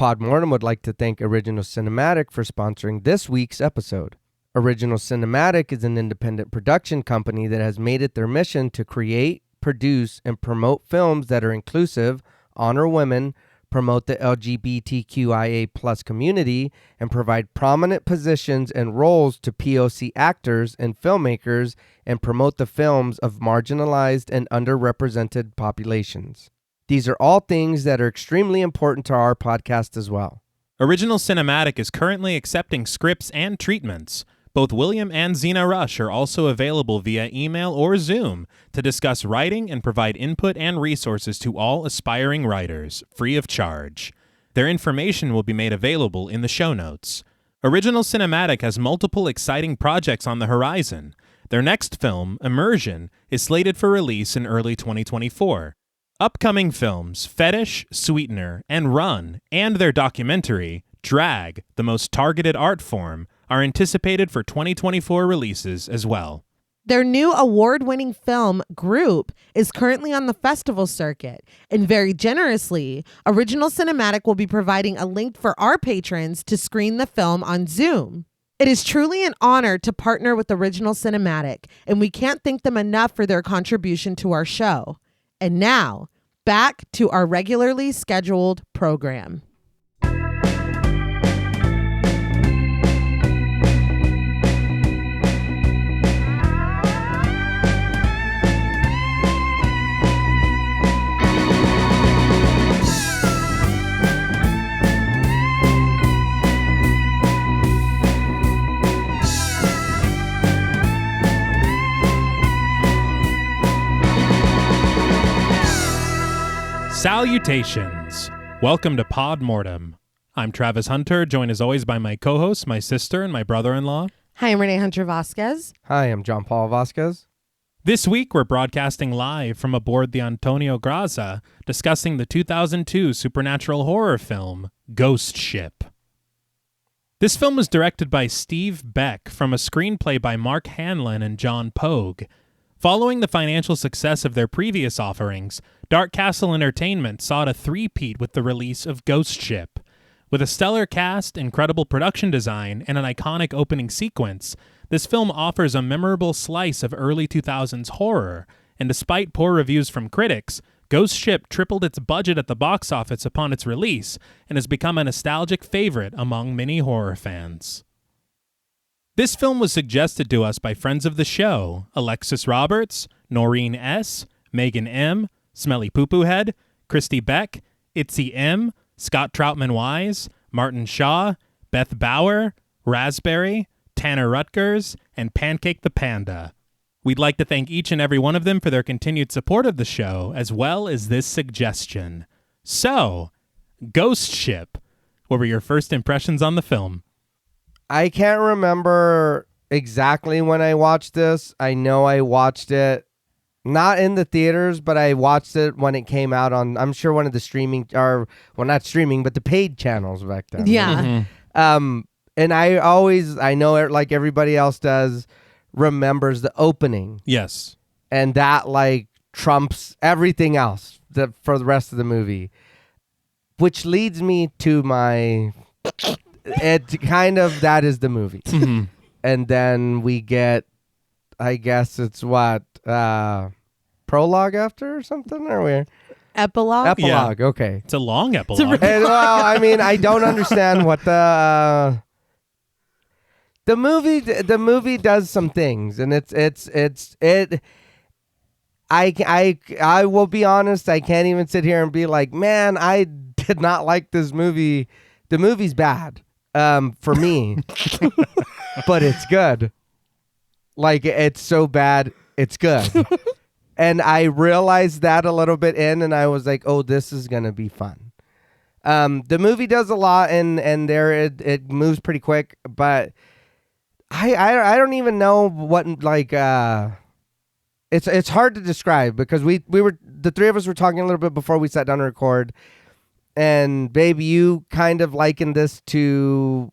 Podmortem would like to thank Original Cinematic for sponsoring this week's episode. Original Cinematic is an independent production company that has made it their mission to create, produce, and promote films that are inclusive, honor women, promote the LGBTQIA+ community, and provide prominent positions and roles to POC actors and filmmakers, and promote the films of marginalized and underrepresented populations. These are all things that are extremely important to our podcast as well. Original Cinematic is currently accepting scripts and treatments. Both William and Xxena Rush are also available via email or Zoom to discuss writing and provide input and resources to all aspiring writers, free of charge. Their information will be made available in the show notes. Original Cinematic has multiple exciting projects on the horizon. Their next film, Immersion, is slated for release in early 2024. Upcoming films, Fetish, Sweetener, and Run, and their documentary, Drag, the Most Targeted Art Form, are anticipated for 2024 releases as well. Their new award-winning film, Group, is currently on the festival circuit, and very generously, Original Cinematic will be providing a link for our patrons to screen the film on Zoom. It is truly an honor to partner with Original Cinematic, and we can't thank them enough for their contribution to our show. And now, back to our regularly scheduled program. Salutations! Welcome to Podmortem. I'm Travis Hunter, joined as always by my co-host, my sister, and my brother-in-law. Hi, I'm Reneé Hunter Vasquez. Hi, I'm John Paul Vasquez. This week, we're broadcasting live from aboard the Antonio Graza, discussing the 2002 supernatural horror film, Ghost Ship. This film was directed by Steve Beck from a screenplay by Mark Hanlon and John Pogue. Following the financial success of their previous offerings, Dark Castle Entertainment sought a three-peat with the release of Ghost Ship. With a stellar cast, incredible production design, and an iconic opening sequence, this film offers a memorable slice of early 2000s horror, and despite poor reviews from critics, Ghost Ship tripled its budget at the box office upon its release and has become a nostalgic favorite among many horror fans. This film was suggested to us by friends of the show, Alexis Roberts, Noreen S., Megan M., Smelly Poo Poo Head, Christy Beck, Itzy M., Scott Troutman-Wise, Martin Shaw, Beth Bauer, Raspberry, Tanner Rutgers, and Pancake the Panda. We'd like to thank each and every one of them for their continued support of the show, as well as this suggestion. So, Ghost Ship, what were your first impressions on the film? I can't remember exactly when I watched this. I know I watched it not in the theaters, but I watched it when it came out on, I'm sure, one of the streaming, or, well, not streaming, but the paid channels back then. Yeah. Mm-hmm. And I know it like everybody else does, remembers the opening. Yes. And that, like, trumps everything else for the rest of the movie. Which leads me to my... that is the movie. Mm-hmm. And then we get, I guess it's what, prologue after or something? Or we're Epilogue? Yeah. Okay. It's a long epilogue. And, well, I mean, I don't understand what the movie does some things, and I will be honest, I can't even sit here and be like, man, I did not like this movie. The movie's bad. For me, but it's good. Like, it's so bad, it's good. And I realized that a little bit in, and I was like, oh, this is going to be fun. The movie does a lot, and there it moves pretty quick, but I don't even know what, like, it's hard to describe, because the three of us were talking a little bit before we sat down to record. And babe, you kind of likened this to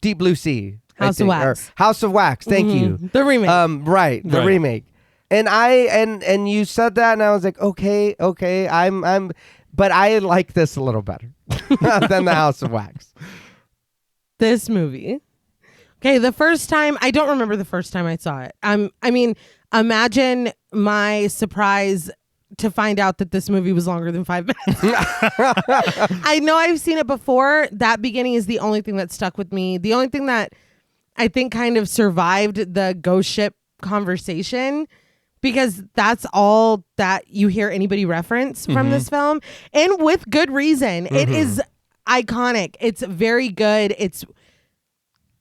Deep Blue Sea, House of Wax. House of Wax. Thank you. The remake. Right, the remake. And and you said that, and I was like, okay, but I like this a little better. than the House of Wax. This movie. Okay, the first time, I don't remember the first time I saw it. I mean, imagine my surprise to find out that this movie was longer than 5 minutes. I know I've seen it before. That beginning is the only thing that stuck with me. The only thing that I think kind of survived the ghost ship conversation, because that's all that you hear anybody reference from this film, and with good reason. It is iconic. It's very good. It's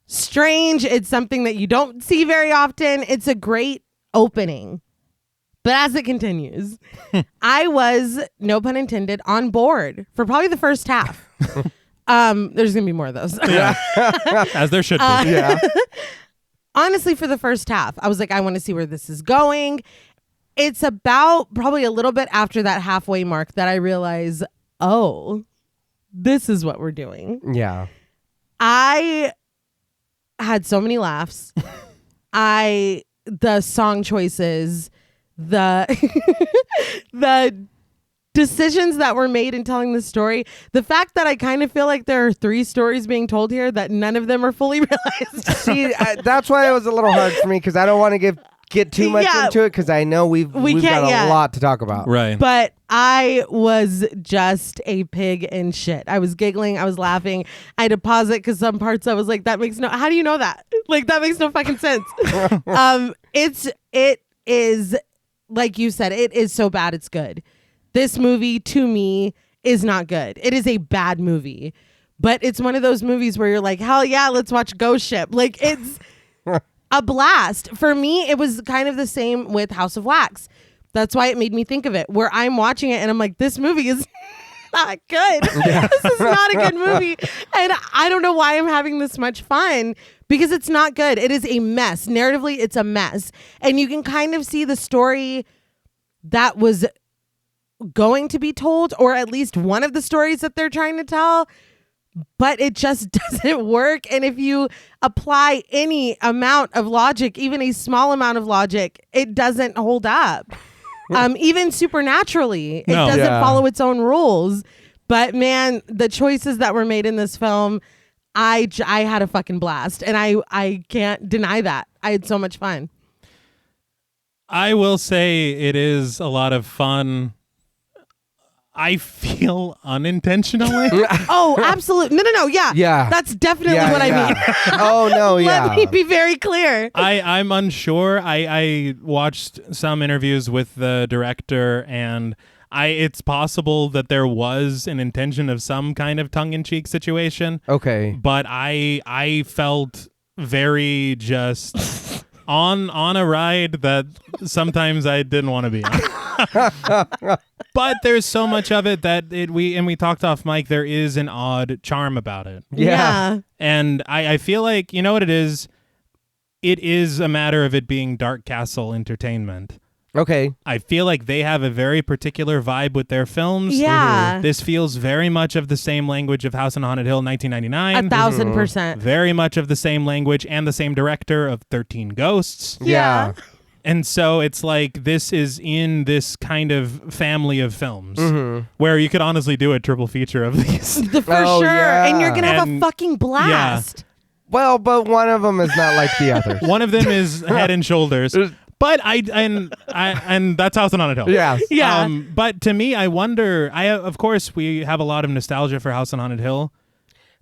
strange. It's something that you don't see very often. It's a great opening. But as it continues, I was, no pun intended, on board for probably the first half. There's going to be more of those. Yeah. As there should be. Yeah. Honestly, for the first half, I was like, I want to see where this is going. It's about probably a little bit after that halfway mark that I realize, oh, this is what we're doing. Yeah. I had so many laughs. The song choices, the decisions that were made in telling the story, the fact that I kind of feel like there are 3 stories being told here that none of them are fully realized. See, that's why it was a little hard for me, because I don't want to get too much into it, because I know we've got a lot to talk about. Right. But I was just a pig in shit. I was giggling. I was laughing. I had to pause it because some parts I was like, how do you know that? Like, that makes no fucking sense. It is, like you said, it is so bad it's good. This movie, to me, is not good. It is a bad movie. But it's one of those movies where you're like, hell yeah, let's watch Ghost Ship. Like, it's a blast. For me, it was kind of the same with House of Wax. That's why it made me think of it, where I'm watching it and I'm like, this movie is not good. Yeah. This is not a good movie. And I don't know why I'm having this much fun, because it's not good. It is a mess. Narratively, it's a mess. And you can kind of see the story that was going to be told, or at least one of the stories that they're trying to tell, but it just doesn't work. And if you apply any amount of logic, even a small amount of logic, it doesn't hold up. Even supernaturally, it doesn't follow its own rules. But man, the choices that were made in this film, I had a fucking blast, and I can't deny that. I had so much fun. I will say it is a lot of fun. I feel unintentionally. Oh, absolutely. No. Yeah. Yeah. That's definitely what I mean. Oh, no, yeah. Let me be very clear. I'm unsure. I watched some interviews with the director, and it's possible that there was an intention of some kind of tongue-in-cheek situation. Okay. But I felt very just on a ride that sometimes I didn't want to be on. But there's so much of it that we talked off mic, there is an odd charm about it. Yeah. And I feel like, you know what it is? It is a matter of it being Dark Castle entertainment. Okay. I feel like they have a very particular vibe with their films. Yeah. This feels very much of the same language of House on Haunted Hill 1999. 1,000%. Very much of the same language and the same director of 13 Ghosts. Yeah. And so it's like this is in this kind of family of films where you could honestly do a triple feature of these. For sure. Yeah. And you're going to have a fucking blast. Yeah. Well, but one of them is not like the others. One of them is Head and Shoulders. But and that's House on Haunted Hill. Yeah. Yeah. But to me, I wonder, of course, we have a lot of nostalgia for House on Haunted Hill.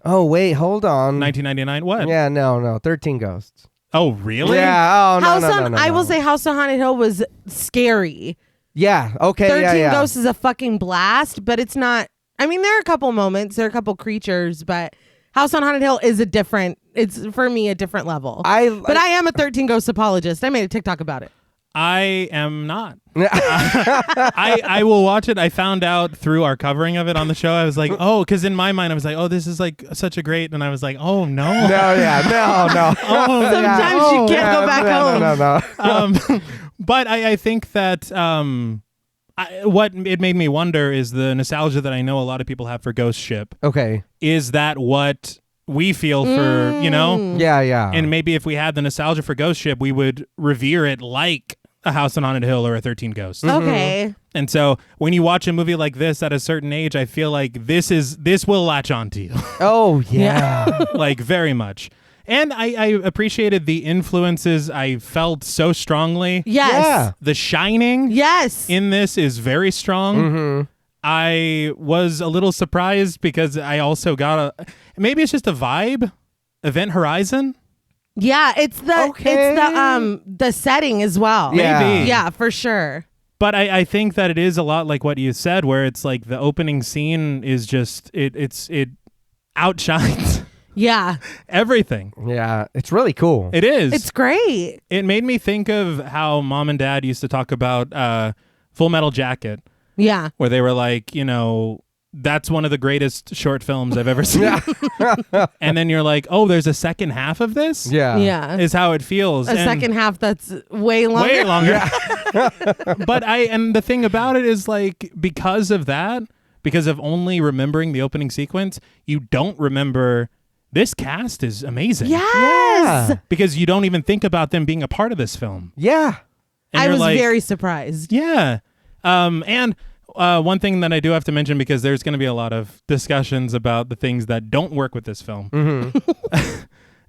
Oh, wait, hold on. 1999, what? Yeah, no. 13 Ghosts. Oh, really? Yeah. Oh, no. I will say House on Haunted Hill was scary. Yeah. Okay. 13 Ghosts is a fucking blast, but it's not. I mean, there are a couple moments, there are a couple creatures, but House on Haunted Hill is it's for me a different level. But I am a 13 Ghosts apologist. I made a TikTok about it. I am not. I will watch it. I found out through our covering of it on the show. I was like, oh, because in my mind I was like, oh, this is like such a great, and I was like, oh no, no. Sometimes you can't go back home. No. But I think that what it made me wonder is the nostalgia that I know a lot of people have for Ghost Ship. Okay. Is that what we feel for, you know? Yeah. And maybe if we had the nostalgia for Ghost Ship, we would revere it like a House on Haunted Hill or a 13 Ghosts. Okay. And so when you watch a movie like this at a certain age, I feel like this will latch onto you. Oh, yeah. Like very much. And I appreciated the influences I felt so strongly. Yes. Yeah. The Shining Yes. in this is very strong. Mm-hmm. I was a little surprised because I also got maybe it's just a vibe. Event Horizon. Yeah, it's the setting as well. Yeah. Maybe. Yeah, for sure. But I think that it is a lot like what you said, where it's like the opening scene is just it outshines Yeah. everything. Yeah. It's really cool. It is. It's great. It made me think of how Mom and Dad used to talk about Full Metal Jacket, Yeah. where they were like, you know, that's one of the greatest short films I've ever seen. And then you're like, oh, there's a second half of this? Yeah. Yeah. Is how it feels. A second half that's way longer. Way longer. But and the thing about it is like because of only remembering the opening sequence, you don't remember this cast is amazing. Yes. Yeah. Because you don't even think about them being a part of this film. Yeah. And I you're was like, very surprised. yeah. And one thing that I do have to mention, because there's going to be a lot of discussions about the things that don't work with this film. Mm-hmm.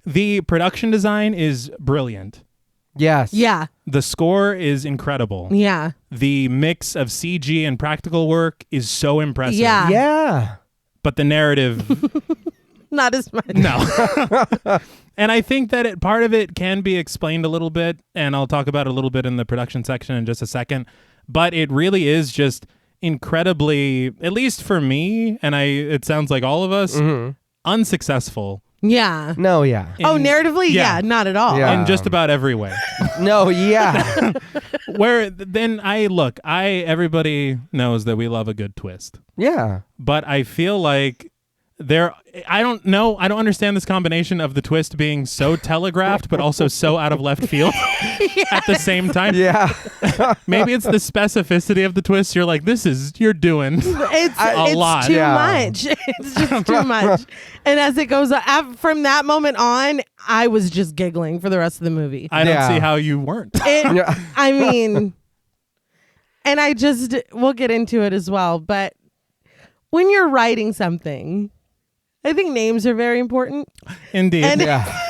The production design is brilliant. Yes. Yeah. The score is incredible. Yeah. The mix of CG and practical work is so impressive. Yeah. Yeah. But the narrative, Not as much. no. And I think that part of it can be explained a little bit, and I'll talk about it a little bit in the production section in just a second. But it really is just incredibly, at least for me, and it sounds like all of us, unsuccessful. Yeah. No, yeah. Narratively? Yeah, not at all. Yeah. In just about every way. No, yeah. Where then everybody knows that we love a good twist. Yeah. But I feel like I don't understand this combination of the twist being so telegraphed but also so out of left field at the same time. Yeah. Maybe it's the specificity of the twist. You're like, you're doing It's lot. too Yeah. much. It's just too much. And as it goes from that moment on, I was just giggling for the rest of the movie. I don't Yeah. see how you weren't. Yeah. I mean, and we'll get into it as well, but when you're writing something, I think names are very important. Indeed. And Yeah.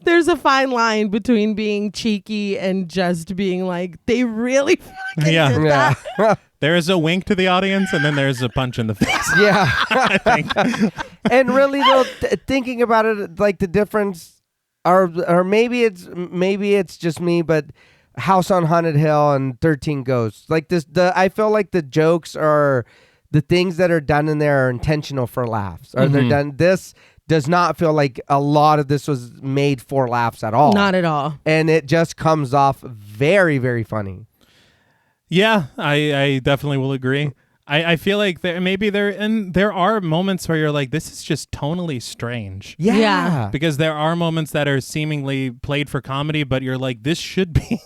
there's a fine line between being cheeky and just being like, they really fucking Yeah. did Yeah. that. There is a wink to the audience, and then there's a punch in the face. Yeah. I think. And really though, thinking about it, like the difference, or maybe it's just me, but House on Haunted Hill and 13 Ghosts, like I feel like the jokes are the things that are done in there are intentional for laughs, or they're done. This does not feel like a lot of this was made for laughs at all. Not at all. And it just comes off very, very funny. Yeah, I definitely will agree. I feel like there are moments where you're like, this is just tonally strange. Yeah. Yeah. Because there are moments that are seemingly played for comedy, but you're like, this should be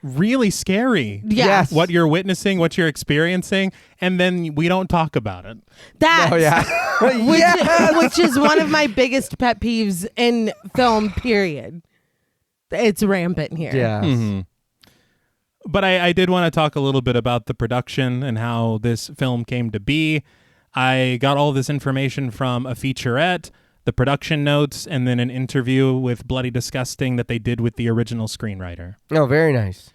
really scary. Yeah. Yes. What you're witnessing, what you're experiencing, and then we don't talk about it. That's Oh, yeah. Yes. which is one of my biggest pet peeves in film, period. It's rampant here. Yes. But I did want to talk a little bit about the production and how this film came to be. I got all this information from a featurette, the production notes, and then an interview with Bloody Disgusting that they did with the original screenwriter. Oh, very nice.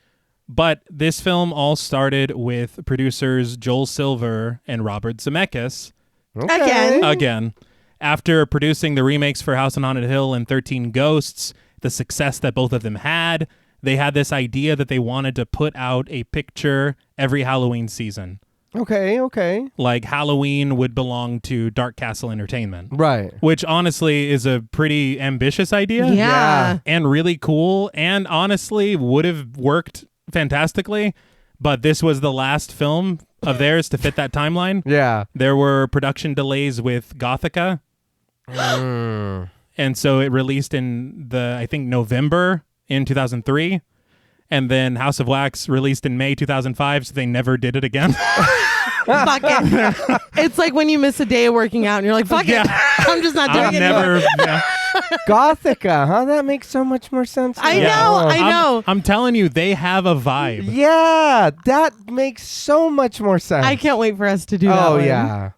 But this film all started with producers Joel Silver and Robert Zemeckis. Okay. Again, after producing the remakes for House on Haunted Hill and 13 Ghosts, the success that both of them had, they had this idea that they wanted to put out a picture every Halloween season. Okay. Like Halloween would belong to Dark Castle Entertainment. Right. Which honestly is a pretty ambitious idea. Yeah. And really cool, and honestly would have worked fantastically, but this was the last film of theirs to fit that timeline. Yeah. There were production delays with Gothica, and so it released in I think November in 2003, and then House of Wax released in May 2005, so they never did it again. Fuck it. It's like when you miss a day of working out and you're like, fuck it. I'm just not doing it anymore. Gothica, huh? That makes so much more sense. I now. know. I'm telling you, they have a vibe. Yeah, that makes so much more sense. I can't wait for us to do that. Oh, one. yeah.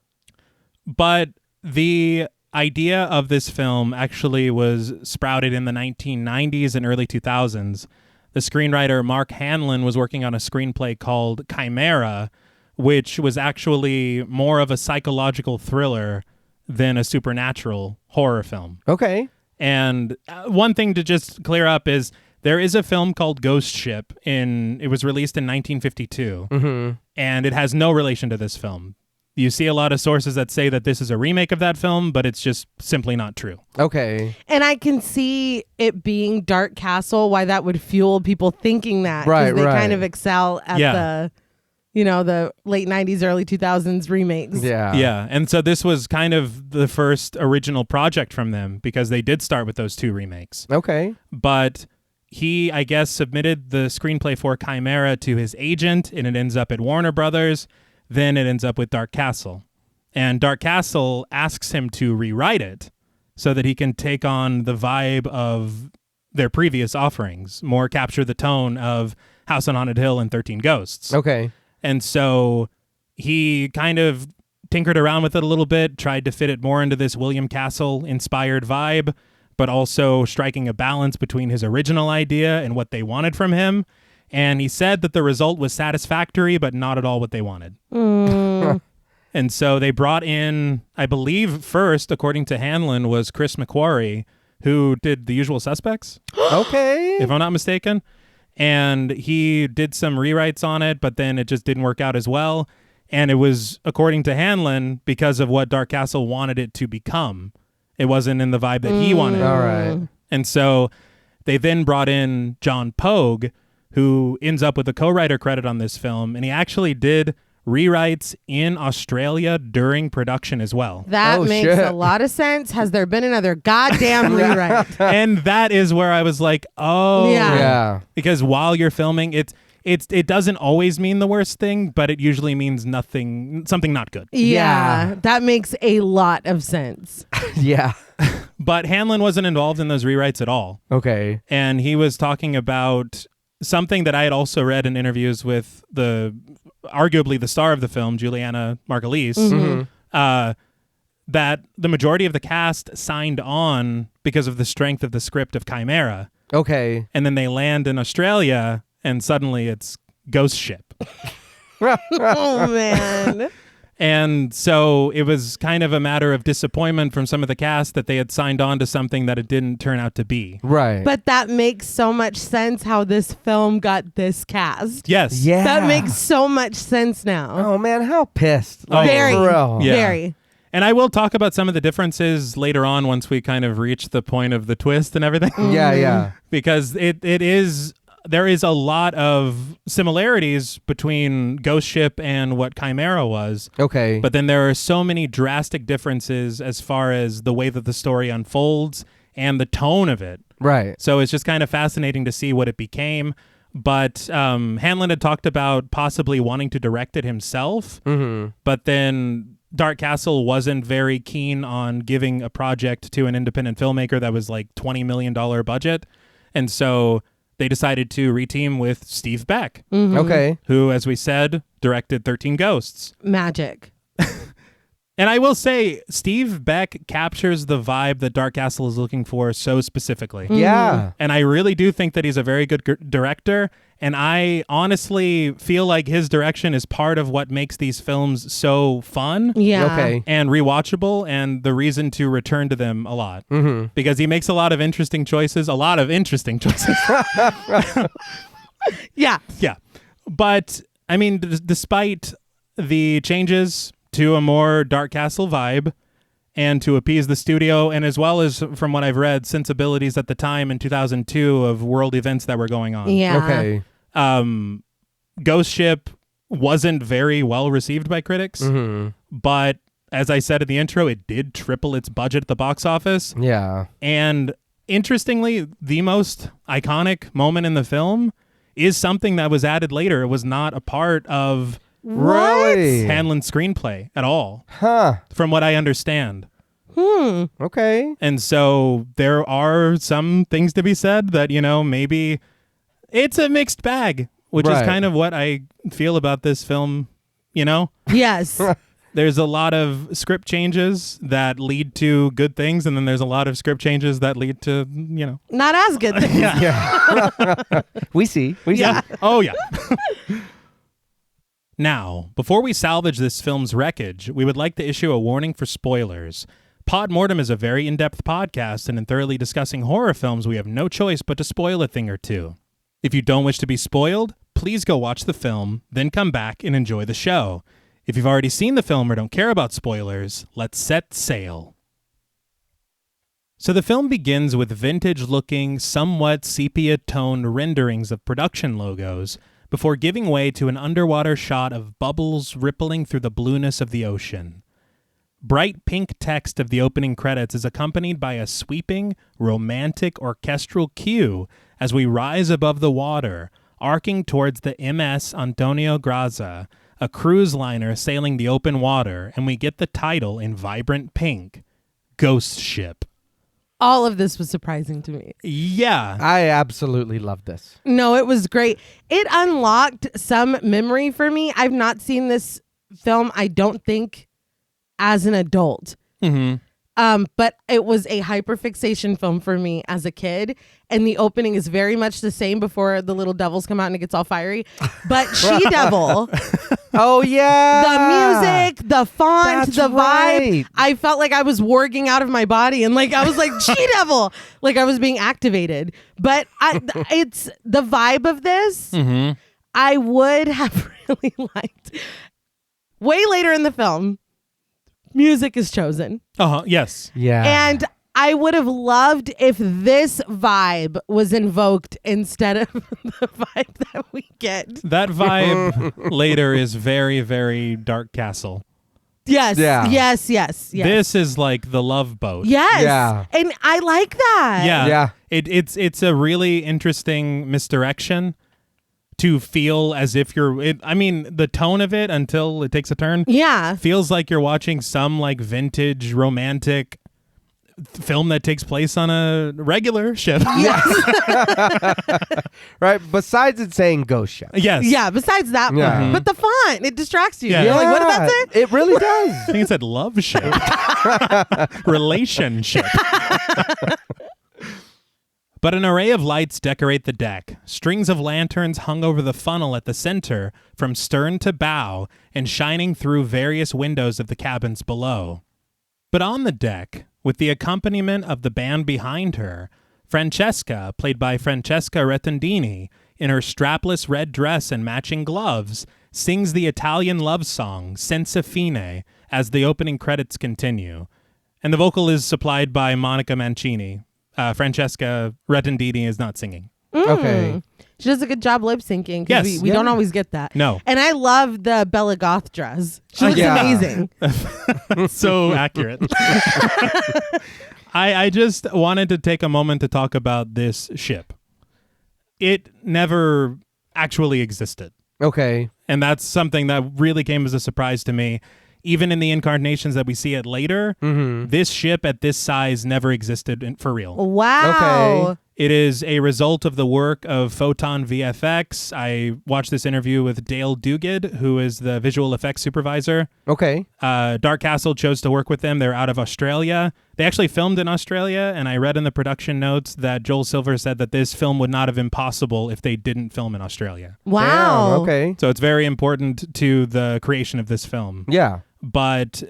But the idea of this film actually was sprouted in the 1990s and early 2000s. The screenwriter Mark Hanlon was working on a screenplay called Chimera, which was actually more of a psychological thriller than a supernatural horror film. Okay. And one thing to just clear up is there is a film called Ghost Ship. It was released in 1952, and it has no relation to this film. You see a lot of sources that say that this is a remake of that film, but it's just simply not true. Okay. And I can see it being Dark Castle, why that would fuel people thinking that. Right, They right. kind of excel at the late 90s, early 2000s remakes. Yeah. Yeah, and so this was kind of the first original project from them because they did start with those two remakes. Okay. But he, I guess, submitted the screenplay for Chimera to his agent, and it ends up at Warner Brothers. Then it ends up with Dark Castle. And Dark Castle asks him to rewrite it so that he can take on the vibe of their previous offerings, more capture the tone of House on Haunted Hill and 13 Ghosts. Okay. And so he kind of tinkered around with it a little bit, tried to fit it more into this William Castle-inspired vibe, but also striking a balance between his original idea and what they wanted from him. And he said that the result was satisfactory, but not at all what they wanted. And so they brought in, I believe first, according to Hanlon, was Chris McQuarrie, who did The Usual Suspects, Okay. if I'm not mistaken. And he did some rewrites on it, but then it just didn't work out as well. And it was, according to Hanlon, because of what Dark Castle wanted it to become. It wasn't in the vibe that he wanted. All right. And so they then brought in John Pogue, who ends up with a co-writer credit on this film, and he actually did rewrites in Australia during production as well. That makes shit. a lot of sense. Has there been another goddamn rewrite? And that is where I was like, oh. Yeah. Because while you're filming, it doesn't always mean the worst thing, but it usually means something not good. Yeah, that makes a lot of sense. Yeah. But Hanlon wasn't involved in those rewrites at all. Okay. And he was talking about something that I had also read in interviews with arguably the star of the film, Juliana Margulies, that the majority of the cast signed on because of the strength of the script of Chimera. Okay. And then they land in Australia, and suddenly it's Ghost Ship. Oh, man. And so it was kind of a matter of disappointment from some of the cast that they had signed on to something that it didn't turn out to be. Right. But that makes so much sense how this film got this cast. Yes. yeah. That makes so much sense now. Oh man, how pissed. Very. For real. Yeah. Very. And I will talk about some of the differences later on once we kind of reach the point of the twist and everything. Yeah, yeah. Because there is a lot of similarities between Ghost Ship and what Chimera was. Okay. But then there are so many drastic differences as far as the way that the story unfolds and the tone of it. Right. So it's just kind of fascinating to see what it became. But Hanlon had talked about possibly wanting to direct it himself. But then Dark Castle wasn't very keen on giving a project to an independent filmmaker that was like $20 million budget. And so they decided to reteam with Steve Beck, Okay. who, as we said, directed 13 Ghosts. Magic. And I will say, Steve Beck captures the vibe that Dark Castle is looking for so specifically. Yeah. And I really do think that he's a very good director. And I honestly feel like his direction is part of what makes these films so fun Yeah. Okay. and rewatchable, and the reason to return to them a lot. Because he makes a lot of interesting choices. Yeah. Yeah. But, I mean, despite the changes to a more Dark Castle vibe and to appease the studio, and as well as, from what I've read, sensibilities at the time in 2002 of world events that were going on. Yeah. Okay. Ghost Ship wasn't very well received by critics, but as I said in the intro, it did triple its budget at the box office. Yeah. And interestingly, the most iconic moment in the film is something that was added later. It was not a part of Really? Hanlon screenplay at all, Huh. from what I understand. Okay. And so there are some things to be said that, maybe it's a mixed bag, which is Right. kind of what I feel about this film, Yes. There's a lot of script changes that lead to good things, and then there's a lot of script changes that lead to, Not as good things. Yeah. We see. Yeah. Oh, yeah. Now, before we salvage this film's wreckage, we would like to issue a warning for spoilers. Pod Mortem is a very in-depth podcast, and in thoroughly discussing horror films, we have no choice but to spoil a thing or two. If you don't wish to be spoiled, please go watch the film, then come back and enjoy the show. If you've already seen the film or don't care about spoilers, let's set sail. So the film begins with vintage-looking, somewhat sepia-toned renderings of production logos before giving way to an underwater shot of bubbles rippling through the blueness of the ocean. Bright pink text of the opening credits is accompanied by a sweeping, romantic orchestral cue as we rise above the water, arcing towards the MS Antonio Graza, a cruise liner sailing the open water, and we get the title in vibrant pink, Ghost Ship. All of this was surprising to me. Yeah. I absolutely love this. No, it was great. It unlocked some memory for me. I've not seen this film, I don't think, as an adult. Mm-hmm. But it was a hyperfixation film for me as a kid. And the opening is very much the same before the little devils come out and it gets all fiery. But She-Devil, Oh, yeah. the music, the font, That's the vibe. right. I felt like I was warging out of my body. And I was like, She-Devil. Like I was being activated. But it's the vibe of this. Mm-hmm. I would have really liked. Way later in the film, music is chosen. Uh-huh. Yes. Yeah. And I would have loved if this vibe was invoked instead of the vibe that we get. That vibe later is very, very Dark Castle. Yes. Yeah. Yes. Yes. Yes. This is like the Love Boat. Yes. Yeah. And I like that. Yeah. Yeah. It's a really interesting misdirection to feel as if the tone of it until it takes a turn Yeah. feels like you're watching some like vintage romantic film that takes place on a regular ship. Right. Besides it saying ghost ship. Yes. Yeah. Besides that Yeah. one. But the font, it distracts you. Yeah. You're like, what did that say? It really does. I think it said love ship. Relationship. But an array of lights decorate the deck, strings of lanterns hung over the funnel at the center from stern to bow and shining through various windows of the cabins below. But on the deck, with the accompaniment of the band behind her, Francesca, played by Francesca Rettandini, in her strapless red dress and matching gloves, sings the Italian love song Senza Fine as the opening credits continue. And the vocal is supplied by Monica Mancini. Francesca Rettandini is not singing. Okay. She does a good job lip syncing. Yes. We don't always get that. No. And I love the Bella Goth dress. She looks Yeah. amazing. So accurate. I just wanted to take a moment to talk about this ship. It never actually existed. Okay. And that's something that really came as a surprise to me. Even in the incarnations that we see it later, this ship at this size never existed for real. Wow. Okay. It is a result of the work of Photon VFX. I watched this interview with Dale Duguid, who is the visual effects supervisor. Okay. Dark Castle chose to work with them. They're out of Australia. They actually filmed in Australia, and I read in the production notes that Joel Silver said that this film would not have been possible if they didn't film in Australia. Wow. Damn, okay. So it's very important to the creation of this film. Yeah. But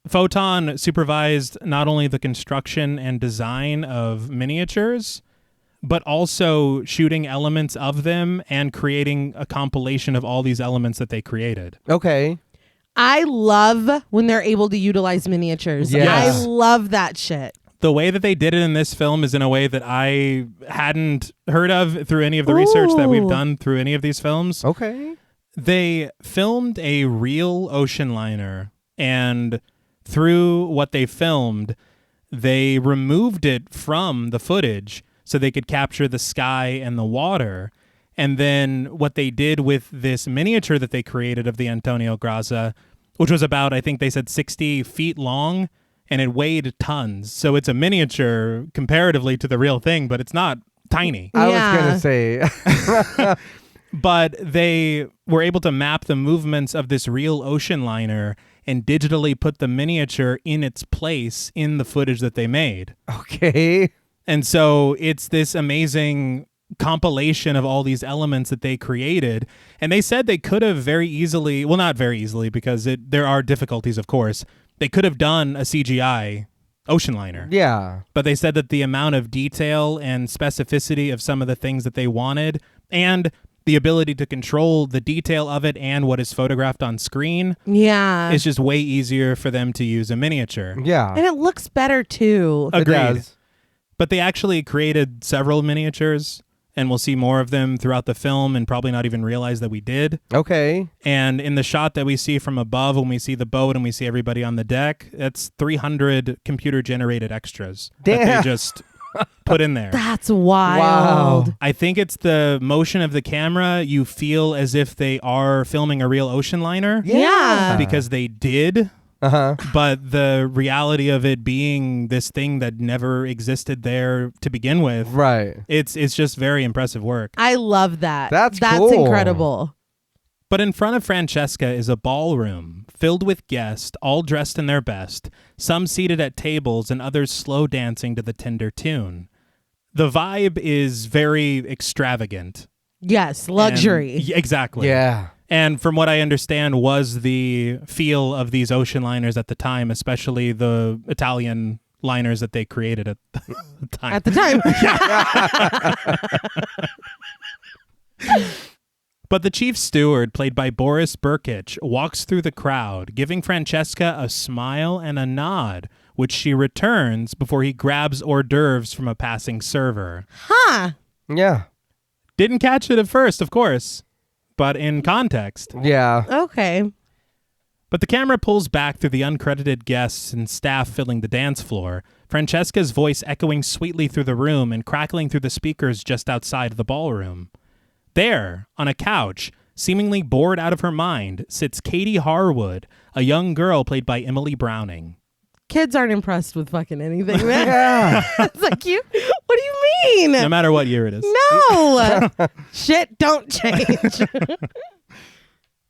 Photon supervised not only the construction and design of miniatures, but also shooting elements of them and creating a compilation of all these elements that they created. Okay. I love when they're able to utilize miniatures. Yes. I love that shit. The way that they did it in this film is in a way that I hadn't heard of through any of the research that we've Ooh. done through any of these films. Okay. They filmed a real ocean liner, and through what they filmed, they removed it from the footage so they could capture the sky and the water. And then what they did with this miniature that they created of the Antonio Graza, which was about, I think they said 60 feet long, and it weighed tons. So it's a miniature comparatively to the real thing, but it's not tiny. I Yeah. was gonna say. But they were able to map the movements of this real ocean liner and digitally put the miniature in its place in the footage that they made. Okay. And so it's this amazing compilation of all these elements that they created. And they said they could have very easily, well, not very easily, because there are difficulties, of course. They could have done a CGI ocean liner. Yeah. But they said that the amount of detail and specificity of some of the things that they wanted, and the ability to control the detail of it and what is photographed on screen, Yeah. is just way easier for them to use a miniature. Yeah. And it looks better too. It Agreed. does. But they actually created several miniatures, and we'll see more of them throughout the film and probably not even realize that we did. Okay. And in the shot that we see from above, when we see the boat and we see everybody on the deck, that's 300 computer-generated extras that Damn. they just put in there. That's wild. Wow. I think it's the motion of the camera. You feel as if they are filming a real ocean liner Yeah. because they did. Uh-huh. But the reality of it being this thing that never existed there to begin with, Right. it's just very impressive work. I love that. That's That's cool. incredible. But in front of Francesca is a ballroom filled with guests, all dressed in their best, some seated at tables and others slow dancing to the tender tune. The vibe is very extravagant. Yes, luxury. And- exactly. Yeah. And from what I understand was the feel of these ocean liners at the time, especially the Italian liners that they created at the time. At the time. But the chief steward, played by Boris Burkic, walks through the crowd, giving Francesca a smile and a nod, which she returns before he grabs hors d'oeuvres from a passing server. Huh. Yeah. Didn't catch it at first, of course, but in context. Yeah. Okay. But the camera pulls back through the uncredited guests and staff filling the dance floor, Francesca's voice echoing sweetly through the room and crackling through the speakers just outside the ballroom. There, on a couch, seemingly bored out of her mind, sits Katie Harwood, a young girl played by Emily Browning. Kids aren't impressed with fucking anything, man. Yeah. It's like, what do you mean? No matter what year it is. No. Shit don't change.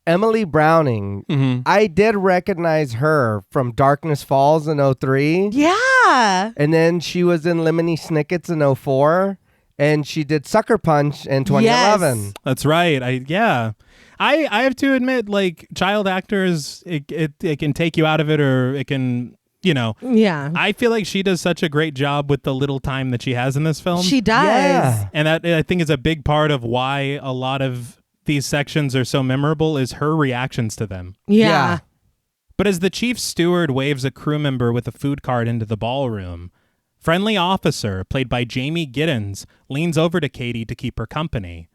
Emily Browning. Mm-hmm. I did recognize her from Darkness Falls in 03. Yeah. And then she was in Lemony Snicket's in 04. And she did Sucker Punch in 2011. Yes. That's right. I have to admit, like, child actors, it can take you out of it, or it can, Yeah. I feel like she does such a great job with the little time that she has in this film. She does. Yeah. And that, I think, is a big part of why a lot of these sections are so memorable, is her reactions to them. Yeah. But as the chief steward waves a crew member with a food cart into the ballroom, friendly officer, played by Jamie Giddens, leans over to Katie to keep her company.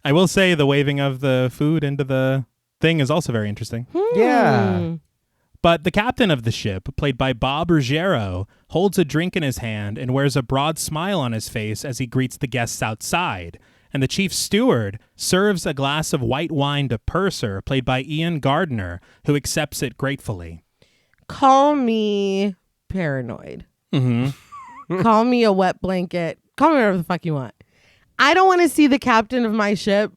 I will say the waving of the food into the thing is also very interesting. Yeah. But the captain of the ship, played by Bob Ruggiero, holds a drink in his hand and wears a broad smile on his face as he greets the guests outside. And the chief steward serves a glass of white wine to Purser, played by Ian Gardner, who accepts it gratefully. Call me paranoid. Mm-hmm. Call me a wet blanket. Call me whatever the fuck you want. I don't want to see the captain of my ship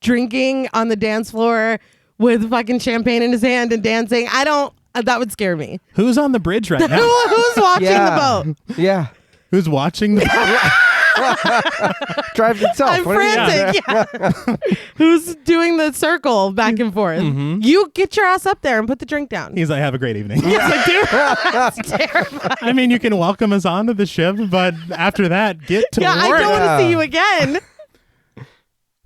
drinking on the dance floor with fucking champagne in his hand and dancing. That would scare me. Who's on the bridge right now? Who's watching Yeah. the boat? Yeah. Who's watching the Drives itself. I'm What do you- frantic. Yeah. Who's doing the circle back and forth? Mm-hmm. You get your ass up there and put the drink down. He's like, have a great evening. Yes, I do. That's terrifying. I mean, you can welcome us onto the ship, but after that, get to Yeah, I work. don't want to Yeah. see you again.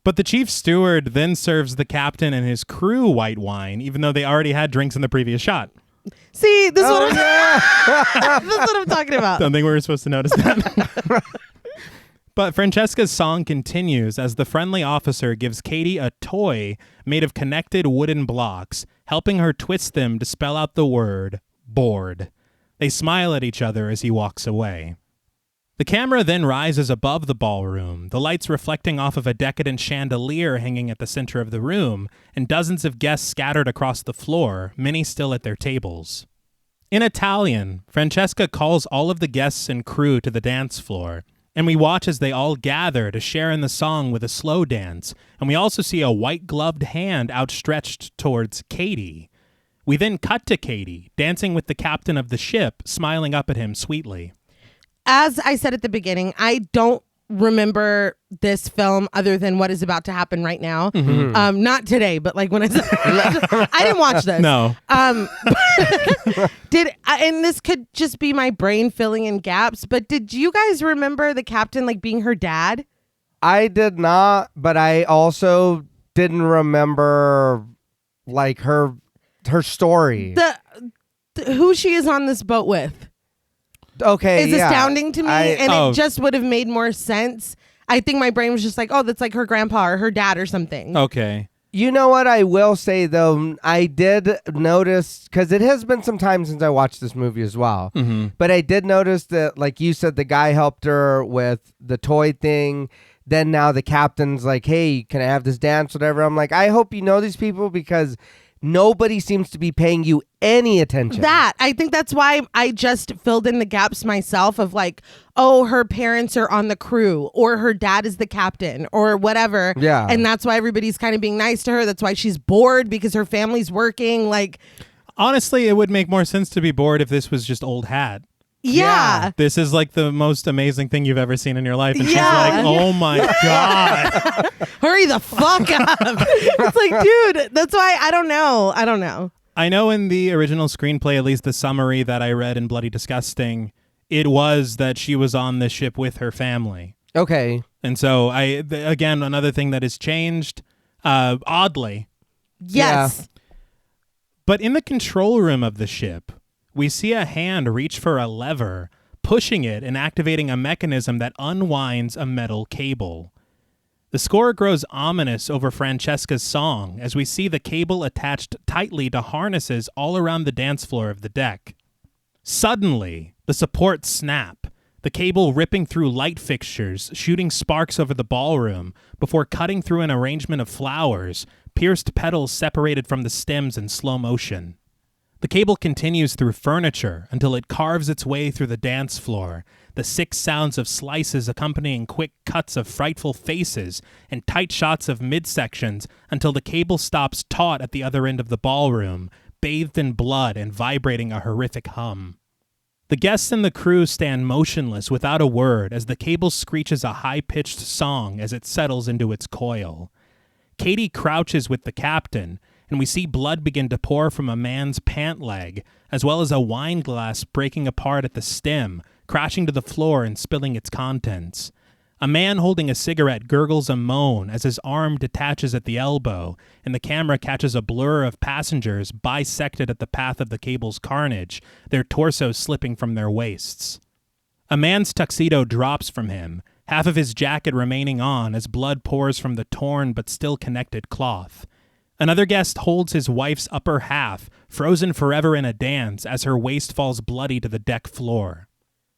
But the chief steward then serves the captain and his crew white wine, even though they already had drinks in the previous shot. See, this is Oh, what I'm yeah. this is what I'm talking about. Don't think we were supposed to notice that. But Francesca's song continues as the friendly officer gives Katie a toy made of connected wooden blocks, helping her twist them to spell out the word bored. They smile at each other as he walks away. The camera then rises above the ballroom, the lights reflecting off of a decadent chandelier hanging at the center of the room, and dozens of guests scattered across the floor, many still at their tables. In Italian, Francesca calls all of the guests and crew to the dance floor, and we watch as they all gather to share in the song with a slow dance, and we also see a white-gloved hand outstretched towards Katie. We then cut to Katie, dancing with the captain of the ship, smiling up at him sweetly. As I said at the beginning, I don't remember this film other than what is about to happen right now. Mm-hmm. Not today, but like when I didn't watch this. No. And this could just be my brain filling in gaps, but did you guys remember the captain like being her dad? I did not, but I also didn't remember like her story. Who she is on this boat with. Okay, is astounding to me, and Oh. it just would have made more sense. I think my brain was just like, oh, that's like her grandpa or her dad or something. Okay. You know what I will say, though? I did notice, because it has been some time since I watched this movie as well, but I did notice that, like you said, the guy helped her with the toy thing. Then now the captain's like, hey, can I have this dance, whatever. I'm like, I hope you know these people, because nobody seems to be paying you any attention. I think that's why I just filled in the gaps myself of like, oh, her parents are on the crew or her dad is the captain or whatever. Yeah. And that's why everybody's kind of being nice to her. That's why she's bored because her family's working. Like, Honestly, it would make more sense to be bored if this was just old hat. yeah. This is like the most amazing thing you've ever seen in your life. And Yeah. she's like, oh my God. Hurry the fuck up. It's like, dude, that's why I don't know. I know in the original screenplay, at least the summary that I read in Bloody Disgusting, it was that she was on the ship with her family. Okay. And so, again, another thing that has changed, oddly. Yes. But in the control room of the ship, we see a hand reach for a lever, pushing it and activating a mechanism that unwinds a metal cable. The score grows ominous over Francesca's song as we see the cable attached tightly to harnesses all around the dance floor of the deck. Suddenly, the supports snap, the cable ripping through light fixtures, shooting sparks over the ballroom, before cutting through an arrangement of flowers, pierced petals separated from the stems in slow motion. The cable continues through furniture until it carves its way through the dance floor, the sick sounds of slices accompanying quick cuts of frightful faces and tight shots of midsections until the cable stops taut at the other end of the ballroom, bathed in blood and vibrating a horrific hum. The guests and the crew stand motionless without a word as the cable screeches a high-pitched song as it settles into its coil. Katie crouches with the captain, and we see blood begin to pour from a man's pant leg, as well as a wine glass breaking apart at the stem, crashing to the floor and spilling its contents. A man holding a cigarette gurgles a moan as his arm detaches at the elbow, and the camera catches a blur of passengers bisected at the path of the cable's carnage, their torsos slipping from their waists. A man's tuxedo drops from him, half of his jacket remaining on as blood pours from the torn but still connected cloth. Another guest holds his wife's upper half, frozen forever in a dance as her waist falls bloody to the deck floor.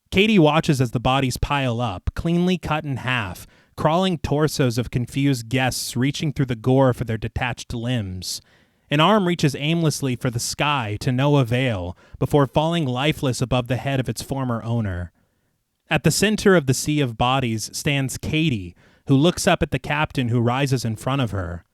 Katie watches as the bodies pile up, cleanly cut in half, crawling torsos of confused guests reaching through the gore for their detached limbs. An arm reaches aimlessly for the sky to no avail before falling lifeless above the head of its former owner. At the center of the sea of bodies stands Katie, who looks up at the captain who rises in front of her.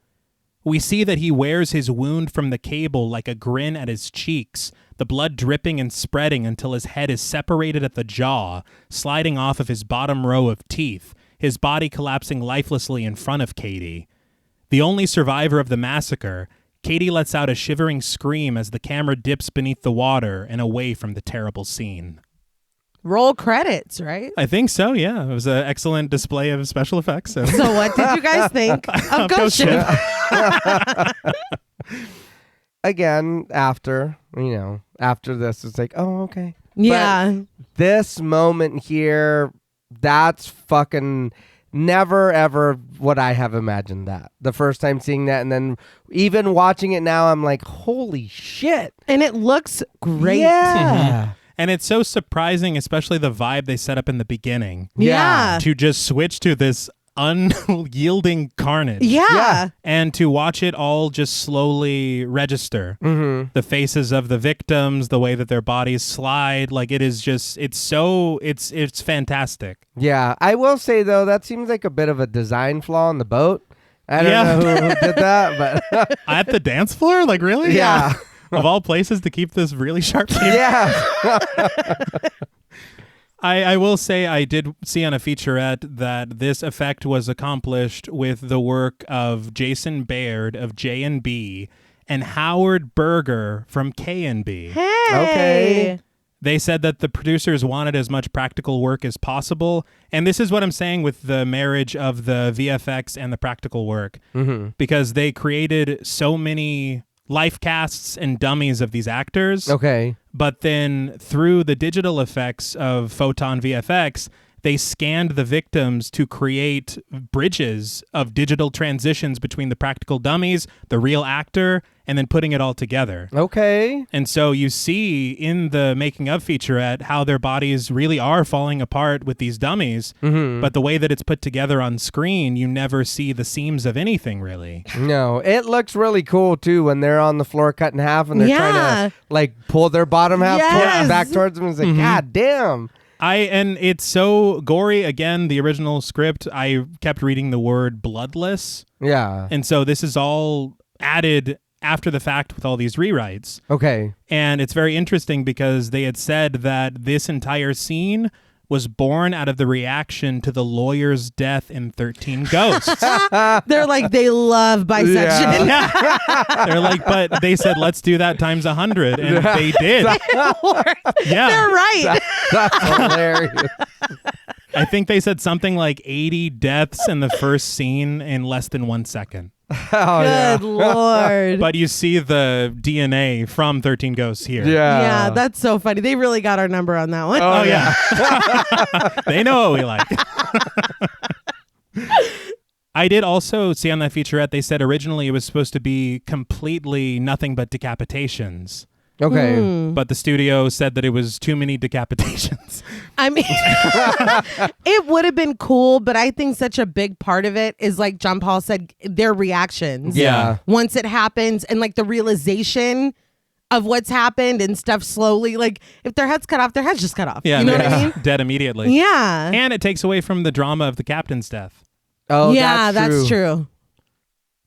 We see that he wears his wound from the cable like a grin at his cheeks, the blood dripping and spreading until his head is separated at the jaw, sliding off of his bottom row of teeth, his body collapsing lifelessly in front of Katie. The only survivor of the massacre, Katie lets out a shivering scream as the camera dips beneath the water and away from the terrible scene. Roll credits, right? I think so, yeah. It was an excellent display of special effects. So what did you guys think of Ghost Ship? Again, after this, it's like, oh, okay. Yeah. But this moment here, that's fucking never, ever would I have imagined that. The first time seeing that, and then even watching it now, I'm like, holy shit. And it looks great. Yeah. And it's so surprising, especially the vibe they set up in the beginning, Yeah. to just switch to this unyielding carnage. Yeah. And to watch it all just slowly register. The faces of the victims, the way that their bodies slide, like it is just, it's fantastic. Yeah, I will say though that seems like a bit of a design flaw on the boat. I don't know who did that, but At the dance floor? Like, really? Yeah. Of all places to keep this really sharp camera. yeah. I will say I did see on a featurette that this effect was accomplished with the work of Jason Baird of J&B and Howard Berger from K&B. Hey. Okay. They said that the producers wanted as much practical work as possible. And this is what I'm saying with the marriage of the VFX and the practical work. Because they created so many life casts and dummies of these actors. Okay. But then through the digital effects of Photon VFX, they scanned the victims to create bridges of digital transitions between the practical dummies, the real actor, and then putting it all together. Okay. And so you see in the making of featurette how their bodies really are falling apart with these dummies, but the way that it's put together on screen, you never see the seams of anything really. No, it looks really cool too when they're on the floor cut in half and they're trying to like pull their bottom half back towards them. It's like, God damn. And it's so gory. Again, the original script, I kept reading the word bloodless. Yeah. And so this is all added after the fact with all these rewrites. Okay. And it's very interesting because they had said that this entire scene was born out of the reaction to the lawyer's death in 13 Ghosts. They're like, they love bisection. They're like, but they said, let's do that times 100. And they did. Yeah. They're right. That's hilarious. I think they said something like 80 deaths in the first scene in less than 1 second. Good Lord. But you see the DNA from 13 Ghosts here. Yeah, that's so funny. They really got our number on that one. Oh, yeah. They know what we like. I did also see on that featurette, they said originally it was supposed to be completely nothing but decapitations. Okay. But the studio said that it was too many decapitations. I mean, it would have been cool, but I think such a big part of it is, like John Paul said, their reactions. Yeah. Once it happens and like the realization of what's happened and stuff slowly. Like if their head's cut off, their head's just cut off. Yeah, you know what I mean? Dead immediately. Yeah. And it takes away from the drama of the captain's death. Oh, yeah, that's true.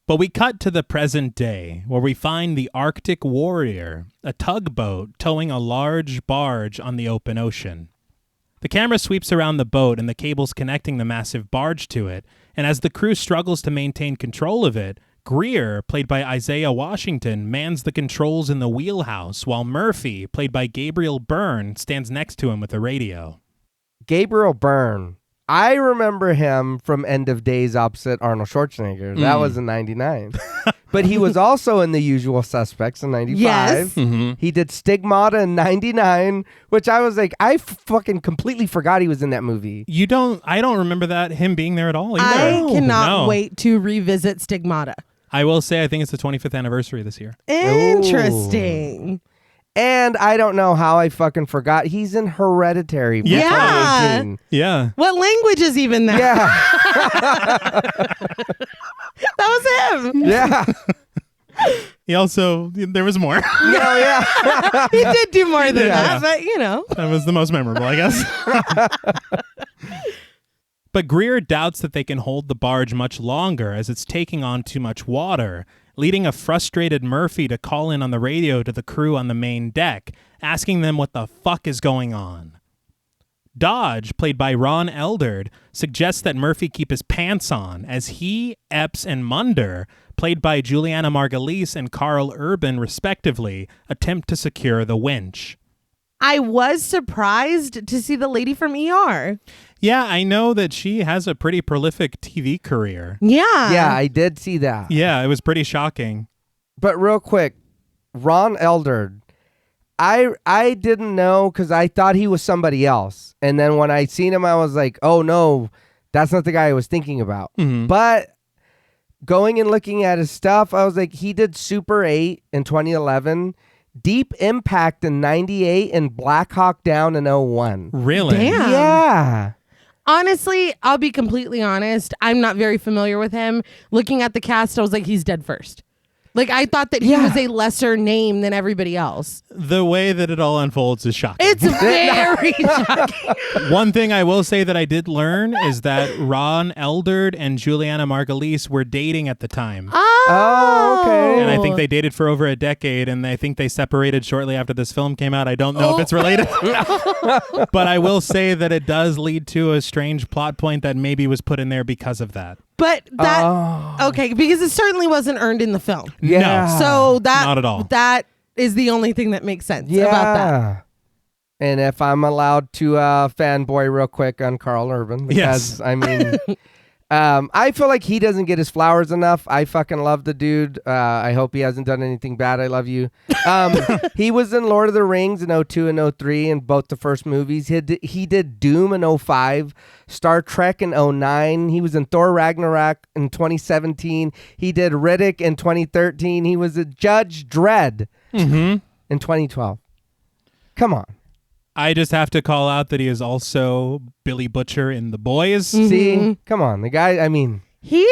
But we cut to the present day, where we find the Arctic Warrior, a tugboat towing a large barge on the open ocean. The camera sweeps around the boat and the cables connecting the massive barge to it, and as the crew struggles to maintain control of it, Greer, played by Isaiah Washington, mans the controls in the wheelhouse, while Murphy, played by Gabriel Byrne, stands next to him with a radio. Gabriel Byrne. I remember him from End of Days opposite Arnold Schwarzenegger. That was in 99. But he was also in The Usual Suspects in 95. Yes. He did Stigmata in 99, which I was like, I fucking completely forgot he was in that movie. I don't remember him being there at all either. I cannot No. wait to revisit Stigmata. I will say I think it's the 25th anniversary this year. Interesting. And I don't know how I fucking forgot. He's in Hereditary for Yeah. 2018. Yeah. What language is even that? Yeah. That was him. Yeah. He also, there was more. No, yeah. He did do more than Yeah. that, but you know. That was the most memorable, I guess. But Greer doubts that they can hold the barge much longer as it's taking on too much water, leading a frustrated Murphy to call in on the radio to the crew on the main deck, asking them what the fuck is going on. Dodge, played by Ron Eldard, suggests that Murphy keep his pants on as he, Epps, and Munder, played by Juliana Margulies and Carl Urban respectively, attempt to secure the winch. I was surprised to see the lady from ER. Yeah, I know that she has a pretty prolific TV career. Yeah. Yeah, I did see that. Yeah, it was pretty shocking. But real quick, Ron Eldard, I didn't know because I thought he was somebody else. And then when I seen him, I was like, oh no, that's not the guy I was thinking about. But going and looking at his stuff, I was like, he did Super 8 in 2011. Deep Impact in 98 and Black Hawk Down in 01. Really? Damn. Yeah. Honestly, I'll be completely honest. I'm not very familiar with him. Looking at the cast, I was like, he's dead first. Like, I thought that he was a lesser name than everybody else. The way that it all unfolds is shocking. It's very shocking. One thing I will say that I did learn is that Ron Eldard and Juliana Margulies were dating at the time. Oh, okay. And I think they dated for over a decade, and I think they separated shortly after this film came out. I don't know if it's related. But I will say that it does lead to a strange plot point that maybe was put in there because of that. But that, okay, because it certainly wasn't earned in the film. Yeah. No. So that, Not at all. That is the only thing that makes sense Yeah. about that. And if I'm allowed to fanboy real quick on Carl Urban, because Yes. I mean, I feel like he doesn't get his flowers enough. I fucking love the dude. I hope he hasn't done anything bad. I love you. He was in Lord of the Rings in 02 and 03 in both the first movies. He did Doom in 05, Star Trek in 09. He was in Thor Ragnarok in 2017. He did Riddick in 2013. He was a Judge Dredd in 2012. Come on. I just have to call out that he is also Billy Butcher in The Boys. See? Come on. The guy, I mean... He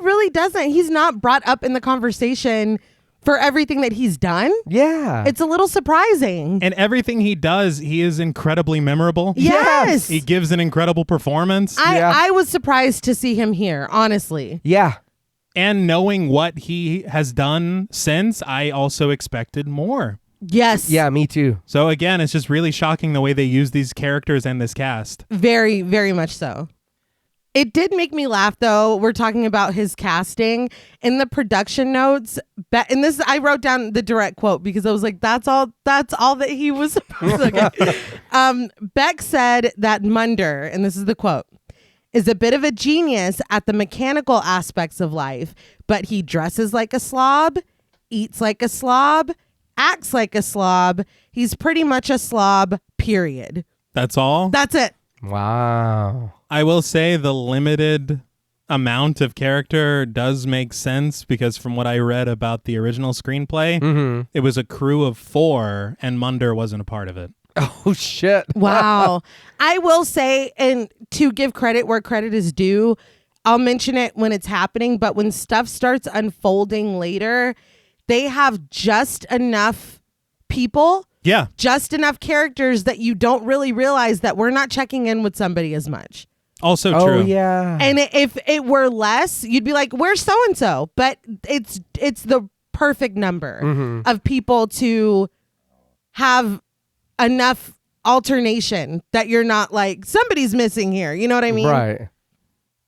really doesn't. He's not brought up in the conversation for everything that he's done. Yeah. It's a little surprising. And everything he does, he is incredibly memorable. Yes. He gives an incredible performance. I was surprised to see him here, honestly. Yeah. And knowing what he has done since, I also expected more. Yes. Yeah, me too. So again, it's just really shocking the way they use these characters and this cast. Very, very much so. It did make me laugh, though. We're talking about his casting in the production notes. And this, I wrote down the direct quote because I was like, that's all that he was supposed to. Okay. Beck said that Munder, and this is the quote, is a bit of a genius at the mechanical aspects of life, but he dresses like a slob, eats like a slob, acts like a slob. He's pretty much a slob, period. That's all? That's it. Wow. I will say the limited amount of character does make sense because from what I read about the original screenplay, it was a crew of 4 and Munder wasn't a part of it. Oh, shit. Wow. I will say, and to give credit where credit is due, I'll mention it when it's happening, but when stuff starts unfolding later, they have just enough people, just enough characters that you don't really realize that we're not checking in with somebody as much. Also Oh, true. yeah. And if it were less, you'd be like, where's so-and-so? But it's the perfect number of people to have enough alternation that you're not like, somebody's missing here. You know what I mean? Right.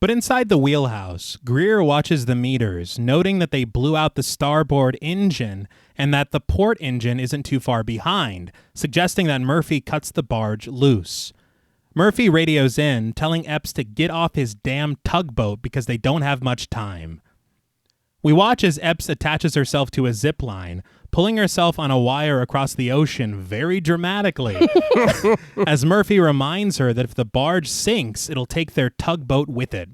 But inside the wheelhouse, Greer watches the meters, noting that they blew out the starboard engine and that the port engine isn't too far behind, suggesting that Murphy cuts the barge loose. Murphy radios in, telling Epps to get off his damn tugboat because they don't have much time. We watch as Epps attaches herself to a zip line, pulling herself on a wire across the ocean very dramatically, as Murphy reminds her that if the barge sinks, it'll take their tugboat with it.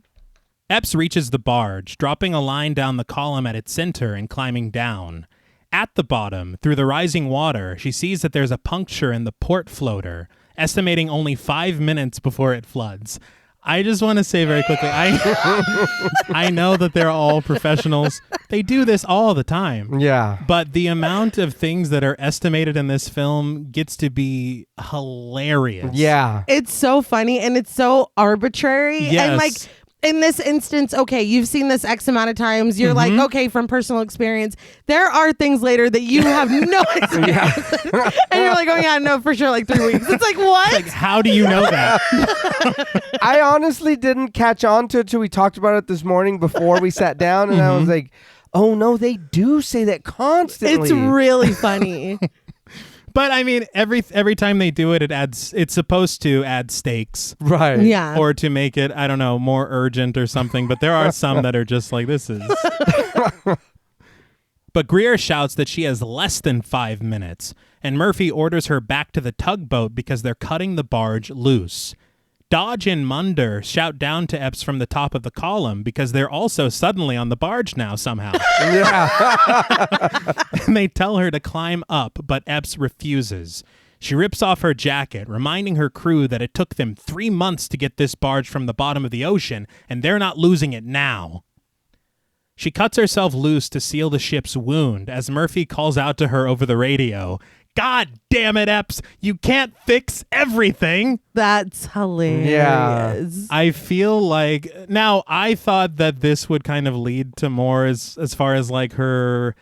Epps reaches the barge, dropping a line down the column at its center and climbing down. At the bottom, through the rising water, she sees that there's a puncture in the port floater, estimating only 5 minutes before it floods. I just want to say very quickly, I know that they're all professionals. They do this all the time. Yeah. But the amount of things that are estimated in this film gets to be hilarious. Yeah. It's so funny and it's so arbitrary. Yes. And like in this instance, okay, you've seen this X amount of times. You're like, okay, from personal experience, there are things later that you have no experience. And you're like, oh yeah, no, for sure, like 3 weeks. It's like, what? Like, how do you know that? I honestly didn't catch on to it till we talked about it this morning before we sat down, and I was like, oh no, they do say that constantly. It's really funny. But I mean, every time they do it, it's supposed to add stakes. Right. Yeah. Or to make it, I don't know, more urgent or something. But there are some that are just like, this is... But Greer shouts that she has less than 5 minutes, and Murphy orders her back to the tugboat because they're cutting the barge loose. Dodge and Munder shout down to Epps from the top of the column because they're also suddenly on the barge now somehow. And they tell her to climb up, but Epps refuses. She rips off her jacket, reminding her crew that it took them 3 months to get this barge from the bottom of the ocean, and they're not losing it now. She cuts herself loose to seal the ship's wound as Murphy calls out to her over the radio, "God damn it, Epps, you can't fix everything." That's hilarious. Yeah. I feel like, now I thought that this would kind of lead to more as far as like her,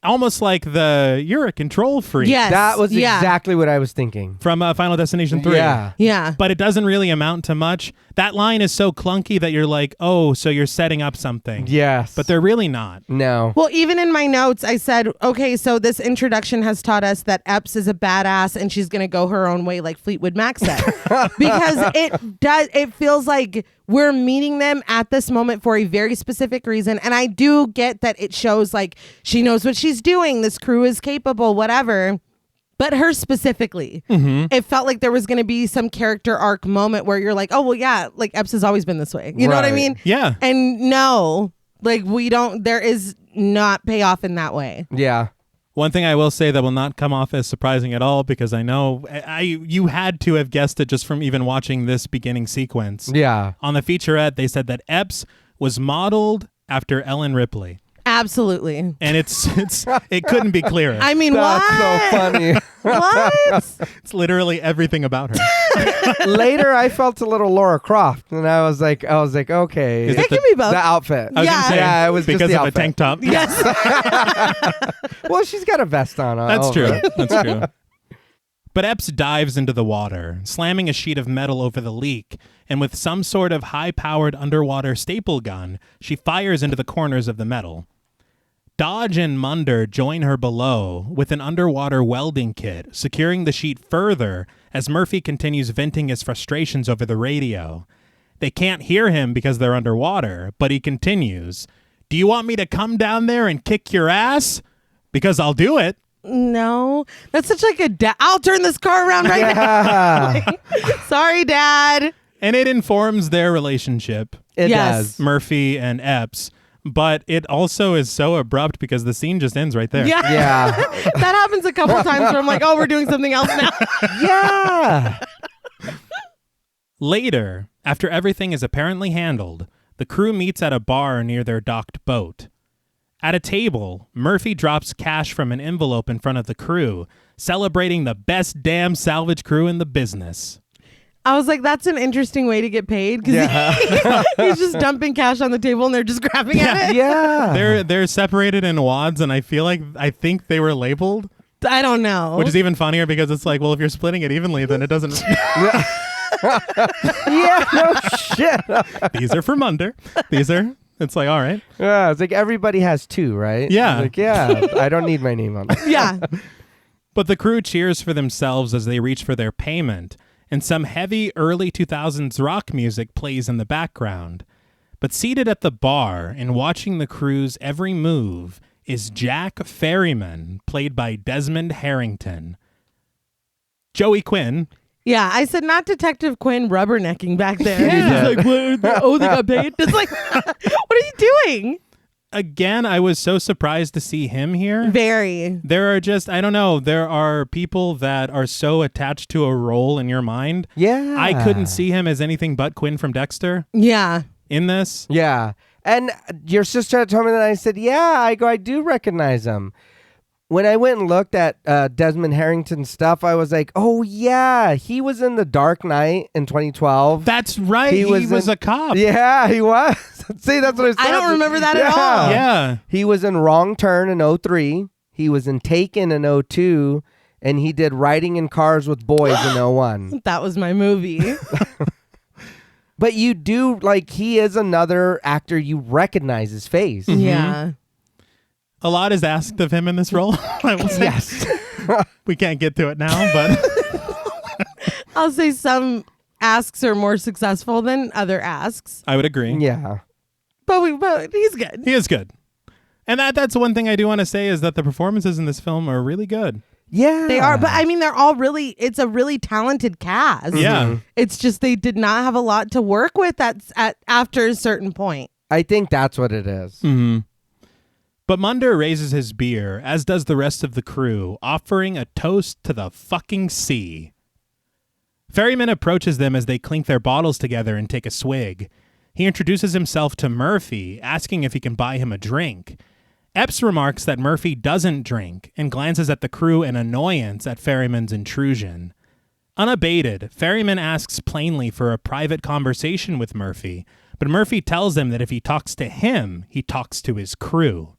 almost like you're a control freak. Yes. That was yeah. exactly what I was thinking. From Final Destination 3. Yeah. Yeah. But it doesn't really amount to much. That line is so clunky that you're like, oh, so you're setting up something. Yes. But they're really not. No. Well, even in my notes, I said, okay, so this introduction has taught us that Epps is a badass and she's going to go her own way like Fleetwood Mac said. Because it feels like we're meeting them at this moment for a very specific reason. And I do get that it shows like she knows what she's doing. This crew is capable, whatever. But her specifically, it felt like there was going to be some character arc moment where you're like, oh, well, yeah, like Epps has always been this way. You know what I Right. mean? Yeah. And no, like there is not payoff in that way. Yeah. One thing I will say that will not come off as surprising at all, because I know you had to have guessed it just from even watching this beginning sequence. Yeah. On the featurette, they said that Epps was modeled after Ellen Ripley. Absolutely. And it couldn't be clearer. I mean, That's what? so funny. What? It's literally everything about her. Later, I felt a little Laura Croft, and I was like, okay, Is It can be both. the outfit. I was Yeah. gonna say, Yeah, it was just because the of outfit. a tank top. Yes. Well, she's got a vest on. That's over true. it. That's true. But Epps dives into the water, slamming a sheet of metal over the leak, and with some sort of high-powered underwater staple gun, she fires into the corners of the metal. Dodge and Munder join her below with an underwater welding kit, securing the sheet further as Murphy continues venting his frustrations over the radio. They can't hear him because they're underwater, but he continues, "Do you want me to come down there and kick your ass? Because I'll do it." No. That's such like I'll turn this car around right Yeah. now. Sorry, Dad. And it informs their relationship, It Yes. does. Murphy and Epps, but it also is so abrupt because the scene just ends right there. Yeah. Yeah. That happens a couple times where I'm like, oh, we're doing something else now. Yeah. Later, after everything is apparently handled, the crew meets at a bar near their docked boat. At a table, Murphy drops cash from an envelope in front of the crew, celebrating the best damn salvage crew in the business. I was like, that's an interesting way to get paid because he's just dumping cash on the table and they're just grabbing at it. Yeah. They're separated in wads, and I think they were labeled, I don't know. which is even funnier because it's like, well, if you're splitting it evenly, then it doesn't. Yeah. No shit. These are for Munder. It's like, all right. Yeah. It's like everybody has two, right? Yeah. Like, yeah. I don't need my name on it. Yeah. But the crew cheers for themselves as they reach for their payment, and some heavy early 2000s rock music plays in the background. But seated at the bar and watching the crew's every move is Jack Ferryman, played by Desmond Harrington. Joey Quinn. Yeah. I said, not Detective Quinn rubbernecking back there. Yeah. He's just like, oh, they got paid? It's like, what are you doing? Again, I was so surprised to see him here. Very. There are just, I don't know, there are people that are so attached to a role in your mind. Yeah. I couldn't see him as anything but Quinn from Dexter Yeah. in this. Yeah. And your sister had told me that. I said, yeah, I do recognize him. When I went and looked at Desmond Harrington's stuff, I was like, oh, yeah, he was in The Dark Knight in 2012. That's right. He was a cop. Yeah, he was. See, that's what I said. I don't remember that at all. Yeah. He was in Wrong Turn in 2003. He was in Taken in 2002. And he did Riding in Cars with Boys in 2001. That was my movie. But you do, like, he is another actor you recognize his face. Yeah. A lot is asked of him in this role. I will say. Yes. We can't get to it now, but I'll say some asks are more successful than other asks. I would agree. Yeah. But he's good. He is good. And that's one thing I do want to say is that the performances in this film are really good. Yeah. They are, but I mean, it's a really talented cast. Yeah. It's just they did not have a lot to work with after a certain point. I think that's what it is. Mm-hmm. But Munder raises his beer, as does the rest of the crew, offering a toast to the fucking sea. Ferryman approaches them as they clink their bottles together and take a swig. He introduces himself to Murphy, asking if he can buy him a drink. Epps remarks that Murphy doesn't drink and glances at the crew in annoyance at Ferryman's intrusion. Unabated, Ferryman asks plainly for a private conversation with Murphy, but Murphy tells him that if he talks to him, he talks to his crew.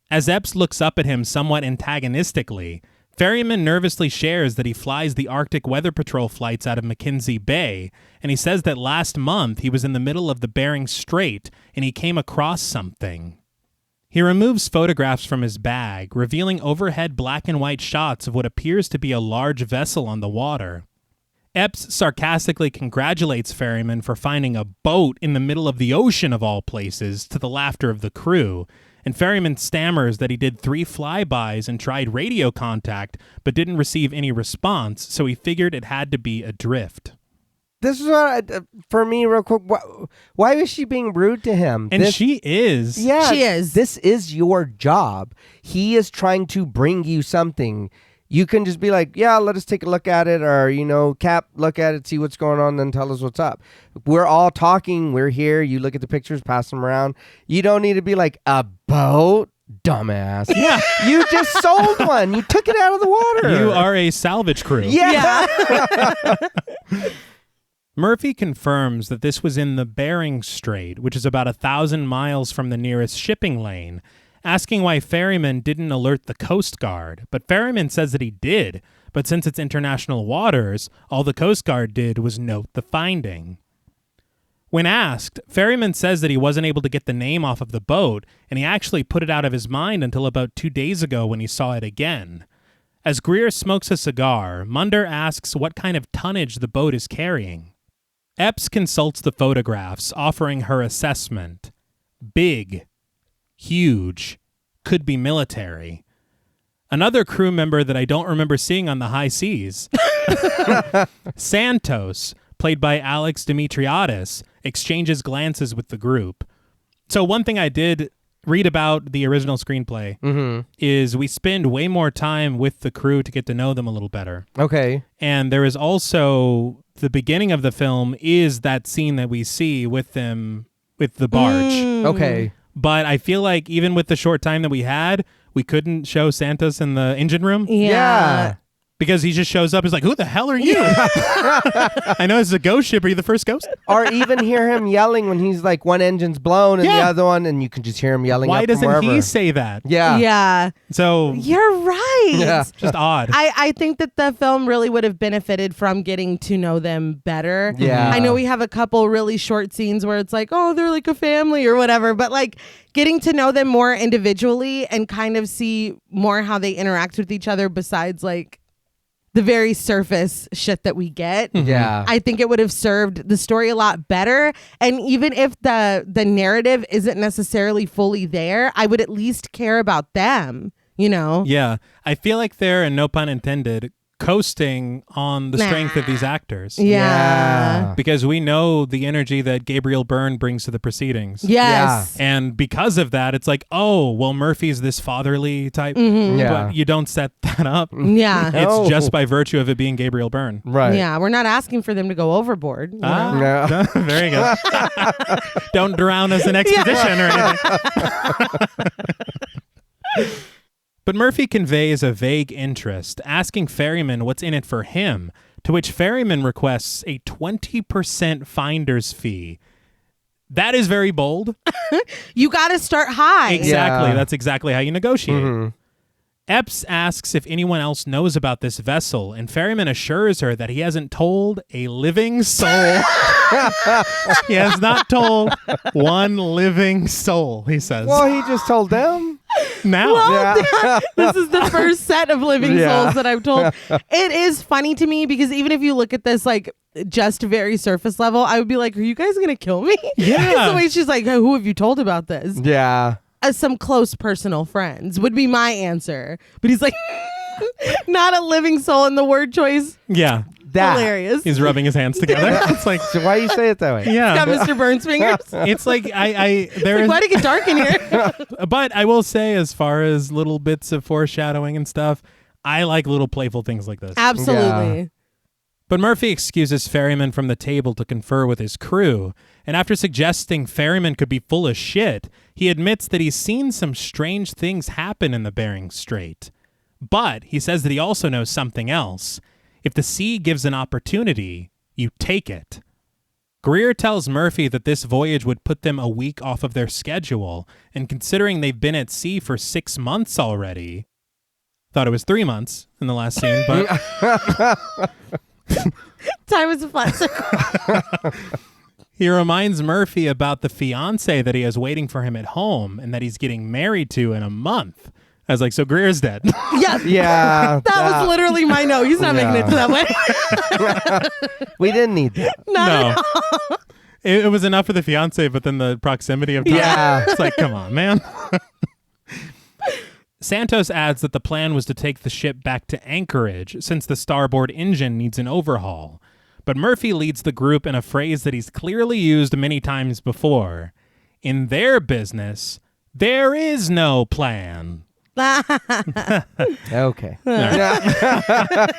As Epps looks up at him somewhat antagonistically, Ferryman nervously shares that he flies the Arctic Weather Patrol flights out of McKenzie Bay, and he says that last month he was in the middle of the Bering Strait and he came across something. He removes photographs from his bag, revealing overhead black and white shots of what appears to be a large vessel on the water. Epps sarcastically congratulates Ferryman for finding a boat in the middle of the ocean of all places, to the laughter of the crew, and Ferryman stammers that he did 3 flybys and tried radio contact, but didn't receive any response, so he figured it had to be adrift. This is what, for me, real quick, why was she being rude to him? And she is. Yeah. She is. This is your job. He is trying to bring you something. You can just be like, yeah, let us take a look at it, or, Cap, look at it, see what's going on, then tell us what's up. We're all talking. We're here. You look at the pictures, pass them around. You don't need to be like, a boat? Dumbass. Yeah. You just sold one. You took it out of the water. You are a salvage crew. Yeah. Murphy confirms that this was in the Bering Strait, which is about 1,000 miles from the nearest shipping lane, asking why Ferryman didn't alert the Coast Guard. But Ferryman says that he did, but since it's international waters, all the Coast Guard did was note the finding. When asked, Ferryman says that he wasn't able to get the name off of the boat, and he actually put it out of his mind until about 2 days ago when he saw it again. As Greer smokes a cigar, Munder asks what kind of tonnage the boat is carrying. Epps consults the photographs, offering her assessment. Big. Huge. Could be military. Another crew member that I don't remember seeing on the high seas. Santos, played by Alex Dimitriadis, exchanges glances with the group. So one thing I did read about the original screenplay is we spend way more time with the crew to get to know them a little better. Okay. And there is also the beginning of the film is that scene that we see with them with the barge. Okay. But I feel like even with the short time that we had, we couldn't show Santos in the engine room. Yeah. Because he just shows up. He's like, who the hell are you? I know it's a ghost ship. Are you the first ghost? Or even hear him yelling when he's like one engine's blown and the other one, and you can just hear him yelling. Why up doesn't from wherever. he say that? Yeah. Yeah. So You're right. Yeah. just odd. I think that the film really would have benefited from getting to know them better. Yeah. I know we have a couple really short scenes where it's like, oh, they're like a family or whatever, but like getting to know them more individually and kind of see more how they interact with each other besides like the very surface shit that we get. Yeah. I think it would have served the story a lot better. And even if the narrative isn't necessarily fully there, I would at least care about them, Yeah. I feel like they're, and no pun intended, coasting on the strength of these actors. Yeah. Because we know the energy that Gabriel Byrne brings to the proceedings. Yes. And because of that, it's like, oh, well, Murphy's this fatherly type. Yeah. But you don't set that up. Yeah. No. It's just by virtue of it being Gabriel Byrne. Right. Yeah. We're not asking for them to go overboard. you know? No. Very good. Don't drown us in expedition or anything. But Murphy conveys a vague interest, asking Ferryman what's in it for him, to which Ferryman requests a 20% finder's fee. That is very bold. You got to start high. Exactly. Yeah. That's exactly how you negotiate. Mm-hmm. Epps asks if anyone else knows about this vessel, and Ferryman assures her that he hasn't told a living soul. He has not told one living soul, he says. Well, he just told them. Now. Yeah. This is the first set of living Yeah. souls that I've told. It is funny to me because even if you look at this like just very surface level, I would be like, are you guys going to kill me? Yeah. The way she's like, who have you told about this? Yeah. Some close personal friends would be my answer. But he's like, Not a living soul in the word choice. Yeah. That. Hilarious. He's rubbing his hands together. It's like, So why you say it that way? yeah. Got Mr. Burns fingers. It's like there Like, is, why'd it get dark in here? but I will say, as far as little bits of foreshadowing and stuff, I like little playful things like this. Absolutely. Yeah. But Murphy excuses Ferryman from the table to confer with his crew, and after suggesting Ferryman could be full of shit, he admits that he's seen some strange things happen in the Bering Strait. But he says that he also knows something else. If the sea gives an opportunity, you take it. Greer tells Murphy that this voyage would put them a week off of their schedule, and considering they've been at sea for 6 months already, thought it was 3 months in the last scene, but Time is a flat circle. he reminds Murphy about the fiancé that he has waiting for him at home and that he's getting married to in a month. I was like, so Greer's dead. Yeah. Yeah. That was literally my note. He's not making it to that way. We didn't need that. No. It was enough for the fiancé, but then the proximity of time. Yeah. It's like, come on, man. Santos adds that the plan was to take the ship back to Anchorage since the starboard engine needs an overhaul. But Murphy leads the group in a phrase that he's clearly used many times before. In their business, there is no plan. Okay.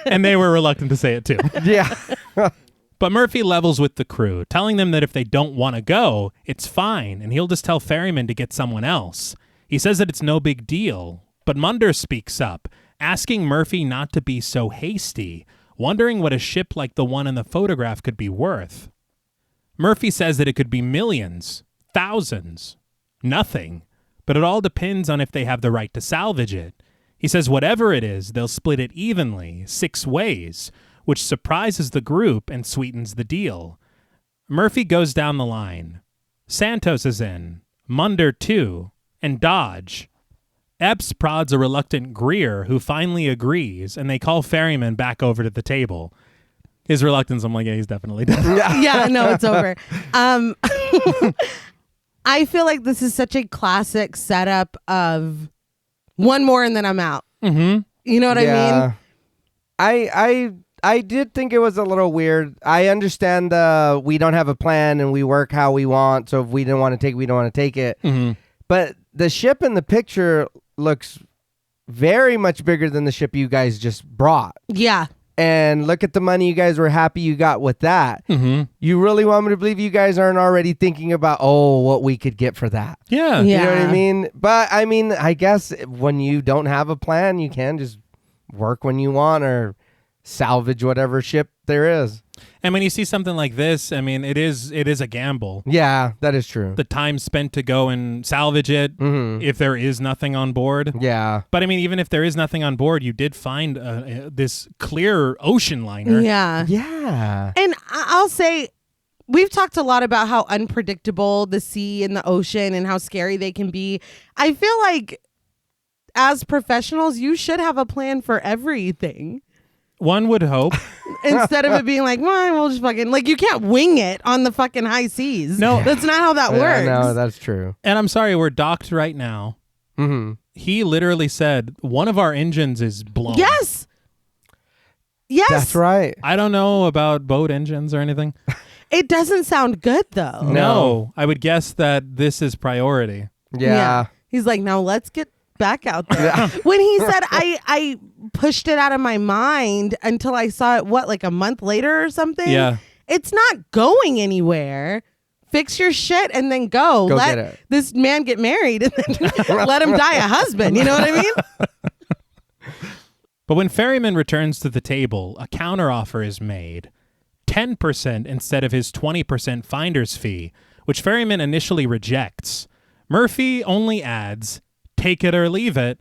And they were reluctant to say it too. Yeah. But Murphy levels with the crew, telling them that if they don't want to go, it's fine, and he'll just tell Ferryman to get someone else. He says that it's no big deal. But Munder speaks up, asking Murphy not to be so hasty, wondering what a ship like the one in the photograph could be worth. Murphy says that it could be millions, thousands, nothing, but it all depends on if they have the right to salvage it. He says whatever it is, they'll split it evenly, 6 ways, which surprises the group and sweetens the deal. Murphy goes down the line. Santos is in, Munder too, and Dodge. Epps prods a reluctant Greer, who finally agrees, and they call Ferryman back over to the table. His reluctance, I'm like, yeah, he's definitely dead. Yeah, no, it's over. I feel like this is such a classic setup of one more and then I'm out. Mm-hmm. You know what I mean? I did think it was a little weird. I understand we don't have a plan and we work how we want. So if we didn't want to take it, we don't want to take it. Mm-hmm. But the ship in the picture looks very much bigger than the ship you guys just brought. Yeah. And look at the money you guys were happy you got with that. Mm-hmm. You really want me to believe you guys aren't already thinking about, what we could get for that? Yeah. Yeah. You know what I mean? But I mean, I guess when you don't have a plan, you can just work when you want or salvage whatever ship there is. And when you see something like this, I mean, it is a gamble. Yeah, that is true. The time spent to go and salvage it if there is nothing on board. Yeah. But I mean, even if there is nothing on board, you did find this clear ocean liner. Yeah. Yeah. And I'll say, we've talked a lot about how unpredictable the sea and the ocean and how scary they can be. I feel like as professionals, you should have a plan for everything. One would hope. Instead of it being like, well, we'll just fucking, like, you can't wing it on the fucking high seas. No. That's not how that works. No, that's true. And I'm sorry, we're docked right now. Mm-hmm. He literally said one of our engines is blown. Yes. Yes. That's right. I don't know about boat engines or anything. It doesn't sound good, though. No. I would guess that this is priority. Yeah. He's like, now let's get back out there. When he said, I pushed it out of my mind until I saw it, like a month later or something? Yeah. It's not going anywhere. Fix your shit and then go. Let get it. This man get married and then let him die a husband. You know what I mean? But when Ferryman returns to the table, a counteroffer is made. 10% instead of his 20% finder's fee, which Ferryman initially rejects. Murphy only adds, take it or leave it,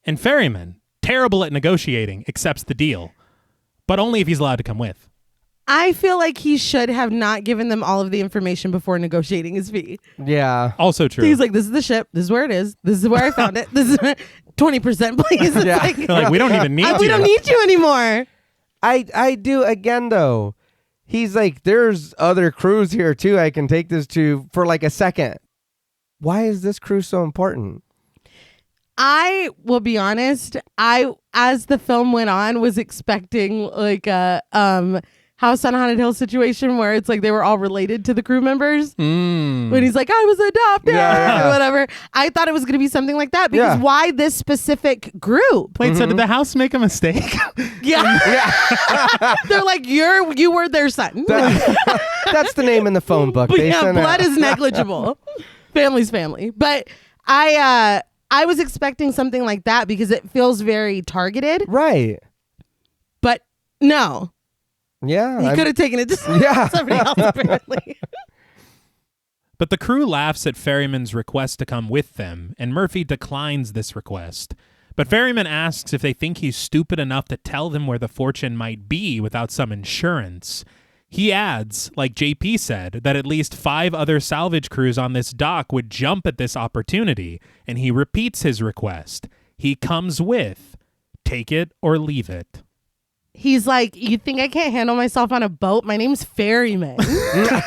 and Ferryman, terrible at negotiating, accepts the deal. But only if he's allowed to come with. I feel like he should have not given them all of the information before negotiating his fee. Yeah. Also true. He's like, this is the ship. This is where it is. This is where I found it. This is 20%, please. It's Yeah. Like, we don't even need you. We don't need you anymore. I do again though. He's like, there's other crews here too I can take this to for like a second. Why is this cruise so important? I will be honest. As the film went on, was expecting like a House on Haunted Hill situation where it's like they were all related to the crew members. When he's like, I was adopted, or whatever. I thought it was going to be something like that because why this specific group? Wait, so did the house make a mistake? Yeah. They're like, you were their son. That's the name in the phone book. Blood is negligible. Family's family. But I was expecting something like that because it feels very targeted. Right. But no. Yeah. He could have taken it to somebody else, apparently. But the crew laughs at Ferryman's request to come with them, and Murphy declines this request. But Ferryman asks if they think he's stupid enough to tell them where the fortune might be without some insurance. He adds, like JP said, that at least 5 other salvage crews on this dock would jump at this opportunity, and he repeats his request. He comes with, take it or leave it. He's like, you think I can't handle myself on a boat? My name's Ferryman. Yeah.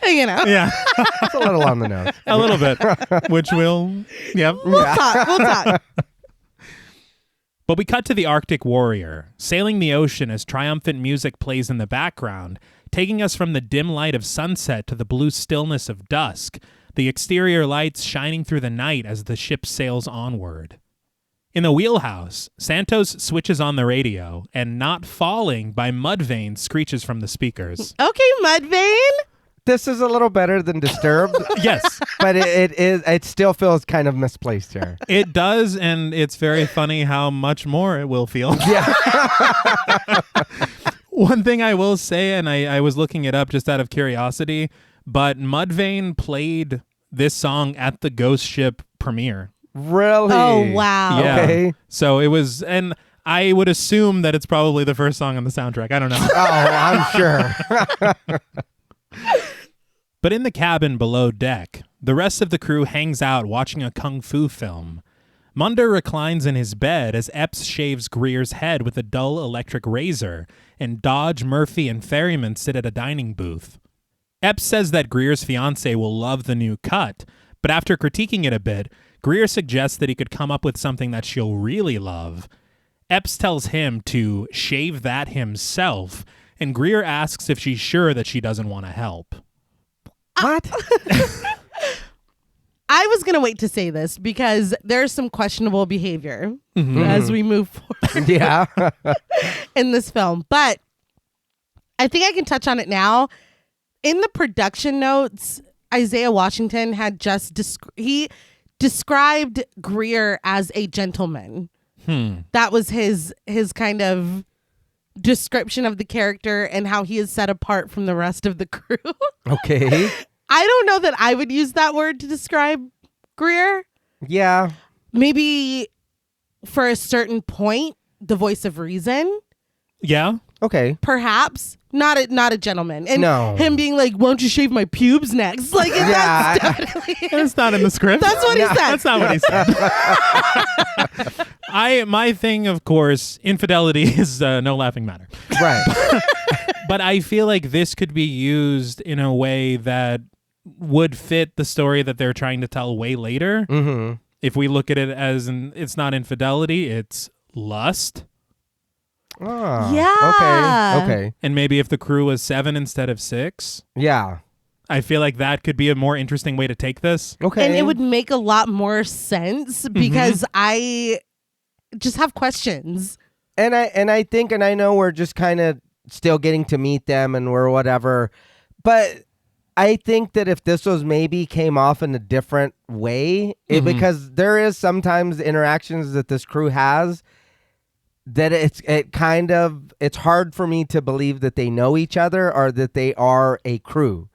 It's a little on the nose. A little bit. Which we'll talk. But we cut to the Arctic Warrior, sailing the ocean as triumphant music plays in the background, taking us from the dim light of sunset to the blue stillness of dusk, the exterior lights shining through the night as the ship sails onward. In the wheelhouse, Santos switches on the radio, and Not Falling by Mudvayne screeches from the speakers. Okay, Mudvayne. This is a little better than Disturbed. Yes. But it still feels kind of misplaced here. It does, and it's very funny how much more it will feel. Yeah. One thing I will say, and I was looking it up just out of curiosity, but Mudvayne played this song at the Ghost Ship premiere. Really? Oh, wow. Yeah. Okay. So it was, and I would assume that it's probably the first song on the soundtrack. I don't know. Oh, I'm sure. But in the cabin below deck, the rest of the crew hangs out watching a kung fu film. Munder reclines in his bed as Epps shaves Greer's head with a dull electric razor, and Dodge, Murphy, and Ferryman sit at a dining booth. Epps says that Greer's fiancée will love the new cut, but after critiquing it a bit, Greer suggests that he could come up with something that she'll really love. Epps tells him to shave that himself, and Greer asks if she's sure that she doesn't want to help. What? I was going to wait to say this because there's some questionable behavior as we move forward in this film. But I think I can touch on it now. In the production notes, Isaiah Washington had just described Greer as a gentleman. That was his kind of description of the character and how he is set apart from the rest of the crew. Okay. I don't know that I would use that word to describe Greer. Yeah. Maybe for a certain point, the voice of reason. Yeah. Okay. Perhaps. Not a gentleman. And No. him being like, why don't you shave my pubes next? Like, that's definitely... It's not in the script. That's what he said. That's not what he said. My thing, of course, infidelity is no laughing matter. Right. But I feel like this could be used in a way that would fit the story that they're trying to tell way later. Mm-hmm. If we look at it as it's not infidelity, it's lust. Oh, Yeah. Okay. And maybe if the crew was 7 instead of 6, Yeah. I feel like that could be a more interesting way to take this. Okay. And it would make a lot more sense because I just have questions. And I think, and I know we're just kind of still getting to meet them and we're whatever, but I think that if this was maybe came off in a different way, because there is sometimes interactions that this crew has that it's hard for me to believe that they know each other or that they are a crew.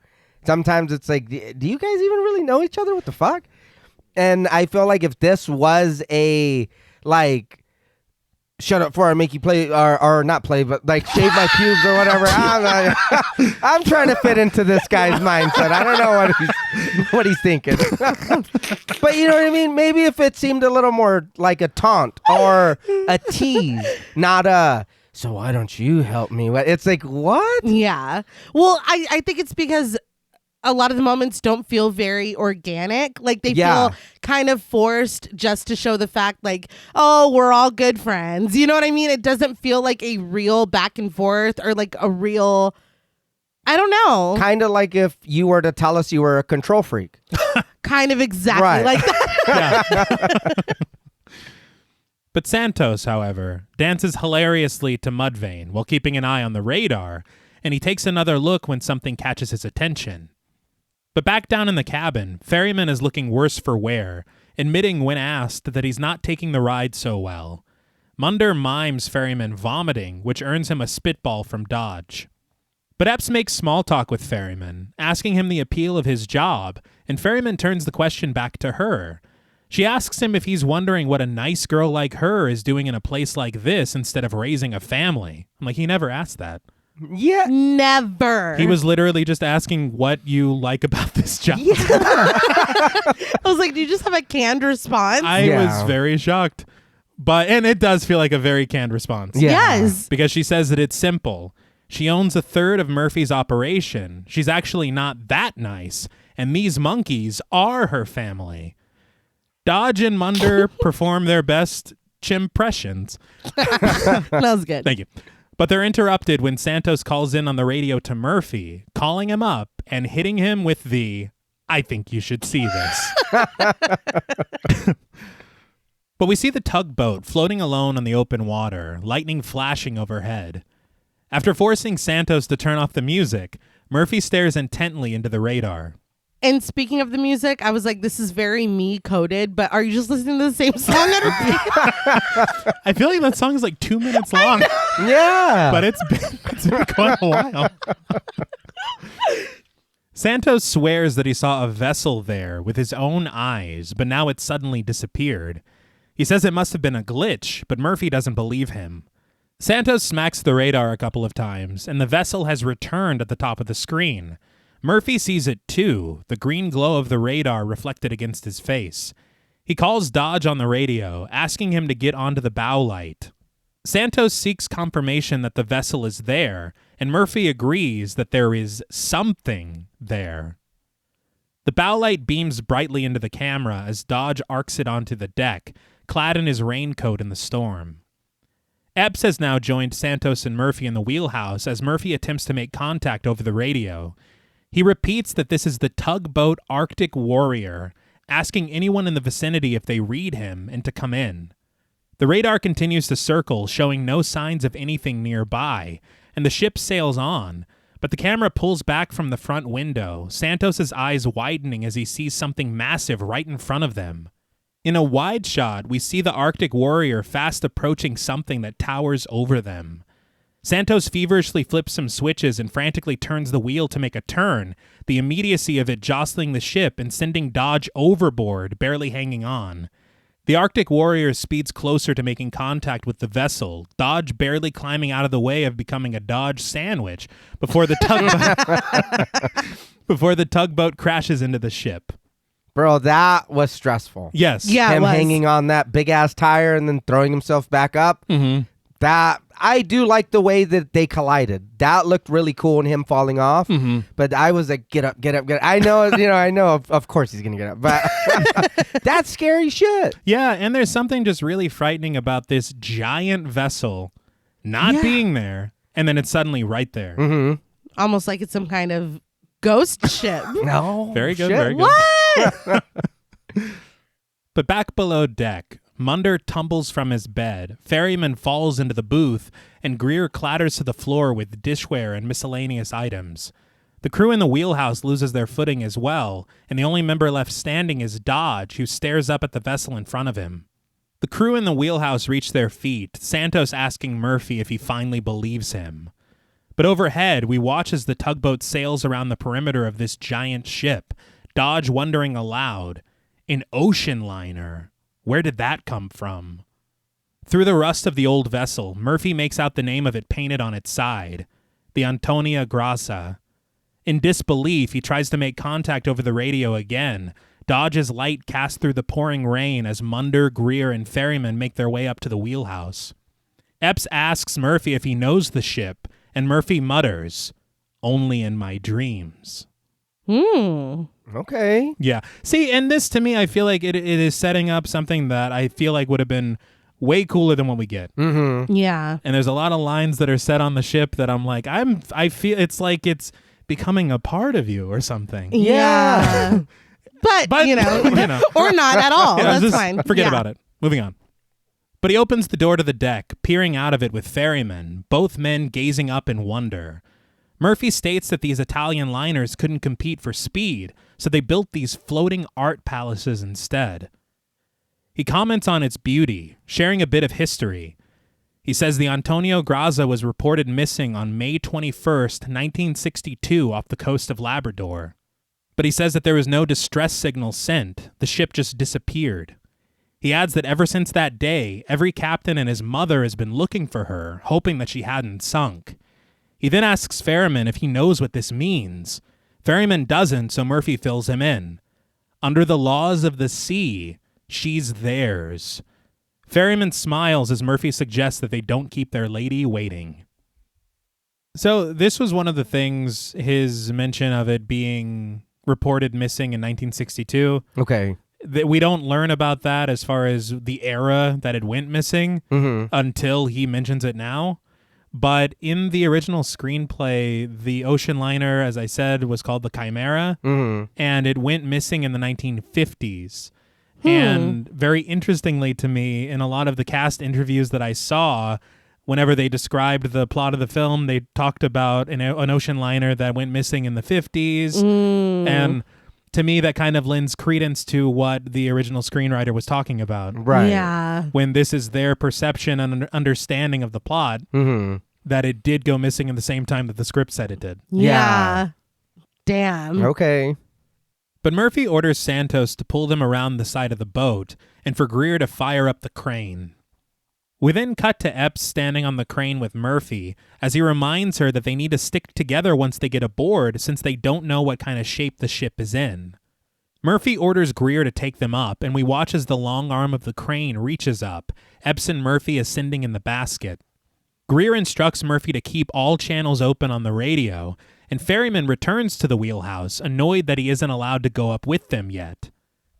Sometimes it's like, do you guys even really know each other? What the fuck? And I feel like if this was a, like, shut up before I make you play, or not play, but like shave my pubes or whatever. I'm trying to fit into this guy's mindset. I don't know what he's thinking. But you know what I mean? Maybe if it seemed a little more like a taunt or a tease, not a, so why don't you help me? It's like, what? Yeah. Well, I think it's because a lot of the moments don't feel very organic. Like they Yeah. feel kind of forced just to show the fact like, oh, we're all good friends. You know what I mean? It doesn't feel like a real back and forth or like a real, I don't know. Kind of like if you were to tell us you were a control freak. Kind of exactly Right. like that. Yeah. But Santos, however, dances hilariously to Mudvayne while keeping an eye on the radar, and he takes another look when something catches his attention. But back down in the cabin, Ferryman is looking worse for wear, admitting when asked that he's not taking the ride so well. Munder mimes Ferryman vomiting, which earns him a spitball from Dodge. But Epps makes small talk with Ferryman, asking him the appeal of his job, and Ferryman turns the question back to her. She asks him if he's wondering what a nice girl like her is doing in a place like this instead of raising a family. I'm like, he never asked that. Yeah. Never. He was literally just asking what you like about this job. I was like, do you just have a canned response? I Yeah. was very shocked. And it does feel like a very canned response. Yeah. Yes. Because she says that it's simple. She owns a third of Murphy's operation. She's actually not that nice. And these monkeys are her family. Dodge and Munder perform their best chimpressions. That was good. Thank you. But they're interrupted when Santos calls in on the radio to Murphy, calling him up and hitting him with the, I think you should see this. But we see the tugboat floating alone on the open water, lightning flashing overhead. After forcing Santos to turn off the music, Murphy stares intently into the radar. And speaking of the music, I was like, this is very me coded, but are you just listening to the same song on repeat? I feel like that song is like 2 minutes long, Yeah. but it's been quite a while. Santos swears that he saw a vessel there with his own eyes, but now it's suddenly disappeared. He says it must have been a glitch, but Murphy doesn't believe him. Santos smacks the radar a couple of times, and the vessel has returned at the top of the screen. Murphy sees it too, the green glow of the radar reflected against his face. He calls Dodge on the radio, asking him to get onto the bow light. Santos seeks confirmation that the vessel is there, and Murphy agrees that there is something there. The bow light beams brightly into the camera as Dodge arcs it onto the deck, clad in his raincoat in the storm. Epps has now joined Santos and Murphy in the wheelhouse as Murphy attempts to make contact over the radio. He repeats that this is the tugboat Arctic Warrior, asking anyone in the vicinity if they read him and to come in. The radar continues to circle, showing no signs of anything nearby, and the ship sails on, but the camera pulls back from the front window, Santos' eyes widening as he sees something massive right in front of them. In a wide shot, we see the Arctic Warrior fast approaching something that towers over them. Santos feverishly flips some switches and frantically turns the wheel to make a turn, the immediacy of it jostling the ship and sending Dodge overboard, barely hanging on. The Arctic Warrior speeds closer to making contact with the vessel, Dodge barely climbing out of the way of becoming a Dodge sandwich before the tugboat crashes into the ship. Bro, that was stressful. Yes. Yeah, it Him was. hanging on that big ass tire and then throwing himself back up. Mm-hmm. That I do like the way that they collided. That looked really cool and him falling off. Mm-hmm. But I was like, get up, get up, get up. I know, I know. Of course he's gonna get up. But that's scary shit. Yeah, and there's something just really frightening about this giant vessel not Yeah. being there, and then it's suddenly right there. Mm-hmm. Almost like it's some kind of ghost ship. No. Very good, shit. very good. What? But back below deck, Munder tumbles from his bed, Ferryman falls into the booth, and Greer clatters to the floor with dishware and miscellaneous items. The crew in the wheelhouse loses their footing as well, and the only member left standing is Dodge, who stares up at the vessel in front of him. The crew in the wheelhouse reach their feet, Santos asking Murphy if he finally believes him. But overhead, we watch as the tugboat sails around the perimeter of this giant ship, Dodge wondering aloud, an ocean liner. Where did that come from? Through the rust of the old vessel, Murphy makes out the name of it painted on its side, the Antonia Grassa. In disbelief, he tries to make contact over the radio again. Dodge's light casts through the pouring rain as Munder, Greer, and Ferryman make their way up to the wheelhouse. Epps asks Murphy if he knows the ship, and Murphy mutters, "Only in my dreams." Okay. Yeah. See, and this to me, I feel like it is setting up something that I feel like would have been way cooler than what we get. Yeah. And there's a lot of lines that are said on the ship that I'm like, I feel it's like it's becoming a part of you or something. Yeah. But you know, or not at all. Yeah, That's just fine. Forget about it. Moving on. But he opens the door to the deck, peering out of it with ferrymen, both men gazing up in wonder. Murphy states that these Italian liners couldn't compete for speed, so they built these floating art palaces instead. He comments on its beauty, sharing a bit of history. He says the Antonio Grazza was reported missing on May 21st, 1962 off the coast of Labrador. But he says that there was no distress signal sent. The ship just disappeared. He adds that ever since that day, every captain and his mother has been looking for her, hoping that she hadn't sunk. He then asks Ferryman if he knows what this means. Ferryman doesn't, so Murphy fills him in. Under the laws of the sea, she's theirs. Ferryman smiles as Murphy suggests that they don't keep their lady waiting. So this was one of the things, his mention of it being reported missing in 1962. Okay. We don't learn about that as far as the era that it went missing until he mentions it now. But in the original screenplay, the ocean liner, as I said, was called the Chimera, and it went missing in the 1950s. And very interestingly to me, in a lot of the cast interviews that I saw, whenever they described the plot of the film, they talked about an ocean liner that went missing in the 50s. And to me, that kind of lends credence to what the original screenwriter was talking about. Right. Yeah. When this is their perception and understanding of the plot, that it did go missing in the same time that the script said it did. Yeah. Damn. Okay. But Murphy orders Santos to pull them around the side of the boat and for Greer to fire up the crane. We then cut to Epps standing on the crane with Murphy as he reminds her that they need to stick together once they get aboard since they don't know what kind of shape the ship is in. Murphy orders Greer to take them up, and we watch as the long arm of the crane reaches up, Epps and Murphy ascending in the basket. Greer instructs Murphy to keep all channels open on the radio, and Ferryman returns to the wheelhouse, annoyed that he isn't allowed to go up with them yet.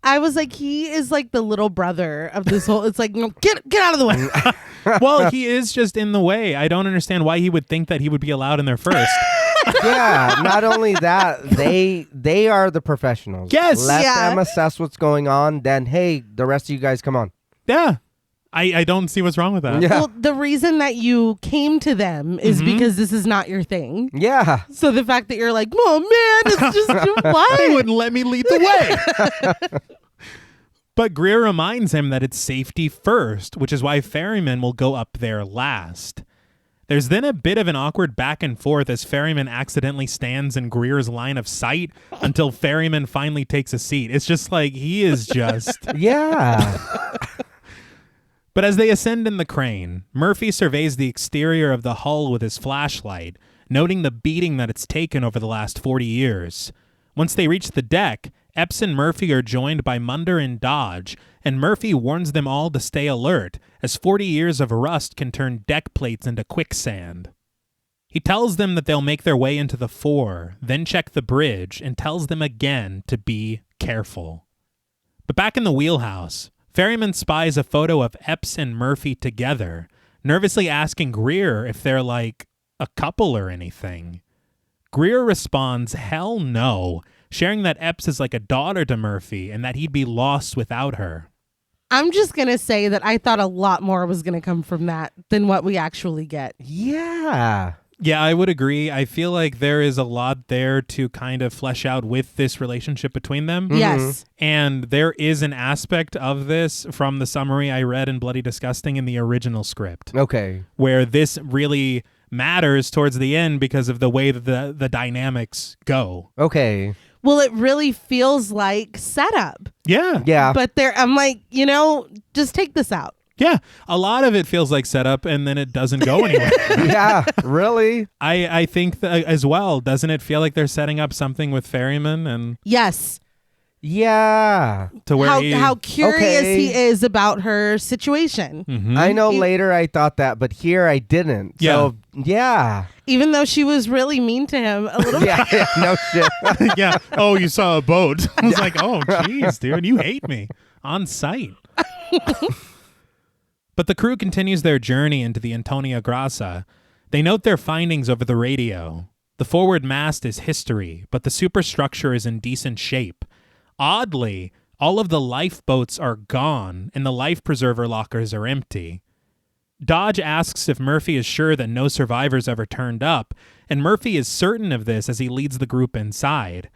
I was like, he is like the little brother of this whole. It's like, no, get out of the way. Well, he is just in the way. I don't understand why he would think that he would be allowed in there first. Yeah, not only that, they are the professionals. Yes. Let Yeah. them assess what's going on, then, hey, the rest of you guys, come on. Yeah. I don't see what's wrong with that. Yeah. Well, the reason that you came to them is because this is not your thing. Yeah. So the fact that you're like, oh man, it's just what? They wouldn't let me lead the way. But Greer reminds him that it's safety first, which is why Ferryman will go up there last. There's then a bit of an awkward back and forth as Ferryman accidentally stands in Greer's line of sight until Ferryman finally takes a seat. It's just like he is just... Yeah. But as they ascend in the crane, Murphy surveys the exterior of the hull with his flashlight, noting the beating that it's taken over the last 40 years. Once they reach the deck, Epps and Murphy are joined by Munder and Dodge, and Murphy warns them all to stay alert, as 40 years of rust can turn deck plates into quicksand. He tells them that they'll make their way into the fore, then check the bridge, and tells them again to be careful. But back in the wheelhouse, Ferryman spies a photo of Epps and Murphy together, nervously asking Greer if they're like a couple or anything. Greer responds, hell no, sharing that Epps is like a daughter to Murphy and that he'd be lost without her. I'm just going to say that I thought a lot more was going to come from that than what we actually get. Yeah. Yeah, I would agree. I feel like there is a lot there to kind of flesh out with this relationship between them. Yes. And there is an aspect of this from the summary I read in Bloody Disgusting in the original script. Okay. Where this really matters towards the end because of the way that the dynamics go. Okay. Well, it really feels like setup. Yeah. Yeah. But I'm like, just take this out. Yeah. A lot of it feels like setup and then it doesn't go anywhere. Yeah. Really? I think that as well, doesn't it feel like they're setting up something with Ferryman and... Yes. Yeah. to where how curious Okay. he is about her situation. Mhm. I know later I thought that, but here I didn't. So, yeah. Even though she was really mean to him a little bit. Yeah, no shit. Yeah. Oh, you saw a boat. I was like, oh, jeez, dude, you hate me on sight. But the crew continues their journey into the Antonia Grassa. They note their findings over the radio. The forward mast is history, but the superstructure is in decent shape. Oddly, all of the lifeboats are gone, and the life preserver lockers are empty. Dodge asks if Murphy is sure that no survivors ever turned up, and Murphy is certain of this as he leads the group inside.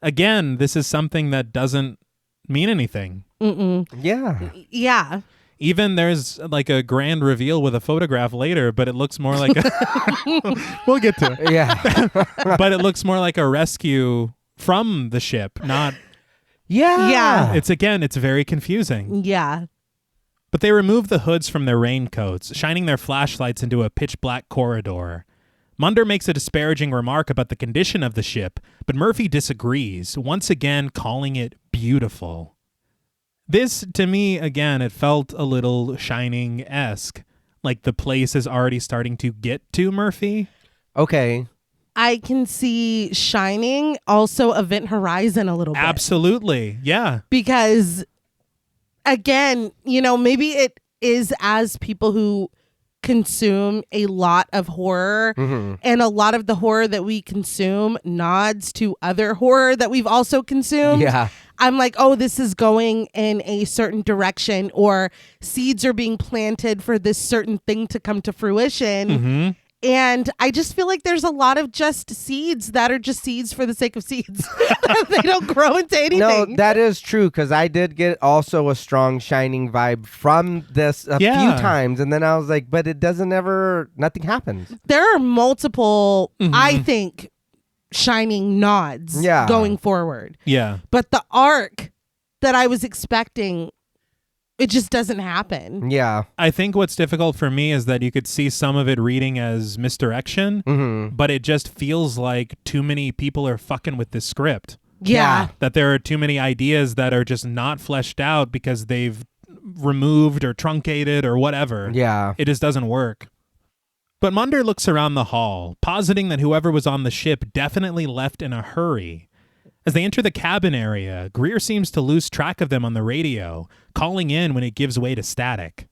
Again, this is something that doesn't mean anything. Yeah. Yeah. Even there's like a grand reveal with a photograph later, but it looks more like we'll get to it. Yeah. But it looks more like a rescue from the ship, not... Yeah. Yeah. It's very confusing. Yeah. But they remove the hoods from their raincoats, shining their flashlights into a pitch-black corridor. Munder makes a disparaging remark about the condition of the ship, but Murphy disagrees, once again calling it beautiful. This, to me, again, it felt a little Shining-esque. Like the place is already starting to get to Murphy. Okay. I can see Shining, also Event Horizon a little bit. Absolutely. Yeah. Because, again, maybe it is as people who consume a lot of horror, and a lot of the horror that we consume nods to other horror that we've also consumed. Yeah. I'm like, oh, this is going in a certain direction, or seeds are being planted for this certain thing to come to fruition. And I just feel like there's a lot of just seeds that are just seeds for the sake of seeds. They don't grow into anything. No, that is true, because I did get also a strong Shining vibe from this a few times, and then I was like, but it doesn't ever, nothing happens. There are multiple, I think, Shining nods going forward. Yeah. But the arc that I was expecting, it just doesn't happen. Yeah. I think what's difficult for me is that you could see some of it reading as misdirection, but it just feels like too many people are fucking with this script. Yeah. That there are too many ideas that are just not fleshed out because they've removed or truncated or whatever. Yeah. It just doesn't work. But Munder looks around the hall, positing that whoever was on the ship definitely left in a hurry. As they enter the cabin area, Greer seems to lose track of them on the radio, calling in when it gives way to static.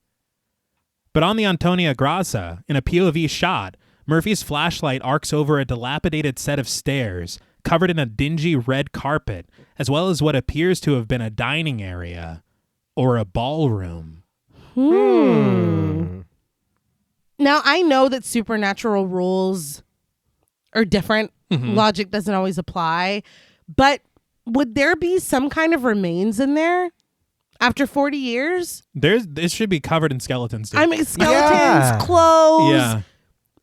But on the Antonia Grassa, in a POV shot, Murphy's flashlight arcs over a dilapidated set of stairs, covered in a dingy red carpet, as well as what appears to have been a dining area, or a ballroom. Now, I know that supernatural rules are different. Logic doesn't always apply. But would there be some kind of remains in there after 40 years? This should be covered in skeletons, dude. I mean, skeletons, clothes. Yeah.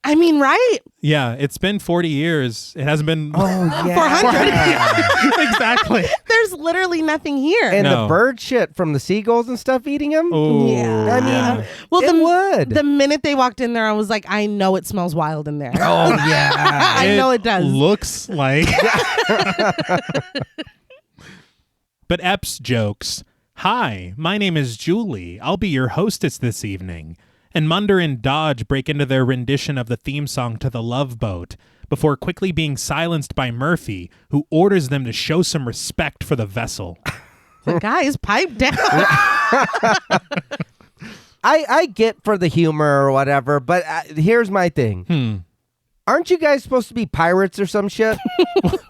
I mean, right? Yeah, it's been 40 years. It hasn't been... Oh, yeah. 400. Exactly. There's literally nothing here. And No. the bird shit from the seagulls and stuff eating them? Oh, Yeah. I mean, well, it would. The minute they walked in there, I was like, I know it smells wild in there. Oh, yeah. I know it does. Looks like... But Epps jokes, "Hi, my name is Julie. I'll be your hostess this evening." And Munder and Dodge break into their rendition of the theme song to The Love Boat, before quickly being silenced by Murphy, who orders them to show some respect for the vessel. The guys, pipe down. I get for the humor or whatever, but here's my thing. Aren't you guys supposed to be pirates or some shit?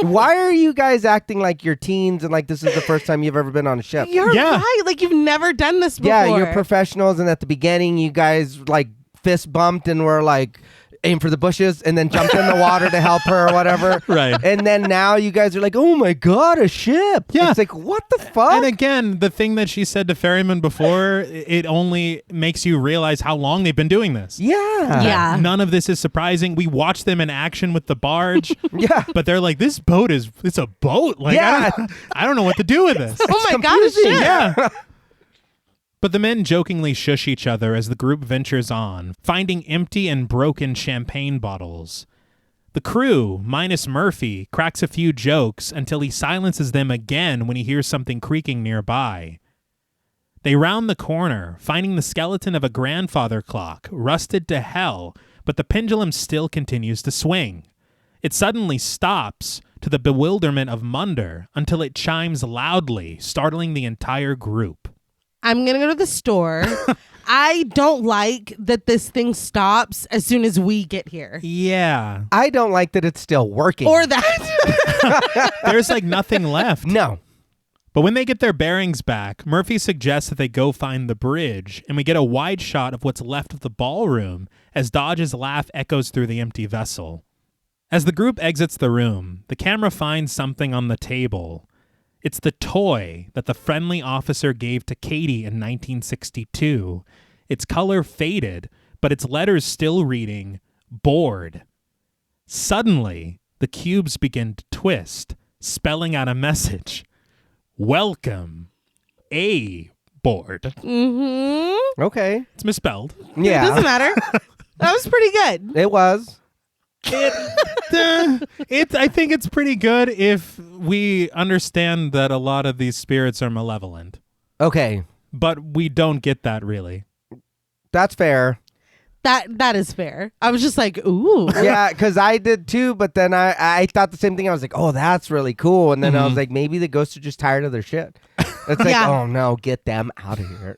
Why are you guys acting like you're teens and like this is the first time you've ever been on a ship? You're right. Like, you've never done this before. Yeah, you're professionals, and at the beginning, you guys like fist bumped and were like, aim for the bushes, and then jumped in the water to help her or whatever. Right. And then now you guys are like, oh my God, a ship. Yeah. It's like, what the fuck? And again, the thing that she said to Ferryman before, it only makes you realize how long they've been doing this. Yeah. Yeah. None of this is surprising. We watch them in action with the barge. Yeah. But they're like, it's a boat. Like, Yeah. I don't know what to do with this. Oh my God, confusing. shit. Yeah. But the men jokingly shush each other as the group ventures on, finding empty and broken champagne bottles. The crew, minus Murphy, cracks a few jokes until he silences them again when he hears something creaking nearby. They round the corner, finding the skeleton of a grandfather clock, rusted to hell, but the pendulum still continues to swing. It suddenly stops, to the bewilderment of Munder, until it chimes loudly, startling the entire group. I'm going to go to the store. I don't like that this thing stops as soon as we get here. Yeah. I don't like that it's still working. Or that. There's like nothing left. No. But when they get their bearings back, Murphy suggests that they go find the bridge, and we get a wide shot of what's left of the ballroom as Dodge's laugh echoes through the empty vessel. As the group exits the room, the camera finds something on the table. It's the toy that the friendly officer gave to Katie in 1962. Its color faded, but its letters still reading, bored. Suddenly, the cubes begin to twist, spelling out a message. Welcome, A board. Mm-hmm. Okay. It's misspelled. Yeah. It doesn't matter. That was pretty good. It was. I think it's pretty good if we understand that a lot of these spirits are malevolent. Okay. But we don't get that really. That's fair. That is fair. I was just like, ooh. Yeah, because I did too, but then I thought the same thing. I was like, oh, that's really cool. And then I was like, maybe the ghosts are just tired of their shit. It's like, Yeah. oh no, get them out of here.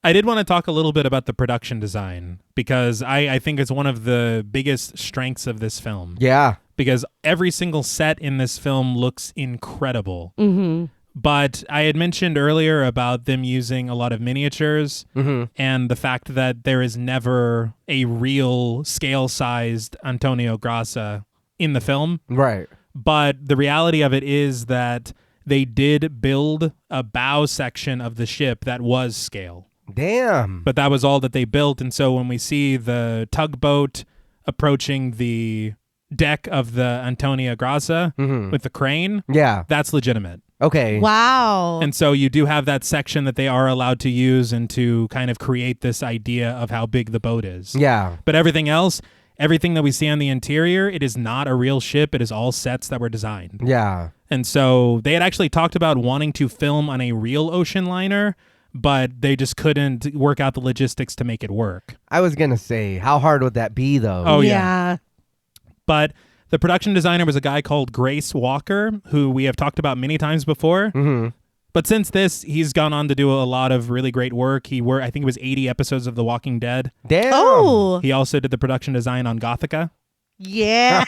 I did want to talk a little bit about the production design because I think it's one of the biggest strengths of this film. Yeah. Because every single set in this film looks incredible. Mm-hmm. But I had mentioned earlier about them using a lot of miniatures and the fact that there is never a real scale-sized Antonio Grassa in the film. Right. But the reality of it is that they did build a bow section of the ship that was scale. Damn. But that was all that they built. And so when we see the tugboat approaching the deck of the Antonio Grassa with the crane, Yeah. that's legitimate. Okay. Wow. And so you do have that section that they are allowed to use and to kind of create this idea of how big the boat is. Yeah. But everything else, everything that we see on the interior, it is not a real ship. It is all sets that were designed. Yeah. And so they had actually talked about wanting to film on a real ocean liner, but they just couldn't work out the logistics to make it work. I was going to say, how hard would that be though? Oh, yeah. But the production designer was a guy called Grace Walker, who we have talked about many times before. But since this, he's gone on to do a lot of really great work. I think it was 80 episodes of The Walking Dead. Damn. Oh. He also did the production design on Gothica. Yeah.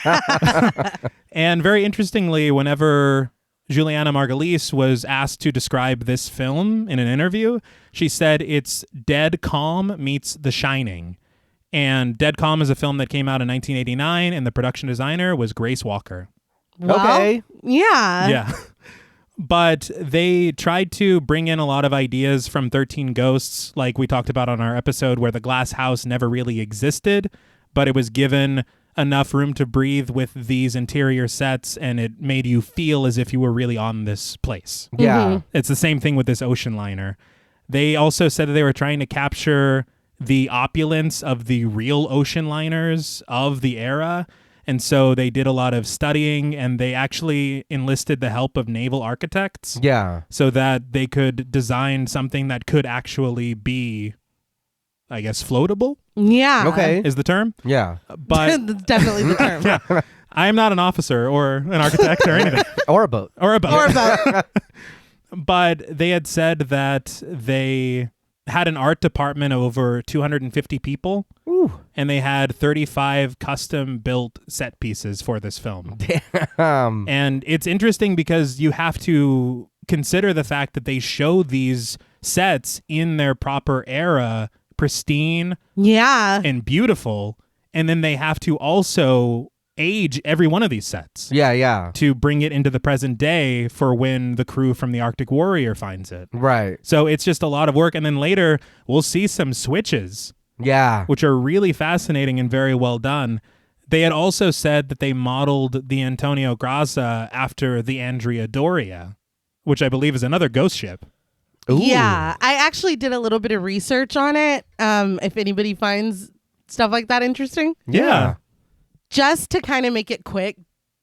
And very interestingly, whenever Juliana Margulies was asked to describe this film in an interview, she said it's Dead Calm meets The Shining. And Dead Calm is a film that came out in 1989, and the production designer was Grace Walker. Well, Okay. Yeah. Yeah. But they tried to bring in a lot of ideas from 13 Ghosts, like we talked about on our episode, where the glass house never really existed, but it was given enough room to breathe with these interior sets, and it made you feel as if you were really on this place. Yeah. It's the same thing with this ocean liner. They also said that they were trying to capture the opulence of the real ocean liners of the era. And so they did a lot of studying, and they actually enlisted the help of naval architects Yeah. so that they could design something that could actually be, I guess, floatable Yeah. Okay. is the term. Yeah. But That's definitely the term. I am not an officer or an architect or anything. Or a boat. Or a boat. Or about. But they had said that they had an art department of over 250 people. Ooh. And they had 35 custom built set pieces for this film. Damn. And it's interesting because you have to consider the fact that they show these sets in their proper era, pristine Yeah. and beautiful. And then they have to also age every one of these sets Yeah. to bring it into the present day for when the crew from the Arctic Warrior finds it. Right. So it's just a lot of work. And then later we'll see some switches, Yeah. which are really fascinating and very well done. They had also said that they modeled the Antonio Grassa after the Andrea Doria, which I believe is another ghost ship. Ooh. Yeah. I actually did a little bit of research on it. If anybody finds stuff like that interesting. Yeah. just to kind of make it quick,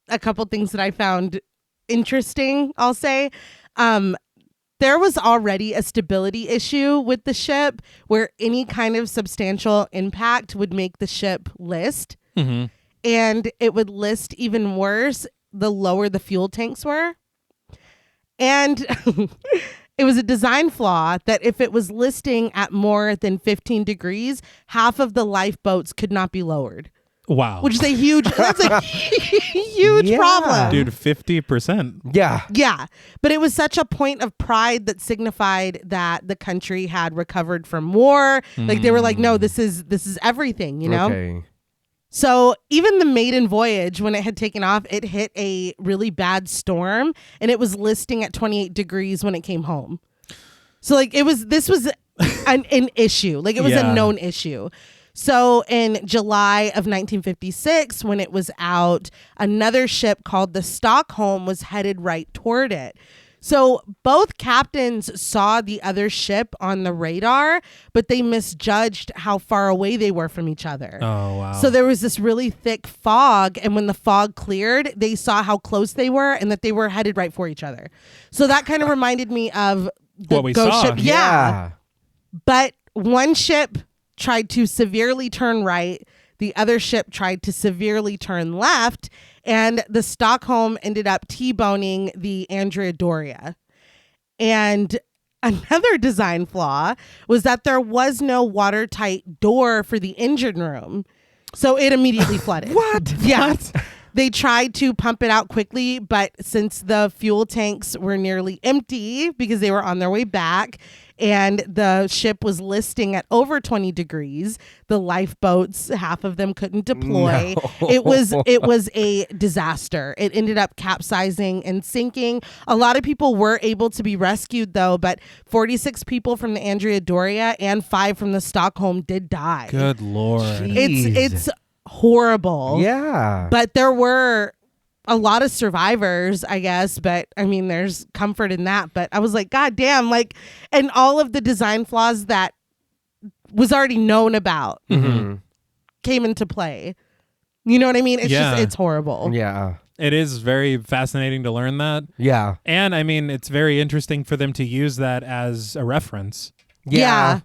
a couple things that I found interesting, I'll say. There was already a stability issue with the ship where any kind of substantial impact would make the ship list. Mm-hmm. And it would list even worse the lower the fuel tanks were. And it was a design flaw that if it was listing at more than 15 degrees, half of the lifeboats could not be lowered. Wow. Which is a huge huge problem. Dude, 50%. Yeah. Yeah. But it was such a point of pride that signified that the country had recovered from war. Like they were like, no, this is everything, you know? Okay. So even the maiden voyage, when it had taken off, it hit a really bad storm and it was listing at 28 degrees when it came home. So like this was an issue. Like it was a known issue. So in July of 1956, when it was out, another ship called the Stockholm was headed right toward it. So both captains saw the other ship on the radar, but they misjudged how far away they were from each other. Oh, wow. So there was this really thick fog, and when the fog cleared, they saw how close they were and that they were headed right for each other. So that kind of reminded me of the What we ghost saw. ship. Yeah. But one ship tried to severely turn right. The other ship tried to severely turn left, and the Stockholm ended up T-boning the Andrea Doria. And another design flaw was that there was no watertight door for the engine room. So it immediately flooded. What? Yeah. They tried to pump it out quickly, but since the fuel tanks were nearly empty because they were on their way back and the ship was listing at over 20 degrees, the lifeboats, half of them couldn't deploy. No. It was a disaster. It ended up capsizing and sinking. A lot of people were able to be rescued though, but 46 people from the Andrea Doria and 5 from the Stockholm did die. Good Lord. Jeez. It's horrible. Yeah. But there were a lot of survivors, I guess. But I mean, there's comfort in that. But I was like, God damn, like, and all of the design flaws that was already known about came into play. You know what I mean? It's just, it's horrible. Yeah. It is very fascinating to learn that. Yeah. And I mean, it's very interesting for them to use that as a reference. Yeah.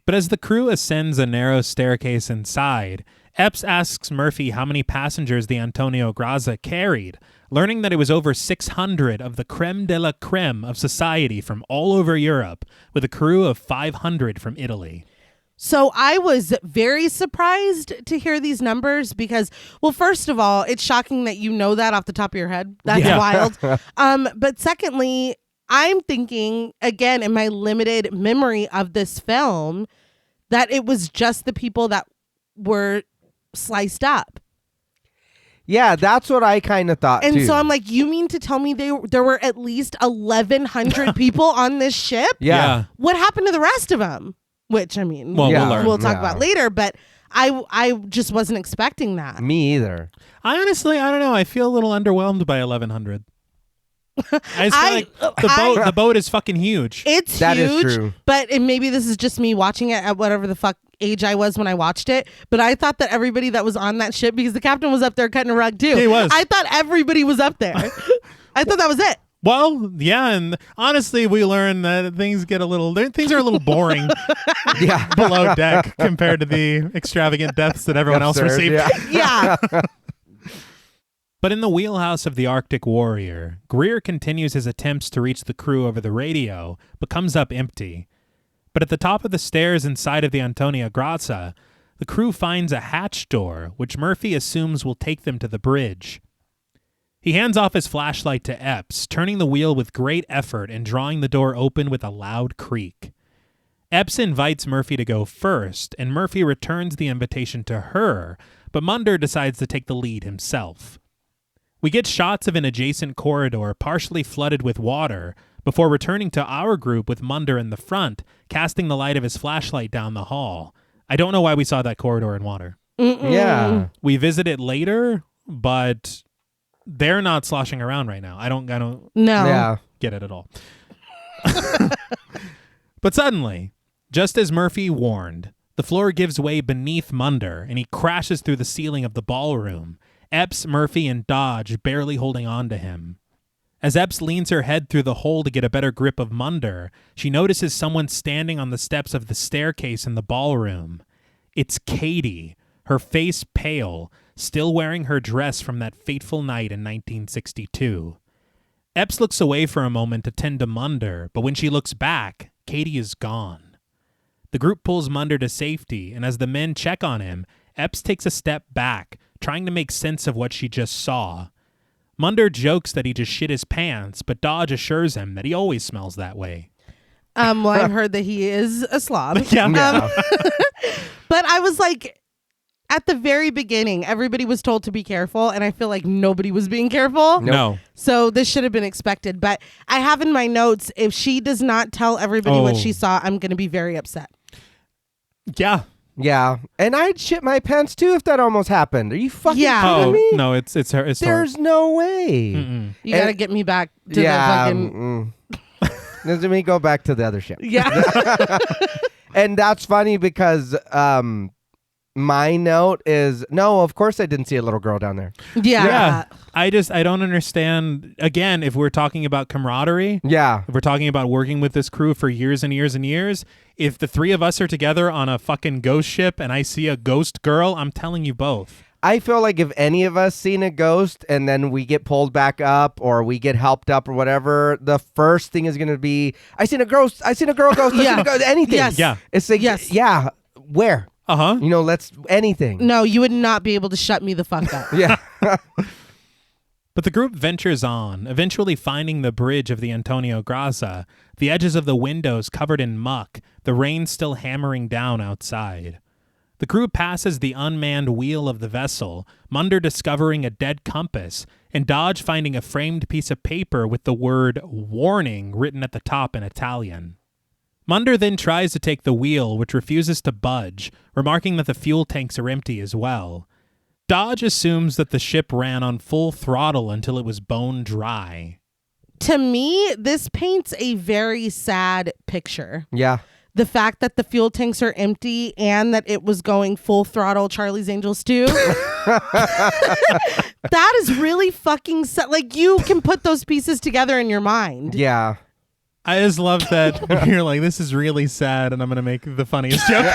But as the crew ascends a narrow staircase inside, Epps asks Murphy how many passengers the Antonio Grazia carried, learning that it was over 600 of the creme de la creme of society from all over Europe, with a crew of 500 from Italy. So I was very surprised to hear these numbers because, well, first of all, it's shocking that you know that off the top of your head. That's wild. But secondly, I'm thinking, again, in my limited memory of this film, that it was just the people that were sliced up. Yeah, that's what I kind of thought And too. so I'm like, you mean to tell me there were at least 1,100 people on this ship? Yeah. What happened to the rest of them? Which, I mean, Well, we'll talk about later, but I just wasn't expecting that. Me either. I don't know. I feel a little underwhelmed by 1,100. I just feel like the boat is fucking huge. It's That is huge, true. but and maybe this is just me watching it at whatever the fuck age I was when I watched it, but I thought that everybody that was on that ship, because the captain was up there cutting a rug too. He was. I thought everybody was up there. I thought that was it. Well, yeah, and honestly, we learned that things are a little boring Yeah. below deck compared to the extravagant deaths that everyone else Absurd, received. yeah. Yeah. But in the wheelhouse of the Arctic warrior, Greer continues his attempts to reach the crew over the radio, but comes up empty. But at the top of the stairs inside of the Antonio Grazia, the crew finds a hatch door, which Murphy assumes will take them to the bridge. He hands off his flashlight to Epps, turning the wheel with great effort and drawing the door open with a loud creak. Epps invites Murphy to go first, and Murphy returns the invitation to her, but Munder decides to take the lead himself. We get shots of an adjacent corridor partially flooded with water before returning to our group with Munder in the front, casting the light of his flashlight down the hall. I don't know why we saw that corridor in water. Yeah. We visit it later, but they're not sloshing around right now. I don't No. Yeah. get it at all. But suddenly, just as Murphy warned, The floor gives way beneath Munder, and he crashes through the ceiling of the ballroom, Epps, Murphy, and Dodge barely holding on to him. As Epps leans her head through the hole to get a better grip of Munder, she notices someone standing on the steps of the staircase in the ballroom. It's Katie, her face pale, still wearing her dress from that fateful night in 1962. Epps looks away for a moment to tend to Munder, but when she looks back, Katie is gone. The group pulls Munder to safety, and as the men check on him, Epps takes a step back, trying to make sense of what she just saw. Munder jokes that he just shit his pants, but Dodge assures him that he always smells that way. Well, I've heard that he is a slob. Yeah. But I was like, at the very beginning, everybody was told to be careful, and I feel like nobody was being careful. No. So this should have been expected. But I have in my notes, if she does not tell everybody what she saw, I'm going to be very upset. Yeah. Yeah, and I'd shit my pants too if that almost happened. Are you fucking kidding me? No, it's her. It's There's no way. You got to get me back to the fucking... Let me go back to the other shit. Yeah. And that's funny because my note is, no, of course I didn't see a little girl down there. Yeah. I don't understand. Again, if we're talking about camaraderie, Yeah. if we're talking about working with this crew for years and years and years, if the three of us are together on a fucking ghost ship and I see a ghost girl, I'm telling you both. I feel like if any of us seen a ghost and then we get pulled back up or we get helped up or whatever, the first thing is going to be, I seen a ghost, I seen a girl ghost, I seen a ghost, anything. Yes. Yeah. It's like, yeah, where? Uh-huh. You know, let's, anything. No, you would not be able to shut me the fuck up. Yeah. But the group ventures on, eventually finding the bridge of the Antonio Graza, the edges of the windows covered in muck, the rain still hammering down outside. The crew passes the unmanned wheel of the vessel, Munder discovering a dead compass, and Dodge finding a framed piece of paper with the word warning written at the top in Italian. Munder then tries to take the wheel, which refuses to budge, remarking that the fuel tanks are empty as well. Dodge assumes that the ship ran on full throttle until it was bone dry. To me, this paints a very sad picture. Yeah. The fact that the fuel tanks are empty and that it was going full throttle Charlie's Angels too. That is really fucking sad. Like, you can put those pieces together in your mind. Yeah. I just love that you're like, this is really sad, and I'm going to make the funniest joke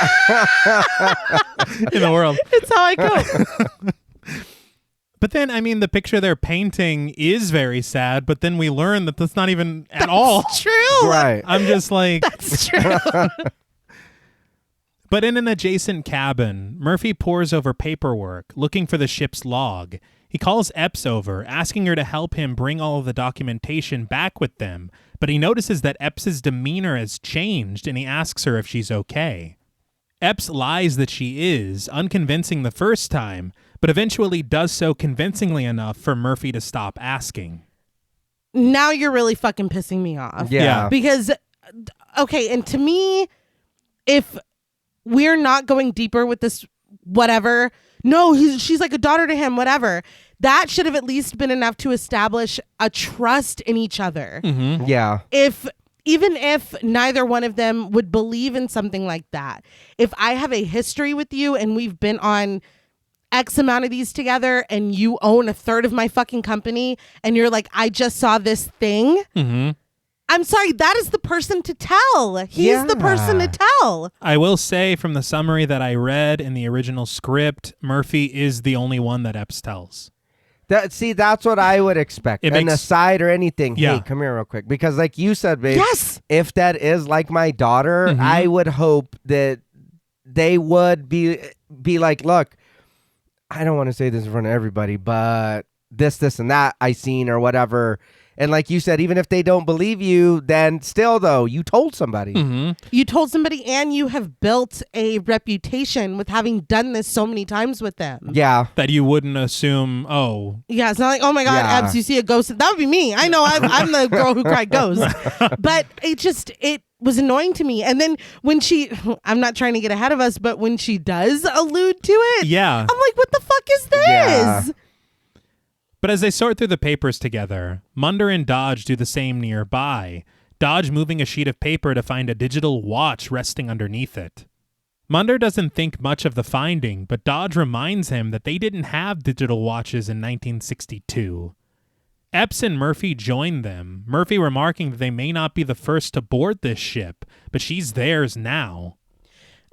in the world. It's how I go. But then, I mean, the picture they're painting is very sad, but then we learn that that's not even at all. True. Right. I'm just like... That's true. But in an adjacent cabin, Murphy pores over paperwork, looking for the ship's log. He calls Epps over, asking her to help him bring all of the documentation back with them, but he notices that Epps' demeanor has changed, and he asks her if she's okay. Epps lies that she is, unconvincing the first time, but eventually does so convincingly enough for Murphy to stop asking. Now you're really fucking pissing me off. Yeah. Because, okay, and to me, if we're not going deeper with this, whatever, no, she's like a daughter to him, whatever, that should have at least been enough to establish a trust in each other. Mm-hmm. Yeah. Even if neither one of them would believe in something like that, if I have a history with you and we've been on X amount of these together and you own a third of my fucking company and you're like, I just saw this thing. Mm-hmm. I'm sorry, that is the person to tell. He's the person to tell. I will say from the summary that I read in the original script, Murphy is the only one that Epps tells. That's what I would expect. An aside or anything. Yeah. Hey, come here real quick. Because like you said, babe, Yes. if that is like my daughter, Mm-hmm. I would hope that they would be like, look, I don't want to say this in front of everybody, but this, and that I seen or whatever. And like you said, even if they don't believe you, then still, though, you told somebody. Mm-hmm. You told somebody and you have built a reputation with having done this so many times with them. Yeah. That you wouldn't assume, oh. Yeah, it's not like, oh my God, Yeah. Epps, you see a ghost. That would be me. I know, I'm the girl who cried ghost. But it was annoying to me. And then when I'm not trying to get ahead of us, but when she does allude to it, Yeah. I'm like, what the fuck is this? Yeah. But as they sort through the papers together, Munder and Dodge do the same nearby, Dodge moving a sheet of paper to find a digital watch resting underneath it. Munder doesn't think much of the finding, but Dodge reminds him that they didn't have digital watches in 1962. Epps and Murphy join them, Murphy remarking that they may not be the first to board this ship, but she's theirs now.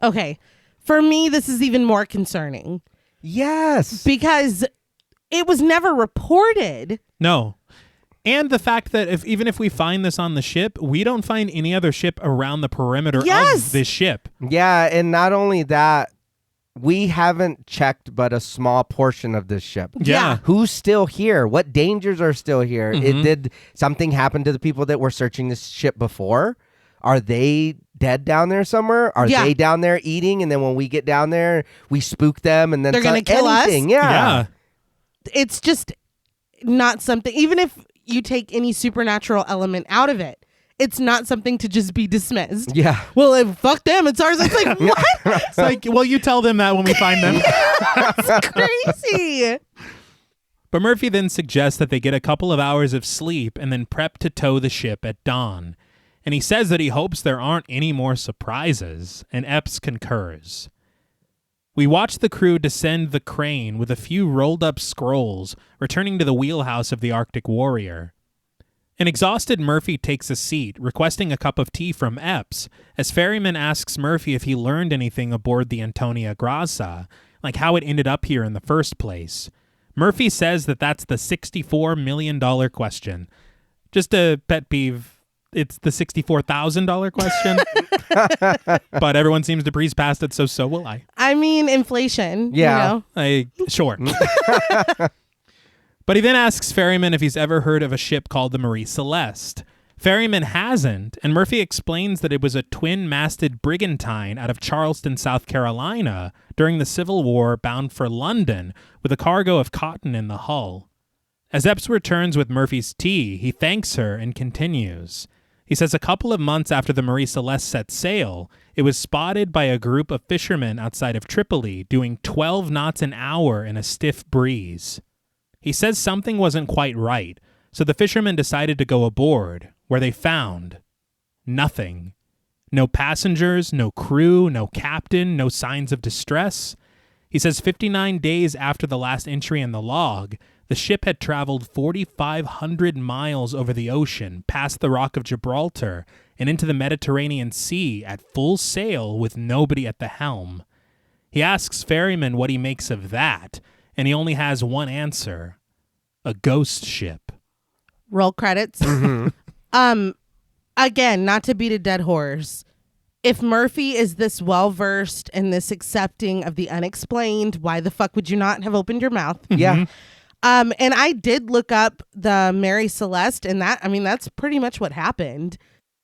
Okay. For me, this is even more concerning. Yes. Because it was never reported. No. And the fact that even if we find this on the ship, we don't find any other ship around the perimeter of this ship. Yeah, and not only that, we haven't checked but a small portion of this ship. Yeah. Who's still here? What dangers are still here? Did something happen to the people that were searching this ship before? Are they dead down there somewhere? Are they down there eating? And then when we get down there, we spook them and then they're going to kill anything. us? Yeah. It's just not something, even if you take any supernatural element out of it, it's not something to just be dismissed. Yeah. Well, fuck them. It's ours. It's like, what? It's like, well, you tell them that when we find them. That's crazy. But Murphy then suggests that they get a couple of hours of sleep and then prep to tow the ship at dawn. And he says that he hopes there aren't any more surprises, and Epps concurs. We watch the crew descend the crane with a few rolled-up scrolls, returning to the wheelhouse of the Arctic Warrior. An exhausted Murphy takes a seat, requesting a cup of tea from Epps, as Ferryman asks Murphy if he learned anything aboard the Antonia Graza, like how it ended up here in the first place. Murphy says that that's the $64 million question. Just a pet peeve. It's the $64,000 question. But everyone seems to breeze past it, so will I. I mean, inflation. Yeah. You know? Sure. But he then asks Ferryman if he's ever heard of a ship called the Marie Celeste. Ferryman hasn't, and Murphy explains that it was a twin-masted brigantine out of Charleston, South Carolina, during the Civil War, bound for London, with a cargo of cotton in the hull. As Epps returns with Murphy's tea, he thanks her and continues. He says a couple of months after the Marie Celeste set sail, it was spotted by a group of fishermen outside of Tripoli doing 12 knots an hour in a stiff breeze. He says something wasn't quite right, so the fishermen decided to go aboard, where they found nothing. No passengers, no crew, no captain, no signs of distress. He says 59 days after the last entry in the log, the ship had traveled 4,500 miles over the ocean, past the Rock of Gibraltar, and into the Mediterranean Sea at full sail with nobody at the helm. He asks Ferryman what he makes of that, and he only has one answer: a ghost ship. Roll credits. Again, not to beat a dead horse. If Murphy is this well-versed and this accepting of the unexplained, why the fuck would you not have opened your mouth? Yeah. And I did look up the Mary Celeste, and that's pretty much what happened.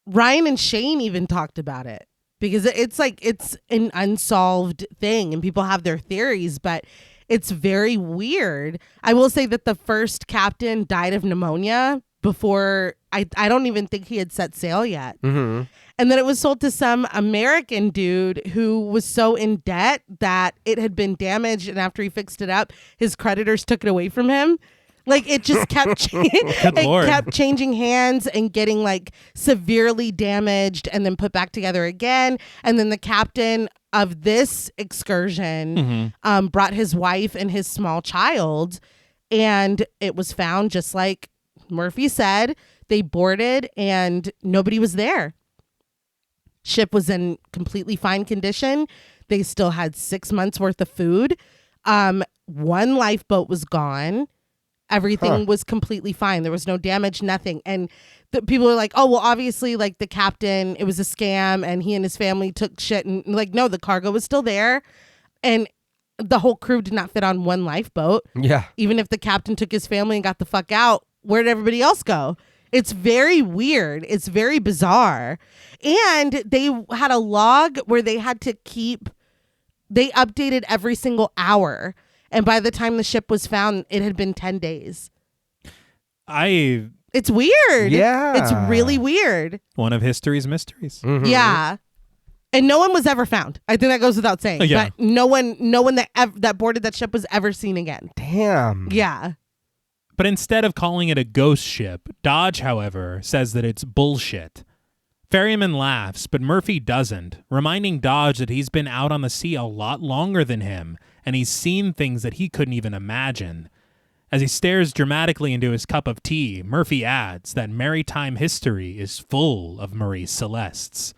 Ryan and Shane even talked about it because it's an unsolved thing and people have their theories, but it's very weird. I will say that the first captain died of pneumonia before I don't even think he had set sail yet. Mm-hmm. And then it was sold to some American dude who was so in debt that it had been damaged. And after he fixed it up, his creditors took it away from him. Like it just kept kept changing hands and getting like severely damaged and then put back together again. And then the captain of this excursion brought his wife and his small child, and it was found just like Murphy said. They boarded and nobody was there. Ship was in completely fine condition. They still had 6 months worth of food. One lifeboat was gone. Everything was completely fine. There was no damage, nothing. And the people are like, oh, well, obviously, like the captain, it was a scam and he and his family took shit. And like, no, the cargo was still there. And the whole crew did not fit on one lifeboat. Yeah. Even if the captain took his family and got the fuck out, where did everybody else go? It's very weird. It's very bizarre. And they had a log where they had to they updated every single hour. And by the time the ship was found, it had been 10 days. It's weird. Yeah. It's really weird. One of history's mysteries. Mm-hmm. Yeah. And no one was ever found. I think that goes without saying. Yeah. But no one that boarded that ship was ever seen again. Damn. Yeah. But instead of calling it a ghost ship, Dodge, however, says that it's bullshit. Ferryman laughs, but Murphy doesn't, reminding Dodge that he's been out on the sea a lot longer than him, and he's seen things that he couldn't even imagine. As he stares dramatically into his cup of tea, Murphy adds that maritime history is full of Marie Celestes.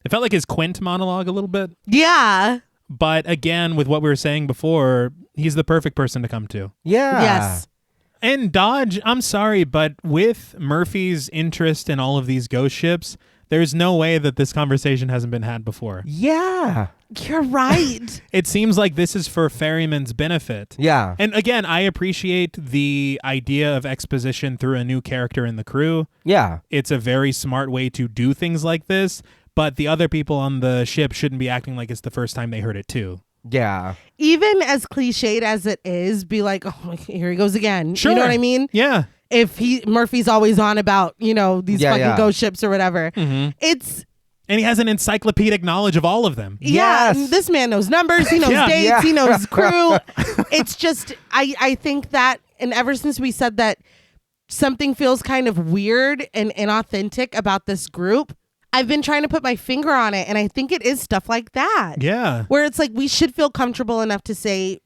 It felt like his Quint monologue a little bit. Yeah. But again, with what we were saying before, he's the perfect person to come to. Yeah. Yes. And Dodge, I'm sorry, but with Murphy's interest in all of these ghost ships, there's no way that this conversation hasn't been had before. Yeah. You're right. It seems like this is for Ferryman's benefit. Yeah. And again, I appreciate the idea of exposition through a new character in the crew. Yeah. It's a very smart way to do things like this, but the other people on the ship shouldn't be acting like it's the first time they heard it too. Yeah. Even as cliched as it is, be like, oh, here he goes again. Sure. You know what I mean? Yeah. If Murphy's always on about, these fucking ghost ships or whatever. Mm-hmm. It's... And he has an encyclopedic knowledge of all of them. Yeah, Yes. this man knows numbers, he knows dates, Yeah. he knows crew. It's just, I think that, and ever since we said that something feels kind of weird and inauthentic about this group, I've been trying to put my finger on it, and I think it is stuff like that. Yeah. Where it's like, we should feel comfortable enough to say,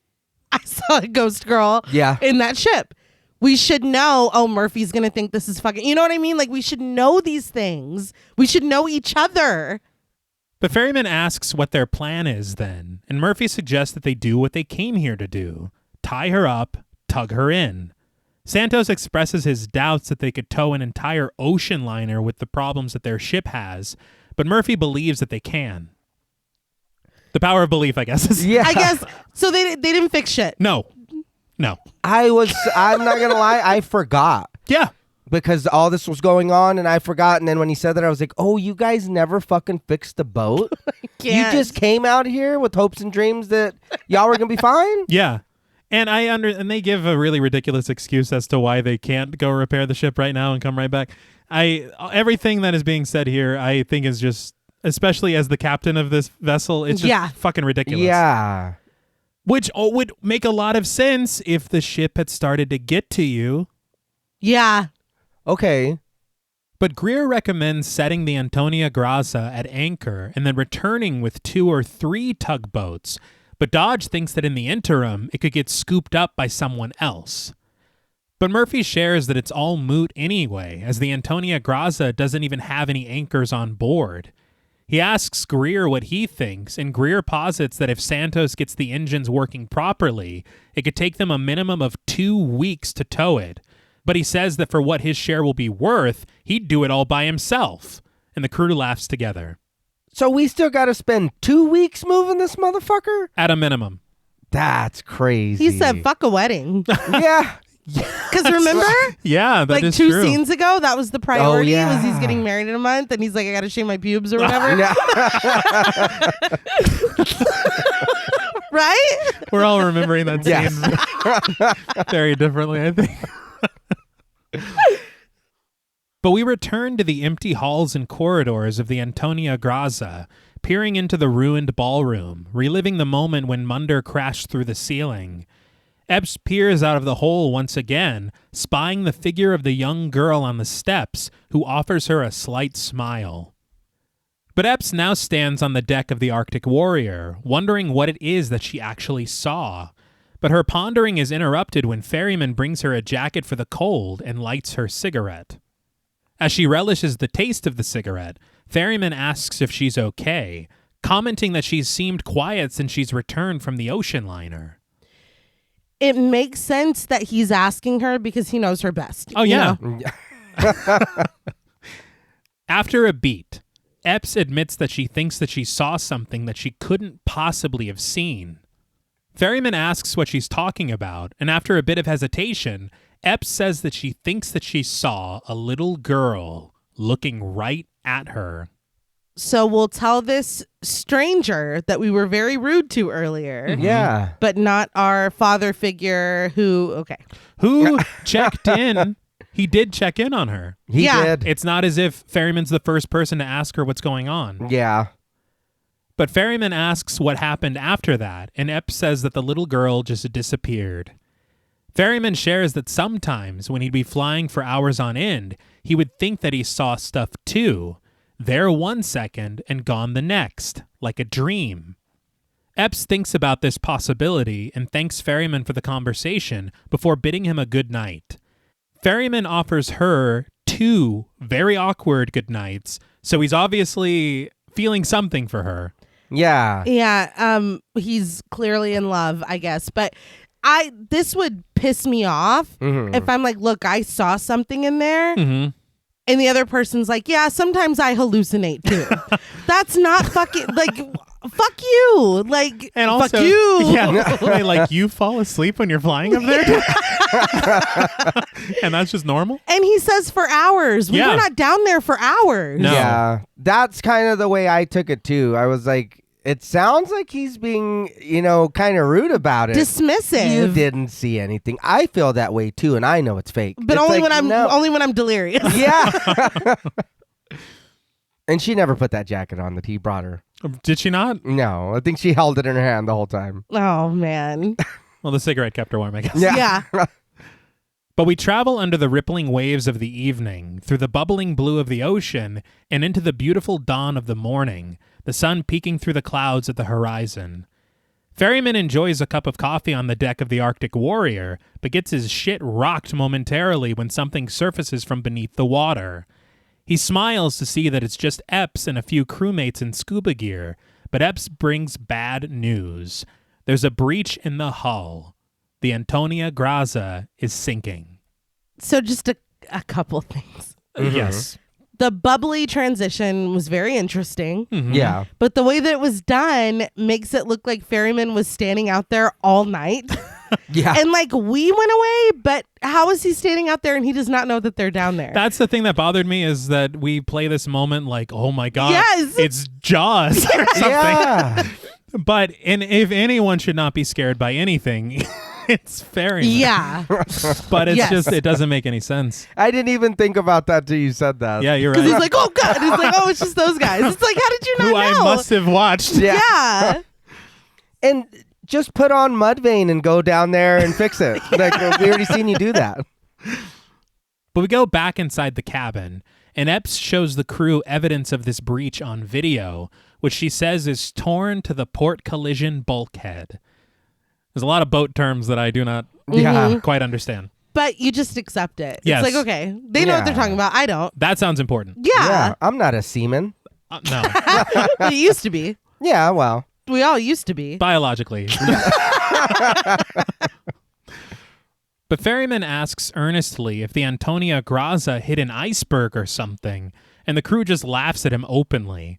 I saw a ghost girl Yeah. in that ship. We should know, oh, Murphy's going to think this is fucking... You know what I mean? Like, we should know these things. We should know each other. But Ferryman asks what their plan is then, and Murphy suggests that they do what they came here to do. Tie her up, tug her in. Santos expresses his doubts that they could tow an entire ocean liner with the problems that their ship has, but Murphy believes that they can. The power of belief, I guess. Yeah. I guess... So they didn't fix shit. No. I'm not gonna lie, I forgot Yeah. because all this was going on and I forgot, and then when he said that I was like, oh, you guys never fucking fixed the boat? You Can't. just came out here with hopes and dreams that y'all were gonna be fine? Yeah. And and they give a really ridiculous excuse as to why they can't go repair the ship right now and come right back. Everything that is being said here, I think is just, especially as the captain of this vessel, it's just fucking ridiculous. Yeah. Which would make a lot of sense if the ship had started to get to you. Yeah. Okay. But Greer recommends setting the Antonia Graza at anchor and then returning with 2 or 3 tugboats. But Dodge thinks that in the interim, it could get scooped up by someone else. But Murphy shares that it's all moot anyway, as the Antonia Graza doesn't even have any anchors on board. He asks Greer what he thinks, and Greer posits that if Santos gets the engines working properly, it could take them a minimum of 2 weeks to tow it. But he says that for what his share will be worth, he'd do it all by himself. And the crew laughs together. So we still gotta spend 2 weeks moving this motherfucker? At a minimum. That's crazy. He said, fuck a wedding. Yeah. Because remember? Yeah, that like is 2 true. scenes ago, that was the priority. yeah. Was he's getting married in a month, and he's like, I gotta shave my pubes or whatever. Yeah. Right? We're all remembering that Yes. scene very differently, I think. But we return to the empty halls and corridors of the Antonia Graza, peering into the ruined ballroom, reliving the moment when Munder crashed through the ceiling. Epps peers out of the hole once again, spying the figure of the young girl on the steps, who offers her a slight smile. But Epps now stands on the deck of the Arctic Warrior, wondering what it is that she actually saw. But her pondering is interrupted when Ferryman brings her a jacket for the cold and lights her cigarette. As she relishes the taste of the cigarette, Ferryman asks if she's okay, commenting that she's seemed quiet since she's returned from the ocean liner. It makes sense that he's asking her because he knows her best. Oh, yeah. You know? After a beat, Epps admits that she thinks that she saw something that she couldn't possibly have seen. Ferryman asks what she's talking about, and after a bit of hesitation, Epps says that she thinks that she saw a little girl looking right at her. So we'll tell this stranger that we were very rude to earlier. Yeah. But not our father figure who Checked in. He did check in on her. He Yeah. did. It's not as if Ferryman's the first person to ask her what's going on. Yeah. But Ferryman asks what happened after that, and Epps says that the little girl just disappeared. Ferryman shares that sometimes when he'd be flying for hours on end, he would think that he saw stuff too. there 1 second and gone the next, like a dream. Epps thinks about this possibility and thanks Ferryman for the conversation before bidding him a good night. Ferryman offers her 2 very awkward good nights, so he's obviously feeling something for her. Yeah. Yeah, he's clearly in love, I guess. But this would piss me off if I'm like, look, I saw something in there. Mm-hmm. And the other person's like, yeah, sometimes I hallucinate too. That's not fucking, like, fuck you. Like, And also, fuck you. Yeah, wait, like you fall asleep when you're flying up there? And that's just normal? And he says for hours. We Yeah. were not down there for hours. No. Yeah. That's kind of the way I took it too. I was like, it sounds like he's being, kind of rude about it. Dismissive. You didn't see anything. I feel that way too, and I know it's fake. But It's only like, only when I'm delirious. Yeah. And she never put that jacket on that he brought her. Did she not? No, I think she held it in her hand the whole time. Oh, man. Well, the cigarette kept her warm, I guess. Yeah. But we travel under the rippling waves of the evening, through the bubbling blue of the ocean, and into the beautiful dawn of the morning, the sun peeking through the clouds at the horizon. Ferryman enjoys a cup of coffee on the deck of the Arctic Warrior, but gets his shit rocked momentarily when something surfaces from beneath the water. He smiles to see that it's just Epps and a few crewmates in scuba gear, but Epps brings bad news. There's a breach in the hull. The Antonia Grazia is sinking. So just a couple things. Yes. The bubbly transition was very interesting. Mhm. Yeah. But the way that it was done makes it look like Ferryman was standing out there all night. Yeah. And like we went away, but how is he standing out there and he does not know that they're down there? That's the thing that bothered me is that we play this moment like, oh my God, Yes. it's Jaws or something. Yeah. But if anyone should not be scared by anything, it's Ferryman. Yeah. But it's Yes. just, it doesn't make any sense. I didn't even think about that till you said that. Yeah, you're Because right. he's like, oh God. He's like, oh, it's just those guys. It's like, how did you not Who know? I must have watched. Yeah. Yeah. And just put on Mudvayne and go down there and fix it. Like, we already seen you do that. But we go back inside the cabin, and Epps shows the crew evidence of this breach on video, which she says is torn to the port collision bulkhead. There's a lot of boat terms that I do not Yeah. quite understand. But you just accept it. Yes. It's like, okay, they know what they're Yeah. talking about. I don't. That sounds important. Yeah. I'm not a seaman. No, It used to be. Yeah, well. We all used to be. biologically. But Ferryman asks earnestly if the Antonia Grazia hit an iceberg or something, and the crew just laughs at him openly.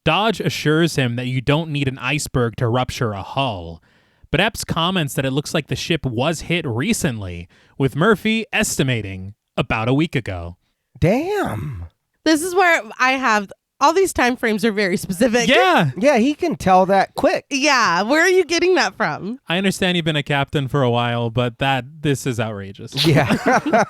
Dodge assures him that you don't need an iceberg to rupture a hull, but Epps comments that it looks like the ship was hit recently, with Murphy estimating about a week ago. Damn. This is where I have all these time frames are very specific. Yeah, Yeah, he can tell that quick. Yeah. Where are you getting that from? I understand you've been a captain for a while, but this is outrageous. Yeah.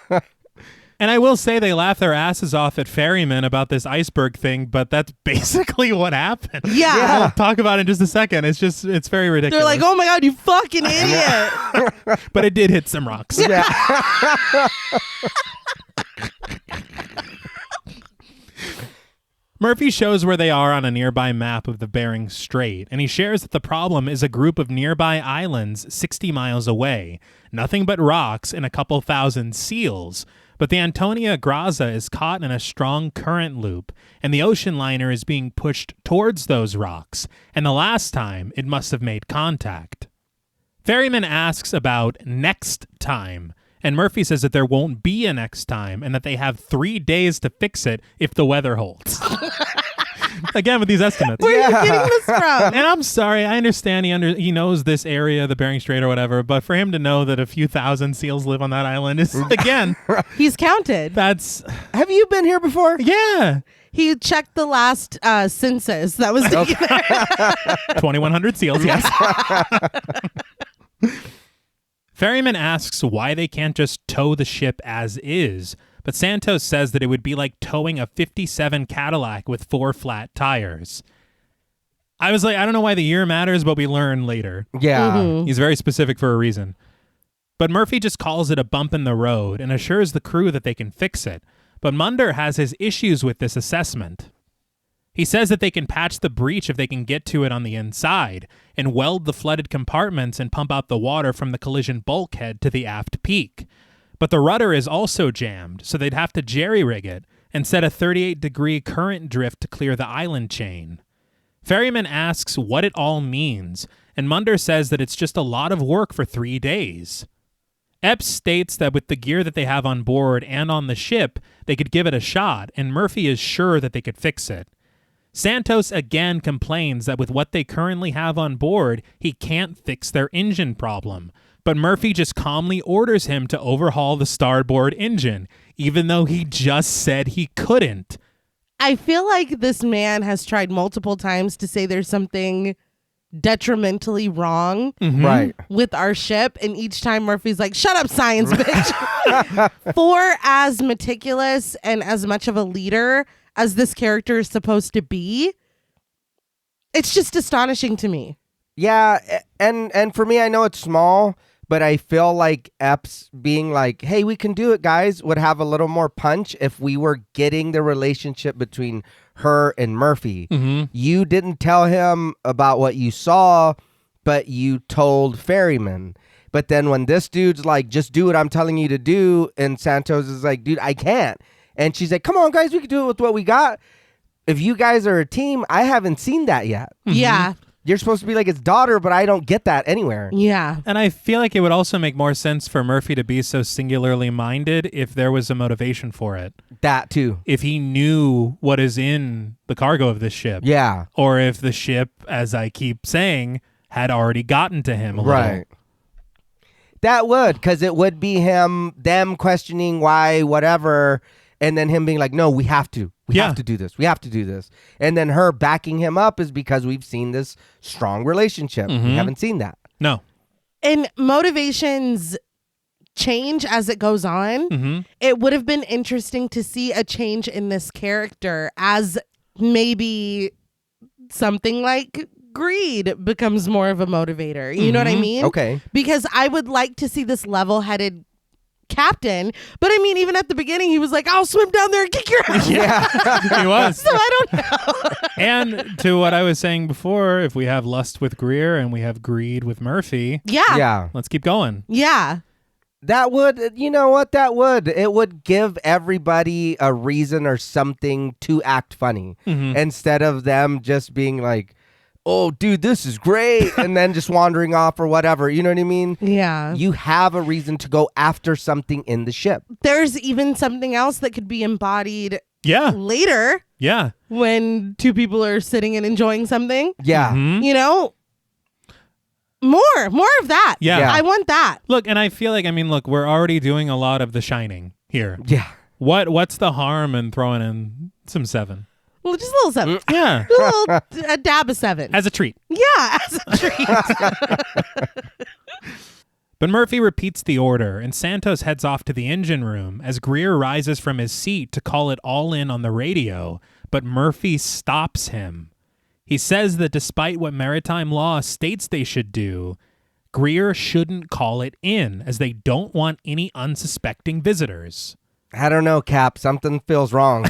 And I will say they laugh their asses off at Ferryman about this iceberg thing, but that's basically what happened. Yeah. We'll talk about it in just a second. It's very ridiculous. They're like, oh my God, you fucking idiot. But it did hit some rocks. Yeah. Murphy shows where they are on a nearby map of the Bering Strait, and he shares that the problem is a group of nearby islands 60 miles away, nothing but rocks and a couple thousand seals. But the Antonia Grazia is caught in a strong current loop, and the ocean liner is being pushed towards those rocks, and the last time it must have made contact. Ferryman asks about next time, and Murphy says that there won't be a next time and that they have 3 days to fix it if the weather holds. Again, with these estimates. Where are you getting this from? And I'm sorry, I understand he knows this area, the Bering Strait or whatever, but for him to know that a few thousand seals live on that island is, again, He's counted. that's, Have you been here before? yeah, He checked the last census that was taken. 2,100 seals, yes. Ferryman asks why they can't just tow the ship as is, but Santos says that it would be like towing a 57 Cadillac with 4 flat tires. I was like, I don't know why the year matters, but we learn later. Yeah. He's very specific for a reason. But Murphy just calls it a bump in the road and assures the crew that they can fix it. But Munder has his issues with this assessment. He says that they can patch the breach if they can get to it on the inside and weld the flooded compartments and pump out the water from the collision bulkhead to the aft peak. But the rudder is also jammed, so they'd have to jerry-rig it and set a 38-degree current drift to clear the island chain. Ferryman asks what it all means, and Munder says that it's just a lot of work for 3 days. Epps states that with the gear that they have on board and on the ship, they could give it a shot, and Murphy is sure that they could fix it. Santos again complains that with what they currently have on board, he can't fix their engine problem. But Murphy just calmly orders him to overhaul the starboard engine, even though he just said he couldn't. I feel like this man has tried multiple times to say there's something detrimentally wrong Right. with our ship, and each time Murphy's like, shut up, science bitch. For as meticulous and as much of a leader as this character is supposed to be, it's just astonishing to me. Yeah, and for me, I know it's small, but I feel like Epps being like, hey, we can do it, guys, would have a little more punch if we were getting the relationship between her and Murphy. You didn't tell him about what you saw, but you told Ferryman. But then when this dude's like, just do what I'm telling you to do, and Santos is like, dude, I can't. And she's like, come on, guys, we can do it with what we got. If you guys are a team, I haven't seen that yet. Yeah. You're supposed to be like his daughter, but I don't get that anywhere. Yeah. And I feel like it would also make more sense for Murphy to be so singularly minded if there was a motivation for it. That too. If he knew what is in the cargo of this ship. Yeah. Or if the ship, as I keep saying, had already gotten to him a little. Right. That would, because it would be them questioning why, whatever, and then him being like, no, we have to. We have to do this. We have to do this. And then her backing him up is because we've seen this strong relationship. We haven't seen that. No. And motivations change as it goes on. It would have been interesting to see a change in this character as maybe something like greed becomes more of a motivator. You know what I mean? Okay. Because I would like to see this level-headed captain, but I mean, even at the beginning, he was like, I'll swim down there and kick your ass. Yeah. He was. So I don't know. And to what I was saying before, if we have lust with Greer and we have greed with Murphy, Yeah. let's keep going. Yeah. That would, you know what, it would give everybody a reason or something to act funny instead of them just being like, oh, dude, this is great, and then just wandering off or whatever. You know what I mean? Yeah. You have a reason to go after something in the ship. There's even something else that could be embodied Yeah. later Yeah. when two people are sitting and enjoying something. Yeah. You know? More of that. Yeah. I want that. Look, and I feel like, look, we're already doing a lot of The Shining here. Yeah. What's the harm in throwing in some 7? Well, just a little 7. Yeah. A dab of 7. As a treat. Yeah, as a treat. But Murphy repeats the order, and Santos heads off to the engine room as Greer rises from his seat to call it all in on the radio, but Murphy stops him. He says that despite what maritime law states they should do, Greer shouldn't call it in, as they don't want any unsuspecting visitors. I don't know, Cap. Something feels wrong.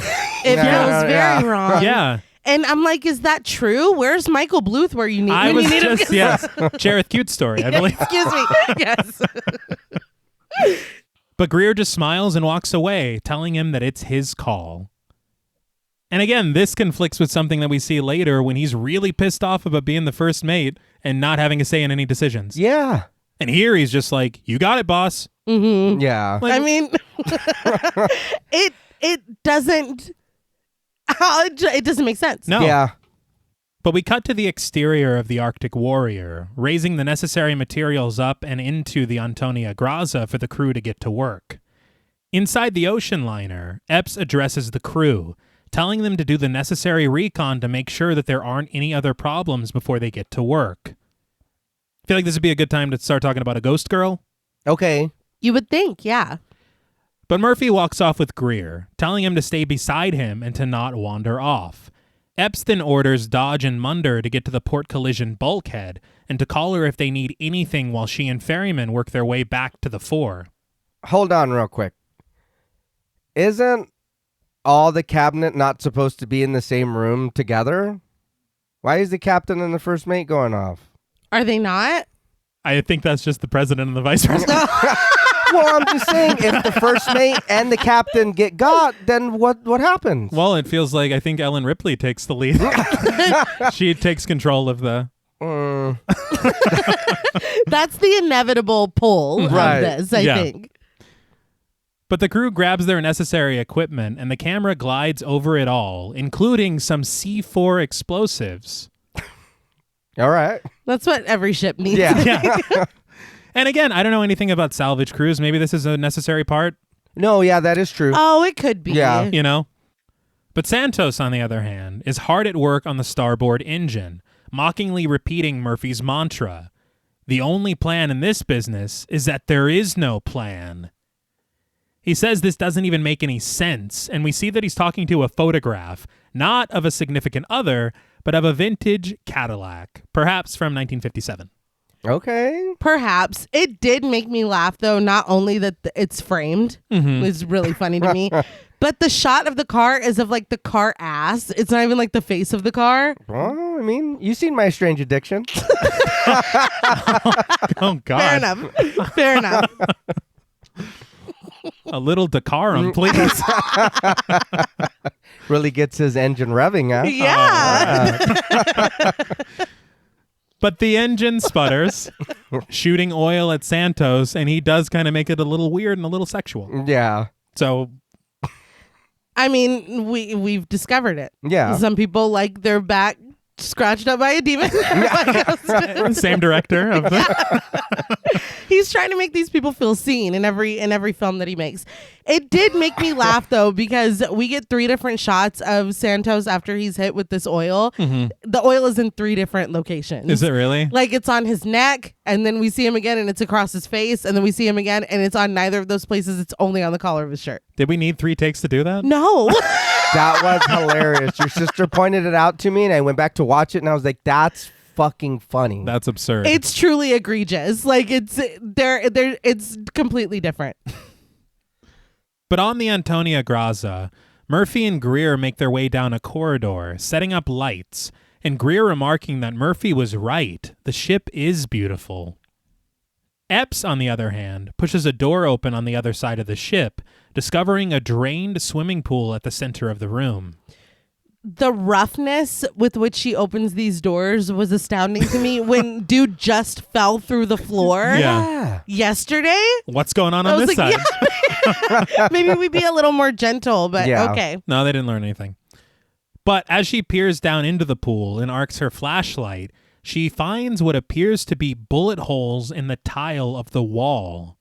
It feels very wrong. Yeah. And I'm like, is that true? Where's Michael Bluth where you need I when was you need just, him? yes, Jareth Cute story, I believe. Excuse me. Yes. But Greer just smiles and walks away, telling him that it's his call. And again, this conflicts with something that we see later when he's really pissed off about being the first mate and not having a say in any decisions. Yeah. And here he's just like, you got it, boss. Yeah. Like, I mean, it doesn't. It doesn't make sense. no. Yeah. But we cut to the exterior of the Arctic Warrior, raising the necessary materials up and into the Antonia Graza for the crew to get to work. Inside the ocean liner, Epps addresses the crew, telling them to do the necessary recon to make sure that there aren't any other problems before they get to work. I feel like this would be a good time to start talking about a ghost girl. Okay. You would think, yeah. But Murphy walks off with Greer, telling him to stay beside him and to not wander off. Epps then orders Dodge and Munder to get to the port collision bulkhead and to call her if they need anything while she and Ferryman work their way back to the fore. Hold on real quick. Isn't all the cabinet not supposed to be in the same room together? Why is the captain and the first mate going off? Are they not? I think that's just the president and the vice president. Well, I'm just saying, if the first mate and the captain get got, then what happens? Well, it feels like I think Ellen Ripley takes the lead. She takes control of the... That's the inevitable pull Right. of this, I think. But the crew grabs their necessary equipment and the camera glides over it all, including some C4 explosives. All right. That's what every ship needs. Yeah. And again, I don't know anything about salvage crews. Maybe this is a necessary part, No, yeah, that is true. Oh, it could be. Yeah. you know? But Santos, on the other hand, is hard at work on the starboard engine, mockingly repeating Murphy's mantra. The only plan in this business is that there is no plan. He says this doesn't even make any sense, and we see that he's talking to a photograph, not of a significant other, but of a vintage Cadillac, perhaps from 1957. Okay. Perhaps. It did make me laugh, though, not only that it's framed, it's really funny to me, but the shot of the car is of like the car ass. It's not even like the face of the car. Well, I mean, you've seen My Strange Addiction. Oh, God. Fair enough. Fair enough. A little decorum, please. Really gets his engine revving, huh? Yeah. But the engine sputters, shooting oil at Santos, and he does kind of make it a little weird and a little sexual. Yeah. So, I mean, we've discovered it. Yeah. Some people like their back scratched up by a demon. same director of the... He's trying to make these people feel seen in every film that he makes. It did make me laugh though, because we get 3 different shots of Santos after he's hit with this oil. The oil is in 3 different locations. Is it really? Like it's on his neck, and then we see him again and it's across his face, and then we see him again and it's on neither of those places. It's only on the collar of his shirt. Did we need 3 takes to do that? No. That was hilarious. Your sister pointed it out to me, and I went back to watch it, and I was like, that's fucking funny. That's absurd. It's truly egregious. Like it's completely different. But on the Antonia Graza, Murphy and Greer make their way down a corridor, setting up lights, and Greer remarking that Murphy was right. The ship is beautiful. Epps, on the other hand, pushes a door open on the other side of the ship, discovering a drained swimming pool at the center of the room. The roughness with which she opens these doors was astounding to me. When dude just fell through the floor yesterday. What's going on I was this like, side? yeah, maybe we'd be a little more gentle, but okay. No, they didn't learn anything. But as she peers down into the pool and arcs her flashlight, she finds what appears to be bullet holes in the tile of the wall.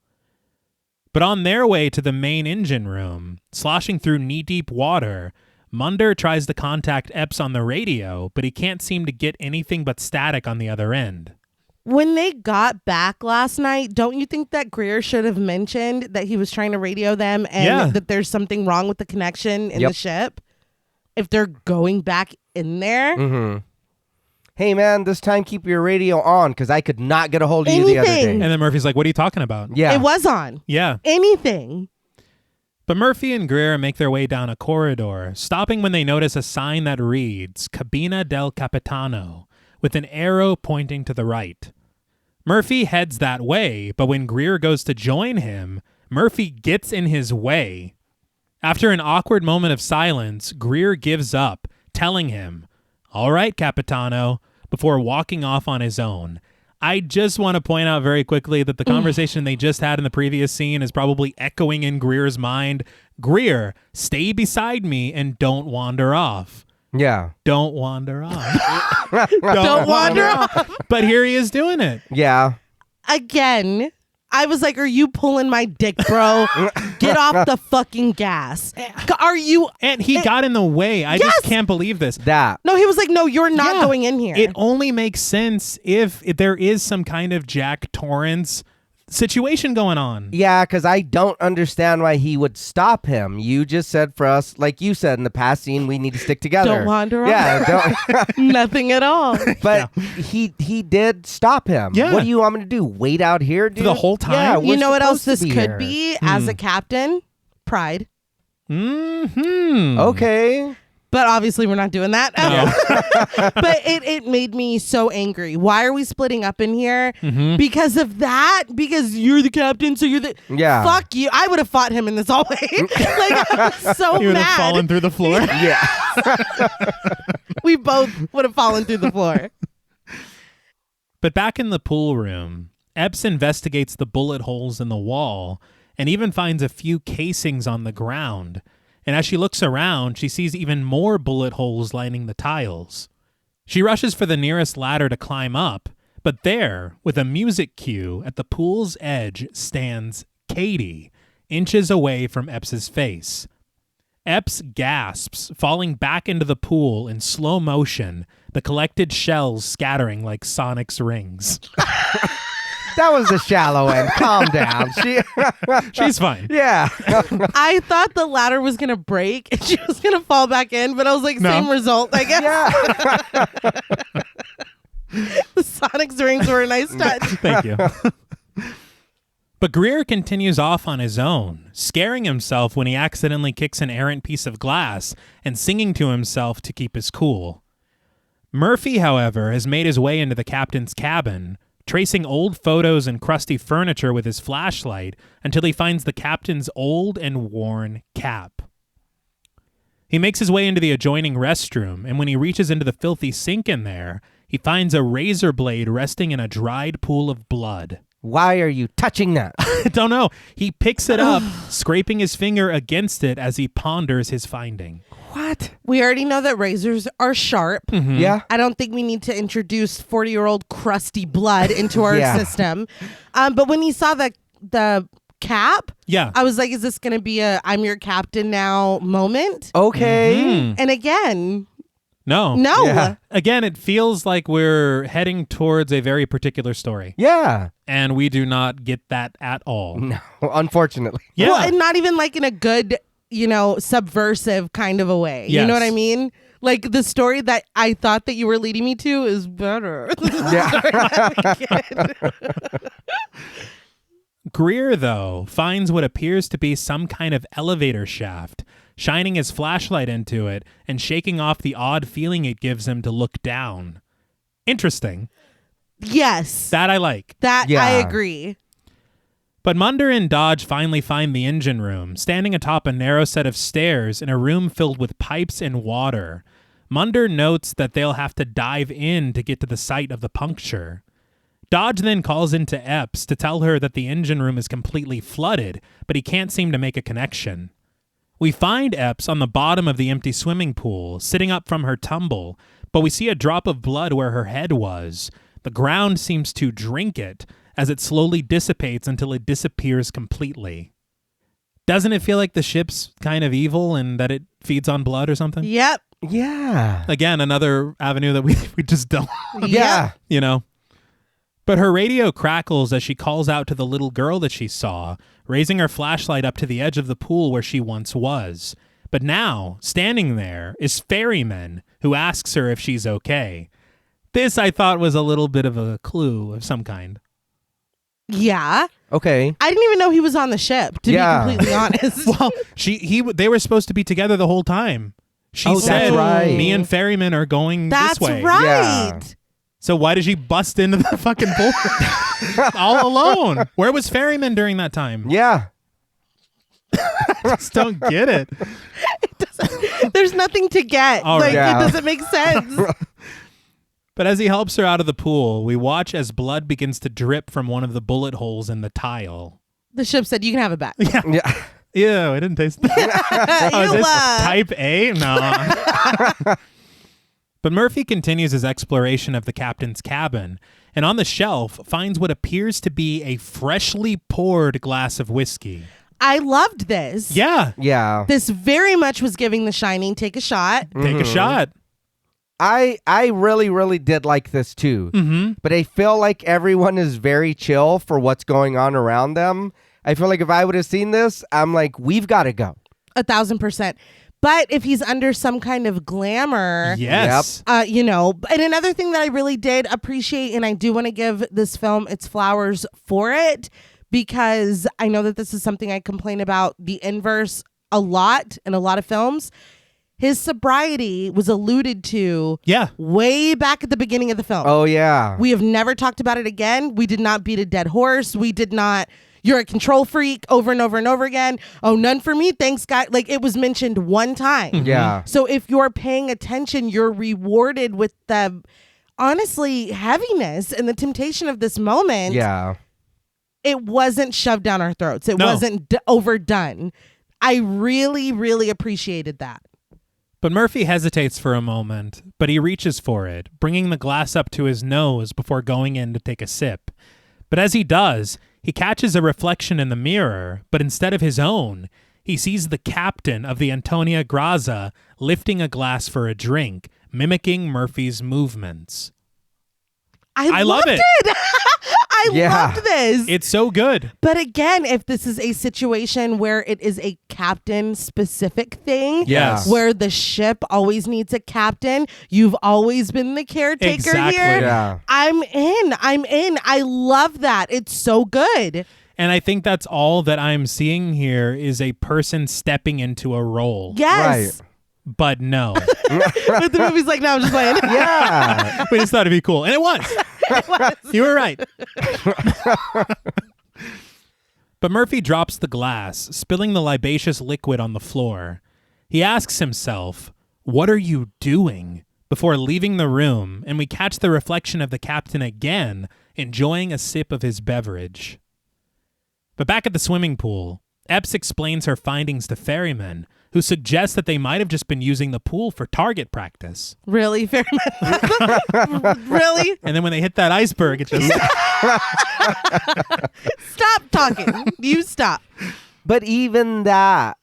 But on their way to the main engine room, sloshing through knee-deep water, Munder tries to contact Epps on the radio, but he can't seem to get anything but static on the other end. When they got back last night, don't you think that Greer should have mentioned that he was trying to radio them and that there's something wrong with the connection in the ship? If they're going back in there? Mm-hmm. Hey, man, this time keep your radio on, because I could not get a hold of you the other day. And then Murphy's like, what are you talking about? Yeah. It was on. Yeah. Anything. But Murphy and Greer make their way down a corridor, stopping when they notice a sign that reads, Cabina del Capitano, with an arrow pointing to the right. Murphy heads that way, but when Greer goes to join him, Murphy gets in his way. After an awkward moment of silence, Greer gives up, telling him, all right, Capitano, before walking off on his own. I just want to point out very quickly that the conversation they just had in the previous scene is probably echoing in Greer's mind. Greer, stay beside me and don't wander off. Yeah. Don't wander off. Don't wander off. But here he is doing it. Yeah. Again, I was like, are you pulling my dick, bro? Get off the fucking gas. Are you? And he got in the way. I just can't believe this. No, he was like, no, you're not going in here. It only makes sense if there is some kind of Jack Torrance situation going on. Yeah, because I don't understand why he would stop him. You just said for us, like you said in the past scene, we need to stick together. Don't wander off. Yeah, nothing at all. But he did stop him. Yeah. What do you want me to do? Wait out here, dude? For the whole time? Yeah, You know what else this could here. be? As a captain, pride. Mm-hmm. Okay. But obviously we're not doing that. No. But it made me so angry. Why are we splitting up in here? Because of that? Because you're the captain, so you're the... Yeah. Fuck you. I would have fought him in this hallway. I was so You would have mad. fallen through the floor. Yeah. We both would have fallen through the floor. But back in the pool room, Epps investigates the bullet holes in the wall and even finds a few casings on the ground. And as she looks around, she sees even more bullet holes lining the tiles. She rushes for the nearest ladder to climb up, but there, with a music cue at the pool's edge, stands Katie, inches away from Epps's face. Epps gasps, falling back into the pool in slow motion, the collected shells scattering like Sonic's rings. That was the shallow end. Calm down. She's fine. Yeah. I thought the ladder was going to break and she was going to fall back in, but I was like, No. same result, I guess. Yeah. The Sonic's rings were a nice touch. Thank you. But Greer continues off on his own, scaring himself when he accidentally kicks an errant piece of glass and singing to himself to keep his cool. Murphy, however, has made his way into the captain's cabin, tracing old photos and crusty furniture with his flashlight until he finds the captain's old and worn cap. He makes his way into the adjoining restroom, and when he reaches into the filthy sink in there, he finds a razor blade resting in a dried pool of blood. Why are you touching that? I don't know. He picks it up, scraping his finger against it as he ponders his finding. What? We already know that razors are sharp. Yeah. I don't think we need to introduce 40-year-old crusty blood into our Yeah. system. But when he saw the cap, Yeah. I was like, is this going to be a I'm your captain now moment? Okay. And again, No. no. Yeah. Again, it feels like we're heading towards a very particular story, Yeah. and we do not get that at all. No, unfortunately. Yeah. Well, and not even like in a good, subversive kind of a way. You Yes. know what I mean? Like the story that I thought that you were leading me to is better. Greer, though, finds what appears to be some kind of elevator shaft, shining his flashlight into it and shaking off the odd feeling it gives him to look down. Interesting. Yes. That I like. That Yeah. I agree. But Munder and Dodge finally find the engine room, standing atop a narrow set of stairs in a room filled with pipes and water. Munder notes that they'll have to dive in to get to the site of the puncture. Dodge then calls into Epps to tell her that the engine room is completely flooded, but he can't seem to make a connection. We find Epps on the bottom of the empty swimming pool, sitting up from her tumble, but we see a drop of blood where her head was. The ground seems to drink it, as it slowly dissipates until it disappears completely. Doesn't it feel like the ship's kind of evil and that it feeds on blood or something? Yep. Yeah. Again, another avenue that we just don't, Yeah. But her radio crackles as she calls out to the little girl that she saw, raising her flashlight up to the edge of the pool where she once was. But now, standing there, is Ferryman, who asks her if she's okay. This, I thought, was a little bit of a clue of some kind. Yeah. Okay. I didn't even know he was on the ship, to Yeah. be completely honest. Well, they were supposed to be together the whole time. She Oh, that's said, right. me and Ferryman are going That's this way. right. Yeah. So why did she bust into the fucking pool all alone? Where was Ferryman during that time? Yeah. I just don't get it. There's nothing to get. All Like, right. Yeah. it doesn't make sense. But as he helps her out of the pool, we watch as blood begins to drip from one of the bullet holes in the tile. The ship said, you can have it back. Yeah. Ew, I didn't taste that. Oh, is You, this type A? No. But Murphy continues his exploration of the captain's cabin, and on the shelf finds what appears to be a freshly poured glass of whiskey. I loved this. Yeah. Yeah. This very much was giving The Shining take a shot. Take a shot. I really, really did like this too. Mm-hmm. But I feel like everyone is very chill for what's going on around them. I feel like if I would have seen this, I'm like, we've got to go. 1,000%. But if he's under some kind of glamour, Yes. and another thing that I really did appreciate, and I do want to give this film its flowers for it, because I know that this is something I complain about the inverse a lot in a lot of films, his sobriety was alluded to way back at the beginning of the film. Oh, yeah. We have never talked about it again. We did not beat a dead horse. We did not, you're a control freak over and over and over again. Oh, none for me. Thanks, God. Like, it was mentioned one time. Yeah. So if you're paying attention, you're rewarded with the, honestly, heaviness and the temptation of this moment. Yeah. It wasn't shoved down our throats. It wasn't overdone. I really, really appreciated that. But Murphy hesitates for a moment, but he reaches for it, bringing the glass up to his nose before going in to take a sip. But as he does, he catches a reflection in the mirror, but instead of his own, he sees the captain of the Antonia Grazza lifting a glass for a drink, mimicking Murphy's movements. I love it. I loved this. It's so good. But again, if this is a situation where it is a captain specific thing, where the ship always needs a captain, you've always been the caretaker here. Yeah. I'm in. I love that. It's so good. And I think that's all that I'm seeing here is a person stepping into a role. Yes. Right. But no. But the movie's like, no, I'm just playing. Yeah. We just thought it'd be cool. And it was. You were right. But Murphy drops the glass, spilling the libacious liquid on the floor. He asks himself, "What are you doing?" before leaving the room, and we catch the reflection of the captain again, enjoying a sip of his beverage. But back at the swimming pool, Epps explains her findings to ferrymen, who suggest that they might have just been using the pool for target practice. Really, Ferryman? Really? And then when they hit that iceberg, it just... Stop talking. You stop. But even that,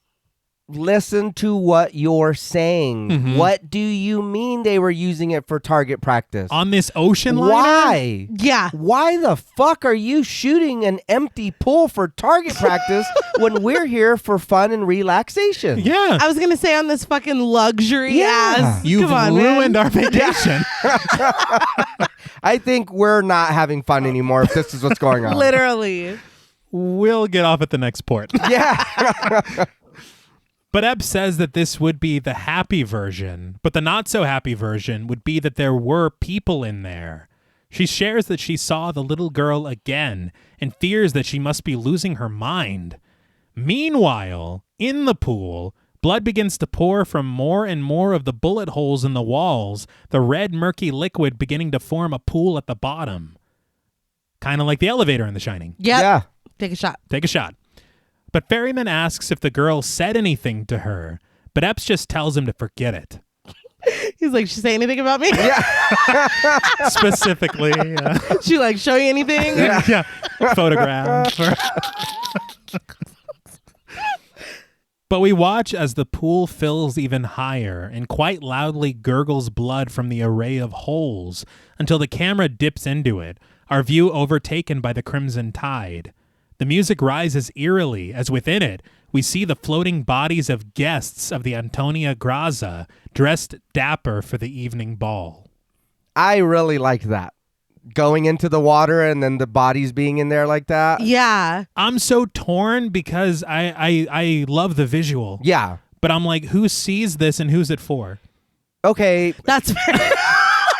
listen to what you're saying. Mm-hmm. What do you mean they were using it for target practice? On this ocean liner? Why? Yeah. Why the fuck are you shooting an empty pool for target practice when we're here for fun and relaxation? Yeah. I was going to say on this fucking luxury ass. You've Come on, ruined man. our vacation. I think we're not having fun anymore if this is what's going on. Literally. We'll get off at the next port. Yeah. But Ebb says that this would be the happy version, but the not so happy version would be that there were people in there. She shares that she saw the little girl again and fears that she must be losing her mind. Meanwhile, in the pool, blood begins to pour from more and more of the bullet holes in the walls, the red murky liquid beginning to form a pool at the bottom. Kind of like the elevator in The Shining. Yep. Yeah. Take a shot. Take a shot. But Ferryman asks if the girl said anything to her, but Epps just tells him to forget it. He's like, she say anything about me? Yeah. Specifically, She like show you anything? yeah, photograph. But we watch as the pool fills even higher and quite loudly gurgles blood from the array of holes until the camera dips into it, our view overtaken by the crimson tide. The music rises eerily as within it, we see the floating bodies of guests of the Antonia Grazza dressed dapper for the evening ball. I really like that. Going into the water and then the bodies being in there like that. Yeah. I'm so torn because I love the visual. Yeah. But I'm like, who sees this and who's it for? Okay. That's fair.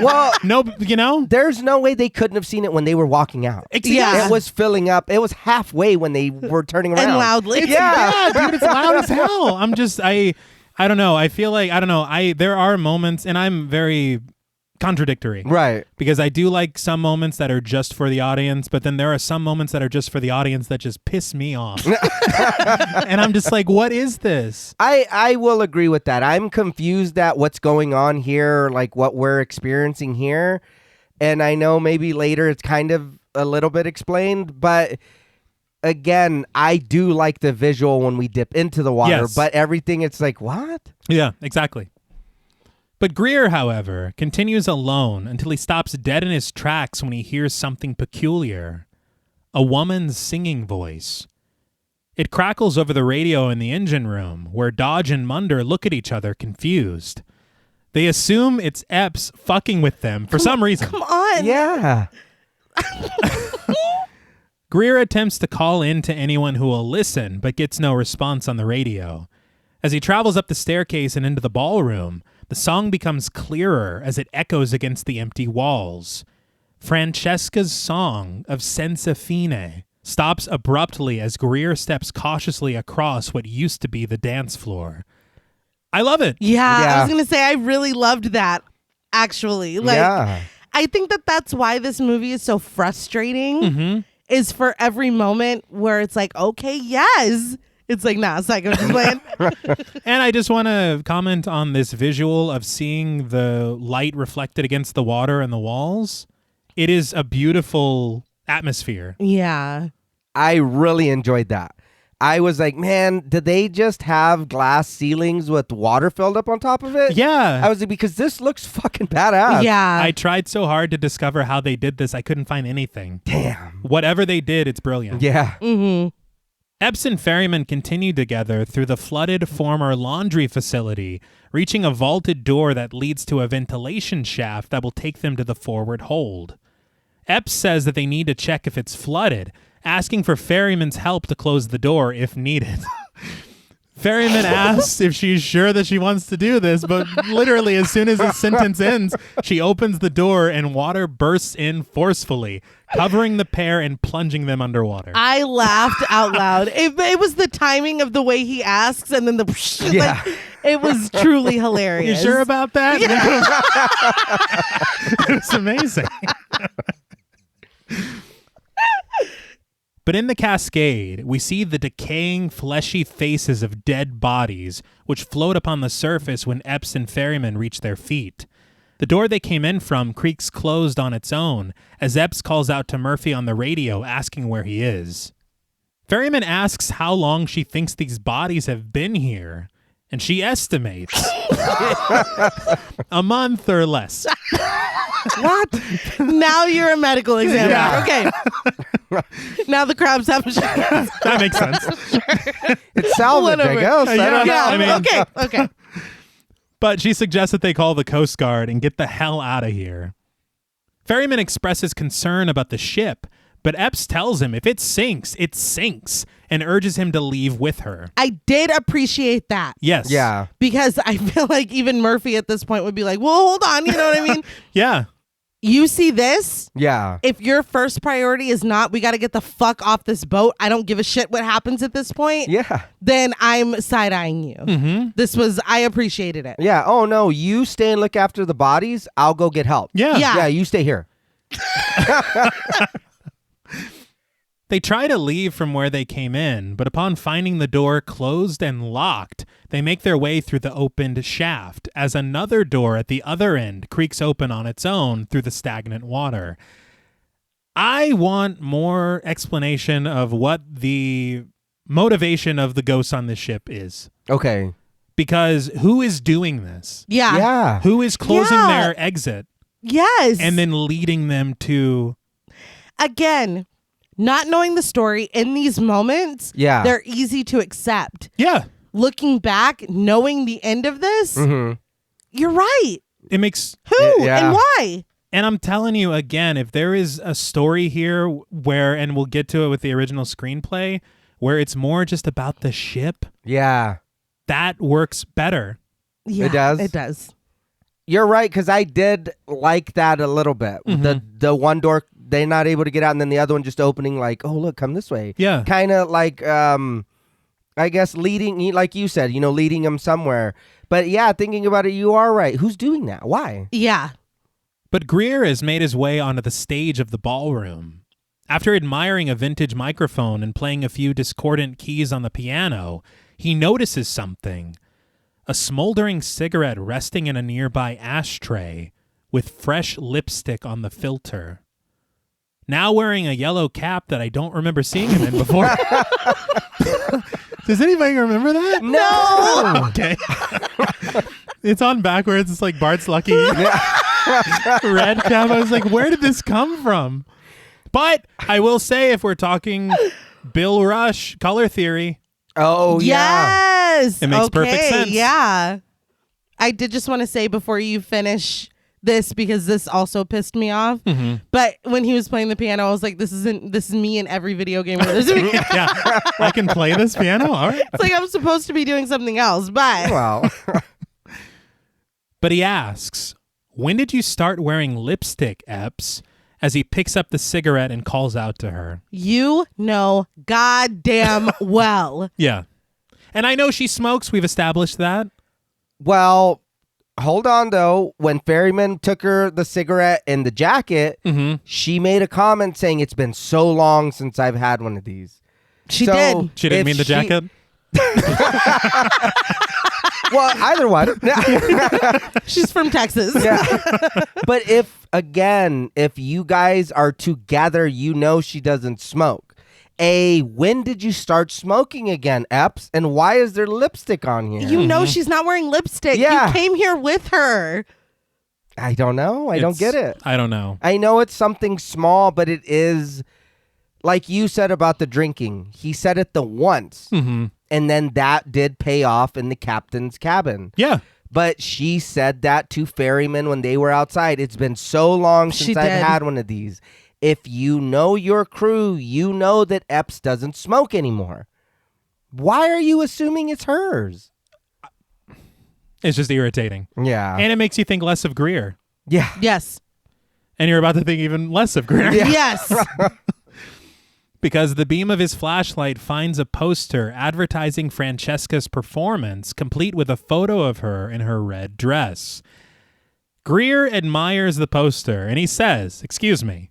Well, No, you know? there's no way they couldn't have seen it when they were walking out. Yeah. It was filling up. It was halfway when they were turning around. And loudly. Yeah. Dude, it's loud as hell. I'm just, I don't know. I feel like, I don't know. There are moments, and I'm very contradictory. Right. Because I do like some moments that are just for the audience, but then there are some moments that are just for the audience that just piss me off. And I'm just like, what is this? I will agree with that. I'm confused at what's going on here, like what we're experiencing here. And I know maybe later it's kind of a little bit explained, but again, I do like the visual when we dip into the water, Yes. but everything, it's like, what? Yeah, exactly. But Greer, however, continues alone until he stops dead in his tracks when he hears something peculiar. A woman's singing voice. It crackles over the radio in the engine room, where Dodge and Munder look at each other confused. They assume it's Epps fucking with them for some reason. Come on. Yeah. Greer attempts to call in to anyone who will listen, but gets no response on the radio. As he travels up the staircase and into the ballroom, the song becomes clearer as it echoes against the empty walls. Francesca's song of Senza Fine stops abruptly as Greer steps cautiously across what used to be the dance floor. I love it. Yeah, Yeah. I was going to say I really loved that, actually. Like, Yeah. I think that's why this movie is so frustrating, is for every moment where it's like, okay, yes. It's like, nah, it's like I'm just playing. And I just want to comment on this visual of seeing the light reflected against the water and the walls. It is a beautiful atmosphere. Yeah. I really enjoyed that. I was like, man, did they just have glass ceilings with water filled up on top of it? Yeah. I was like, because this looks fucking badass. Yeah. I tried so hard to discover how they did this. I couldn't find anything. Damn. Whatever they did, it's brilliant. Yeah. Epps and Ferryman continue together through the flooded former laundry facility, reaching a vaulted door that leads to a ventilation shaft that will take them to the forward hold. Epps says that they need to check if it's flooded, asking for Ferryman's help to close the door if needed. Ferryman asks if she's sure that she wants to do this, but literally as soon as his sentence ends, she opens the door and water bursts in forcefully, covering the pair and plunging them underwater. I laughed out loud. It was the timing of the way he asks and then the Yeah. like, it was truly You hilarious. sure about that? It was amazing. But in the cascade, we see the decaying, fleshy faces of dead bodies, which float upon the surface when Epps and Ferryman reach their feet. The door they came in from creaks closed on its own, as Epps calls out to Murphy on the radio, asking where he is. Ferryman asks how long she thinks these bodies have been here, and she estimates a month or less. What? Now you're a medical examiner. Yeah. Okay. Now the crabs have a That makes sense. It's salvage, I Whatever. guess. I don't know. Yeah, I mean- okay. But she suggests that they call the Coast Guard and get the hell out of here. Ferryman expresses concern about the ship, but Epps tells him if it sinks, and urges him to leave with her. I did appreciate that. Yes. Yeah. Because I feel like even Murphy at this point would be like, well, hold on. You know what I mean? Yeah. You see this? Yeah. If your first priority is not, we got to get the fuck off this boat. I don't give a shit what happens at this point. Yeah. Then I'm side-eyeing you. I appreciated it. Yeah. Oh, no. You stay and look after the bodies. I'll go get help. Yeah. Yeah. Yeah. You stay here. They try to leave from where they came in, but upon finding the door closed and locked, they make their way through the opened shaft as another door at the other end creaks open on its own through the stagnant water. I want more explanation of what the motivation of the ghosts on this ship is. Okay. Because who is doing this? Yeah. Yeah. Who is closing Yeah. their exit Yes. and then leading them to... Again, not knowing the story in these moments, Yeah. they're easy to accept. Yeah. Looking back, knowing the end of this, you're right. It makes... Who Yeah. and why? And I'm telling you again, if there is a story here where, and we'll get to it with the original screenplay, where it's more just about the ship, Yeah. that works better. Yeah, does? It does. You're right, because I did like that a little bit. The one door, they're not able to get out, and then the other one just opening like, oh, look, come this way. Yeah. Kind of like, I guess, leading, like you said, leading them somewhere. But yeah, thinking about it, you are right. Who's doing that? Why? Yeah. But Greer has made his way onto the stage of the ballroom. After admiring a vintage microphone and playing a few discordant keys on the piano, he notices something. A smoldering cigarette resting in a nearby ashtray with fresh lipstick on the filter. Now wearing a yellow cap that I don't remember seeing him in before. Does anybody remember that? No. Okay. It's on backwards. It's like Bart's Lucky red cap. I was like, where did this come from? But I will say, if we're talking Bill Rush, color theory, Oh, yeah. Yes. It makes perfect sense. Yeah. I did just want to say before you finish this because this also pissed me off. Mm-hmm. But when he was playing the piano, I was like, this is me in every video game where there's a piano. Yeah, I can play this piano. All right. It's like I'm supposed to be doing something else, but Well, But he asks, when did you start wearing lipstick, Epps? As he picks up the cigarette and calls out to her. you know goddamn well. Yeah. And I know she smokes. We've established that. well, hold on though. When Ferryman took her the cigarette and the jacket, Mm-hmm. she made a comment saying it's been so long since I've had one of these. She So, did. She didn't if mean the jacket. Well, either one. She's from Texas. Yeah. But if you guys are together, you know she doesn't smoke. When did you start smoking again, Epps? And why is there lipstick on here? You know she's not wearing lipstick. Yeah. You came here with her. I don't know. I don't get it. I don't know. I know it's something small, but it is like you said about the drinking. He said it the once. Mm-hmm. And then that did pay off in the captain's cabin. Yeah. But she said that to Ferryman when they were outside. It's been so long since I've did. had one of these. If you know your crew, you know that Epps doesn't smoke anymore. Why are you assuming it's hers? It's just irritating. Yeah. And it makes you think less of Greer. Yeah. Yes. And you're about to think even less of Greer. Yeah. Yes. Because the beam of his flashlight finds a poster advertising Francesca's performance, complete with a photo of her in her red dress. Greer admires the poster, and he says, excuse me,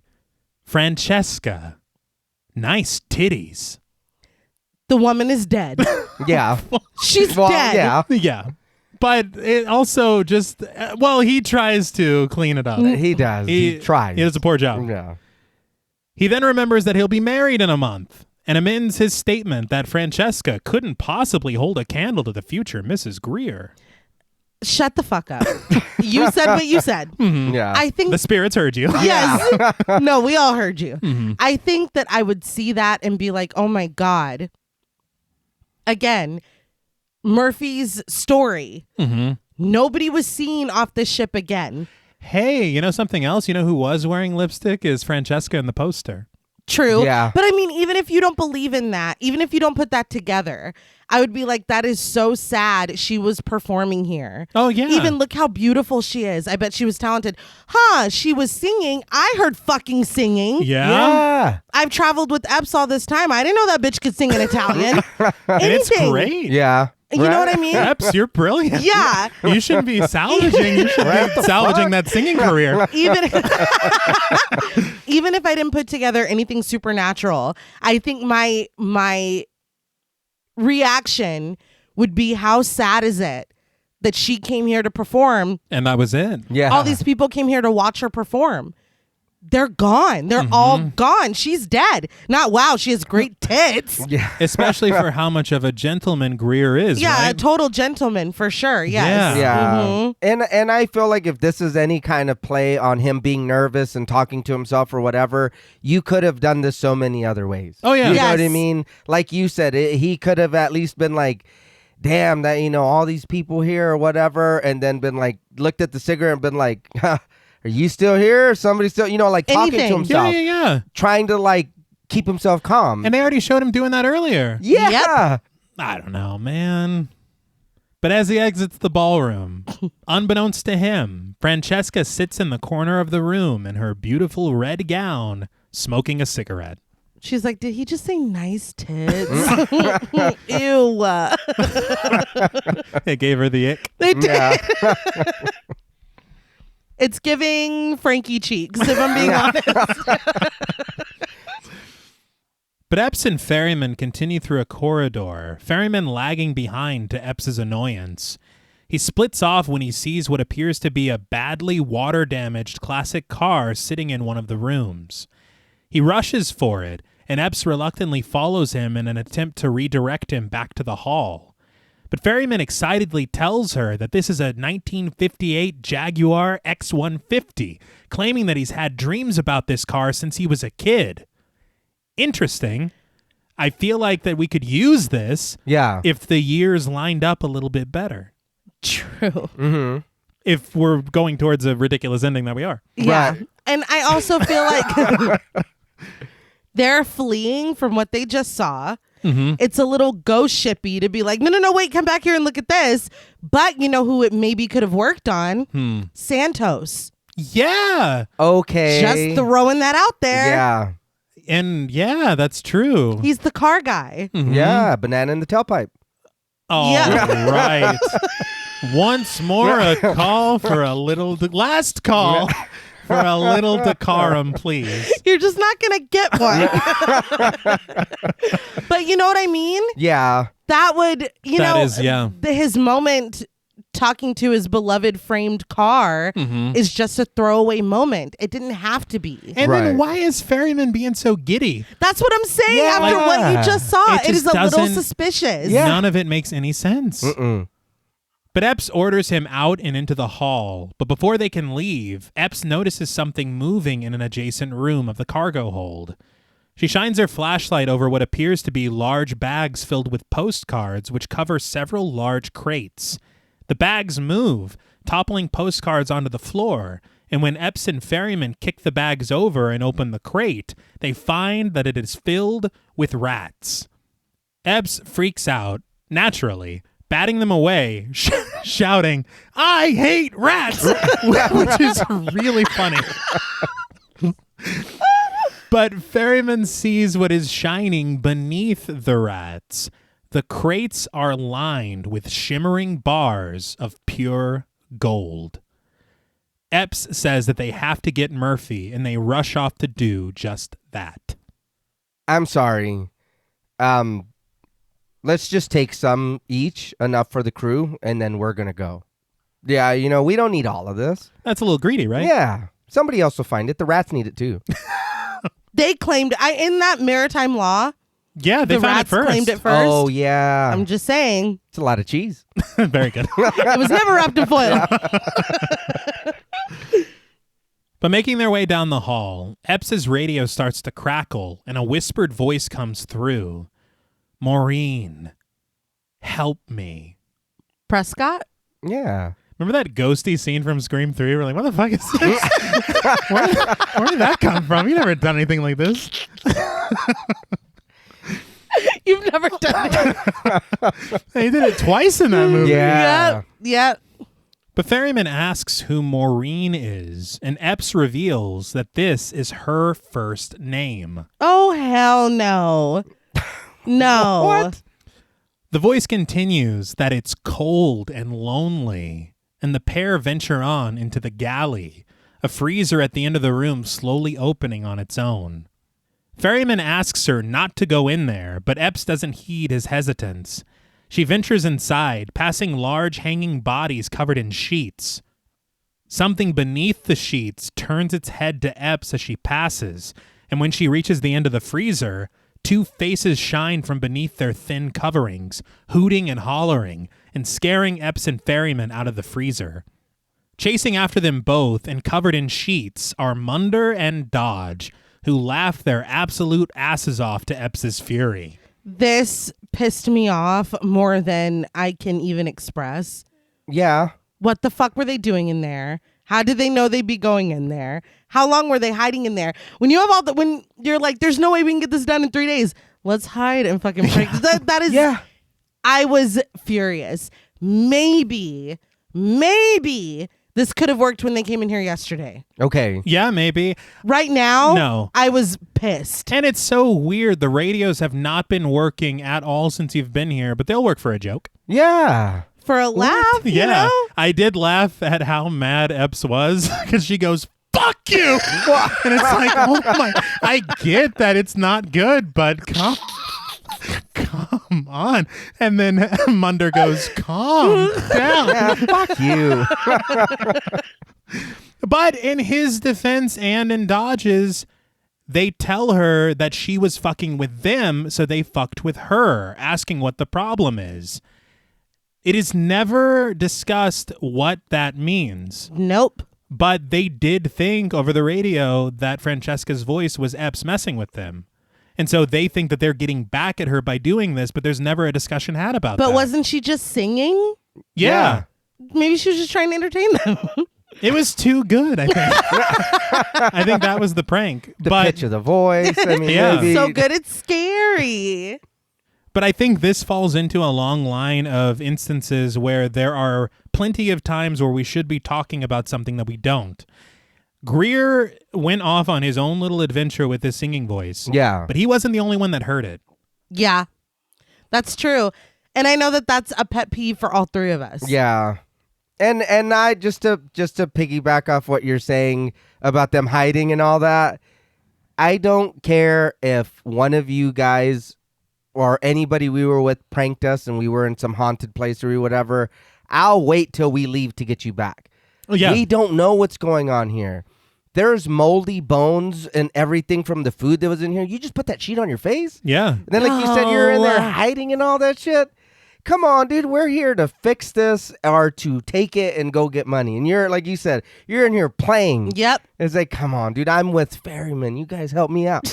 Francesca, nice titties. The woman is dead. Yeah. She's Well, dead. yeah. Yeah. But it also just, he tries to clean it up. He does. He tries. He does a poor job. Yeah. He then remembers that he'll be married in a month and amends his statement that Francesca couldn't possibly hold a candle to the future Mrs. Greer. Shut the fuck up. You said what you said. Yeah. I think The spirits heard you. yes. No, we all heard you. Mhm. I think that I would see that and be like, oh my God. Again, Murphy's story. Mm-hmm. Nobody was seen off the ship again. Hey, you know something else? You know who was wearing lipstick is Francesca in the poster. True. Yeah. But I mean, even if you don't believe in that, even if you don't put that together, I would be like, that is so sad she was performing here. Oh, yeah. Even look how beautiful she is. I bet she was talented. Huh, she was singing. I heard fucking singing. Yeah. Yeah. I've traveled with Epps all this time. I didn't know that bitch could sing in Italian. And it's Anything. great. Yeah. You know what I mean? Epps, you're brilliant. Yeah. You shouldn't be salvaging. You should be salvaging that singing career. Even even if I didn't put together anything supernatural, I think my reaction would be, how sad is it that she came here to perform? And that was it. Yeah. All these people came here to watch her perform. They're gone. They're all gone. She's dead. Not wow, she has great tits. Yeah. Especially for how much of a gentleman Greer is, Yeah, a right? total gentleman for sure. Yes. Yeah. Yeah. Mhm. And I feel like if this is any kind of play on him being nervous and talking to himself or whatever, you could have done this so many other ways. Oh, yeah. You know what I Yes. mean? Like you said, he could have at least been like, damn, that, all these people here or whatever, and then been like, looked at the cigarette and been like, huh, are you still here? Somebody still, like talking to Anything. himself, Yeah. trying to like keep himself calm. And they already showed him doing that earlier. yeah. I don't know, man. But as he exits the ballroom, unbeknownst to him, Francesca sits in the corner of the room in her beautiful red gown, smoking a cigarette. She's like, did he just say nice tits? Ew. It gave her the ick. They did. Yeah. It's giving Frankie cheeks, if I'm being honest. But Epps and Ferryman continue through a corridor, Ferryman lagging behind to Epps's annoyance. He splits off when he sees what appears to be a badly water-damaged classic car sitting in one of the rooms. He rushes for it, and Epps reluctantly follows him in an attempt to redirect him back to the hall. But Ferryman excitedly tells her that this is a 1958 Jaguar X150, claiming that he's had dreams about this car since he was a kid. Interesting. I feel like that we could use this Yeah. if the years lined up a little bit better. True. Mm-hmm. If we're going towards a ridiculous ending that we are. Yeah. Right. And I also feel like they're fleeing from what they just saw. Mm-hmm. It's a little ghost shippy to be like, no, wait, come back here and look at this. But you know who it maybe could have worked on? Santos. Yeah. Okay. Just throwing that out there. Yeah. And yeah, that's true. He's the car guy. Mhm. Yeah. Banana in the tailpipe. Oh, Yeah. right. Once more, a call for a little... last call for a little decorum, please. You're just not going to get one. But you know what I mean? Yeah. That would, That is, yeah. his moment talking to his beloved framed car is just a throwaway moment. It didn't have to be. And Right. then why is Ferryman being so giddy? That's what I'm saying Yeah. after what you just saw. It It is just a little doesn't- suspicious. Yeah. None of it makes any sense. Mm-mm. But Epps orders him out and into the hall. But before they can leave, Epps notices something moving in an adjacent room of the cargo hold. She shines her flashlight over what appears to be large bags filled with postcards, which cover several large crates. The bags move, toppling postcards onto the floor, and when Epps and Ferryman kick the bags over and open the crate, they find that it is filled with rats. Epps freaks out, naturally, batting them away, shouting, "I hate rats!" which is really funny. But Ferryman sees what is shining beneath the rats. The crates are lined with shimmering bars of pure gold. Epps says that they have to get Murphy, and they rush off to do just that. I'm sorry. Let's just take some each, enough for the crew, and then we're going to go. Yeah, we don't need all of this. That's a little greedy, right? Yeah. Somebody else will find it. The rats need it too. They claimed in that maritime law, Yeah, they the found it rats first. claimed it first. Oh, yeah. I'm just saying. It's a lot of cheese. Very good. It was never wrapped in foil. But making their way down the hall, Epps's radio starts to crackle, and a whispered voice comes through. "Maureen, help me." Prescott? Yeah. Remember that ghosty scene from Scream 3? We're like, what the fuck is this? where did that come from? You never done anything like this. You've never done it. He did it twice in that movie. Yeah. Yep. But Ferryman asks who Maureen is, and Epps reveals that this is her first name. Oh, hell no. No. What? The voice continues that it's cold and lonely, and the pair venture on into the galley, a freezer at the end of the room slowly opening on its own. Ferryman asks her not to go in there, but Epps doesn't heed his hesitance. She ventures inside, passing large hanging bodies covered in sheets. Something beneath the sheets turns its head to Epps as she passes, and when she reaches the end of the freezer, two faces shine from beneath their thin coverings, hooting and hollering, and scaring Epps and Ferryman out of the freezer. Chasing after them both and covered in sheets are Munder and Dodge, who laugh their absolute asses off to Epps's fury. This pissed me off more than I can even express. Yeah. What the fuck were they doing in there? How did they know they'd be going in there? How long were they hiding in there? When you have when you're like, there's no way we can get this done in 3 days. Let's hide and fucking break. That is, Yeah. I was furious. Maybe this could have worked when they came in here yesterday. Okay. Yeah, maybe. Right now, No. I was pissed. And it's so weird. The radios have not been working at all since you've been here, but they'll work for a joke. Yeah. For a laugh, you Yeah. know? I did laugh at how mad Epps was because she goes, "Fuck you!" And it's like, oh my, I get that it's not good, but come on. And then Munder goes, "Calm down." Yeah, fuck you. But in his defense and in Dodge's, they tell her that she was fucking with them, so they fucked with her, asking what the problem is. It is never discussed what that means. Nope. But they did think over the radio that Francesca's voice was Epps messing with them. And so they think that they're getting back at her by doing this, but there's never a discussion had about that. But wasn't she just singing? Yeah. maybe she was just trying to entertain them. It was too good, I think. I think that was the prank. The pitch of the voice. I mean, Yeah. maybe. So good, it's scary. But I think this falls into a long line of instances where there are plenty of times where we should be talking about something that we don't. Greer went off on his own little adventure with his singing voice. Yeah. But he wasn't the only one that heard it. Yeah, that's true. And I know that that's a pet peeve for all three of us. Yeah. And I just to piggyback off what you're saying about them hiding and all that, I don't care if one of you guys or anybody we were with pranked us and we were in some haunted place or whatever. I'll wait till we leave to get you back. Oh, yeah. We don't know what's going on here. There's moldy bones and everything from the food that was in here. You just put that sheet on your face? Yeah. And then, like you said, you're in there hiding and all that shit. Come on, dude. We're here to fix this or to take it and go get money. And you're, like you said, you're in here playing. Yep. It's like, come on, dude. I'm with Ferryman. You guys help me out.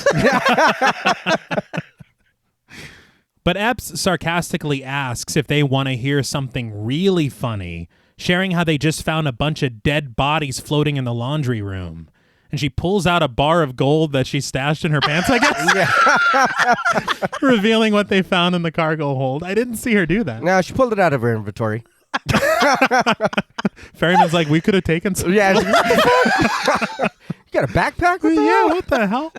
But Epps sarcastically asks if they want to hear something really funny, sharing how they just found a bunch of dead bodies floating in the laundry room. And she pulls out a bar of gold that she stashed in her pants, I guess. Revealing what they found in the cargo hold. I didn't see her do that. No, she pulled it out of her inventory. Ferryman's like, we could have taken some. Yeah. You got a backpack with Yeah, that? what the hell?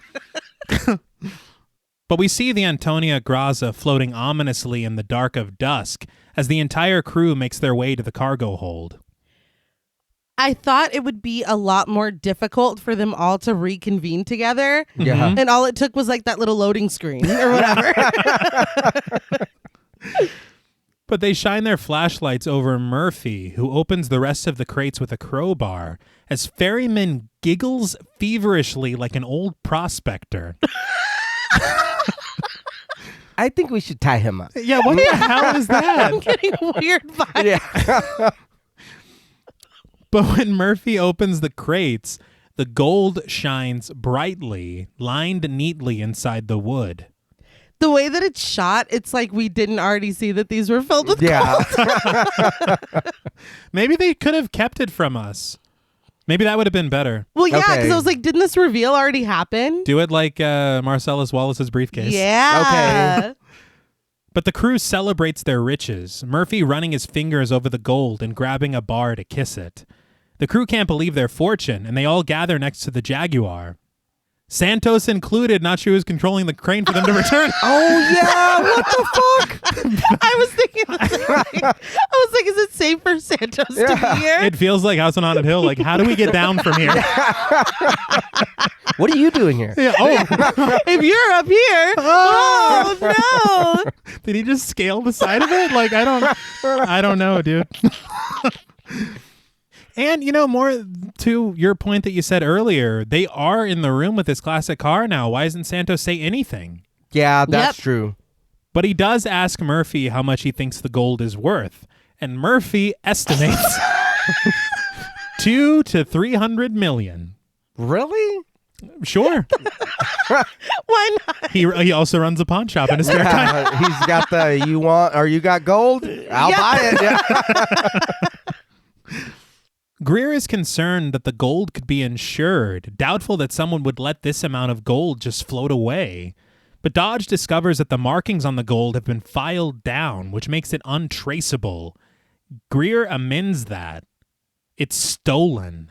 But we see the Antonia Graza floating ominously in the dark of dusk as the entire crew makes their way to the cargo hold. I thought it would be a lot more difficult for them all to reconvene together. Yeah. And all it took was like that little loading screen or whatever. But they shine their flashlights over Murphy, who opens the rest of the crates with a crowbar, as Ferryman giggles feverishly like an old prospector. I think we should tie him up. Yeah, what the hell is that? I'm getting weird vibes. Yeah. But when Murphy opens the crates, the gold shines brightly, lined neatly inside the wood. The way that it's shot, it's like we didn't already see that these were filled with gold. Maybe they could have kept it from us. Maybe that would have been better. Well, yeah, because Okay. I was like, didn't this reveal already happen? Do it like Marcellus Wallace's briefcase. Yeah. Okay. But the crew celebrates their riches, Murphy running his fingers over the gold and grabbing a bar to kiss it. The crew can't believe their fortune, and they all gather next to the Jaguar. Santos included, not sure who's controlling the crane for them to return. Oh, yeah. What the fuck? I was thinking the same thing. I was like, is it safe for Santos to be here? It feels like House on Haunted Hill. Like, how do we get down from here? What are you doing here? Yeah, oh, If you're up here, oh no. did he just scale the side of it? Like, I don't know, dude. And, you know, more to your point that you said earlier, they are in the room with this classic car now. Why doesn't Santos say anything? Yeah, that's Yep. true. But he does ask Murphy how much he thinks the gold is worth. And Murphy estimates 200 to 300 million. Really? Sure. Why not? He also runs a pawn shop in his spare time. Yeah, he's got the, you want, or you got gold? I'll buy it. Yeah. Greer is concerned that the gold could be insured, doubtful that someone would let this amount of gold just float away. But Dodge discovers that the markings on the gold have been filed down, which makes it untraceable. Greer amends that. It's stolen.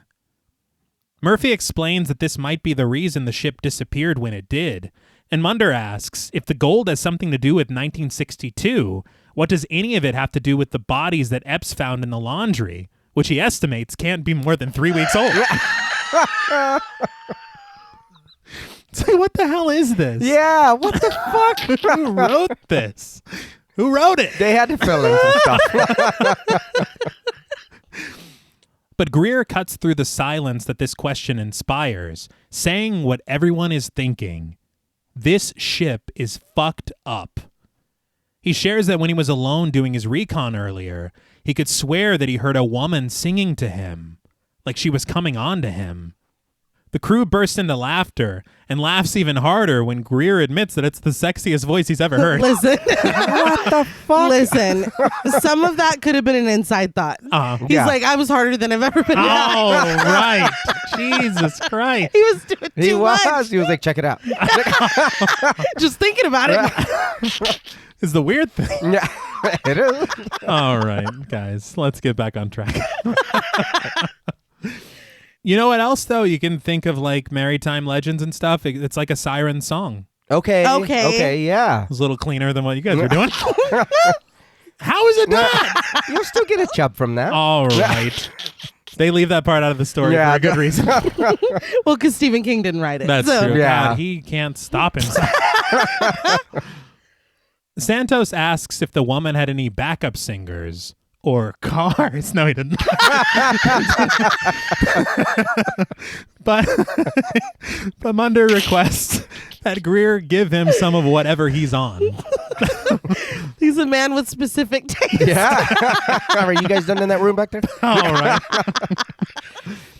Murphy explains that this might be the reason the ship disappeared when it did, and Munder asks, if the gold has something to do with 1962, what does any of it have to do with the bodies that Epps found in the laundry, which he estimates can't be more than 3 weeks old? It's like, what the hell is this? Yeah, what the fuck? Who wrote this? Who wrote it? They had to fill in some stuff. But Greer cuts through the silence that this question inspires, saying what everyone is thinking. This ship is fucked up. He shares that when he was alone doing his recon earlier, he could swear that he heard a woman singing to him, like she was coming on to him. The crew bursts into laughter and laughs even harder when Greer admits that it's the sexiest voice he's ever heard. Listen. What the fuck? Listen, some of that could have been an inside thought. He's Yeah. like, I was harder than I've ever been. Oh, right. Jesus Christ. He was doing He too was. much. He was like, check it out. Just thinking about it. Is the weird thing. Yeah, it is. All right, guys, let's get back on track. You know what else, though? You can think of like maritime legends and stuff. It's like a siren song. Okay. Okay. Okay, yeah. It's a little cleaner than what you guys are doing. How is it not? You'll still get a chub from that. All right. They leave that part out of the story Yeah, for a good reason. Well, because Stephen King didn't write it. That's so. true. Yeah. God, he can't stop himself. Santos asks if the woman had any backup singers or cars. No, he didn't. But Munda requests that Greer give him some of whatever he's on. He's a man with specific taste. Yeah. Are you guys done in that room back there? All right.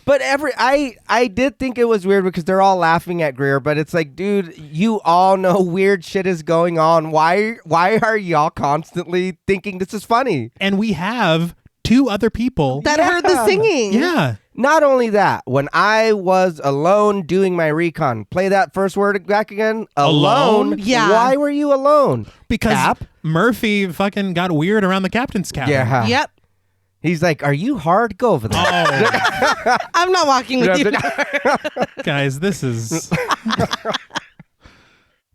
But I did think it was weird because they're all laughing at Greer, but it's like, dude, you all know weird shit is going on. Why are y'all constantly thinking this is funny? And we have two other people. That heard the singing. Yeah. Not only that, when I was alone doing my recon, play that first word back again. Alone? Yeah. Why were you alone? Because Cap? Murphy fucking got weird around the captain's cabin. Yeah. Yep. He's like, are you hard? Go over there. Oh, I'm not walking with you. guys, this is...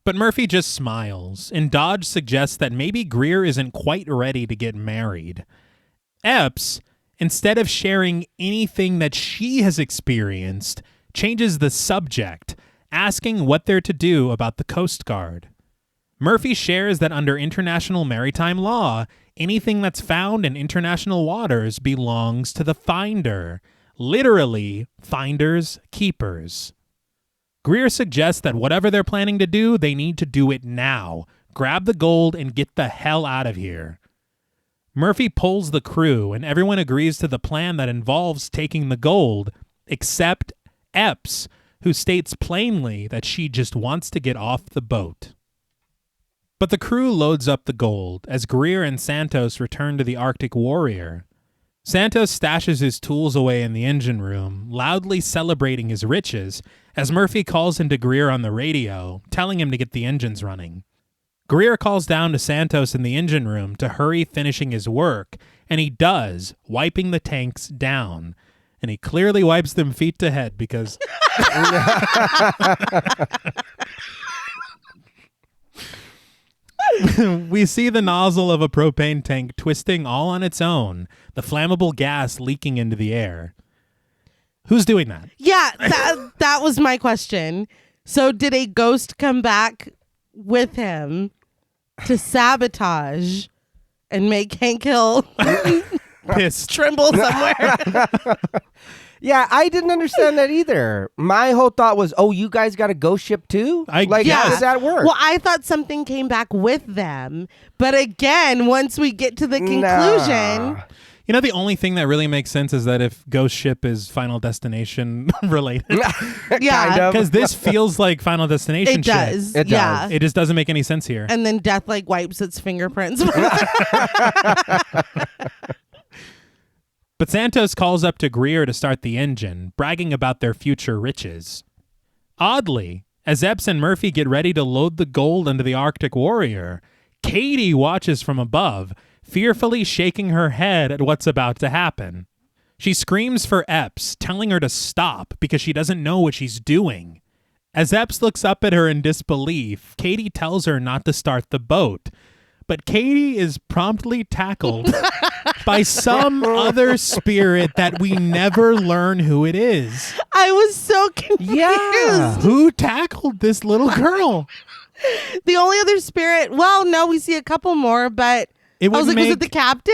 But Murphy just smiles, and Dodge suggests that maybe Greer isn't quite ready to get married. Epps, instead of sharing anything that she has experienced, changes the subject, asking what they're to do about the Coast Guard. Murphy shares that under international maritime law, anything that's found in international waters belongs to the finder. Literally, finders, keepers. Greer suggests that whatever they're planning to do, they need to do it now. Grab the gold and get the hell out of here. Murphy pulls the crew, and everyone agrees to the plan that involves taking the gold, except Epps, who states plainly that she just wants to get off the boat. But the crew loads up the gold as Greer and Santos return to the Arctic Warrior. Santos stashes his tools away in the engine room, loudly celebrating his riches, as Murphy calls into Greer on the radio, telling him to get the engines running. Greer calls down to Santos in the engine room to hurry finishing his work, and he does, wiping the tanks down. And he clearly wipes them feet to head because... We see the nozzle of a propane tank twisting all on its own, the flammable gas leaking into the air. Who's doing that? Yeah, that was my question. So did a ghost come back with him to sabotage and make Hank Hill Pissed. tremble somewhere? Yeah, I didn't understand that either. My whole thought was, oh, you guys got a ghost ship too? I Like, guess. how does that work? Well, I thought something came back with them. But again, once we get to the conclusion... Nah. You know, the only thing that really makes sense is that if Ghost Ship is Final Destination related. Yeah. Kind of. Because this feels like Final Destination It shit. does. It yeah. does. It just doesn't make any sense here. And then Death like wipes its fingerprints. But Santos calls up to Greer to start the engine, bragging about their future riches. Oddly, as Epps and Murphy get ready to load the gold into the Arctic Warrior, Katie watches from above, fearfully shaking her head at what's about to happen. She screams for Epps, telling her to stop because she doesn't know what she's doing. As Epps looks up at her in disbelief, Katie tells her not to start the boat. But Katie is promptly tackled by some other spirit that we never learn who it is. I was so confused. Yeah. Who tackled this little girl? The only other spirit, well, no, we see a couple more, but It I was would like, was make- it the captain?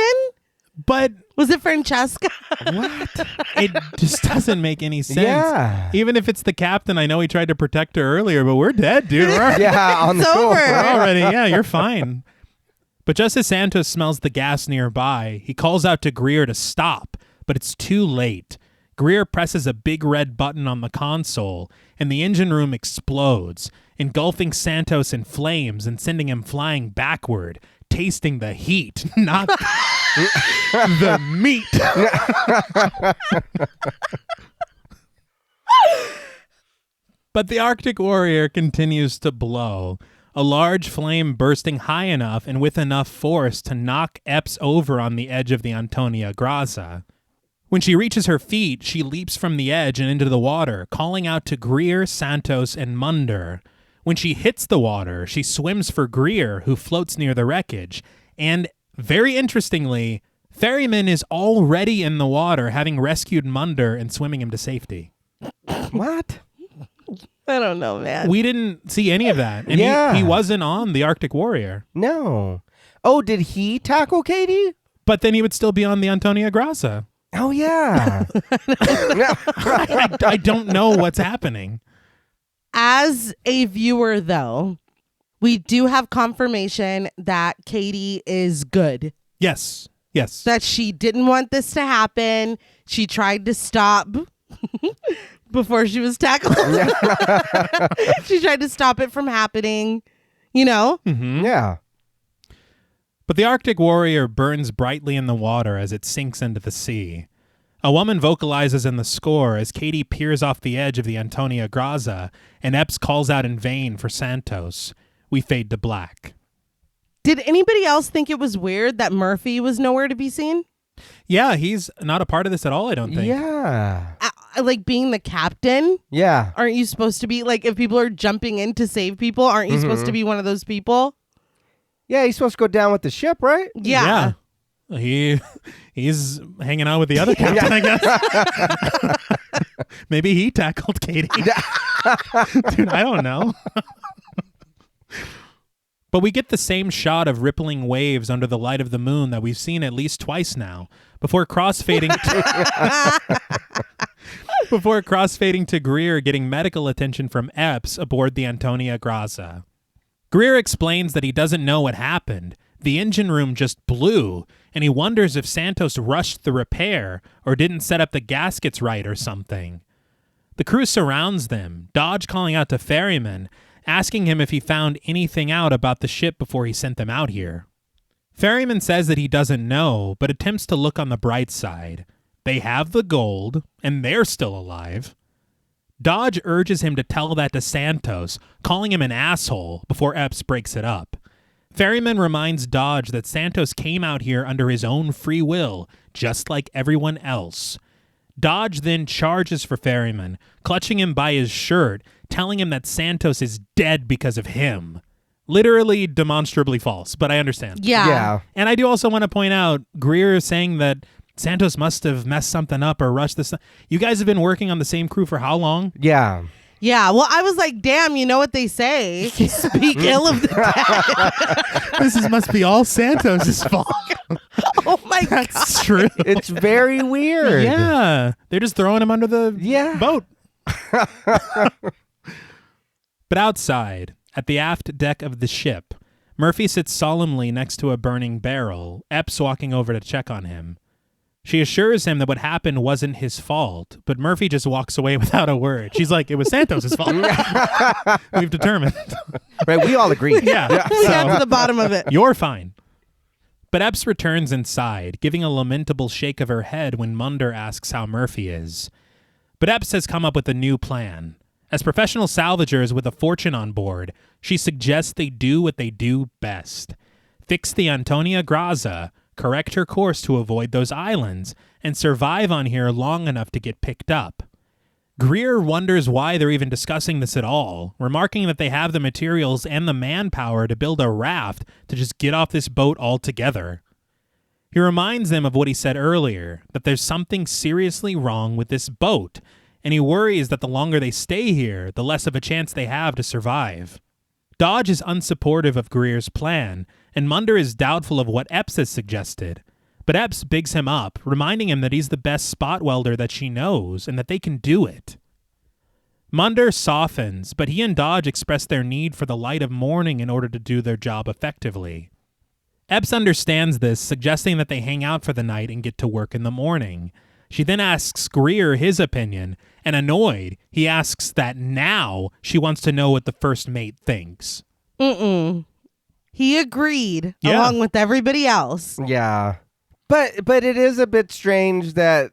But Was it Francesca? what? It just doesn't make any sense. Yeah. Even if it's the captain, I know he tried to protect her earlier, but we're dead, dude. We're, Yeah, on the It's floor. over. we're already, yeah, you're fine. But just as Santos smells the gas nearby, he calls out to Greer to stop, but it's too late. Greer presses a big red button on the console, and the engine room explodes, engulfing Santos in flames and sending him flying backward, tasting the heat, not the meat. But the Arctic Warrior continues to blow, a large flame bursting high enough and with enough force to knock Epps over on the edge of the Antonia Graza. When she reaches her feet, she leaps from the edge and into the water, calling out to Greer, Santos, and Munder. When she hits the water, she swims for Greer, who floats near the wreckage. And, very interestingly, Ferryman is already in the water, having rescued Munder and swimming him to safety. What? I don't know, man. We didn't see any of that. And he wasn't on the Arctic Warrior. No. Oh, did he tackle Katie? But then he would still be on the Antonia Graza. Oh, yeah. I don't know what's happening. As a viewer, though, we do have confirmation that Katie is good. Yes. That she didn't want this to happen. She tried to stop before she was tackled. She tried to stop it from happening, you know? Mm-hmm. Yeah. But the Arctic Warrior burns brightly in the water as it sinks into the sea. A woman vocalizes in the score as Katie peers off the edge of the Antonia Graza, and Epps calls out in vain for Santos. We fade to black. Did anybody else think it was weird that Murphy was nowhere to be seen? Yeah, he's not a part of this at all, I don't think. Yeah. Like being the captain? Yeah. Aren't you supposed to be, like, if people are jumping in to save people, aren't you supposed to be one of those people? Yeah, he's supposed to go down with the ship, right? Yeah. He's hanging out with the other captain, I guess. Maybe he tackled Katie. Dude, I don't know. But we get the same shot of rippling waves under the light of the moon that we've seen at least twice now, before crossfading to Greer getting medical attention from Epps aboard the Antonia Graza. Greer explains that he doesn't know what happened. The engine room just blew, and he wonders if Santos rushed the repair or didn't set up the gaskets right or something. The crew surrounds them, Dodge calling out to Ferryman, asking him if he found anything out about the ship before he sent them out here. Ferryman says that he doesn't know, but attempts to look on the bright side. They have the gold, and they're still alive. Dodge urges him to tell that to Santos, calling him an asshole before Epps breaks it up. Ferryman reminds Dodge that Santos came out here under his own free will, just like everyone else. Dodge then charges for Ferryman, clutching him by his shirt, telling him that Santos is dead because of him. Literally demonstrably false, but I understand. Yeah. And I do also want to point out, Greer is saying that Santos must have messed something up or rushed this. You guys have been working on the same crew for how long? Yeah. Yeah, well, I was like, damn, you know what they say. Speak ill of the dead. This must be all Santos' fault. Oh, my God. That's true. It's very weird. Yeah. They're just throwing him under the boat. But outside, at the aft deck of the ship, Murphy sits solemnly next to a burning barrel, Epps walking over to check on him. She assures him that what happened wasn't his fault, but Murphy just walks away without a word. She's like, it was Santos' fault. We've determined. Right, we all agree. Yeah. We got to the bottom of it. You're fine. But Epps returns inside, giving a lamentable shake of her head when Munder asks how Murphy is. But Epps has come up with a new plan. As professional salvagers with a fortune on board, she suggests they do what they do best. Fix the Antonia Graza, correct her course to avoid those islands, and survive on here long enough to get picked up. Greer wonders why they're even discussing this at all, remarking that they have the materials and the manpower to build a raft to just get off this boat altogether. He reminds them of what he said earlier, that there's something seriously wrong with this boat, and he worries that the longer they stay here, the less of a chance they have to survive. Dodge is unsupportive of Greer's plan, and Munder is doubtful of what Epps has suggested. But Epps bigs him up, reminding him that he's the best spot welder that she knows, and that they can do it. Munder softens, but he and Dodge express their need for the light of morning in order to do their job effectively. Epps understands this, suggesting that they hang out for the night and get to work in the morning. She then asks Greer his opinion, and annoyed, he asks that now she wants to know what the first mate thinks. He agreed Yeah. along with everybody else. Yeah. But it is a bit strange that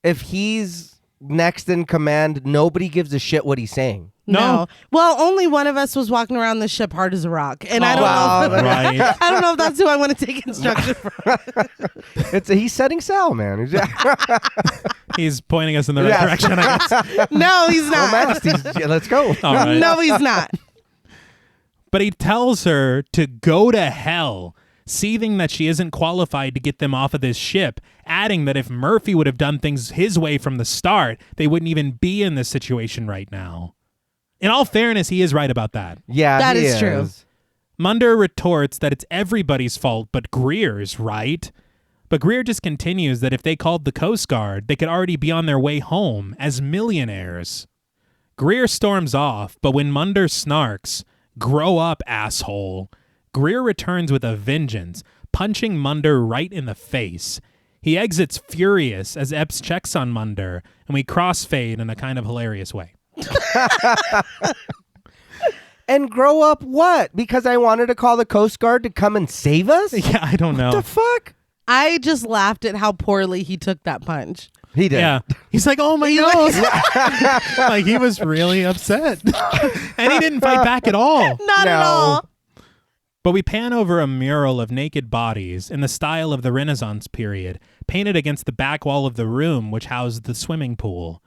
if he's next in command, nobody gives a shit what he's saying. No. Well, only one of us was walking around the ship hard as a rock. And I don't know. Right. I don't know if that's who I want to take instruction from. He's setting sail, man. He's pointing us in the right direction, I guess. No, he's not. Let's go. All right. No, he's not. But he tells her to go to hell, seething that she isn't qualified to get them off of this ship, adding that if Murphy would have done things his way from the start, they wouldn't even be in this situation right now. In all fairness, he is right about that. Yeah, That he is true. Munder retorts that it's everybody's fault but Greer's, right? But Greer just continues that if they called the Coast Guard, they could already be on their way home as millionaires. Greer storms off, but when Munder snarks, "Grow up, asshole," Greer returns with a vengeance, punching Munder right in the face. He exits furious as Epps checks on Munder, and we crossfade in a kind of hilarious way. And grow up what? Because I wanted to call the Coast Guard to come and save us? Yeah, I don't know. What the fuck? I just laughed at how poorly he took that punch. He did. Yeah. He's like, oh my God. Like, he was really upset. And he didn't fight back at all. Not at all. But we pan over a mural of naked bodies in the style of the Renaissance period, painted against the back wall of the room which housed the swimming pool.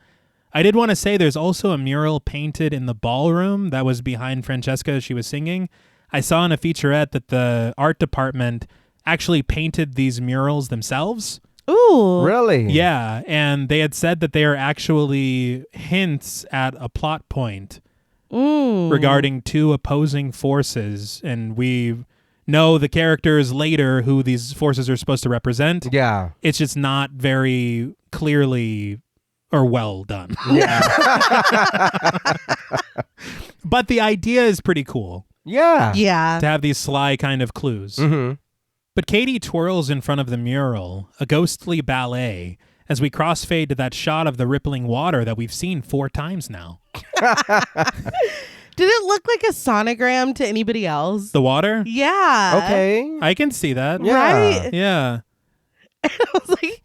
I did want to say there's also a mural painted in the ballroom that was behind Francesca as she was singing. I saw in a featurette that the art department actually painted these murals themselves. Ooh. Really? Yeah, and they had said that they are actually hints at a plot point regarding two opposing forces, and we know the characters later who these forces are supposed to represent. Yeah. It's just not very clearly or well done. Yeah. But the idea is pretty cool Yeah. Yeah. to have these sly kind of clues. Mm-hmm. But Katie twirls in front of the mural, a ghostly ballet, as we crossfade to that shot of the rippling water that we've seen 4 times now. Did it look like a sonogram to anybody else? The water? Yeah. Okay. I can see that. Yeah. Right? Yeah. I was like,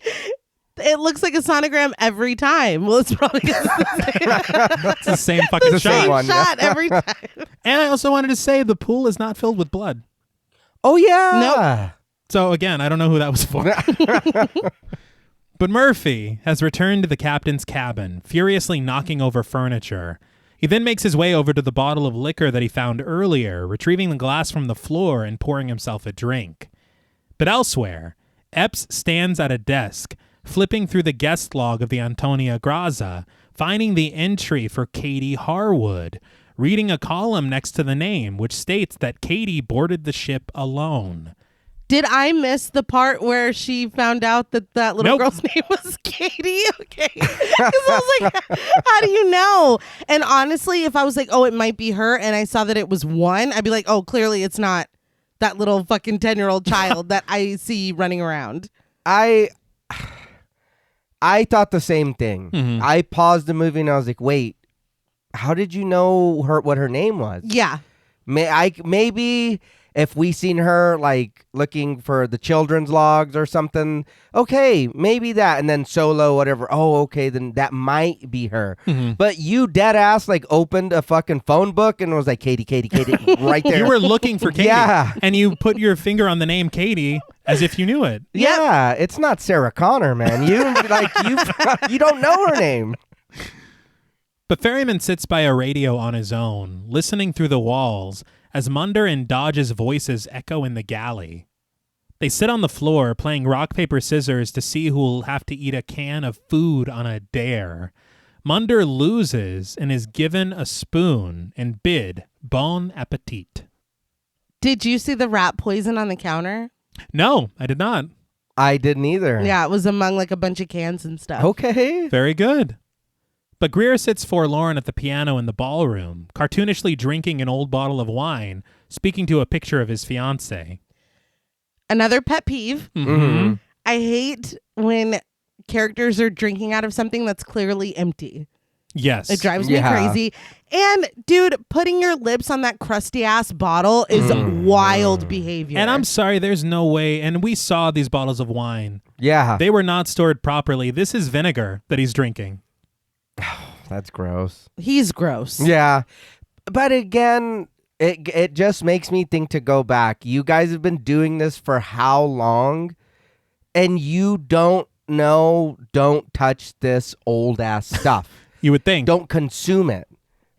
it looks like a sonogram every time. Well, it's probably It's the same fucking The shot. same one. yeah. shot every time. And I also wanted to say the pool is not filled with blood. Oh, yeah. So again, I don't know who that was for. But Murphy has returned to the captain's cabin, furiously knocking over furniture. He then makes his way over to the bottle of liquor that he found earlier, retrieving the glass from the floor and pouring himself a drink. But elsewhere, Epps stands at a desk, flipping through the guest log of the Antonia Grazia, finding the entry for Katie Harwood, reading a column next to the name, which states that Katie boarded the ship alone. Did I miss the part where she found out that that little Nope. girl's name was Katie? Okay. Because I was like, how do you know? And honestly, if I was like, oh, it might be her, and I saw that it was one, I'd be like, oh, clearly it's not that little fucking 10-year-old child that I see running around. I thought the same thing. Mhm. I paused the movie and I was like, wait, how did you know what her name was? Yeah. Maybe if we seen her like looking for the children's logs or something, okay, maybe that. And then Solo, whatever. Oh, okay, then that might be her. Mm-hmm. But you dead ass like opened a fucking phone book and was like, Katie, right there. You were looking for Katie. Yeah. And you put your finger on the name Katie as if you knew it. Yeah, it's not Sarah Connor, man. You don't know her name. But Ferryman sits by a radio on his own, listening through the walls as Munder and Dodge's voices echo in the galley. They sit on the floor playing rock, paper, scissors to see who will have to eat a can of food on a dare. Munder loses and is given a spoon and bid bon appetit. Did you see the rat poison on the counter? No, I did not. I didn't either. Yeah, it was among like a bunch of cans and stuff. Okay. Very good. But Greer sits forlorn at the piano in the ballroom, cartoonishly drinking an old bottle of wine, speaking to a picture of his fiancée. Another pet peeve. Mm-hmm. I hate when characters are drinking out of something that's clearly empty. Yes. It drives me Yeah. crazy. And dude, putting your lips on that crusty ass bottle is wild behavior. And I'm sorry, there's no way. And we saw these bottles of wine. Yeah. They were not stored properly. This is vinegar that he's drinking. That's gross. He's gross. Yeah. But again, it just makes me think to go back. You guys have been doing this for how long? And you don't touch this old ass stuff. You would think. Don't consume it.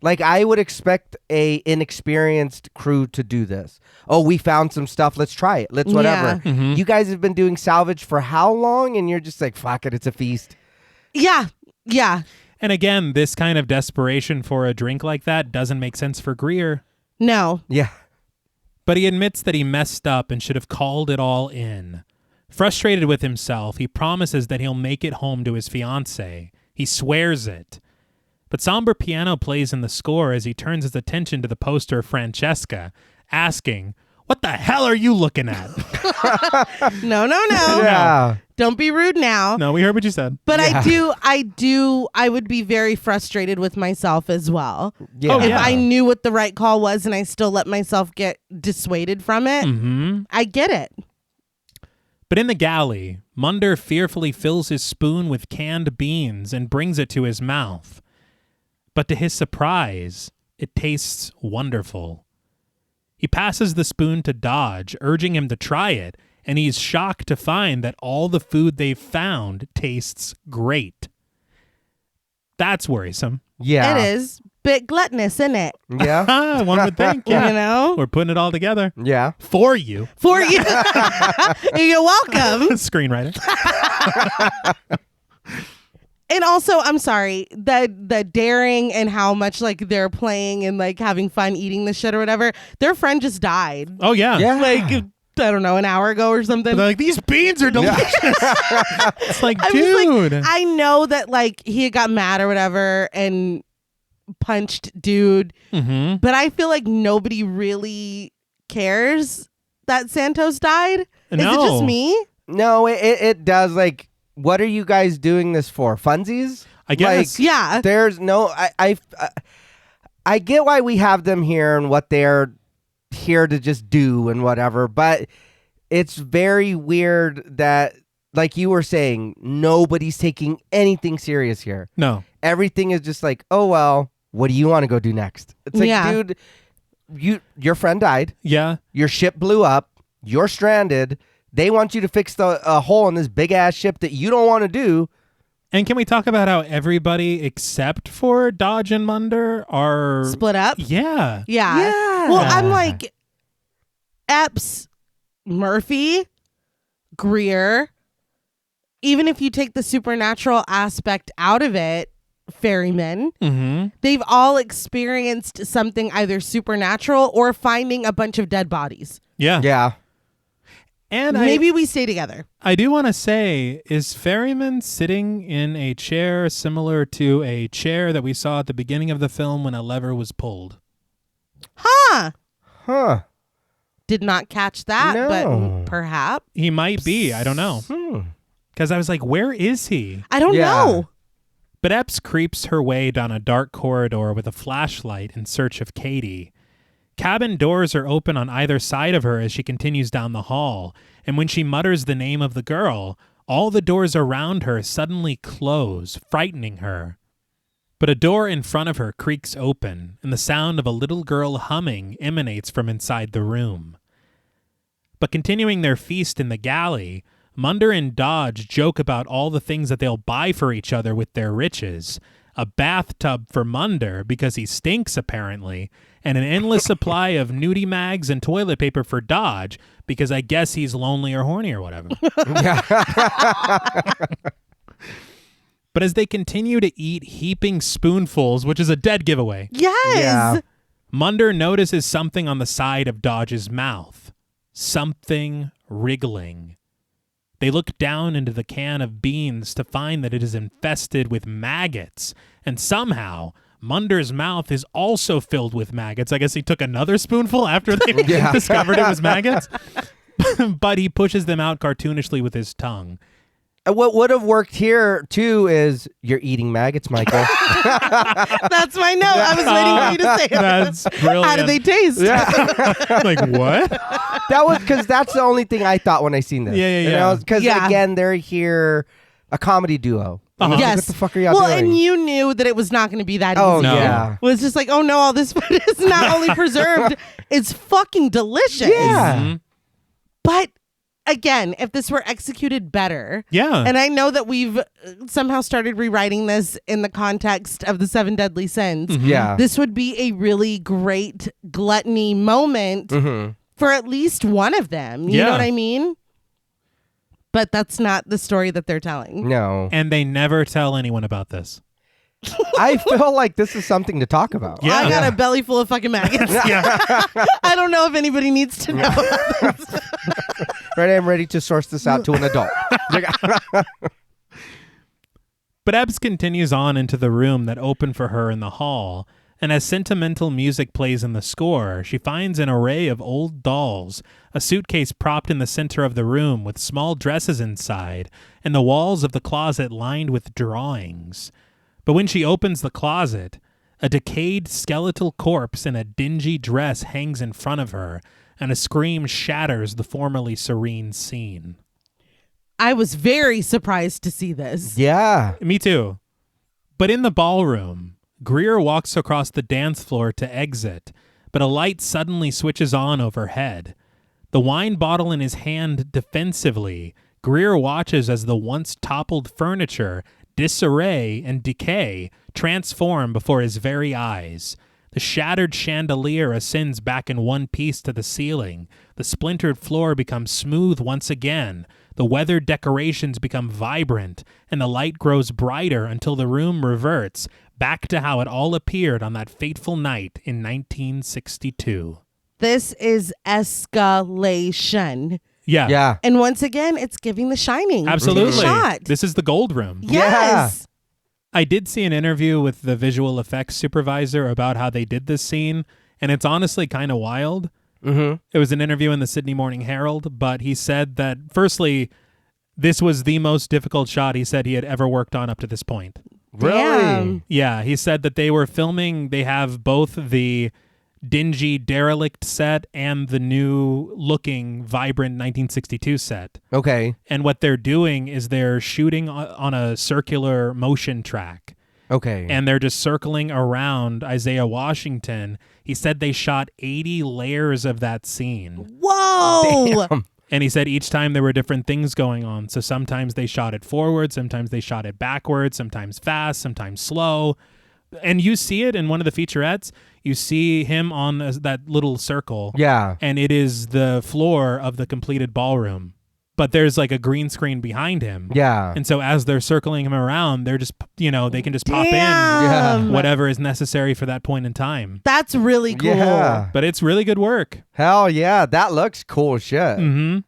Like, I would expect a inexperienced crew to do this. Oh, we found some stuff. Let's try it. Let's whatever. Yeah. Mhm. You guys have been doing salvage for how long? And you're just like, fuck it. It's a feast. Yeah. Yeah. And again, this kind of desperation for a drink like that doesn't make sense for Greer. No. Yeah. But he admits that he messed up and should have called it all in. Frustrated with himself, he promises that he'll make it home to his fiancée. He swears it. But somber piano plays in the score as he turns his attention to the poster of Francesca, asking, "What the hell are you looking at?" No. Yeah. Don't be rude now. No, we heard what you said. But Yeah. I would be very frustrated with myself as well. Yeah. Oh, If yeah. I knew what the right call was and I still let myself get dissuaded from it, Mm-hmm. I get it. But in the galley, Munder fearfully fills his spoon with canned beans and brings it to his mouth. But to his surprise, it tastes wonderful. He passes the spoon to Dodge, urging him to try it, and he's shocked to find that all the food they've found tastes great. That's worrisome. Yeah. It is. Bit gluttonous, isn't it? Yeah. One would think, yeah. You know? We're putting it all together Yeah. for you, For you. You're welcome. screenwriter. And also, I'm sorry, the daring and how much like they're playing and like having fun eating the shit or whatever. Their friend just died. Oh, yeah. Yeah. Like, I don't know, an hour ago or something. They're like, these beans are delicious. It's like, I was like, dude. I know that like he had got mad or whatever and punched dude, Mm-hmm. but I feel like nobody really cares that Santos died. Is it No. just me? No, it does. Like, what are you guys doing this for? Funsies? I guess. Like, Yeah. there's no. I get why we have them here and what they're here to just do and whatever, but it's very weird that, like you were saying, nobody's taking anything serious here. No. Everything is just like, oh well, what do you want to go do next? It's like, Yeah. dude, your friend died, Yeah. your ship blew up, you're stranded. They want you to fix the hole in this big ass ship that you don't want to do. And can we talk about how everybody except for Dodge and Munder are Split up. Yeah. Yeah. Yeah. Well, I'm like Epps, Murphy, Greer. Even if you take the supernatural aspect out of it, ferrymen, Mm-hmm. they've all experienced something either supernatural or finding a bunch of dead bodies. Yeah. Yeah. And Maybe we stay together. I do want to say, is Ferryman sitting in a chair similar to a chair that we saw at the beginning of the film when a lever was pulled? Huh. Huh. Did not catch that, No. but perhaps. He might be. I don't know. Because I was like, where is he? I don't Yeah. know. But Epps creeps her way down a dark corridor with a flashlight in search of Katie. Cabin doors are open on either side of her as she continues down the hall, and when she mutters the name of the girl, all the doors around her suddenly close, frightening her. But a door in front of her creaks open, and the sound of a little girl humming emanates from inside the room. But continuing their feast in the galley, Munder and Dodge joke about all the things that they'll buy for each other with their riches. A bathtub for Munder because he stinks apparently, and an endless supply of nudie mags and toilet paper for Dodge because I guess he's lonely or horny or whatever. But as they continue to eat heaping spoonfuls, which is a dead giveaway, Yes. Yeah. Munder notices something on the side of Dodge's mouth. Something wriggling. They look down into the can of beans to find that it is infested with maggots, and somehow Munder's mouth is also filled with maggots. I guess he took another spoonful after they discovered it was maggots. But he pushes them out cartoonishly with his tongue. What would have worked here too is you're eating maggots, Michael. That's my note. I was waiting for you to say it. That's brilliant. How do they taste? Like, what? That was because that's the only thing I thought when I seen this. Yeah. Because again, they're here, a comedy duo. Uh-huh. Yes. What the fuck are y'all doing? And you knew that it was not going to be that easy. Oh, No. yeah. It was just like, oh no, all this food is not only preserved, it's fucking delicious. Yeah. Mm-hmm. But again, if this were executed better, Yeah. and I know that we've somehow started rewriting this in the context of the 7 deadly sins, Yeah. this would be a really great gluttony moment for at least one of them. You know what I mean? But that's not the story that they're telling. No. And they never tell anyone about this. I feel like this is something to talk about. Yeah. I got a belly full of fucking maggots. I don't know if anybody needs to know about this. Right, I'm ready to source this out to an adult. But Ebbs continues on into the room that opened for her in the hall, and as sentimental music plays in the score, she finds an array of old dolls, a suitcase propped in the center of the room with small dresses inside, and the walls of the closet lined with drawings. But when she opens the closet, a decayed skeletal corpse in a dingy dress hangs in front of her, and a scream shatters the formerly serene scene. I was very surprised to see this. Yeah. Me too. But in the ballroom, Greer walks across the dance floor to exit, but a light suddenly switches on overhead. The wine bottle in his hand defensively, Greer watches as the once toppled furniture, disarray and decay, transform before his very eyes. The shattered chandelier ascends back in one piece to the ceiling. The splintered floor becomes smooth once again. The weathered decorations become vibrant, and the light grows brighter until the room reverts back to how it all appeared on that fateful night in 1962. This is escalation. Yeah. Yeah. And once again, it's giving The Shining. Absolutely. Shot. This is the gold room. Yes. I did see an interview with the visual effects supervisor about how they did this scene, and it's honestly kind of wild. Mm-hmm. It was an interview in the Sydney Morning Herald, but he said that, firstly, this was the most difficult shot he said he had ever worked on up to this point. Really? Damn. Yeah, he said that they were filming, they have both the dingy derelict set and the new looking vibrant 1962 set. Okay. And what they're doing is they're shooting on a circular motion track. Okay. And they're just circling around Isaiah Washington. He said they shot 80 layers of that scene. Whoa. Damn. And he said each time there were different things going on. So sometimes they shot it forward, sometimes they shot it backwards, sometimes fast, sometimes slow. And you see it in one of the featurettes. You see him on that little circle. Yeah. And it is the floor of the completed ballroom. But there's like a green screen behind him. Yeah. And so as they're circling him around, they're just, they can just pop in Yeah. whatever is necessary for that point in time. That's really cool. Yeah. But it's really good work. Hell yeah. That looks cool shit. Mm-hmm.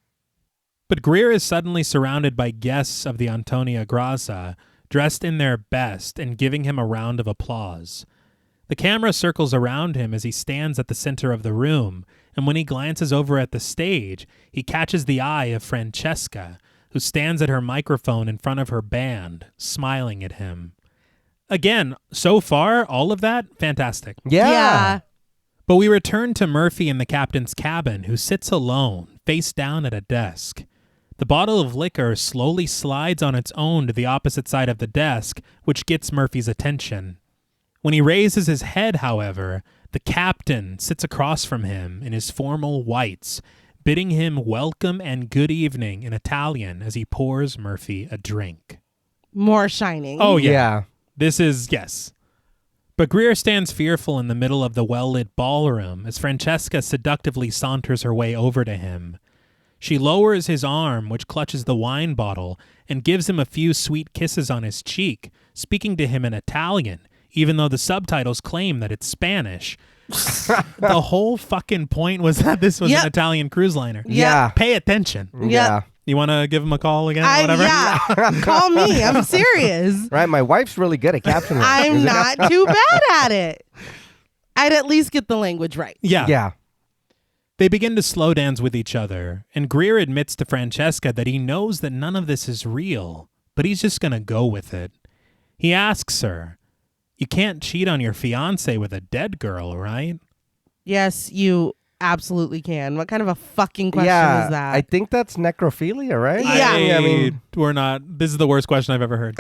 But Greer is suddenly surrounded by guests of the Antonia Grassa, dressed in their best and giving him a round of applause. The camera circles around him as he stands at the center of the room, and when he glances over at the stage, he catches the eye of Francesca, who stands at her microphone in front of her band, smiling at him. Again, so far, all of that, fantastic. Yeah. But we return to Murphy in the captain's cabin, who sits alone, face down at a desk. The bottle of liquor slowly slides on its own to the opposite side of the desk, which gets Murphy's attention. When he raises his head, however, the captain sits across from him in his formal whites, bidding him welcome and good evening in Italian as he pours Murphy a drink. More Shining. Oh, yeah. Yeah. This is, yes. But Greer stands fearful in the middle of the well-lit ballroom as Francesca seductively saunters her way over to him. She lowers his arm, which clutches the wine bottle, and gives him a few sweet kisses on his cheek, speaking to him in Italian, even though the subtitles claim that it's Spanish. The whole fucking point was that this was an Italian cruise liner. Yeah. Pay attention. Yeah. You want to give him a call again? Whatever? Yeah. Call me. I'm serious. Right. My wife's really good at captioning. I'm not too bad at it. I'd at least get the language right. Yeah. Yeah. They begin to slow dance with each other, and Greer admits to Francesca that he knows that none of this is real, but he's just going to go with it. He asks her, "You can't cheat on your fiancé with a dead girl, right?" Yes, you absolutely can. What kind of a fucking question is that? I think that's necrophilia, right? Yeah. I mean, we're not. This is the worst question I've ever heard.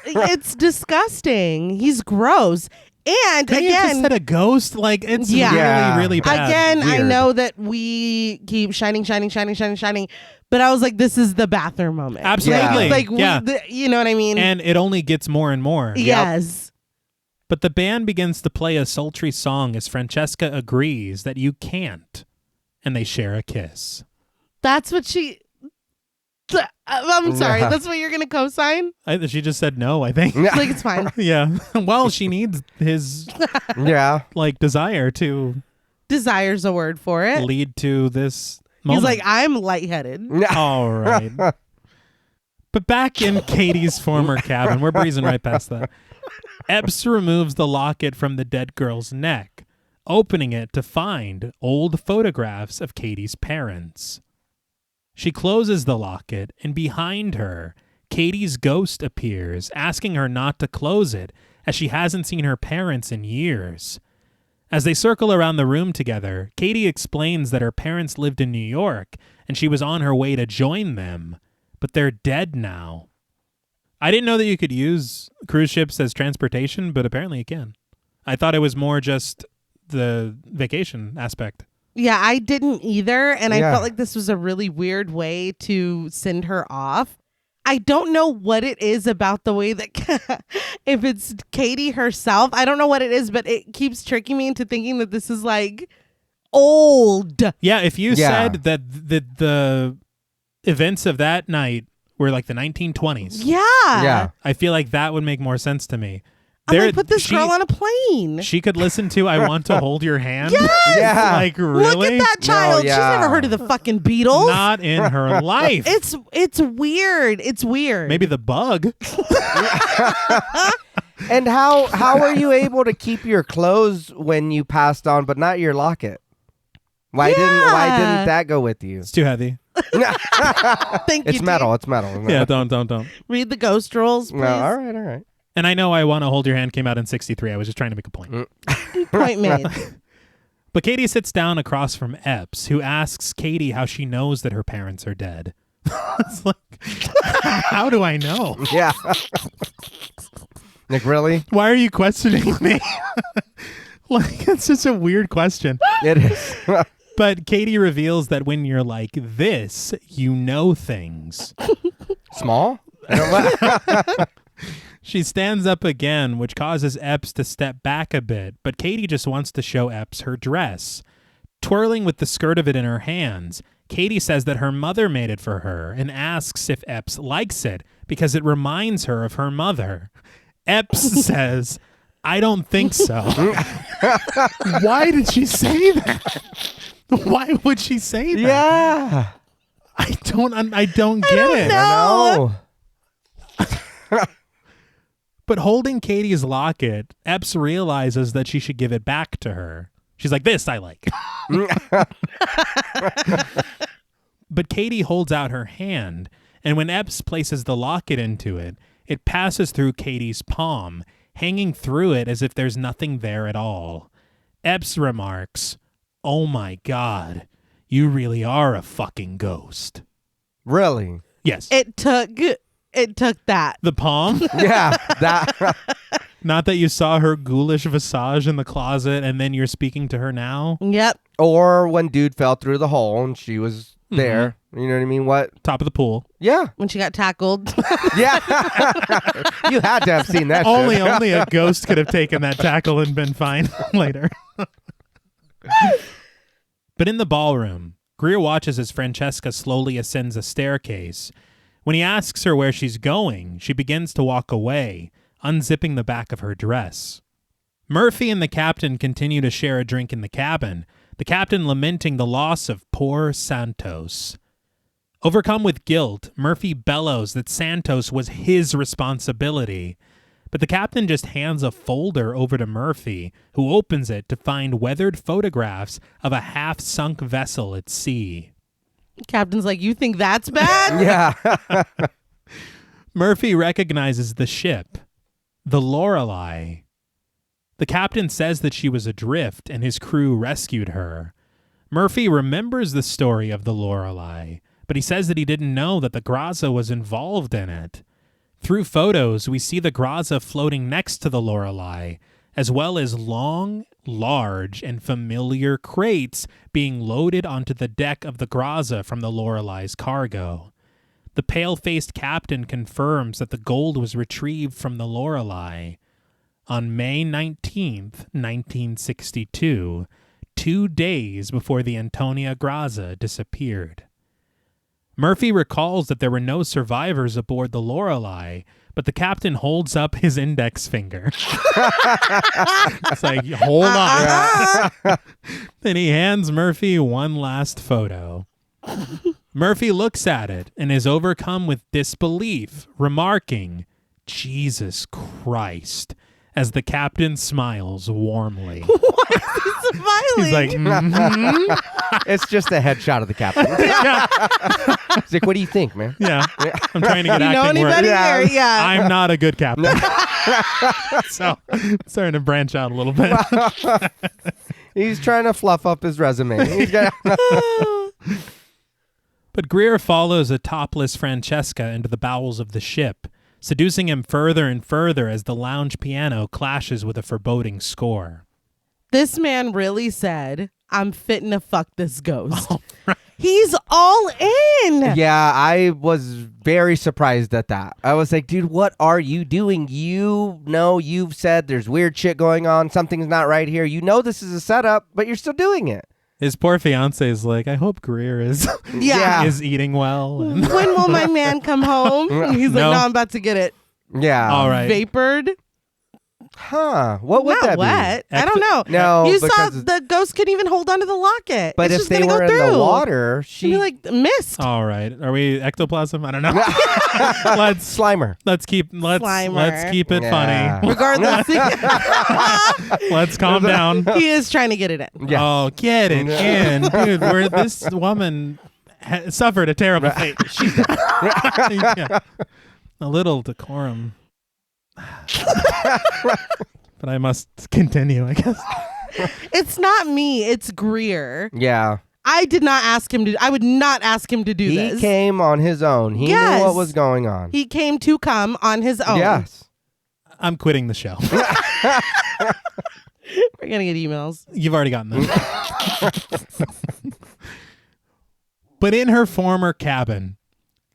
It's disgusting. He's gross. And Couldn't you have just again, said a ghost? Like, it's Yeah. really, really bad. again, I Weird. know that we keep shining, but I was like, this is the bathroom moment. Absolutely. Like, Yeah. you know what I mean? And it only gets more and more. yes. But the band begins to play a sultry song as Francesca agrees that you can't. And they share a kiss. That's what she... I'm sorry. Yeah. That's what you're going to co-sign? She just said no, I think. Like, it's fine. Yeah. Well, she needs his yeah. desire to Desire's a word for it. lead to this He's moment. like, I'm lightheaded. All right. But back in Katie's former cabin, we're breezing right past that. Epps removes the locket from the dead girl's neck, opening it to find old photographs of Katie's parents. She closes the locket, and behind her, Katie's ghost appears, asking her not to close it, as she hasn't seen her parents in years. As they circle around the room together, Katie explains that her parents lived in New York, and she was on her way to join them, but they're dead now. I didn't know that you could use cruise ships as transportation, but apparently you can. I thought it was more just the vacation aspect. Yeah, I didn't either. And I Yeah. felt like this was a really weird way to send her off. I don't know what it is about the way that if it's Katie herself, I don't know what it is, but it keeps tricking me into thinking that this is like old. Yeah, if you Yeah. said that the events of that night were like the 1920s, Yeah. Yeah. I feel like that would make more sense to me. I'm like, put this girl on a plane. She could listen to "I Want to Hold Your Hand." Yeah. Like, really? Look at that child. yeah. She's never heard of the fucking Beatles. Not in her life. It's weird. It's weird. Maybe the Bug. And how are you able to keep your clothes when you passed on, but not your locket? Why didn't that go with you? It's too heavy. Thank you. It's metal. It's metal. Yeah, don't. Read the ghost rolls, please. No, all right. And I know "I Want to Hold Your Hand" came out in 1963. I was just trying to make a point. Point made. But Katie sits down across from Epps, who asks Katie how she knows that her parents are dead. It's like, how do I know? Yeah. Nick, really? Why are you questioning me? Like, it's such a weird question. It is. But Katie reveals that when you're like this, you know things. Small? She stands up again, which causes Epps to step back a bit, but Katie just wants to show Epps her dress. Twirling with the skirt of it in her hands, Katie says that her mother made it for her and asks if Epps likes it because it reminds her of her mother. Epps says, "I don't think so." Why did she say that? Why would she say that? Yeah. I don't get it. No. But holding Katie's locket, Epps realizes that she should give it back to her. She's like, "This I like." But Katie holds out her hand, and when Epps places the locket into it, it passes through Katie's palm, hanging through it as if there's nothing there at all. Epps remarks, "Oh my God, you really are a fucking ghost." Really? Yes. It took that. The palm? Yeah. That. Not that you saw her ghoulish visage in the closet and then you're speaking to her now. Yep. Or when dude fell through the hole and she was there. You know what I mean? What? Top of the pool. Yeah. When she got tackled. Yeah. You had to have seen that shit. Only a ghost could have taken that tackle and been fine later. But in the ballroom, Greer watches as Francesca slowly ascends a staircase. When he asks her where she's going, she begins to walk away, unzipping the back of her dress. Murphy and the captain continue to share a drink in the cabin, the captain lamenting the loss of poor Santos. Overcome with guilt, Murphy bellows that Santos was his responsibility. But the captain just hands a folder over to Murphy, who opens it to find weathered photographs of a half-sunk vessel at sea. Captain's like, you think that's bad? Yeah. Murphy recognizes the ship, the Lorelei. The captain says that she was adrift and his crew rescued her. Murphy remembers the story of the Lorelei, but he says that he didn't know that the Graza was involved in it. Through photos, we see the Graza floating next to the Lorelei, as well as long, large, and familiar crates being loaded onto the deck of the Graza from the Lorelei's cargo. The pale-faced captain confirms that the gold was retrieved from the Lorelei. On May 19th, 1962, 2 days before the Antonia Graza disappeared. Murphy recalls that there were no survivors aboard the Lorelei, but the captain holds up his index finger. It's like, hold on. Then he hands Murphy one last photo. Murphy looks at it and is overcome with disbelief, remarking, "Jesus Christ," as the captain smiles warmly. Why is he smiling? He's like, It's just a headshot of the captain. He's like, what do you think, man? yeah, I'm trying to get You know acting work. anybody here? Yeah. I'm not a good captain. So, starting to branch out a little bit. He's trying to fluff up his resume. He's got But Greer follows a topless Francesca into the bowels of the ship, seducing him further and further as the lounge piano clashes with a foreboding score. This man really said, I'm fitting to fuck this ghost. He's all in. Yeah, I was very surprised at that. I was like, dude, what are you doing? You know, you've said there's weird shit going on. Something's not right here. You know this is a setup, but you're still doing it. His poor fiance is like, I hope Greer is Yeah. is eating well. And When will my man come home? And he's like, No. no, I'm about to get it Yeah. all right. vapored. Huh. What would Not that wet. be? I don't know. No, You saw because the ghost couldn't even hold onto the locket. But it's if just they gonna were go in through. the water, She'd be like mist. All right. Are we ectoplasm? I don't know. Slimer. Let's keep it Yeah. funny. Regardless, Let's calm down. he is trying to get it in. Yes. Oh, get it in, dude. Where this woman suffered a terrible fate. Yeah. A little decorum. But I must continue, I guess. It's not me. It's Greer. Yeah. I did not ask him to. I would not ask him to do He this. came on his own. He Yes. knew what was going on. He came to come on his own. Yes. I'm quitting the show. We're gonna get emails. You've already gotten them. But in her former cabin,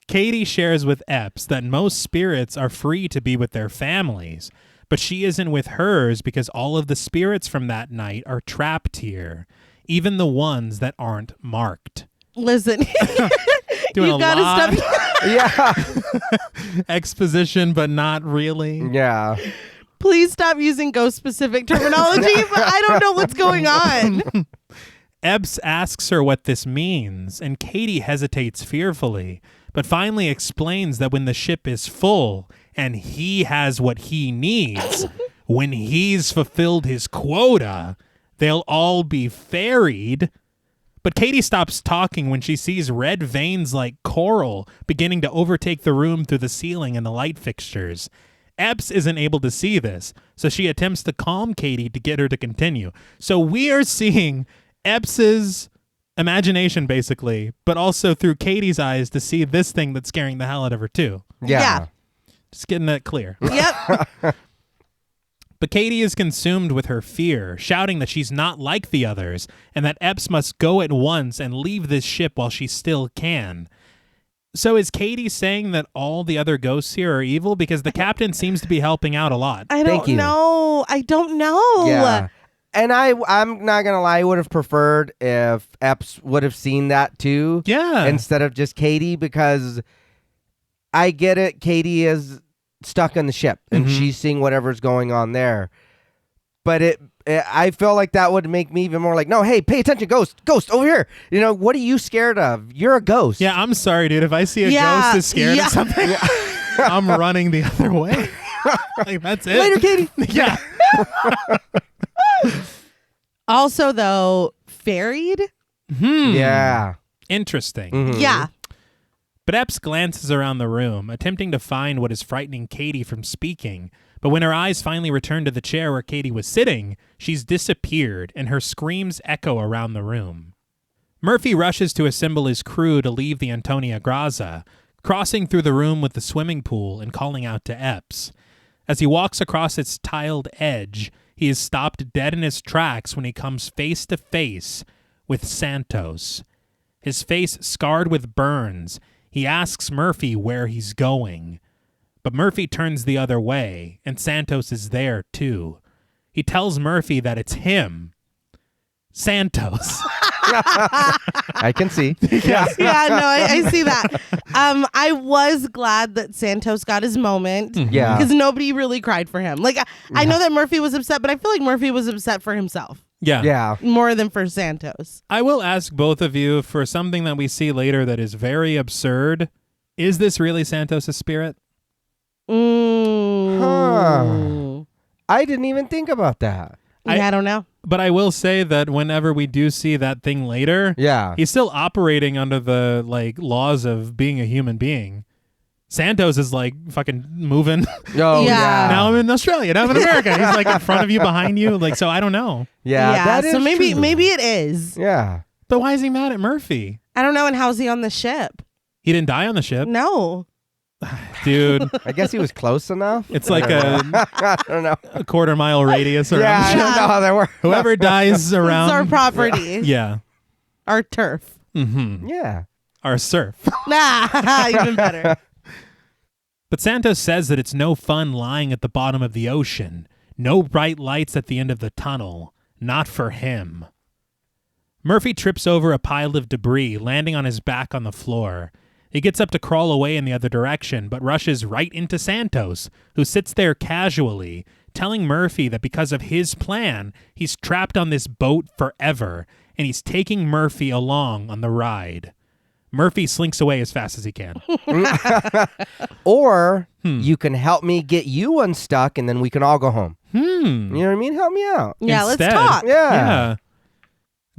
Katie shares with Epps that most spirits are free to be with their families, but she isn't with hers because all of the spirits from that night are trapped here, even the ones that aren't marked. Listen, Doing you a gotta lot. stop. Yeah. Exposition, but not really. Yeah. Please stop using ghost specific terminology. But I don't know what's going on. Epps asks her what this means, and Katie hesitates fearfully, but finally explains that when the ship is full and he has what he needs, when he's fulfilled his quota, they'll all be ferried. But Katie stops talking when she sees red veins like coral beginning to overtake the room through the ceiling and the light fixtures. Epps isn't able to see this, so she attempts to calm Katie to get her to continue. So we are seeing Epps's imagination, basically, but also through Katie's eyes to see this thing that's scaring the hell out of her, too. Yeah. Just getting that clear. Yep. But Katie is consumed with her fear, shouting that she's not like the others, and that Epps must go at once and leave this ship while she still can. So is Katie saying that all the other ghosts here are evil? Because the captain seems to be helping out a lot. I Thank don't you. know. I don't know. Yeah. And I'm not going to lie. I would have preferred if Epps would have seen that too. Yeah. Instead of just Katie, because I get it. Katie is stuck on the ship and she's seeing whatever's going on there. But I feel like that would make me even more like, no, hey, pay attention, ghost over here. You know, what are you scared of? You're a ghost. Yeah, I'm sorry, dude. If I see a ghost is scared of something, I'm running the other way. Like, that's it. Later, Katie. Yeah. Also, though, ferried? Yeah. Interesting. Mhm. Yeah. But Epps glances around the room, attempting to find what is frightening Katie from speaking. But when her eyes finally return to the chair where Katie was sitting, she's disappeared, and her screams echo around the room. Murphy rushes to assemble his crew to leave the Antonia Graza, crossing through the room with the swimming pool and calling out to Epps. As he walks across its tiled edge, he is stopped dead in his tracks when he comes face to face with Santos. His face scarred with burns, he asks Murphy where he's going. But Murphy turns the other way, and Santos is there too. He tells Murphy that it's him, Santos. I can see. Yeah, no, I see that. I was glad that Santos got his moment. Yeah. Because nobody really cried for him. Like, I know that Murphy was upset, but I feel like Murphy was upset for himself Yeah. more than for Santos. I will ask both of you for something that we see later that is very absurd. Is this really Santos' spirit? Mm. I didn't even think about that. I don't know. But I will say that whenever we do see that thing later, Yeah. he's still operating under the laws of being a human being. Santos is fucking moving. Oh, Yeah. Now I'm in Australia. Now I'm in America. He's in front of you, behind you. So I don't know. Yeah. That so is maybe true. maybe it is. Yeah. But why is he mad at Murphy? I don't know. And how's he on the ship? He didn't die on the ship, No. dude. I guess he was close enough. It's like a I don't know. quarter-mile radius around Yeah, the I ship. don't know how that works. Whoever dies around. It's our property. Yeah. Our turf. Mm-hmm. Yeah. Our surf. Nah, even better. But Santos says that it's no fun lying at the bottom of the ocean. No bright lights at the end of the tunnel. Not for him. Murphy trips over a pile of debris, landing on his back on the floor. He gets up to crawl away in the other direction, but rushes right into Santos, who sits there casually, telling Murphy that because of his plan, he's trapped on this boat forever, and he's taking Murphy along on the ride. Murphy slinks away as fast as he can. Or you can help me get you unstuck, and then we can all go home. You know what I mean? Help me out. Yeah, Instead, let's talk. Yeah.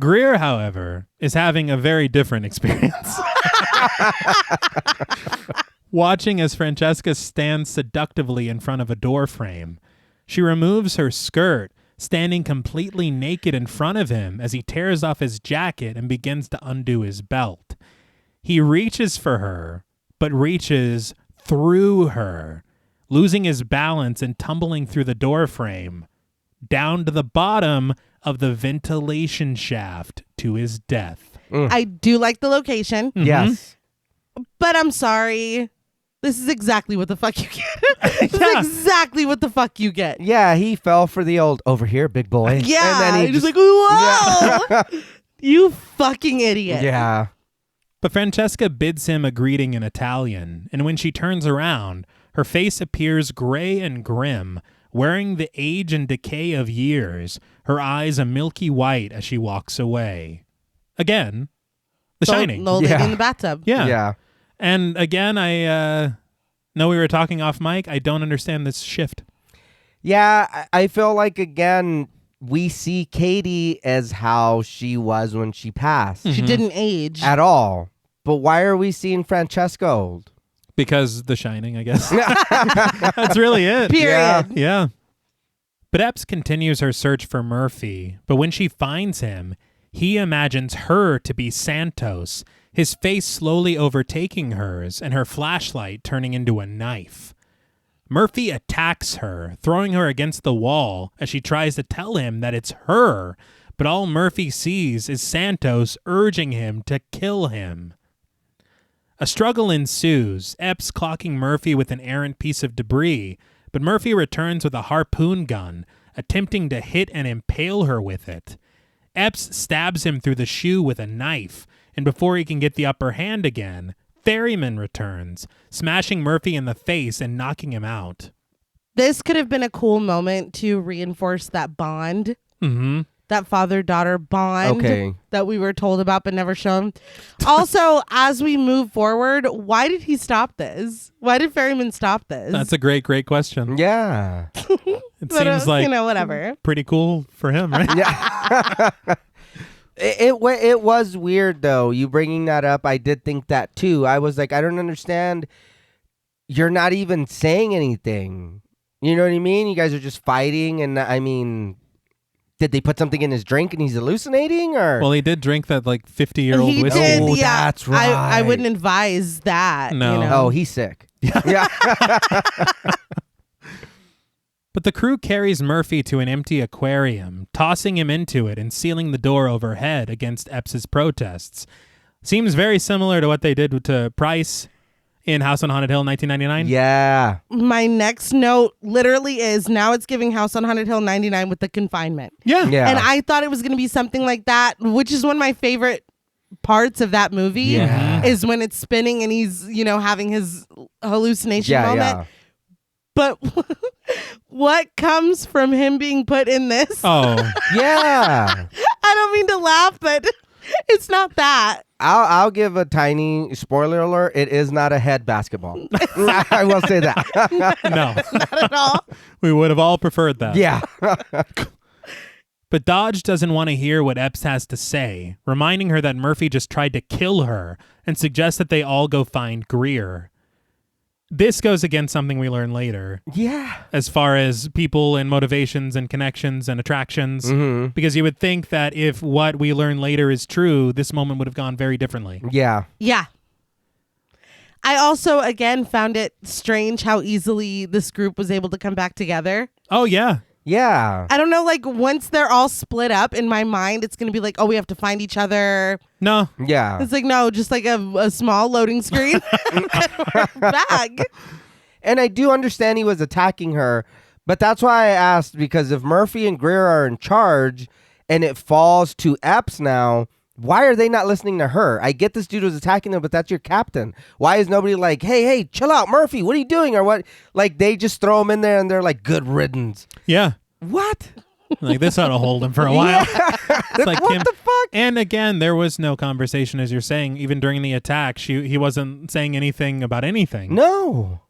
Greer, however, is having a very different experience. Watching as Francesca stands seductively in front of a door frame. She removes her skirt, standing completely naked in front of him as he tears off his jacket and begins to undo his belt. He reaches for her, but reaches through her, losing his balance and tumbling through the door frame, down to the bottom of the ventilation shaft to his death. I do like the location, Yes. but I'm sorry. This is exactly what the fuck you get. This is exactly what the fuck you get. Yeah, he fell for the old over here, big boy. Yeah. And then he He's just like, whoa. You fucking idiot. Yeah. But Francesca bids him a greeting in Italian, and when she turns around, her face appears gray and grim, wearing the age and decay of years, her eyes a milky white as she walks away. Again, The Shining. No lady Yeah. in the bathtub. Yeah. Yeah. And again, I know we were talking off mic. I don't understand this shift. Yeah, I feel like, again, we see Katie as how she was when she passed. She didn't age. At all. But why are we seeing Francesca old? Because The Shining, I guess. That's really it. Period. Yeah. But Epps continues her search for Murphy, but when she finds him, he imagines her to be Santos, his face slowly overtaking hers and her flashlight turning into a knife. Murphy attacks her, throwing her against the wall as she tries to tell him that it's her, but all Murphy sees is Santos urging him to kill him. A struggle ensues, Epps clocking Murphy with an errant piece of debris, but Murphy returns with a harpoon gun, attempting to hit and impale her with it. Epps stabs him through the shoe with a knife, and before he can get the upper hand again, Ferryman returns, smashing Murphy in the face and knocking him out. This could have been a cool moment to reinforce that bond that that father-daughter bond Okay. that we were told about but never shown. Also, as we move forward, why did he stop this? Why did Ferryman stop this? That's a great question. Yeah. It But, seems like whatever. pretty cool for him, right? Yeah. It was weird though. You bringing that up, I did think that too. I was like, I don't understand. You're not even saying anything. You know what I mean? You guys are just fighting, and I mean, did they put something in his drink and he's hallucinating, or? Well, he did drink that like 50-year-old He whiskey. did, Oh, yeah. that's right. I wouldn't advise that. No. You know? Oh, he's sick. Yeah. But the crew carries Murphy to an empty aquarium, tossing him into it and sealing the door overhead against Epps' protests. Seems very similar to what they did to Price in House on Haunted Hill in 1999. Yeah. My next note literally is now it's giving House on Haunted Hill 99 with the confinement. Yeah. Yeah. And I thought it was going to be something like that, which is one of my favorite parts of that movie Yeah. is when it's spinning and he's, having his hallucination moment. Yeah. But what comes from him being put in this? Oh, Yeah. I don't mean to laugh, but it's not that. I'll give a tiny spoiler alert. It is not a head basketball. I will say that. no. Not at all. We would have all preferred that. Yeah. But Dodge doesn't want to hear what Epps has to say, reminding her that Murphy just tried to kill her and suggests that they all go find Greer. This goes against something we learn later, Yeah. as far as people and motivations and connections and attractions, because you would think that if what we learn later is true, this moment would have gone very differently. Yeah. Yeah. I also, again, found it strange how easily this group was able to come back together. Oh, yeah. Yeah. I don't know, like, once they're all split up, in my mind, it's going to be like, oh, we have to find each other. No. Yeah. It's like, no, just like a small loading screen. And we're back. And I do understand he was attacking her, but that's why I asked, because if Murphy and Greer are in charge and it falls to Epps now, why are they not listening to her? I get this dude was attacking them, but that's your captain. Why is nobody like, hey, chill out, Murphy, what are you doing? Or what? Like, they just throw him in there and they're like, good riddance. Yeah. What? Like, this ought to hold him for a while. It's like what him. the fuck? And again, there was no conversation, as you're saying, even during the attack. He wasn't saying anything about anything. No.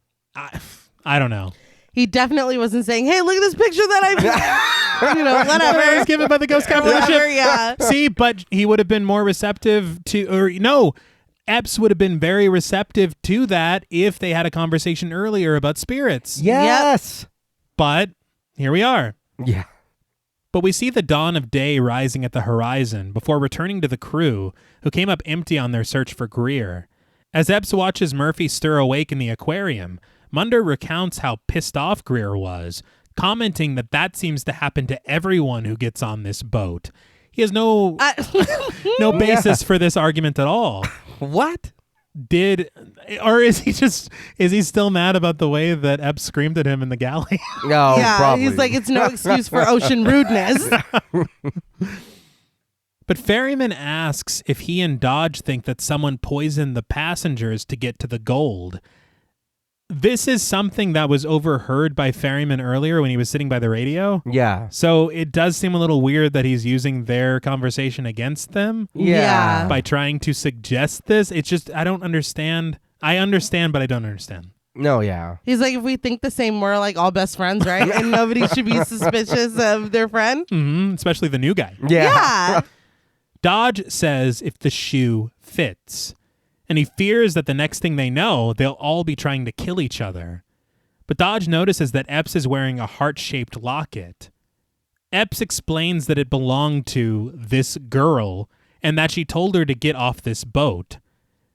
I don't know. He definitely wasn't saying, hey, look at this picture that I've, whatever. It was given by the Ghost Scout Whatever, Fellowship. yeah. See, but he would have been more receptive to, or no, Epps would have been very receptive to that if they had a conversation earlier about spirits. Yes. But here we are. Yeah. But we see the dawn of day rising at the horizon before returning to the crew, who came up empty on their search for Greer. As Epps watches Murphy stir awake in the aquarium, Munder recounts how pissed off Greer was, commenting that seems to happen to everyone who gets on this boat. He has no basis for this argument at all. What? Is he still mad about the way that Epps screamed at him in the galley? No, Yeah, probably. he's like, it's no excuse for ocean rudeness. But Ferryman asks if he and Dodge think that someone poisoned the passengers to get to the gold. This is something that was overheard by Ferryman earlier when he was sitting by the radio. Yeah. So it does seem a little weird that he's using their conversation against them Yeah. by trying to suggest this. It's just, I don't understand. I understand, but I don't understand. No, yeah. He's like, if we think the same, we're like all best friends, right? And nobody should be suspicious of their friend. Especially the new guy. Yeah. Dodge says if the shoe fits, and he fears that the next thing they know, they'll all be trying to kill each other. But Dodge notices that Epps is wearing a heart-shaped locket. Epps explains that it belonged to this girl and that she told her to get off this boat.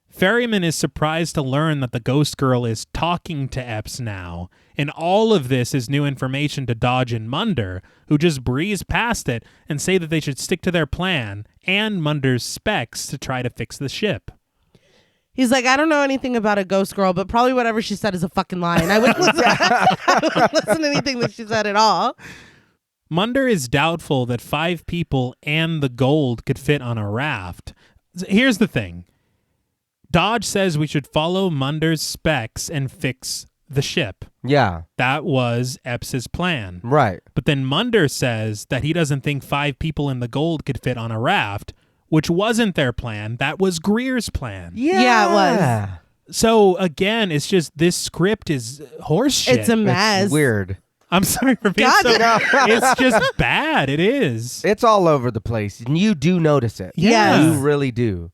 Ferryman is surprised to learn that the ghost girl is talking to Epps now, and all of this is new information to Dodge and Munder, who just breeze past it and say that they should stick to their plan and Munder's specs to try to fix the ship. He's like, I don't know anything about a ghost girl, but probably whatever she said is a fucking lie. And I wouldn't listen to anything that she said at all. Munder is doubtful that 5 people and the gold could fit on a raft. Here's the thing. Dodge says we should follow Munder's specs and fix the ship. Yeah. That was Epps' plan. Right. But then Munder says that he doesn't think 5 people in the Gold could fit on a raft, which wasn't their plan. That was Greer's plan. Yeah, it was. So again, it's just this script is horse shit. It's a mess. It's weird. I'm sorry for being God, so... no. It's just bad. It is. It's all over the place, and you do notice it. Yes. You really do.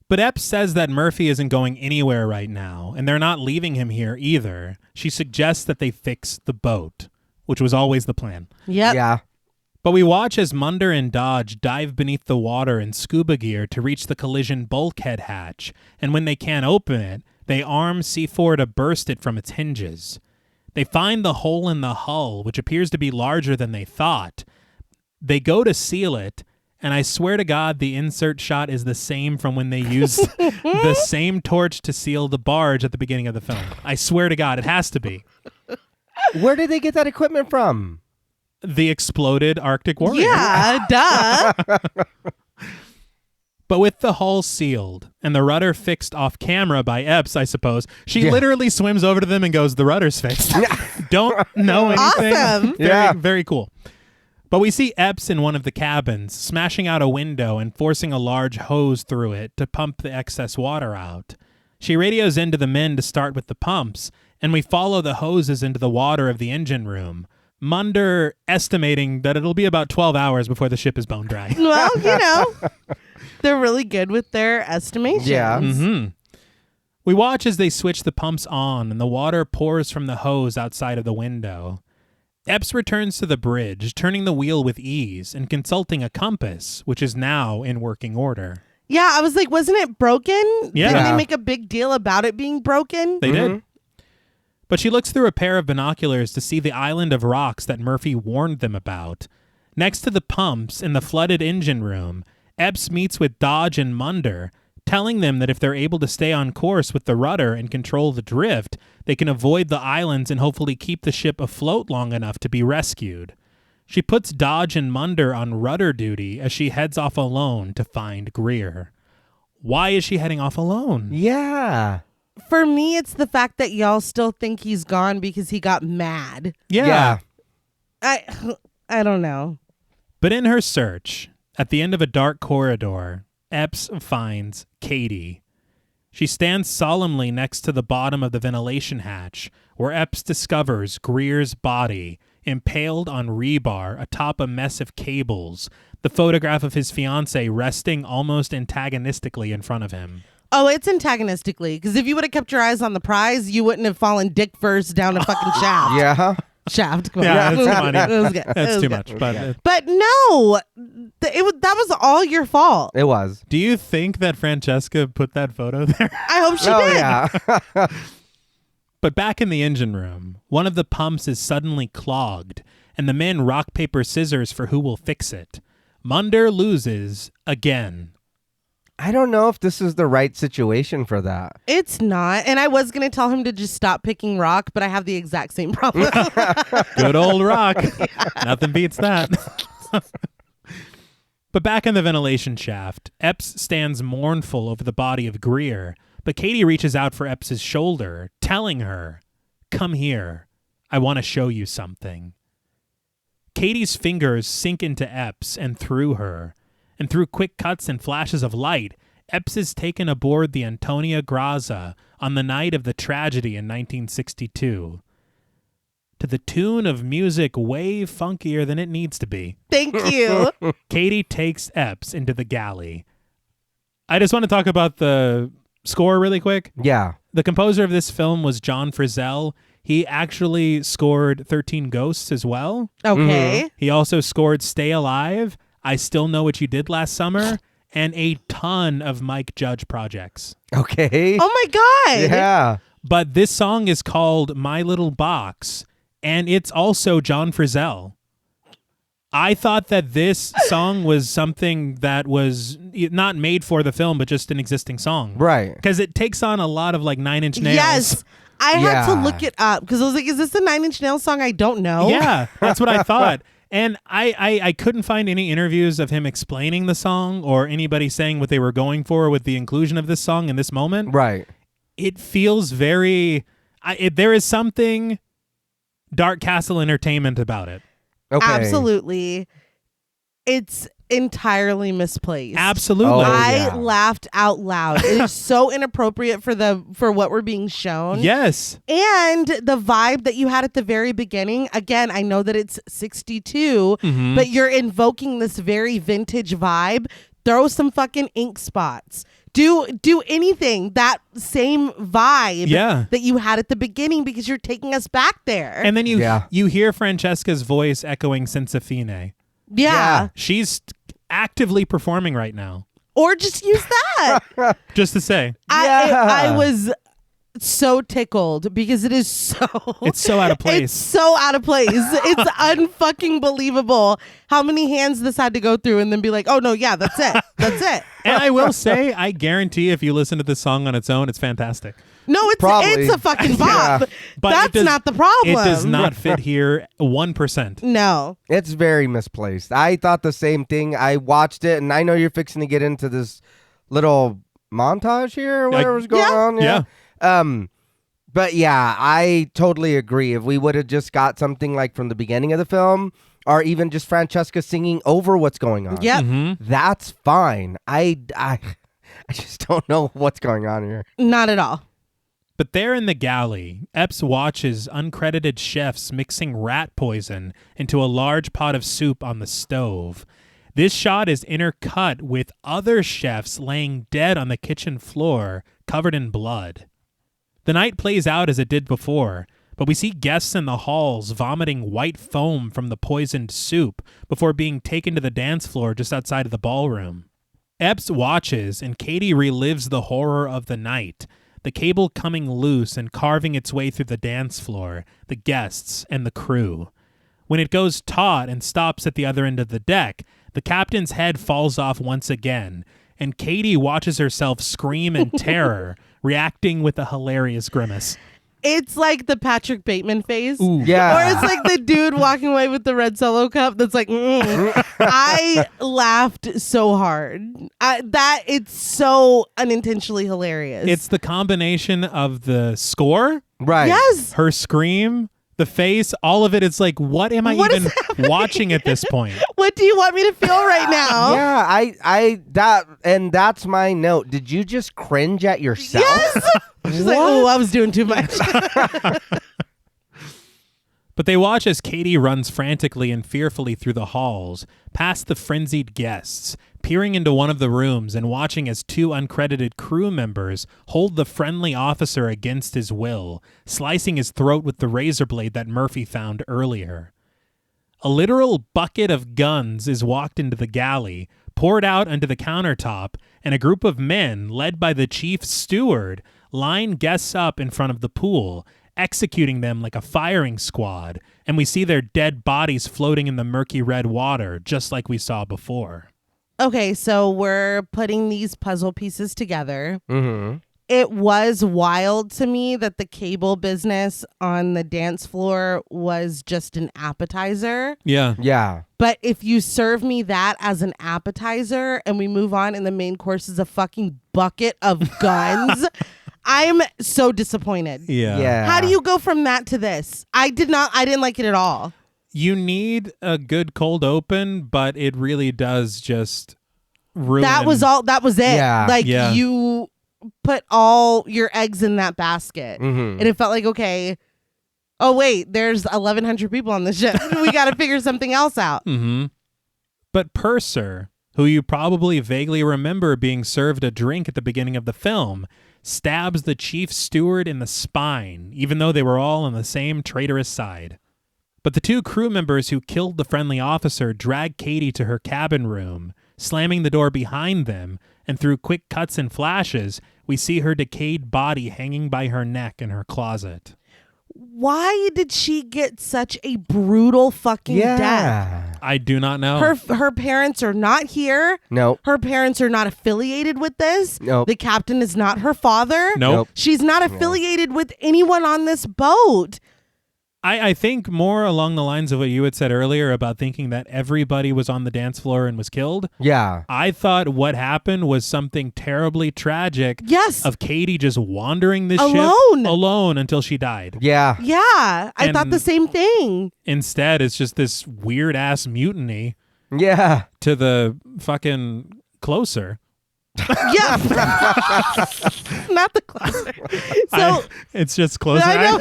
But Epps says that Murphy isn't going anywhere right now, and they're not leaving him here either. She suggests that they fix the boat, which was always the plan. Yep. Yeah. But we watch as Munder and Dodge dive beneath the water in scuba gear to reach the collision bulkhead hatch, and when they can't open it, they arm C4 to burst it from its hinges. They find the hole in the hull, which appears to be larger than they thought. They go to seal it, and I swear to God, the insert shot is the same from when they used the same torch to seal the barge at the beginning of the film. I swear to God, it has to be. Where did they get that equipment from? The exploded Arctic Warrior. Yeah, duh. But with the hull sealed and the rudder fixed off camera by Epps, I suppose, she literally swims over to them and goes, "The rudder's fixed." Don't know anything. Awesome. Very cool. But we see Epps in one of the cabins, smashing out a window and forcing a large hose through it to pump the excess water out. She radios into the men to start with the pumps, and we follow the hoses into the water of the engine room. Munder estimating that it'll be about 12 hours before the ship is bone dry. Well, they're really good with their estimations. Yeah. Mm-hmm. We watch as they switch the pumps on and the water pours from the hose outside of the window. Epps returns to the bridge, turning the wheel with ease and consulting a compass, which is now in working order. Yeah, I was like, wasn't it broken? Yeah. Didn't they make a big deal about it being broken? They did. But she looks through a pair of binoculars to see the island of rocks that Murphy warned them about. Next to the pumps in the flooded engine room, Epps meets with Dodge and Munder, telling them that if they're able to stay on course with the rudder and control the drift, they can avoid the islands and hopefully keep the ship afloat long enough to be rescued. She puts Dodge and Munder on rudder duty as she heads off alone to find Greer. Why is she heading off alone? Yeah. For me, it's the fact that y'all still think he's gone because he got mad. Yeah. I don't know. But in her search, at the end of a dark corridor, Epps finds Katie. She stands solemnly next to the bottom of the ventilation hatch, where Epps discovers Greer's body, impaled on rebar atop a mess of cables, the photograph of his fiancée resting almost antagonistically in front of him. Oh, it's antagonistically, because if you would have kept your eyes on the prize, you wouldn't have fallen dick first down a fucking shaft. Yeah. Shaft. Come on. Yeah, that's funny. It was good. That's too much. But no, that was all your fault. It was. Do you think that Francesca put that photo there? I hope she did. Yeah. But back in the engine room, one of the pumps is suddenly clogged, and the men rock, paper, scissors for who will fix it. Munder loses again. I don't know if this is the right situation for that. It's not. And I was going to tell him to just stop picking rock, but I have the exact same problem. Good old rock. Nothing beats that. But back in the ventilation shaft, Epps stands mournful over the body of Greer, but Katie reaches out for Epps' shoulder, telling her, "Come here. I want to show you something." Katie's fingers sink into Epps and through her, and through quick cuts and flashes of light, Epps is taken aboard the Antonia Grazia on the night of the tragedy in 1962. To the tune of music way funkier than it needs to be. Thank you. Katie takes Epps into the galley. I just want to talk about the score really quick. Yeah. The composer of this film was John Frizzell. He actually scored 13 Ghosts as well. Okay. He also scored Stay Alive, I Still Know What You Did Last Summer, and a ton of Mike Judge projects. Okay. Oh my God. Yeah. But this song is called My Little Box, and it's also John Frizzell. I thought that this song was something that was not made for the film, but just an existing song. Right. Because it takes on a lot of like Nine Inch Nails. Yes. I had to Yeah. look it up because I was like, is this a Nine Inch Nails song? I don't know. Yeah, that's what I thought. And I couldn't find any interviews of him explaining the song or anybody saying what they were going for with the inclusion of this song in this moment. Right. It feels very, There is something Dark Castle Entertainment about it. Okay. Absolutely. It's entirely misplaced. Absolutely. Oh, I yeah. laughed out loud. It is so inappropriate for what we're being shown. Yes. And the vibe that you had at the very beginning, again, I know that it's 62, Mm-hmm. but you're invoking this very vintage vibe. Throw some fucking ink spots. Do anything, that same vibe that you had at the beginning, because you're taking us back there. And then you hear Francesca's voice echoing Senza Fine. Yeah. She's actively performing right now. Or just use that. Just to say. I was so tickled because it is It's so out of place. It's so out of place. It's unfucking believable how many hands this had to go through and then be like, oh no, yeah, that's it. That's it. And I will say, I guarantee if you listen to this song on its own, it's fantastic. No, it's a fucking bop. Yeah. But That's not the problem. It does not fit here 1%. No. It's very misplaced. I thought the same thing. I watched it, and I know you're fixing to get into this little montage here or whatever's going on. Yeah. But yeah, I totally agree. If we would have just got something like from the beginning of the film, or even just Francesca singing over what's going on, Yep. that's fine. I just don't know what's going on here. Not at all. But there in the galley, Epps watches uncredited chefs mixing rat poison into a large pot of soup on the stove. This shot is intercut with other chefs laying dead on the kitchen floor, covered in blood. The night plays out as it did before, but we see guests in the halls vomiting white foam from the poisoned soup before being taken to the dance floor just outside of the ballroom. Epps watches, and Katie relives the horror of the night, the cable coming loose and carving its way through the dance floor, the guests, and the crew. When it goes taut and stops at the other end of the deck, the captain's head falls off once again, and Katie watches herself scream in terror, reacting with a hilarious grimace. It's like the Patrick Bateman face. Ooh. Yeah. Or it's like the dude walking away with the red Solo cup that's like, I laughed so hard. It's so unintentionally hilarious. It's the combination of the score, Right. Yes. her scream, the face, all of it. It's like, what am I What is even watching at this point? What do you want me to feel right now? Yeah, that's my note. Did you just cringe at yourself? Yes. She's like, oh, I was doing too much. But they watch as Katie runs frantically and fearfully through the halls, past the frenzied guests, peering into one of the rooms and watching as two uncredited crew members hold the friendly officer against his will, slicing his throat with the razor blade that Murphy found earlier. A literal bucket of guns is walked into the galley, poured out onto the countertop, and a group of men, led by the chief steward, line guests up in front of the pool, executing them like a firing squad, and we see their dead bodies floating in the murky red water, just like we saw before. Okay, so we're putting these puzzle pieces together. Mm-hmm. It was wild to me that the cable business on the dance floor was just an appetizer. Yeah. Yeah. But if you serve me that as an appetizer and we move on and the main course is a fucking bucket of guns, I'm so disappointed. Yeah. How do you go from that to this? I didn't like it at all. You need a good cold open, but it really does just ruin. That was it. Yeah. Like Yeah. you put all your eggs in that basket. Mm-hmm. And it felt like, okay, oh wait, there's 1,100 people on this ship. We got to figure something else out. Mm-hmm. But Purser, who you probably vaguely remember being served a drink at the beginning of the film, stabs the chief steward in the spine, even though they were all on the same traitorous side. But the two crew members who killed the friendly officer drag Katie to her cabin room, slamming the door behind them, and through quick cuts and flashes, we see her decayed body hanging by her neck in her closet. Why did she get such a brutal fucking death? Yeah. I do not know. Her parents are not here. Nope. Her parents are not affiliated with this. Nope. The captain is not her father. Nope. She's not affiliated with anyone on this boat. I think more along the lines of what you had said earlier about thinking that everybody was on the dance floor and was killed. Yeah. I thought what happened was something terribly tragic. Yes. Of Katie just wandering the ship alone until she died. Yeah. Yeah. I thought the same thing. Instead, it's just this weird ass mutiny. Yeah. To the fucking closer. Yeah. Not the closer. So it's just closer. I know.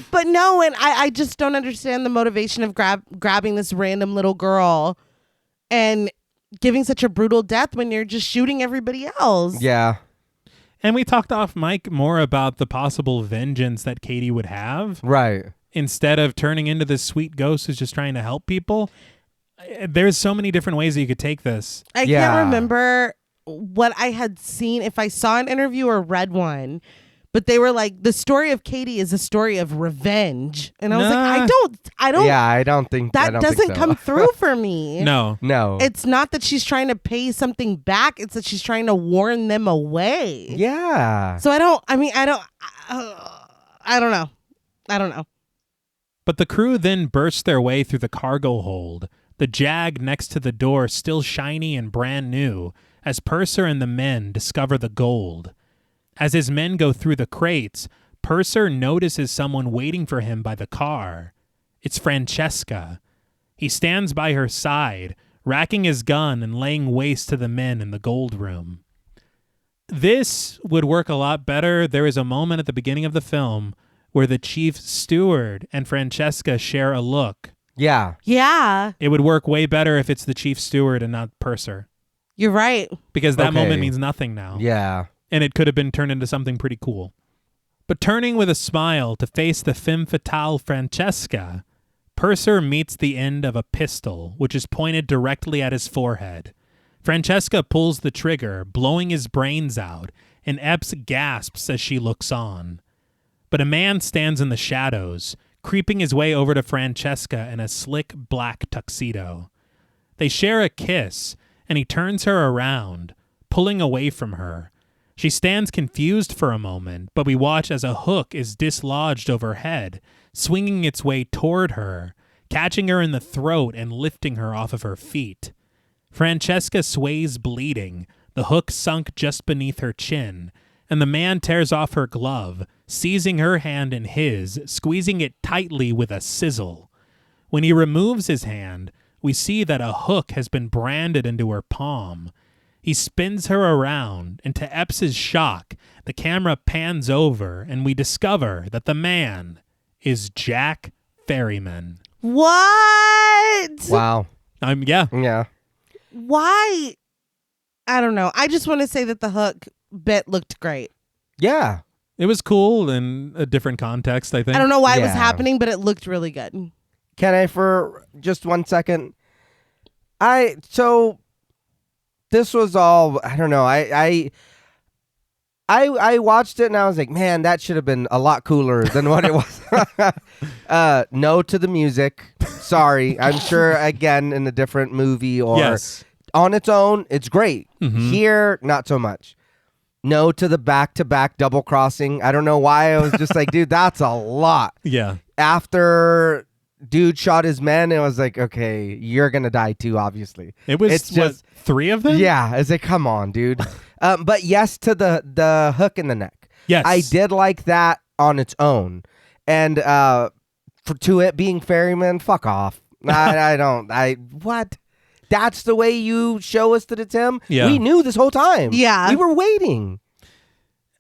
But no, and I just don't understand the motivation of grabbing this random little girl and giving such a brutal death when you're just shooting everybody else. Yeah. And we talked off mic more about the possible vengeance that Katie would have. Right. Instead of turning into this sweet ghost who's just trying to help people. There's so many different ways that you could take this. I can't remember what I had seen, if I saw an interview or read one, but they were like, the story of Katie is a story of revenge. And I was like, I don't. Yeah, I don't think that doesn't think so. come through for me. No. It's not that she's trying to pay something back. It's that she's trying to warn them away. Yeah. So I don't know. But the crew then burst their way through the cargo hold, the Jag next to the door still shiny and brand new, as Purser and the men discover the gold. As his men go through the crates, Purser notices someone waiting for him by the car. It's Francesca. He stands by her side, racking his gun and laying waste to the men in the gold room. This would work a lot better. There is a moment at the beginning of the film where the chief steward and Francesca share a look. Yeah. Yeah. It would work way better if it's the chief steward and not Purser. You're right. Because that moment means nothing now. Yeah. And it could have been turned into something pretty cool. But turning with a smile to face the femme fatale Francesca, Purser meets the end of a pistol, which is pointed directly at his forehead. Francesca pulls the trigger, blowing his brains out, and Epps gasps as she looks on. But a man stands in the shadows, creeping his way over to Francesca in a slick black tuxedo. They share a kiss, and he turns her around, pulling away from her. She stands confused for a moment, but we watch as a hook is dislodged overhead, swinging its way toward her, catching her in the throat and lifting her off of her feet. Francesca sways bleeding, the hook sunk just beneath her chin, and the man tears off her glove, seizing her hand in his, squeezing it tightly with a sizzle. When he removes his hand, we see that a hook has been branded into her palm. He spins her around, and to Epps's shock, the camera pans over, and we discover that the man is Jack Ferryman. What? Wow. Yeah. Yeah. Why? I don't know. I just want to say that the hook bit looked great. Yeah. It was cool in a different context, I think. I don't know why it was Yeah. happening, but it looked really good. Can I, for just 1 second? So this was all, I don't know. I watched it and I was like, man, that should have been a lot cooler than what it was. No to the music. Sorry. I'm sure, again, in a different movie or on its own, it's great. Mm-hmm. Here, not so much. No to the back-to-back double crossing. I don't know why. I was just like, dude, that's a lot. Yeah. After dude shot his men, it was like, okay, you're going to die too, obviously. It's just 3 of them? Yeah. It's like, come on, dude. But yes to the hook in the neck. Yes. I did like that on its own. And to it being Ferryman, fuck off. What? That's the way you show us that it's him? Yeah. We knew this whole time. Yeah. We were waiting.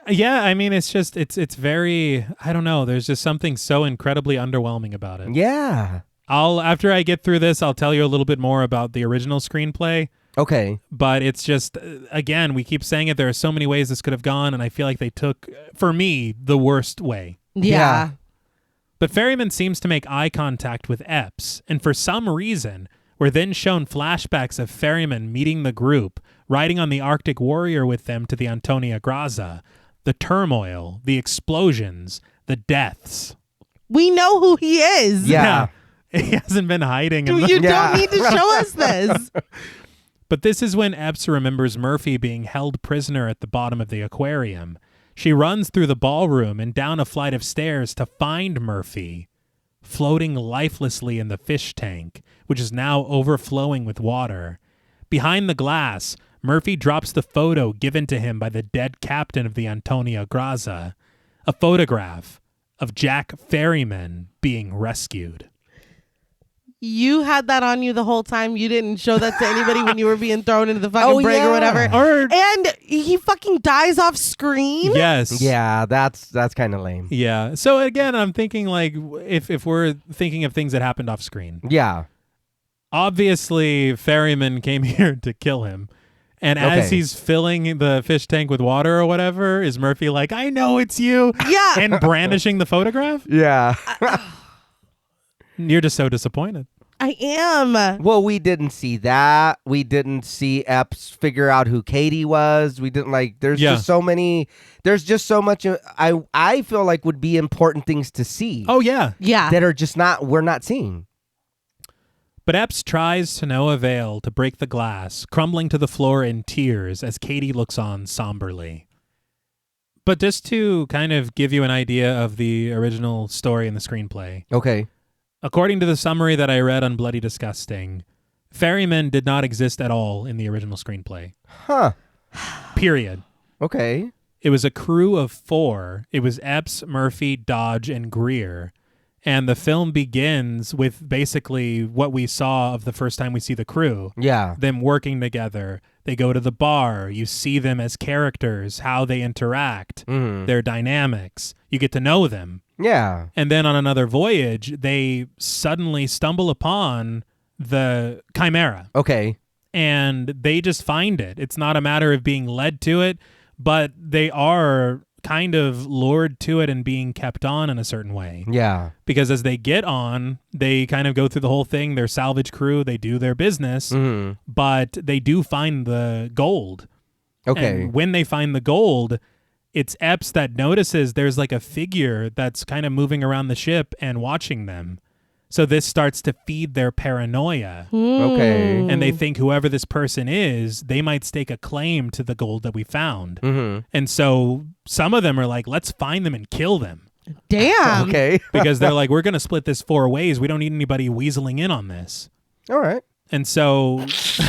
Yeah, I mean, it's just, it's very, I don't know. There's just something so incredibly underwhelming about it. Yeah. After I get through this, I'll tell you a little bit more about the original screenplay. Okay. But it's just, again, we keep saying it. There are so many ways this could have gone, and I feel like they took, for me, the worst way. Yeah. But Ferryman seems to make eye contact with Epps, and for some reason, we're then shown flashbacks of Ferryman meeting the group, riding on the Arctic Warrior with them to the Antonia Graza. The turmoil, the explosions, the deaths. We know who he is. Yeah. He hasn't been hiding. You don't need to show us this. But this is when Epps remembers Murphy being held prisoner at the bottom of the aquarium. She runs through the ballroom and down a flight of stairs to find Murphy, floating lifelessly in the fish tank, which is now overflowing with water. Behind the glass, Murphy drops the photo given to him by the dead captain of the Antonio Grazza, a photograph of Jack Ferryman being rescued. You had that on you the whole time. You didn't show that to anybody when you were being thrown into the fucking brig or whatever. And he fucking dies off screen. Yes. Yeah, that's kind of lame. Yeah. So again, I'm thinking like if we're thinking of things that happened off screen. Yeah. Obviously, Ferryman came here to kill him. And as he's filling the fish tank with water or whatever, is Murphy like, I know it's you. Yeah. And brandishing the photograph? Yeah. You're just so disappointed. I am. Well, we didn't see that. We didn't see Epps figure out who Katie was. We didn't there's just so many. There's just so much I feel like would be important things to see. Oh, yeah. Yeah. That are just we're not seeing. But Epps tries to no avail to break the glass, crumbling to the floor in tears as Katie looks on somberly. But just to kind of give you an idea of the original story and the screenplay. Okay. According to the summary that I read on Bloody Disgusting, ferrymen did not exist at all in the original screenplay. Huh. Period. Okay. It was a crew of 4. It was Epps, Murphy, Dodge, and Greer. And the film begins with basically what we saw of the first time we see the crew. Yeah. Them working together. They go to the bar. You see them as characters, how they interact, their dynamics. You get to know them. Yeah. And then on another voyage, they suddenly stumble upon the Chimera. Okay. And they just find it. It's not a matter of being led to it, but they are kind of lured to it and being kept on in a certain way. Yeah. Because as they get on, they kind of go through the whole thing. They're salvage crew. They do their business, but they do find the gold. Okay. And when they find the gold, it's Epps that notices there's like a figure that's kind of moving around the ship and watching them. So this starts to feed their paranoia. Okay. And they think whoever this person is, they might stake a claim to the gold that we found. And so some of them are like, let's find them and kill them. Damn. Okay. Because they're like, we're going to split this 4 ways. We don't need anybody weaseling in on this. All right. And so,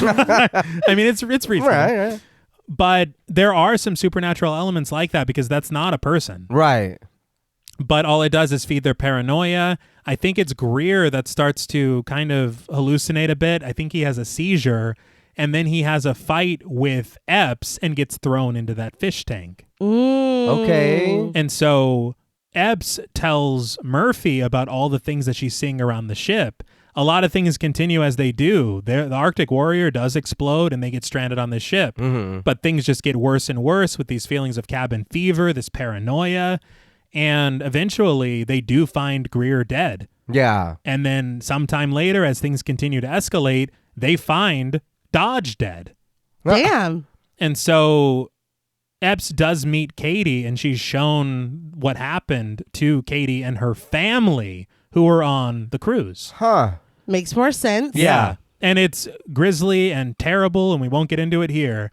I mean, it's reasonable. Right. But there are some supernatural elements like that because that's not a person. Right. But all it does is feed their paranoia. I think it's Greer that starts to kind of hallucinate a bit. I think he has a seizure, and then he has a fight with Epps and gets thrown into that fish tank. Okay. And so Epps tells Murphy about all the things that she's seeing around the ship. A lot of things continue as they do. The Arctic Warrior does explode and they get stranded on this ship. But things just get worse and worse with these feelings of cabin fever, this paranoia. And eventually they do find Greer dead. Yeah. And then sometime later, as things continue to escalate, they find Dodge dead. Damn. And so Epps does meet Katie, and she's shown what happened to Katie and her family who were on the cruise. Huh. Makes more sense. Yeah. And it's grisly and terrible, and we won't get into it here.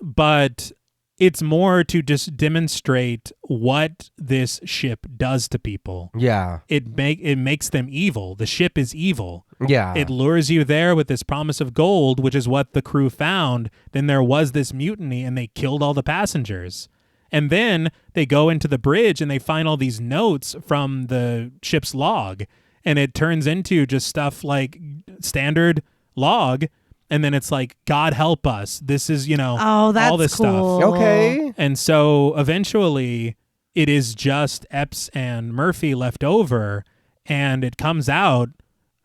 But it's more to just demonstrate what this ship does to people. Yeah. It makes them evil. The ship is evil. Yeah. It lures you there with this promise of gold, which is what the crew found. Then there was this mutiny, and they killed all the passengers. And then they go into the bridge and they find all these notes from the ship's log. And it turns into just stuff like standard log. And then it's like, God help us. This is, Oh, that's all this cool. stuff. Okay. And so eventually it is just Epps and Murphy left over. And it comes out,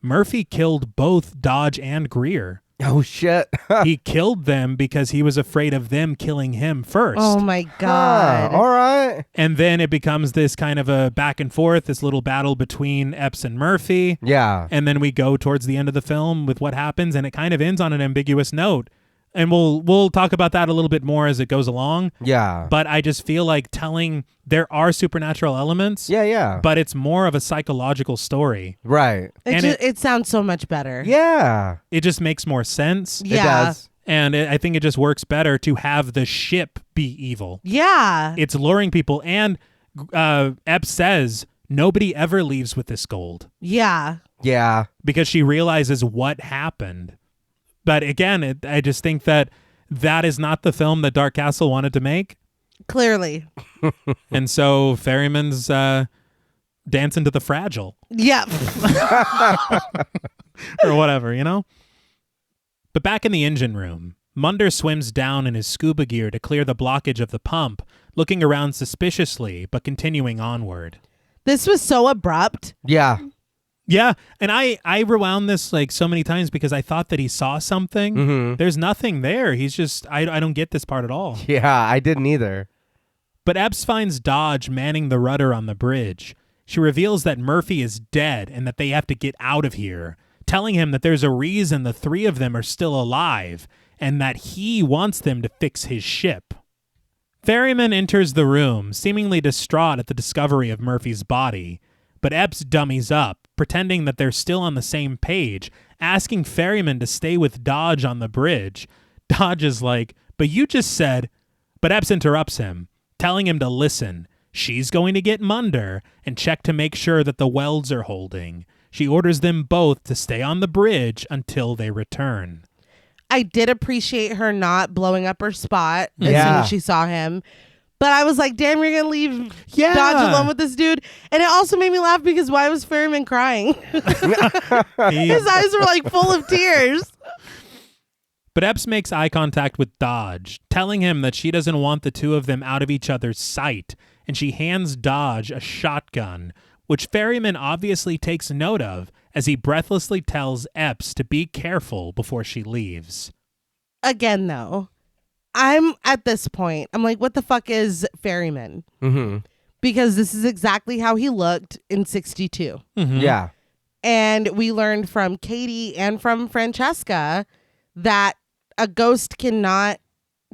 Murphy killed both Dodge and Greer. Oh, shit. He killed them because he was afraid of them killing him first. Oh my God. All right. And then it becomes this kind of a back and forth, this little battle between Epps and Murphy. Yeah. And then we go towards the end of the film with what happens, and it kind of ends on an ambiguous note. And we'll talk about that a little bit more as it goes along. Yeah. But I just feel like there are supernatural elements. Yeah. But it's more of a psychological story. Right. It sounds so much better. Yeah. It just makes more sense. Yeah. It does. And I think it just works better to have the ship be evil. Yeah. It's luring people. And Epps says nobody ever leaves with this gold. Yeah. Yeah. Because she realizes what happened. But again, I just think that is not the film that Dark Castle wanted to make. Clearly. And so Ferryman's dancing to the Fragile. Yep. Or whatever, you know? But back in the engine room, Munder swims down in his scuba gear to clear the blockage of the pump, looking around suspiciously, but continuing onward. This was so abrupt. Yeah. Yeah, and I rewound this like so many times because I thought that he saw something. Mm-hmm. There's nothing there. He's just, I don't get this part at all. Yeah, I didn't either. But Epps finds Dodge manning the rudder on the bridge. She reveals that Murphy is dead and that they have to get out of here, telling him that there's a reason the three of them are still alive and that he wants them to fix his ship. Ferryman enters the room, seemingly distraught at the discovery of Murphy's body, but Epps dummies up, pretending that they're still on the same page, asking Ferryman to stay with Dodge on the bridge. Dodge is like, but you just said... But Epps interrupts him, telling him to listen. She's going to get Munder and check to make sure that the welds are holding. She orders them both to stay on the bridge until they return. I did appreciate her not blowing up her spot as soon Yeah. as she saw him. But I was like, damn, you're going to leave Yeah. Dodge alone with this dude? And it also made me laugh because why was Ferryman crying? His eyes were like full of tears. But Epps makes eye contact with Dodge, telling him that she doesn't want the two of them out of each other's sight, and she hands Dodge a shotgun, which Ferryman obviously takes note of as he breathlessly tells Epps to be careful before she leaves. Again, though, I'm at this point, I'm like, what the fuck is Ferryman? Mm-hmm. Because this is exactly how he looked in 62. Mm-hmm. Yeah. And we learned from Katie and from Francesca that a ghost cannot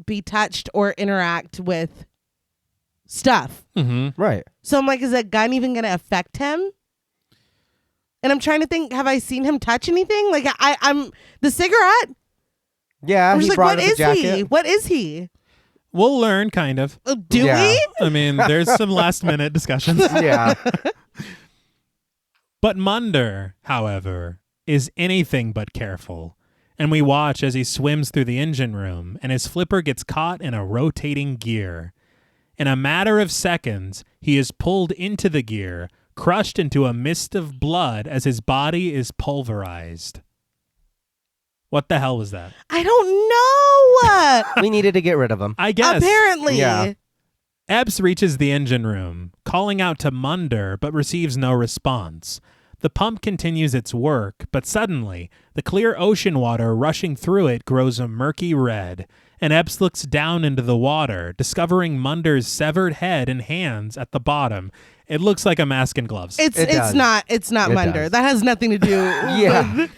be touched or interact with stuff. Mm-hmm. Right. So I'm like, is that gun even going to affect him? And I'm trying to think, have I seen him touch anything? Like, I'm the cigarette. Yeah, I'm he just like, brought what up the is jacket. he? What is he? We'll learn, kind of. Do Yeah. we? I mean, there's some last-minute discussions. Yeah. But Munder, however, is anything but careful. And we watch as he swims through the engine room and his flipper gets caught in a rotating gear. In a matter of seconds, he is pulled into the gear, crushed into a mist of blood as his body is pulverized. What the hell was that? I don't know. We needed to get rid of him. I guess. Apparently. Yeah. Epps reaches the engine room, calling out to Munder, but receives no response. The pump continues its work, but suddenly, the clear ocean water rushing through it grows a murky red, and Epps looks down into the water, discovering Munder's severed head and hands at the bottom. It looks like a mask and gloves. It's does. not It Munder. does. That has nothing to do Yeah. with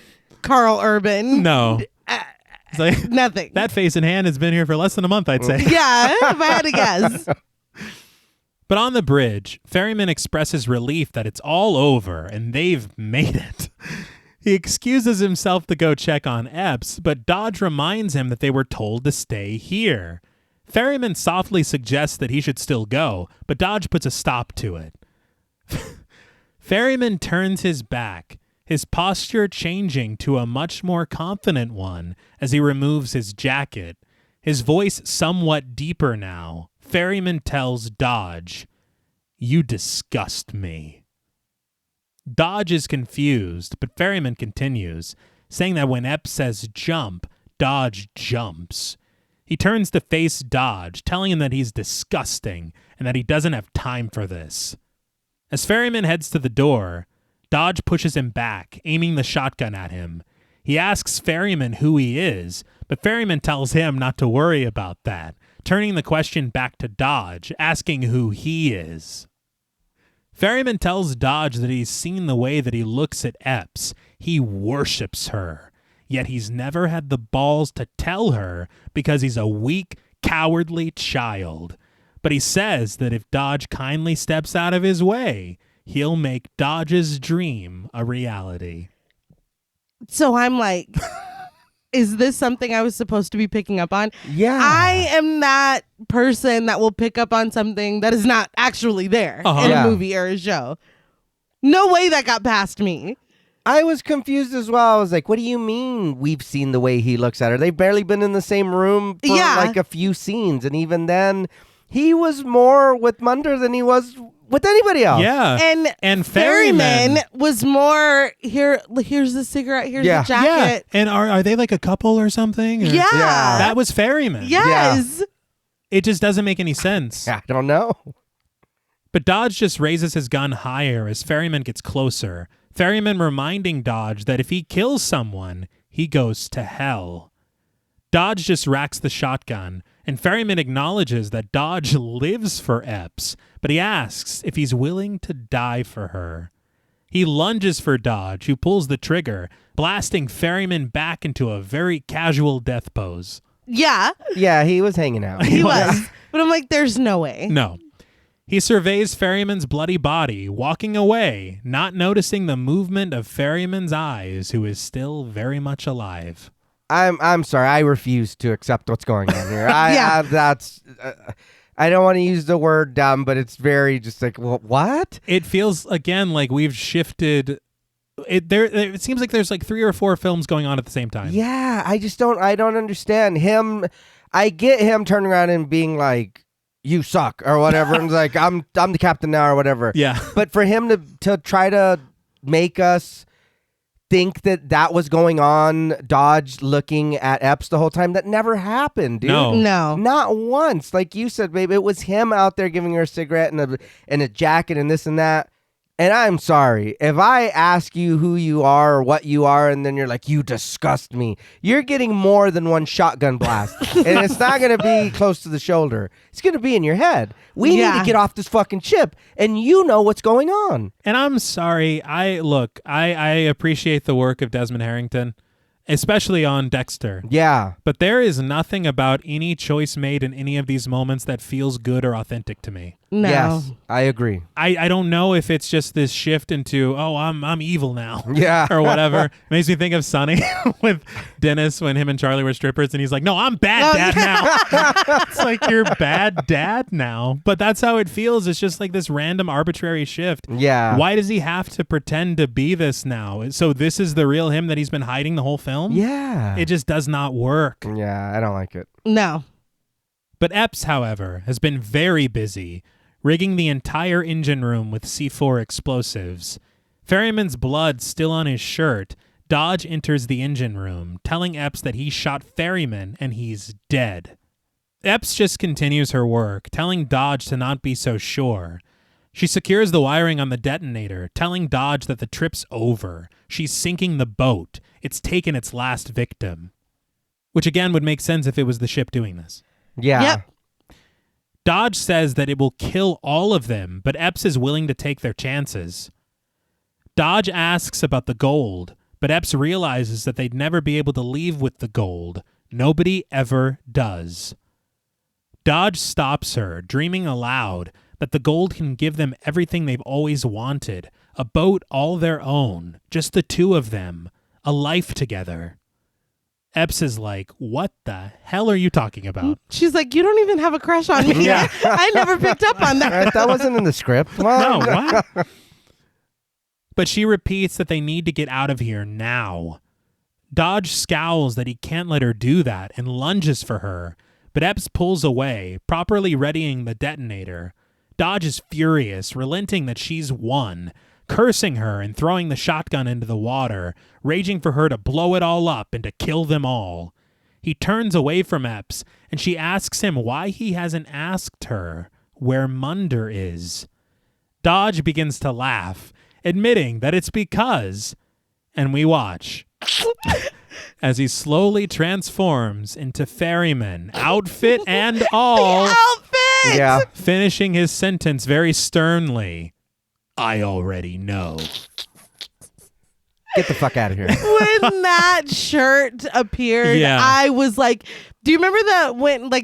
Carl Urban. No. It's like, Nothing. that face and hand has been here for less than a month, I'd say. Yeah, if I had to guess. But on the bridge, Ferryman expresses relief that it's all over and they've made it. He excuses himself to go check on Epps, but Dodge reminds him that they were told to stay here. Ferryman softly suggests that he should still go, but Dodge puts a stop to it. Ferryman turns his back, his posture changing to a much more confident one as he removes his jacket. His voice somewhat deeper now. Ferryman tells Dodge, "You disgust me." Dodge is confused, but Ferryman continues, saying that when Epps says jump, Dodge jumps. He turns to face Dodge, telling him that he's disgusting and that he doesn't have time for this. As Ferryman heads to the door, Dodge pushes him back, aiming the shotgun at him. He asks Ferryman who he is, but Ferryman tells him not to worry about that, turning the question back to Dodge, asking who he is. Ferryman tells Dodge that he's seen the way that he looks at Epps. He worships her, yet he's never had the balls to tell her because he's a weak, cowardly child. But he says that if Dodge kindly steps out of his way, he'll make Dodge's dream a reality. So I'm like, is this something I was supposed to be picking up on? Yeah. I am that person that will pick up on something that is not actually there in Yeah. a movie or a show. No way that got past me. I was confused as well. I was like, what do you mean we've seen the way he looks at her? They've barely been in the same room for like a few scenes. And even then, he was more with Munder than he was with anybody else. Yeah. And Ferryman was more, here's the cigarette, here's the jacket. Yeah. And are they like a couple or something? Or? Yeah. That was Ferryman. Yes. Yeah. It just doesn't make any sense. I don't know. But Dodge just raises his gun higher as Ferryman gets closer. Ferryman reminding Dodge that if he kills someone, he goes to hell. Dodge just racks the shotgun, and Ferryman acknowledges that Dodge lives for Epps, but he asks if he's willing to die for her. He lunges for Dodge, who pulls the trigger, blasting Ferryman back into a very casual death pose. Yeah. Yeah, he was hanging out. He was. But I'm like, there's no way. No. He surveys Ferryman's bloody body, walking away, not noticing the movement of Ferryman's eyes, who is still very much alive. I'm sorry. I refuse to accept what's going on here. I don't want to use the word dumb, but it's very just like, well, what? It feels, again, like we've shifted. It seems like there's like 3 or 4 films going on at the same time. Yeah, I don't understand him. I get him turning around and being like, you suck or whatever, and like I'm the captain now or whatever. Yeah. But for him to try to make us think that was going on, Dodge looking at Epps the whole time, that never happened, dude. No. Not once. Like you said, babe, it was him out there giving her a cigarette and a jacket and this and that. And I'm sorry, if I ask you who you are or what you are, and then you're like, you disgust me, you're getting more than one shotgun blast. And it's not going to be close to the shoulder. It's going to be in your head. We need to get off this fucking ship, and you know what's going on. And I'm sorry. I appreciate the work of Desmond Harrington, especially on Dexter. Yeah. But there is nothing about any choice made in any of these moments that feels good or authentic to me. No. Yes, I agree. I don't know if it's just this shift into, oh, I'm evil now. Yeah. Or whatever. It makes me think of Sonny with Dennis when him and Charlie were strippers, and he's like, no, I'm bad dad now. It's like, you're bad dad now. But that's how it feels. It's just like this random arbitrary shift. Yeah. Why does he have to pretend to be this now? So this is the real him that he's been hiding the whole film? Yeah. It just does not work. Yeah, I don't like it. No. But Epps, however, has been very busy, rigging the entire engine room with C4 explosives. Ferryman's blood still on his shirt, Dodge enters the engine room, telling Epps that he shot Ferryman and he's dead. Epps just continues her work, telling Dodge to not be so sure. She secures the wiring on the detonator, telling Dodge that the trip's over. She's sinking the boat. It's taken its last victim. Which again would make sense if it was the ship doing this. Yeah. Yep. Dodge says that it will kill all of them, but Epps is willing to take their chances. Dodge asks about the gold, but Epps realizes that they'd never be able to leave with the gold. Nobody ever does. Dodge stops her, dreaming aloud that the gold can give them everything they've always wanted, a boat all their own, just the two of them, a life together. Epps is like, what the hell are you talking about? She's like, you don't even have a crush on me. Yeah. I never picked up on that. That wasn't in the script. No, Well, what? But she repeats that they need to get out of here now. Dodge scowls that he can't let her do that and lunges for her, but Epps pulls away, properly readying the detonator. Dodge is furious, relenting that she's won, cursing her and throwing the shotgun into the water, raging for her to blow it all up and to kill them all. He turns away from Epps, and she asks him why he hasn't asked her where Munder is. Dodge begins to laugh, admitting that it's because, and we watch, as he slowly transforms into Ferryman, outfit and all, Outfit! yeah. finishing his sentence very sternly. I already know. Get the fuck out of here. When that shirt appeared, Yeah. I was like, do you remember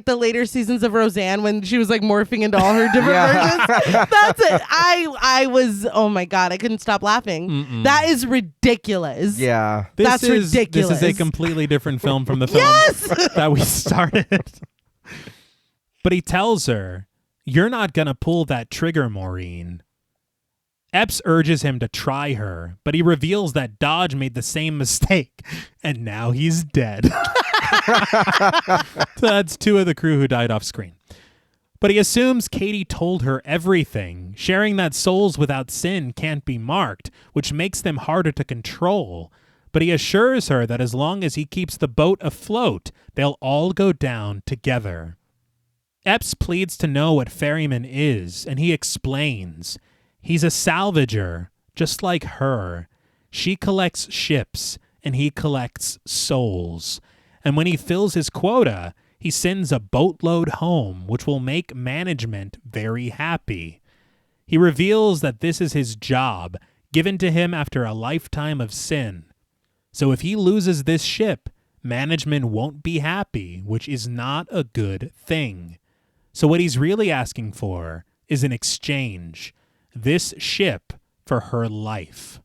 the later seasons of Roseanne when she was like morphing into all her different versions? That's it. I was, oh my God, I couldn't stop laughing. That is ridiculous. Yeah. That's ridiculous. This is a completely different film from the film Yes! that we started. But he tells her, "You're not going to pull that trigger, Maureen." Epps urges him to try her, but he reveals that Dodge made the same mistake, and now he's dead. So that's 2 of the crew who died off screen. But he assumes Katie told her everything, sharing that souls without sin can't be marked, which makes them harder to control. But he assures her that as long as he keeps the boat afloat, they'll all go down together. Epps pleads to know what ferryman is, and he explains. He's a salvager, just like her. She collects ships, and he collects souls. And when he fills his quota, he sends a boatload home, which will make management very happy. He reveals that this is his job, given to him after a lifetime of sin. So if he loses this ship, management won't be happy, which is not a good thing. So what he's really asking for is an exchange. This ship for her life.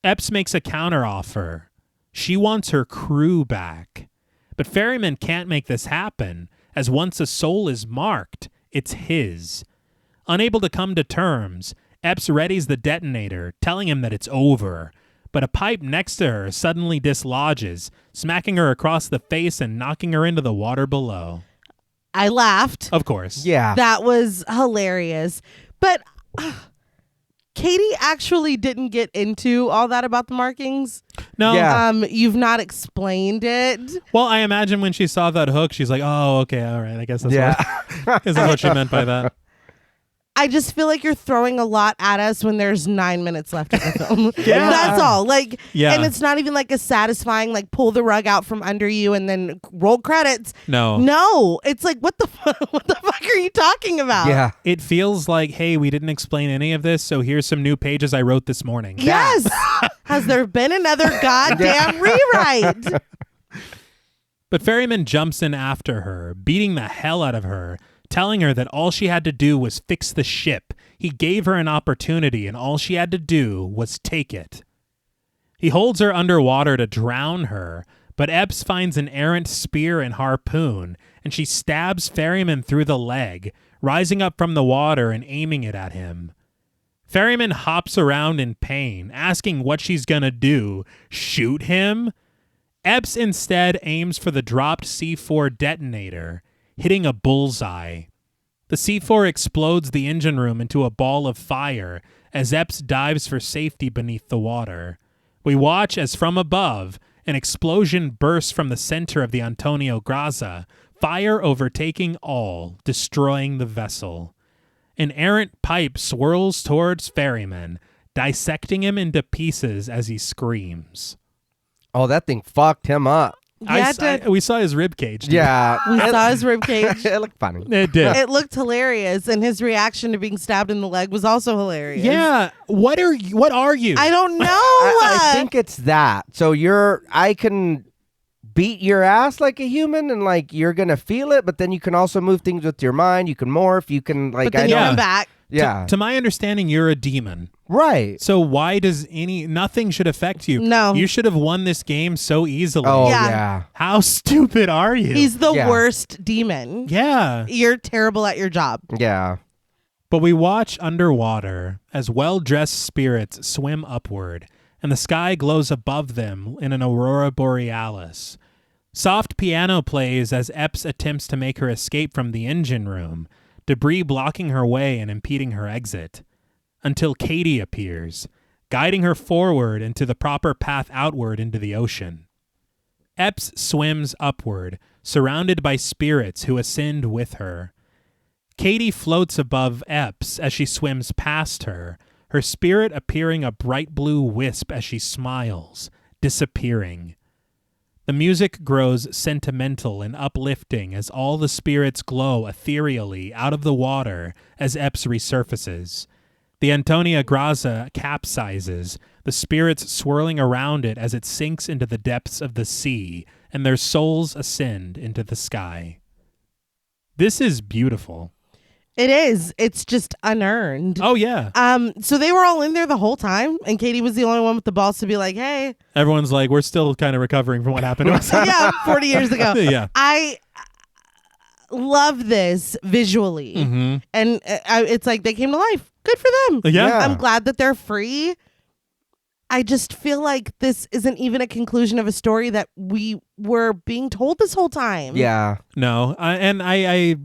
Epps makes a counteroffer. She wants her crew back. But Ferryman can't make this happen, as once a soul is marked, it's his. Unable to come to terms, Epps readies the detonator, telling him that it's over. But a pipe next to her suddenly dislodges, smacking her across the face and knocking her into the water below. I laughed. Of course. Yeah. That was hilarious. But Katie actually didn't get into all that about the markings. No. Yeah. You've not explained it. Well, I imagine when she saw that hook, she's like, oh, okay, all right. I guess that's, what she meant by that. I just feel like you're throwing a lot at us when there's 9 minutes left of the film. Yeah. That's all. Like, Yeah. and it's not even like a satisfying, like pull the rug out from under you and then roll credits. No. No, it's like, what the fuck are you talking about? Yeah. It feels like, hey, we didn't explain any of this, so here's some new pages I wrote this morning. Yes. Has there been another goddamn rewrite? But Ferryman jumps in after her, beating the hell out of her, telling her that all she had to do was fix the ship. He gave her an opportunity, and all she had to do was take it. He holds her underwater to drown her, but Epps finds an errant spear and harpoon, and she stabs Ferryman through the leg, rising up from the water and aiming it at him. Ferryman hops around in pain, asking what she's gonna do. Shoot him? Epps instead aims for the dropped C4 detonator, hitting a bullseye. The C4 explodes the engine room into a ball of fire as Epps dives for safety beneath the water. We watch as from above, an explosion bursts from the center of the Antonio Graza, fire overtaking all, destroying the vessel. An errant pipe swirls towards Ferryman, dissecting him into pieces as he screams. Oh, that thing fucked him up. We saw his ribcage. Yeah. We saw his ribcage. It looked funny. It did. It looked hilarious, and his reaction to being stabbed in the leg was also hilarious. Yeah. What are you? I don't know. I think it's that. So I can beat your ass like a human, and like you're gonna feel it, but then you can also move things with your mind. You can morph. You can like. but then you come back. Yeah. To my understanding, you're a demon. Right. So why does nothing should affect you? No. You should have won this game so easily. Oh Yeah. yeah. How stupid are you? He's the Yeah. worst demon. Yeah. You're terrible at your job. Yeah. But we watch underwater as well-dressed spirits swim upward, and the sky glows above them in an aurora borealis. Soft piano plays as Epps attempts to make her escape from the engine room, debris blocking her way and impeding her exit, until Katie appears, guiding her forward into the proper path outward into the ocean. Epps swims upward, surrounded by spirits who ascend with her. Katie floats above Epps as she swims past her, her spirit appearing a bright blue wisp as she smiles, disappearing. The music grows sentimental and uplifting as all the spirits glow ethereally out of the water as Epps resurfaces. The Antonia Graza capsizes, the spirits swirling around it as it sinks into the depths of the sea, and their souls ascend into the sky. This is beautiful. It is. It's just unearned. Oh, yeah. So they were all in there the whole time, and Katie was the only one with the balls to be like, hey. Everyone's like, we're still kind of recovering from what happened to us. Yeah, 40 years ago. Yeah. I love this visually. Mm-hmm. And it's like they came to life. Good for them. Yeah. I'm glad that they're free. I just feel like this isn't even a conclusion of a story that we were being told this whole time. Yeah. No. I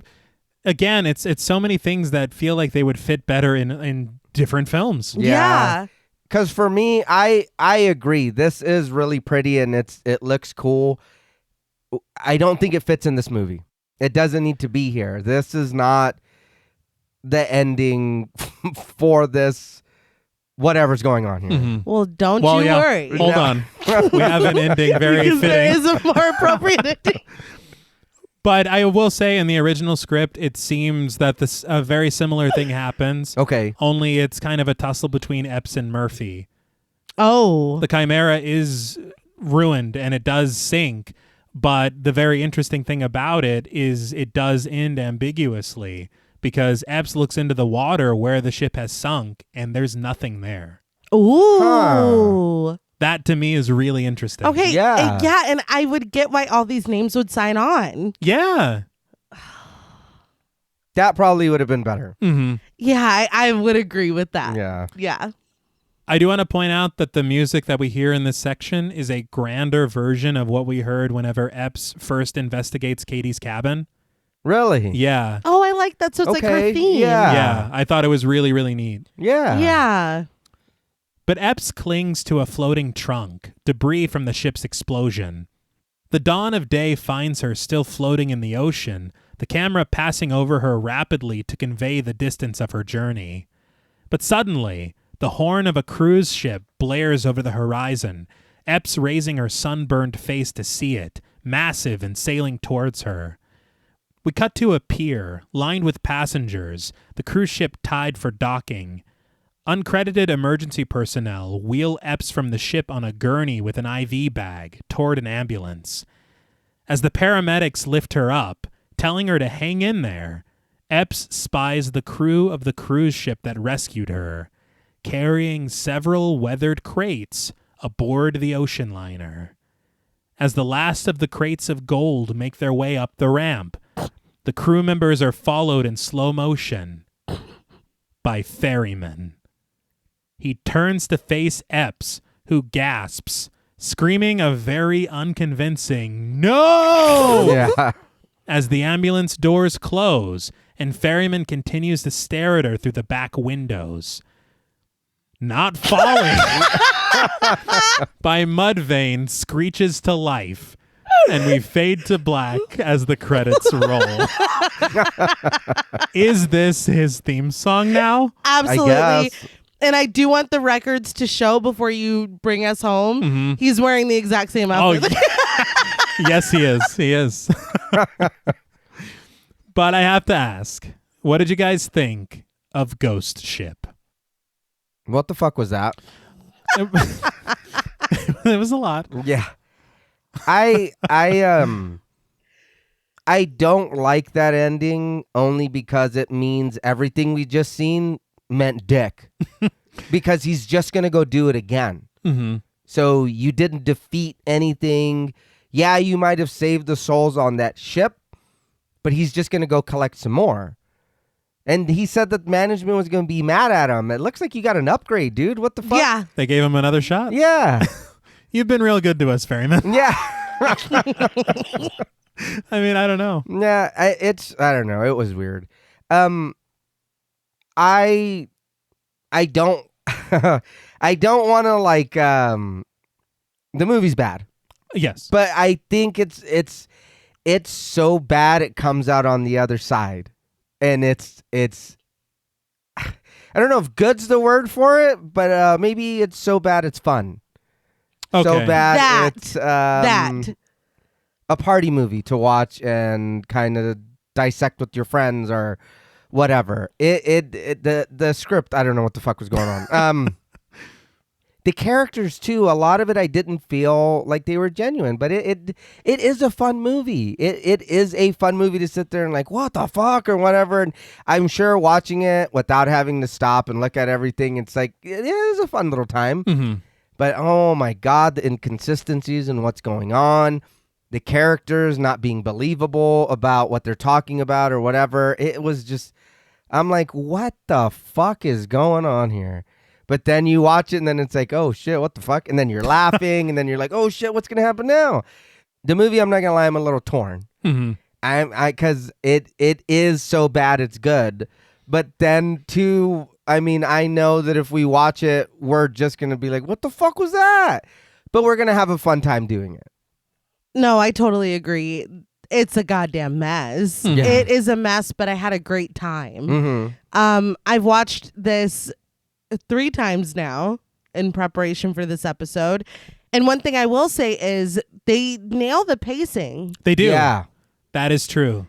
again, it's so many things that feel like they would fit better in different films. Yeah. Because for me, I agree. This is really pretty and it looks cool. I don't think it fits in this movie. It doesn't need to be here. This is not the ending for this, whatever's going on here. Mm-hmm. Well, don't you worry. Hold on. We have an ending very Because there fitting. is a more appropriate ending. But I will say in the original script, it seems that a very similar thing happens. Okay. Only it's kind of a tussle between Epps and Murphy. Oh. The Chimera is ruined and it does sink. But the very interesting thing about it is it does end ambiguously because Epps looks into the water where the ship has sunk and there's nothing there. Ooh. That to me is really interesting. Okay. Yeah. Yeah, and I would get why all these names would sign on. Yeah. That probably would have been better. Mm-hmm. Yeah, I would agree with that. Yeah. Yeah. I do want to point out that the music that we hear in this section is a grander version of what we heard whenever Epps first investigates Katie's cabin. Really? Yeah. Oh, I like that. So it's like her Okay, theme. yeah. Yeah. I thought it was really, really neat. Yeah. Yeah. But Epps clings to a floating trunk, debris from the ship's explosion. The dawn of day finds her still floating in the ocean, the camera passing over her rapidly to convey the distance of her journey. But suddenly, the horn of a cruise ship blares over the horizon, Epps raising her sunburned face to see it, massive and sailing towards her. We cut to a pier, lined with passengers, the cruise ship tied for docking. Uncredited emergency personnel wheel Epps from the ship on a gurney with an IV bag toward an ambulance. As the paramedics lift her up, telling her to hang in there, Epps spies the crew of the cruise ship that rescued her, carrying several weathered crates aboard the ocean liner. As the last of the crates of gold make their way up the ramp, the crew members are followed in slow motion by ferrymen. He turns to face Epps, who gasps, screaming a very unconvincing "No!" Yeah. as the ambulance doors close and ferryman continues to stare at her through the back windows. Not falling by Mudvayne screeches to life, and we fade to black as the credits roll. Is this his theme song now? Absolutely. I guess. And I do want the records to show before you bring us home. Mm-hmm. He's wearing the exact same outfit. Yes, he is. He is. But I have to ask, what did you guys think of Ghost Ship? What the fuck was that? It was a lot. Yeah. I don't like that ending only because it means everything we just seen meant dick. Because he's just going to go do it again. Mm-hmm. So you didn't defeat anything. Yeah, you might have saved the souls on that ship, but he's just going to go collect some more. And he said that management was going to be mad at him. It looks like you got an upgrade, dude. What the fuck? Yeah. They gave him another shot? Yeah. You've been real good to us, Ferryman. Yeah. I mean, I don't know. Yeah, I don't know. It was weird. I don't I don't want to like the movie's bad. Yes. But I think it's so bad it comes out on the other side. And it's I don't know if good's the word for it, but maybe it's so bad it's fun. Okay. So bad it's That. a party movie to watch and kind of dissect with your friends or whatever. The script, I don't know what the fuck was going on. The characters too, a lot of it I didn't feel like they were genuine, but it is a fun movie. It is a fun movie to sit there and like, what the fuck or whatever. And I'm sure watching it without having to stop and look at everything, it's like, it is a fun little time. Mm-hmm. But oh my God, the inconsistencies and what's going on, the characters not being believable about what they're talking about or whatever. It was just, I'm like, what the fuck is going on here? But then you watch it and then it's like, oh shit, what the fuck? And then you're laughing and then you're like, oh shit, what's going to happen now? The movie, I'm not going to lie, I'm a little torn. Mm-hmm. Because it is so bad it's good. But then too, I mean, I know that if we watch it, we're just going to be like, what the fuck was that? But we're going to have a fun time doing it. No, I totally agree. It's a goddamn mess. Yeah. It is a mess, but I had a great time. Mm-hmm. I've watched this 3 times now in preparation for this episode. And one thing I will say is they nail the pacing. They do. Yeah. That is true.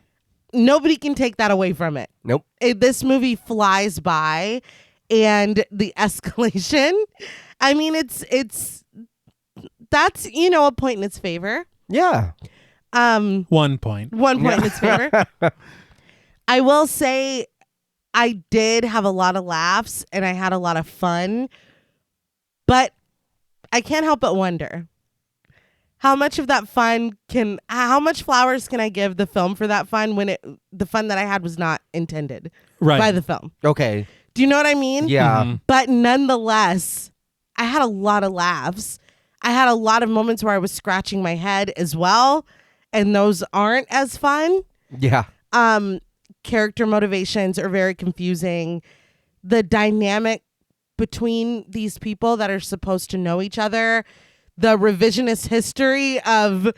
Nobody can take that away from it. Nope. This movie flies by, and the escalation, I mean, that's, a point in its favor. Yeah. 1 point. 1 point in its favor. I will say I did have a lot of laughs and I had a lot of fun, but I can't help but wonder how much of that fun how much flowers can I give the film for that fun when the fun that I had was not intended by the film. Okay. Do you know what I mean? Yeah. Mm-hmm. But nonetheless, I had a lot of laughs. I had a lot of moments where I was scratching my head as well, and those aren't as fun. Yeah. Character motivations are very confusing. The dynamic between these people that are supposed to know each other, the revisionist history of,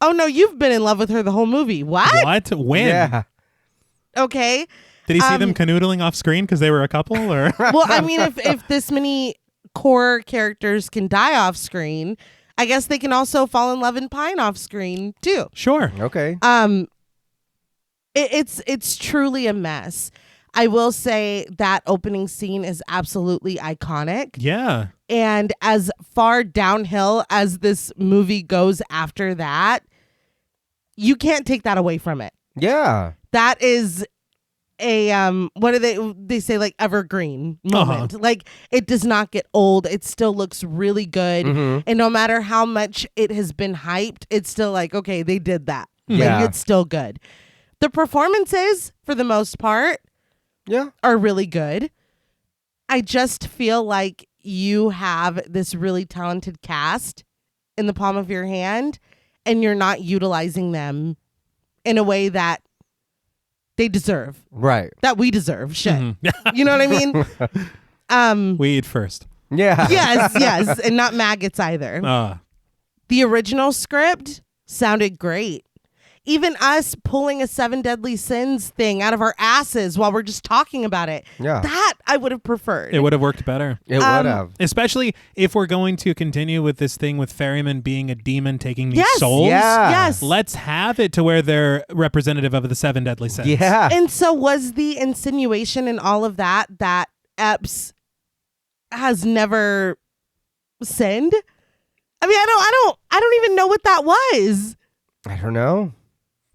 oh no, you've been in love with her the whole movie. What? When? Yeah. Okay. Did he see them canoodling off screen because they were a couple? Or Well, I mean, if this many core characters can die off screen, I guess they can also fall in love and pine off screen too. Sure. Okay. It's truly a mess. I will say that opening scene is absolutely iconic. Yeah. And as far downhill as this movie goes after that, you can't take that away from it. Yeah. That is a what do they say, like, evergreen moment. Like, it does not get old. It still looks really good. Mm-hmm. And no matter how much it has been hyped, it's still like, okay, they did that. Yeah. Like, it's still good. The performances, for the most part, are really good. I just feel like you have this really talented cast in the palm of your hand, and you're not utilizing them in a way that they deserve. Right. That we deserve. Shit. Mm-hmm. You know what I mean? We eat first. Yeah. Yes. And not maggots either. The original script sounded great. Even us pulling a 7 Deadly Sins thing out of our asses while we're just talking about it. Yeah. That I would have preferred. It would have worked better. It would have. Especially if we're going to continue with this thing with Ferryman being a demon taking these Yes. souls. Yeah. Yes. Let's have it to where they're representative of the 7 Deadly Sins. Yeah. And so was the insinuation and all of that Epps has never sinned? I mean, I don't even know what that was. I don't know.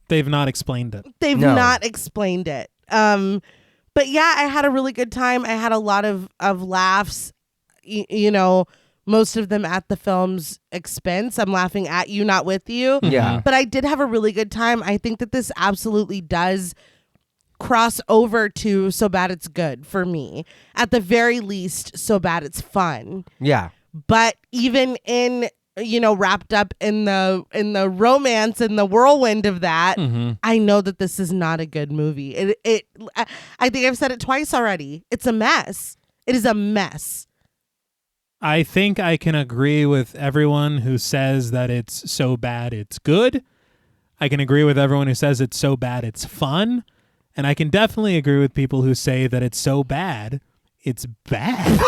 They've not explained it. They've No. not explained it. But yeah, I had a really good time. I had a lot of laughs, most of them at the film's expense. I'm laughing at you, not with you. Yeah. But I did have a really good time. I think that this absolutely does cross over to So Bad It's Good for me. At the very least, So Bad It's Fun. Yeah. But even in wrapped up in the romance and the whirlwind of that, I know that this is not a good movie. I think I've said it twice already. It's a mess. It is a mess. I think I can agree with everyone who says that it's so bad it's good. I can agree with everyone who says it's so bad it's fun. And I can definitely agree with people who say that it's so bad it's bad.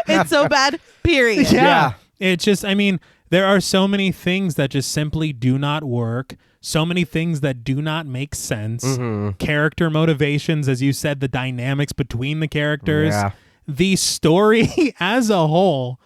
It's so bad, period. Yeah. It's just, I mean, There are so many things that just simply do not work. So many things that do not make sense. Character motivations, as you said, the dynamics between the characters. Yeah. The story as a whole,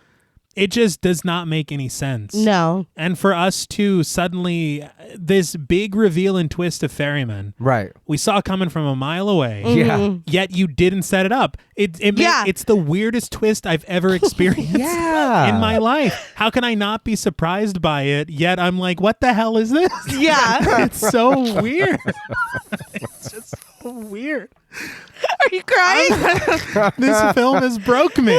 it just does not make any sense. No. And for us to suddenly, this big reveal and twist of Ferryman, Right. we saw coming from a mile away. Yeah. Yet you didn't set it up. It's the weirdest twist I've ever experienced Yeah. in my life. How can I not be surprised by it? Yet I'm like, what the hell is this? Yeah. It's so weird. It's just so weird. Are you crying? This film has broke me.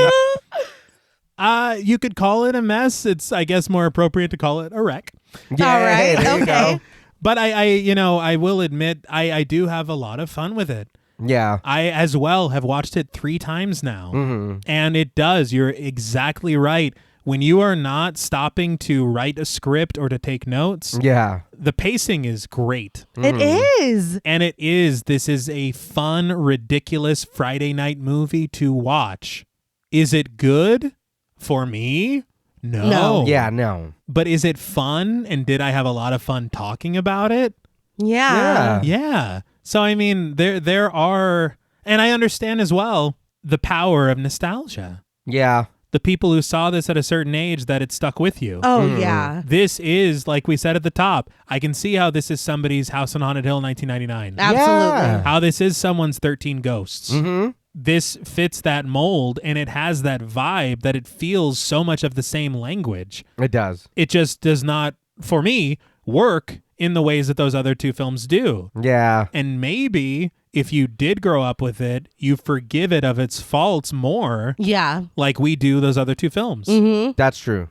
You could call it a mess. It's, I guess, more appropriate to call it a wreck. Yeah. All right, Hey, there you okay. go. But I will admit, I do have a lot of fun with it. Yeah. I, as well, have watched it 3 times now. Mm-hmm. And it does. You're exactly right. When you are not stopping to write a script or to take notes, Yeah. the pacing is great. It is. And this is a fun, ridiculous Friday night movie to watch. Is it good? For me? No. Yeah, no. But is it fun? And did I have a lot of fun talking about it? Yeah. Yeah. So, I mean, there are, and I understand as well, the power of nostalgia. Yeah. The people who saw this at a certain age, that it stuck with you. Oh, yeah. This is, like we said at the top, I can see how this is somebody's House on Haunted Hill 1999. Absolutely. Yeah. How this is someone's 13 Ghosts. Mm-hmm. This fits that mold, and it has that vibe that it feels so much of the same language. It does. It just does not, for me, work in the ways that those other 2 films do. Yeah. And maybe if you did grow up with it, you forgive it of its faults more, Yeah. like we do those other 2 films. Mm-hmm. That's true.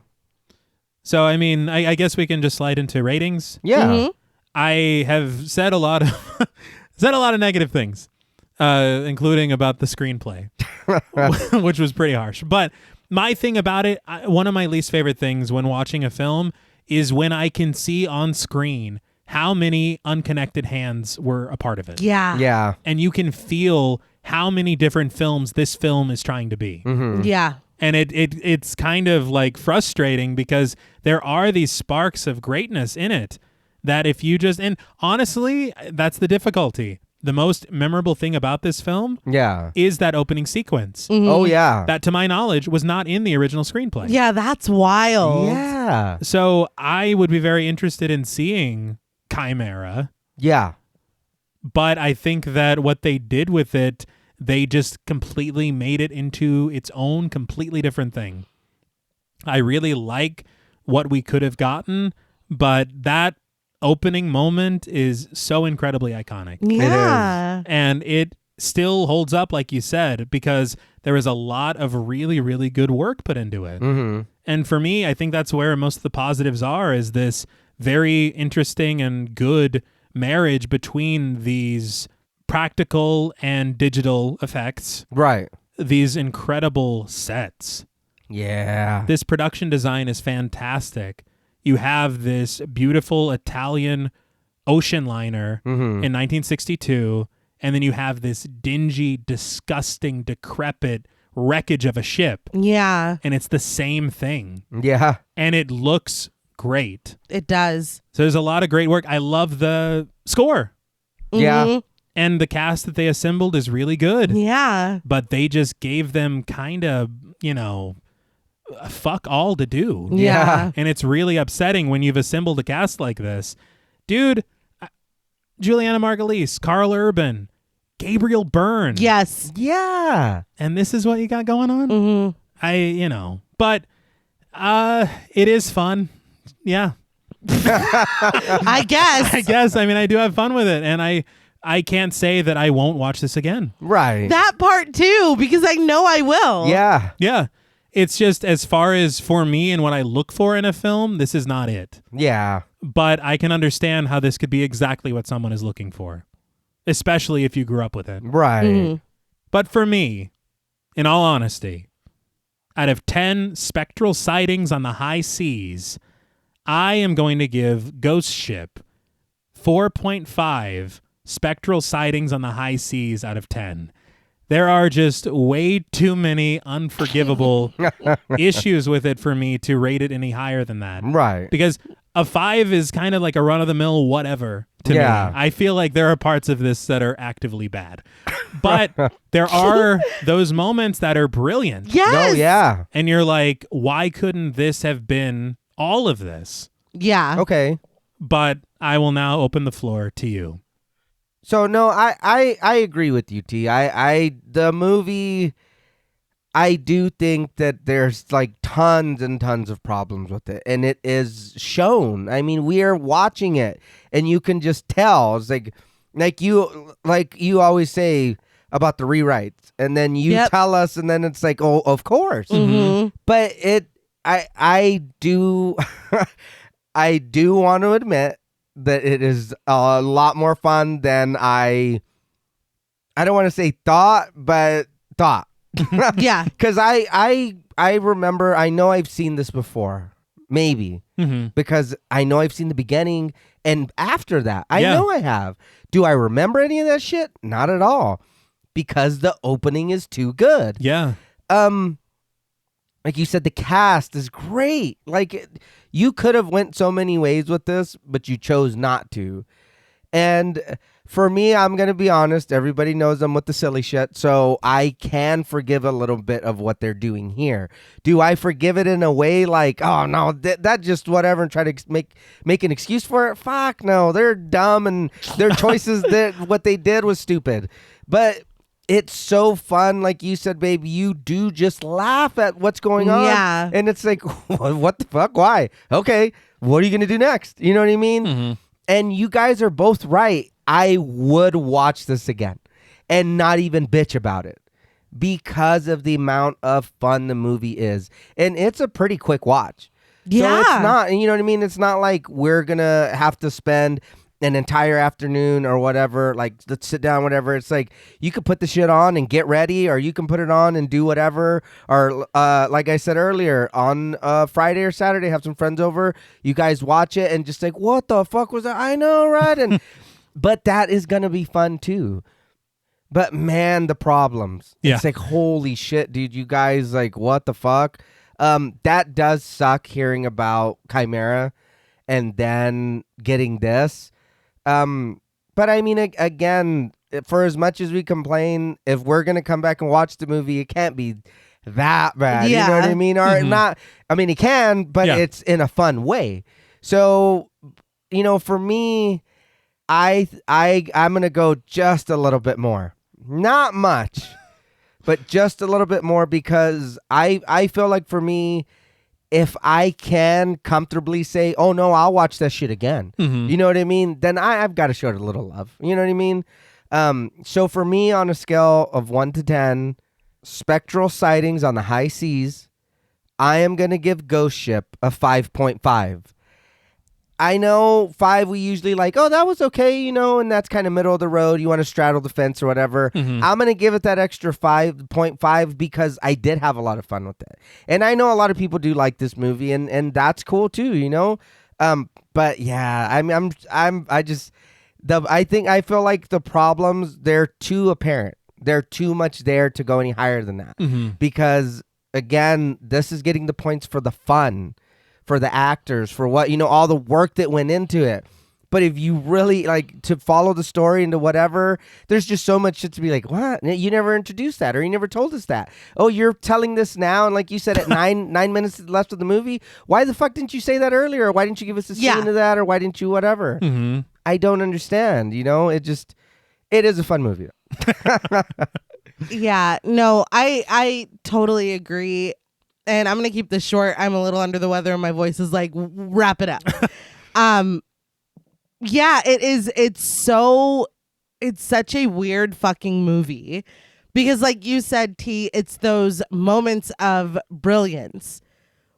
So, I mean, I guess we can just slide into ratings. Yeah. Mm-hmm. I have said a lot of negative things, including about the screenplay, which was pretty harsh. But my thing about it, one of my least favorite things when watching a film is when I can see on screen how many unconnected hands were a part of it. Yeah. Yeah. And you can feel how many different films this film is trying to be. Mm-hmm. Yeah. And it's kind of like frustrating because there are these sparks of greatness in it that if you just, and honestly, that's the difficulty. The most memorable thing about this film Yeah. is that opening sequence. Oh, yeah. That, to my knowledge, was not in the original screenplay. Yeah, that's wild. Yeah. So I would be very interested in seeing Chimera, Yeah. but I think that what they did with it, they just completely made it into its own completely different thing. I really like what we could have gotten, but that opening moment is so incredibly iconic. Yeah. And it still holds up, like you said, because there is a lot of really, really good work put into it. Mm-hmm. And for me, I think that's where most of the positives are, is this very interesting and good marriage between these practical and digital effects, Right. these incredible sets. Yeah. This production design is fantastic. You have this beautiful Italian ocean liner Mm-hmm. in 1962, and then you have this dingy, disgusting, decrepit wreckage of a ship, Yeah. and it's the same thing. Yeah. And it looks great. It does. So there's a lot of great work. I love the score. Yeah. Mhm. And the cast that they assembled is really good. Yeah. But they just gave them kind of, fuck all to do. Yeah. And it's really upsetting when you've assembled a cast like this. Dude, Juliana Margulies, Carl Urban, Gabriel Byrne. Yes. Yeah. And this is what you got going on? Mm-hmm. But it is fun. Yeah. I guess. I guess. I mean, I do have fun with it. And I can't say that I won't watch this again. Right. That part too, because I know I will. Yeah. Yeah. It's just, as far as for me and what I look for in a film, this is not it. Yeah. But I can understand how this could be exactly what someone is looking for, especially if you grew up with it. Right. Mhm. But for me, in all honesty, out of 10 spectral sightings on the high seas, I am going to give Ghost Ship 4.5 spectral sightings on the high seas out of 10. there are just way too many unforgivable issues with it for me to rate it any higher than that. Right. Because a 5 is kind of like a run-of-the-mill whatever to me. I feel like there are parts of this that are actively bad. But there are those moments that are brilliant. Yes. Oh, yeah. And you're like, why couldn't this have been all of this? Yeah. Okay. But I will now open the floor to you. So no, I agree with you, T. The movie, I do think that there's like tons and tons of problems with it, and it is shown. I mean, we are watching it, and you can just tell. It's like you always say about the rewrites, and then you tell us, and then it's like, oh, of course. Mm-hmm. But I do I do want to admit that it is a lot more fun than I don't want to say thought, but thought. Yeah. Because I remember, I know I've seen this before, maybe, because I know I've seen the beginning and after that. I know I have. Do I remember any of that shit? Not at all, because the opening is too good. Yeah. Like you said, the cast is great. Like, you could have went so many ways with this, but you chose not to. And for me, I'm going to be honest. Everybody knows I'm with the silly shit, so I can forgive a little bit of what they're doing here. Do I forgive it in a way like, oh, no, that just whatever, and try to make an excuse for it? Fuck, no. They're dumb, and their choices, what they did was stupid. But it's so fun. Like you said, babe, you do just laugh at what's going on. Yeah. And it's like, what the fuck? Why? Okay, what are you going to do next? You know what I mean? Mm-hmm. And you guys are both right. I would watch this again and not even bitch about it because of the amount of fun the movie is. And it's a pretty quick watch. Yeah. So it's not, you know what I mean? It's not like we're going to have to spend an entire afternoon or whatever, like let's sit down, whatever. It's like you could put the shit on and get ready, or you can put it on and do whatever, or like I said earlier, on Friday or Saturday, have some friends over, you guys watch it and just like, what the fuck was that? I know, right? And but that is gonna be fun too. But man, the problems. Yeah. It's like, holy shit, dude, you guys, like, what the fuck? That does suck, hearing about Chimera and then getting this. But I mean, again, for as much as we complain, if we're going to come back and watch the movie, it can't be that bad. Yeah. You know what I mean? Or not. I mean, it can, but it's in a fun way. So, you know, for me, I'm going to go just a little bit more. Not much, but just a little bit more, because I feel like for me, if I can comfortably say, oh, no, I'll watch that shit again. You know what I mean? Then I've got to show it a little love. You know what I mean? So for me, on a scale of 1 to 10, spectral sightings on the high seas, I am going to give Ghost Ship a 5.5. I know 5 we usually like, oh, that was okay, you know, and that's kind of middle of the road. You want to straddle the fence or whatever. I'm going to give it that extra 5.5 because I did have a lot of fun with it. And I know a lot of people do like this movie, and that's cool too, you know? But yeah, I feel like the problems, they're too apparent. They're too much there to go any higher than that. Because again, this is getting the points for the fun, for the actors, for what, you know, all the work that went into it. But if you really like to follow the story into whatever, there's just so much shit to be like, what? You never introduced that, or you never told us that. Oh, you're telling this now, and like you said, at 9 minutes left of the movie, why the fuck didn't you say that earlier? Or why didn't you give us a scene of that? Or why didn't you whatever? I don't understand, you know? It is a fun movie. Yeah, no, I totally agree. And I'm going to keep this short. I'm a little under the weather and my voice is like, wrap it up. Yeah, it is. It's such a weird fucking movie because, like you said, T, it's those moments of brilliance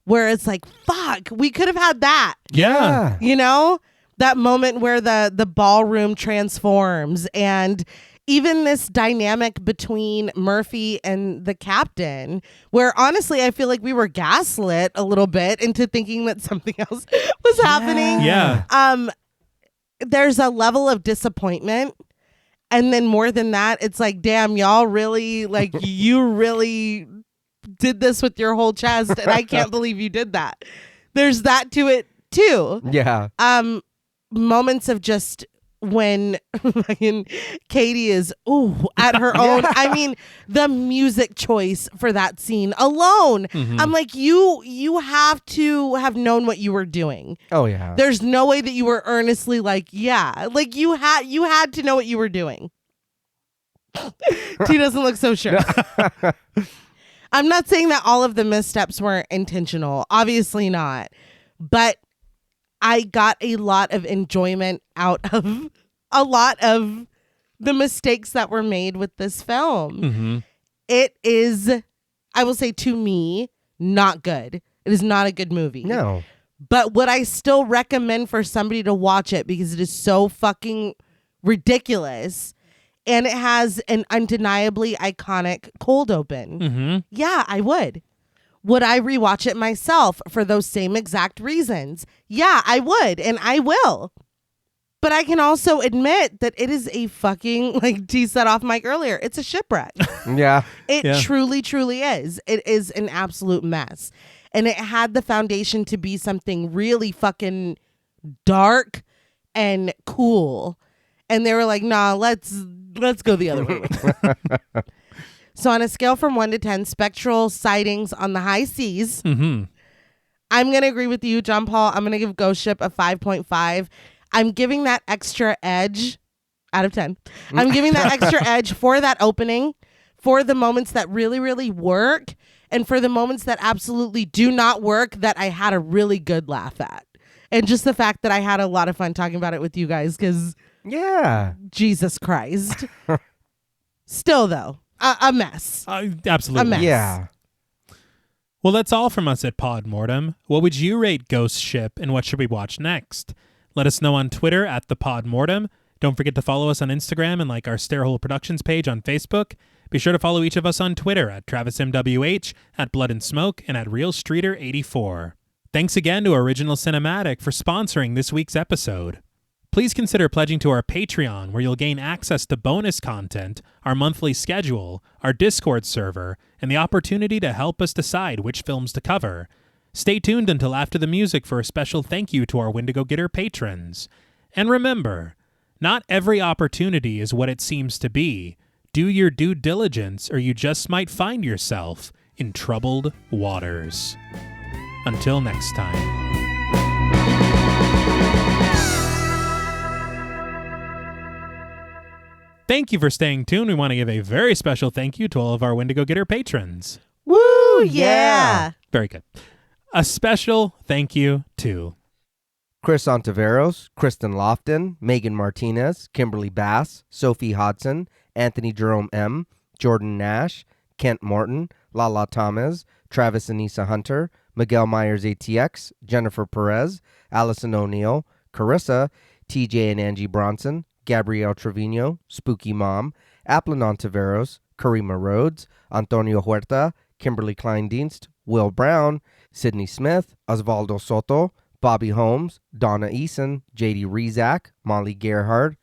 where it's like, fuck, we could have had that. Yeah. You know, that moment where the ballroom transforms, and even this dynamic between Murphy and the captain, where honestly, I feel like we were gaslit a little bit into thinking that something else was happening. Yeah. There's a level of disappointment And then more than that, it's like, damn, y'all really, like, you really did this with your whole chest, and I can't believe you did that. There's that to it too. Yeah. Moments of just when fucking Katie is at her own. I mean, the music choice for that scene alone. I'm like, you have to have known what you were doing. Oh yeah. There's no way that you were earnestly like, yeah, like you had to know what you were doing. T doesn't look so sure. I'm not saying that all of the missteps weren't intentional. Obviously not. But I got a lot of enjoyment out of a lot of the mistakes that were made with this film. It is, I will say to me, not good. It is not a good movie. No. But would I still recommend for somebody to watch it because it is so fucking ridiculous and it has an undeniably iconic cold open? Yeah, I would. Would I rewatch it myself for those same exact reasons? Yeah, I would, and I will. But I can also admit that it is a fucking, like T said off mic earlier, it's a shipwreck. Yeah. It truly, truly is. It is an absolute mess. And it had the foundation to be something really fucking dark and cool. And they were like, nah, let's go the other way with it. So on a scale from 1 to 10, spectral sightings on the high seas, I'm going to agree with you, John Paul. I'm going to give Ghost Ship a 5.5. I'm giving that extra edge out of 10. I'm giving that extra edge for that opening, for the moments that really, really work, and for the moments that absolutely do not work that I had a really good laugh at. And just the fact that I had a lot of fun talking about it with you guys because, Jesus Christ. Still, though. A mess. Absolutely. A mess. Yeah. Well, that's all from us at Pod Mortem. What would you rate Ghost Ship, and what should we watch next? Let us know on Twitter at the Pod Mortem. Don't forget to follow us on Instagram and like our Stairhole Productions page on Facebook. Be sure to follow each of us on Twitter at TravisMWH, at Blood and Smoke, and at RealStreeter84. Thanks again to Original Cinematic for sponsoring this week's episode. Please consider pledging to our Patreon, where you'll gain access to bonus content, our monthly schedule, our Discord server, and the opportunity to help us decide which films to cover. Stay tuned until after the music for a special thank you to our Wendigo Getter patrons. And remember, not every opportunity is what it seems to be. Do your due diligence, or you just might find yourself in troubled waters. Until next time. Thank you for staying tuned. We want to give a very special thank you to all of our Wendigo Getter patrons. Woo, yeah. Very good. A special thank you to Chris Ontiveros, Kristen Lofton, Megan Martinez, Kimberly Bass, Sophie Hodson, Anthony Jerome M., Jordan Nash, Kent Morton, Lala Thomas, Travis Anissa Hunter, Miguel Myers ATX, Jennifer Perez, Allison O'Neill, Carissa, TJ and Angie Bronson, Gabrielle Trevino, Spooky Mom, Applin Ontiveros, Karima Rhodes, Antonio Huerta, Kimberly Kleindienst, Will Brown, Sydney Smith, Osvaldo Soto, Bobby Holmes, Donna Eason, JD Rezak, Molly Gerhard,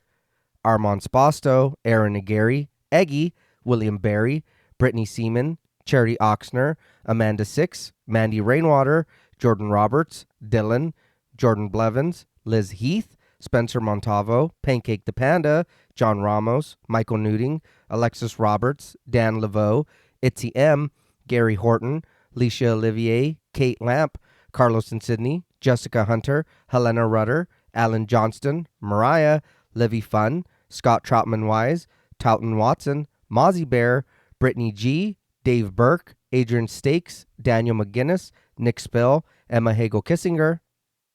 Armand Spasto, Aaron Aguirre, Eggy, William Barry, Brittany Seaman, Charity Oxner, Amanda Six, Mandy Rainwater, Jordan Roberts, Dylan, Jordan Blevins, Liz Heath, Spencer Montavo, Pancake the Panda, John Ramos, Michael Newting, Alexis Roberts, Dan Laveau, Itzy M, Gary Horton, Leisha Olivier, Kate Lamp, Carlos and Sydney, Jessica Hunter, Helena Rudder, Alan Johnston, Mariah, Livy Fun, Scott Troutman-Wise, Towton Watson, Mozzie Bear, Brittany G, Dave Burke, Adrian Stakes, Daniel McGinnis, Nick Spill, Emma Hagel-Kissinger,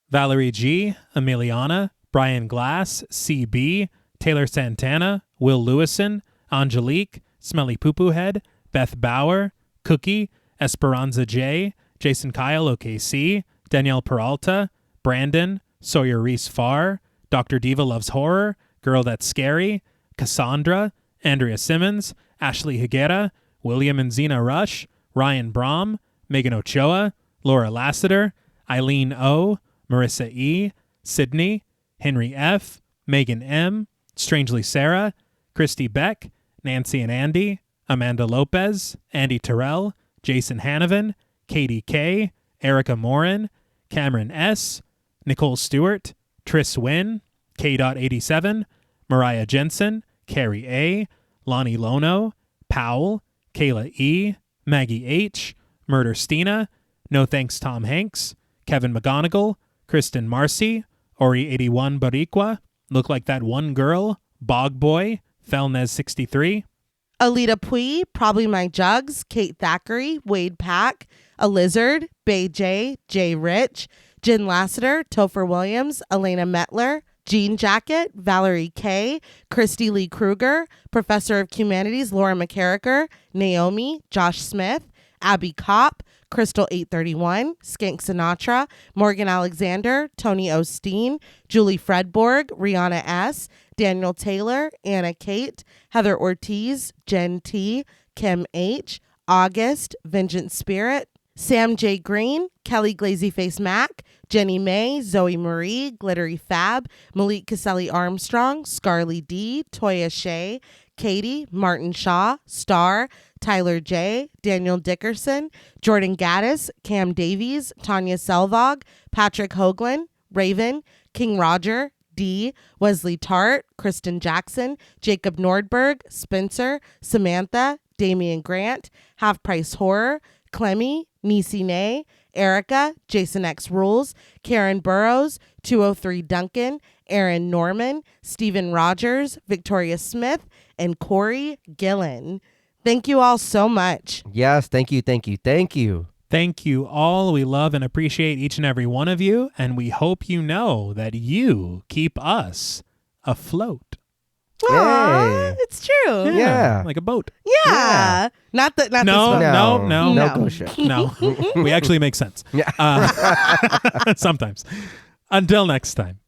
Valerie G, Emiliana, Brian Glass, CB, Taylor Santana, Will Lewison, Angelique, Smelly Poo Poo Head, Beth Bauer, Cookie, Esperanza J, Jason Kyle OKC, Danielle Peralta, Brandon, Sawyer Reese Farr, Dr. Diva Loves Horror, Girl That's Scary, Cassandra, Andrea Simmons, Ashley Higuera, William and Xxena Rush, Ryan Brom, Megan Ochoa, Laura Lassiter, Eileen O, Marissa E, Sydney, Henry F, Megan M, Strangely Sarah, Christy Beck, Nancy and Andy, Amanda Lopez, Andy Terrell, Jason Hanavan, Katie K, Erica Morin, Cameron S, Nicole Stewart, Triss Wynn, K.87, Mariah Jensen, Carrie A, Lonnie Lono, Powell, Kayla E, Maggie H, Murder Stina, No Thanks Tom Hanks, Kevin McGonigal, Kristen Marcy, Ori81 Bariqua, Look Like That One Girl, Bog Boy, Felnez63, Alita Pui, Probably My Jugs, Kate Thackeray, Wade Pack, A Lizard, Bay J, Jay Rich, Jen Lassiter, Topher Williams, Elena Metler, Jean Jacket, Valerie K, Christy Lee Kruger, Professor of Humanities Laura McCarricker, Naomi, Josh Smith, Abby Kopp, Crystal 831, Skank Sinatra, Morgan Alexander, Tony Osteen, Julie Fredborg, Rihanna S, Daniel Taylor, Anna Kate, Heather Ortiz, Jen T, Kim H, August, Vengeance Spirit, Sam J. Green, Kelly Glazyface Mack, Jenny May, Zoe Marie, Glittery Fab, Malik Caselli Armstrong, Scarly D, Toya Shea, Katie, Martin Shaw, Star, Tyler J, Daniel Dickerson, Jordan Gaddis, Cam Davies, Tanya Selvog, Patrick Hoagland, Raven, King Roger, D, Wesley Tart, Kristen Jackson, Jacob Nordberg, Spencer, Samantha, Damian Grant, Half Price Horror, Clemmy, Nisi Nay, Erica, Jason X Rules, Karen Burrows, 203 Duncan, Aaron Norman, Stephen Rogers, Victoria Smith, and Corey Gillen. Thank you all so much. Yes, thank you, thank you, thank you. Thank you all. We love and appreciate each and every one of you, and we hope you know that you keep us afloat. Aw, Hey. it's true. Yeah. Like a boat. Yeah. Not the not No, this one. no. No ghost ship. No, we actually make sense. Yeah. Sometimes. Until next time.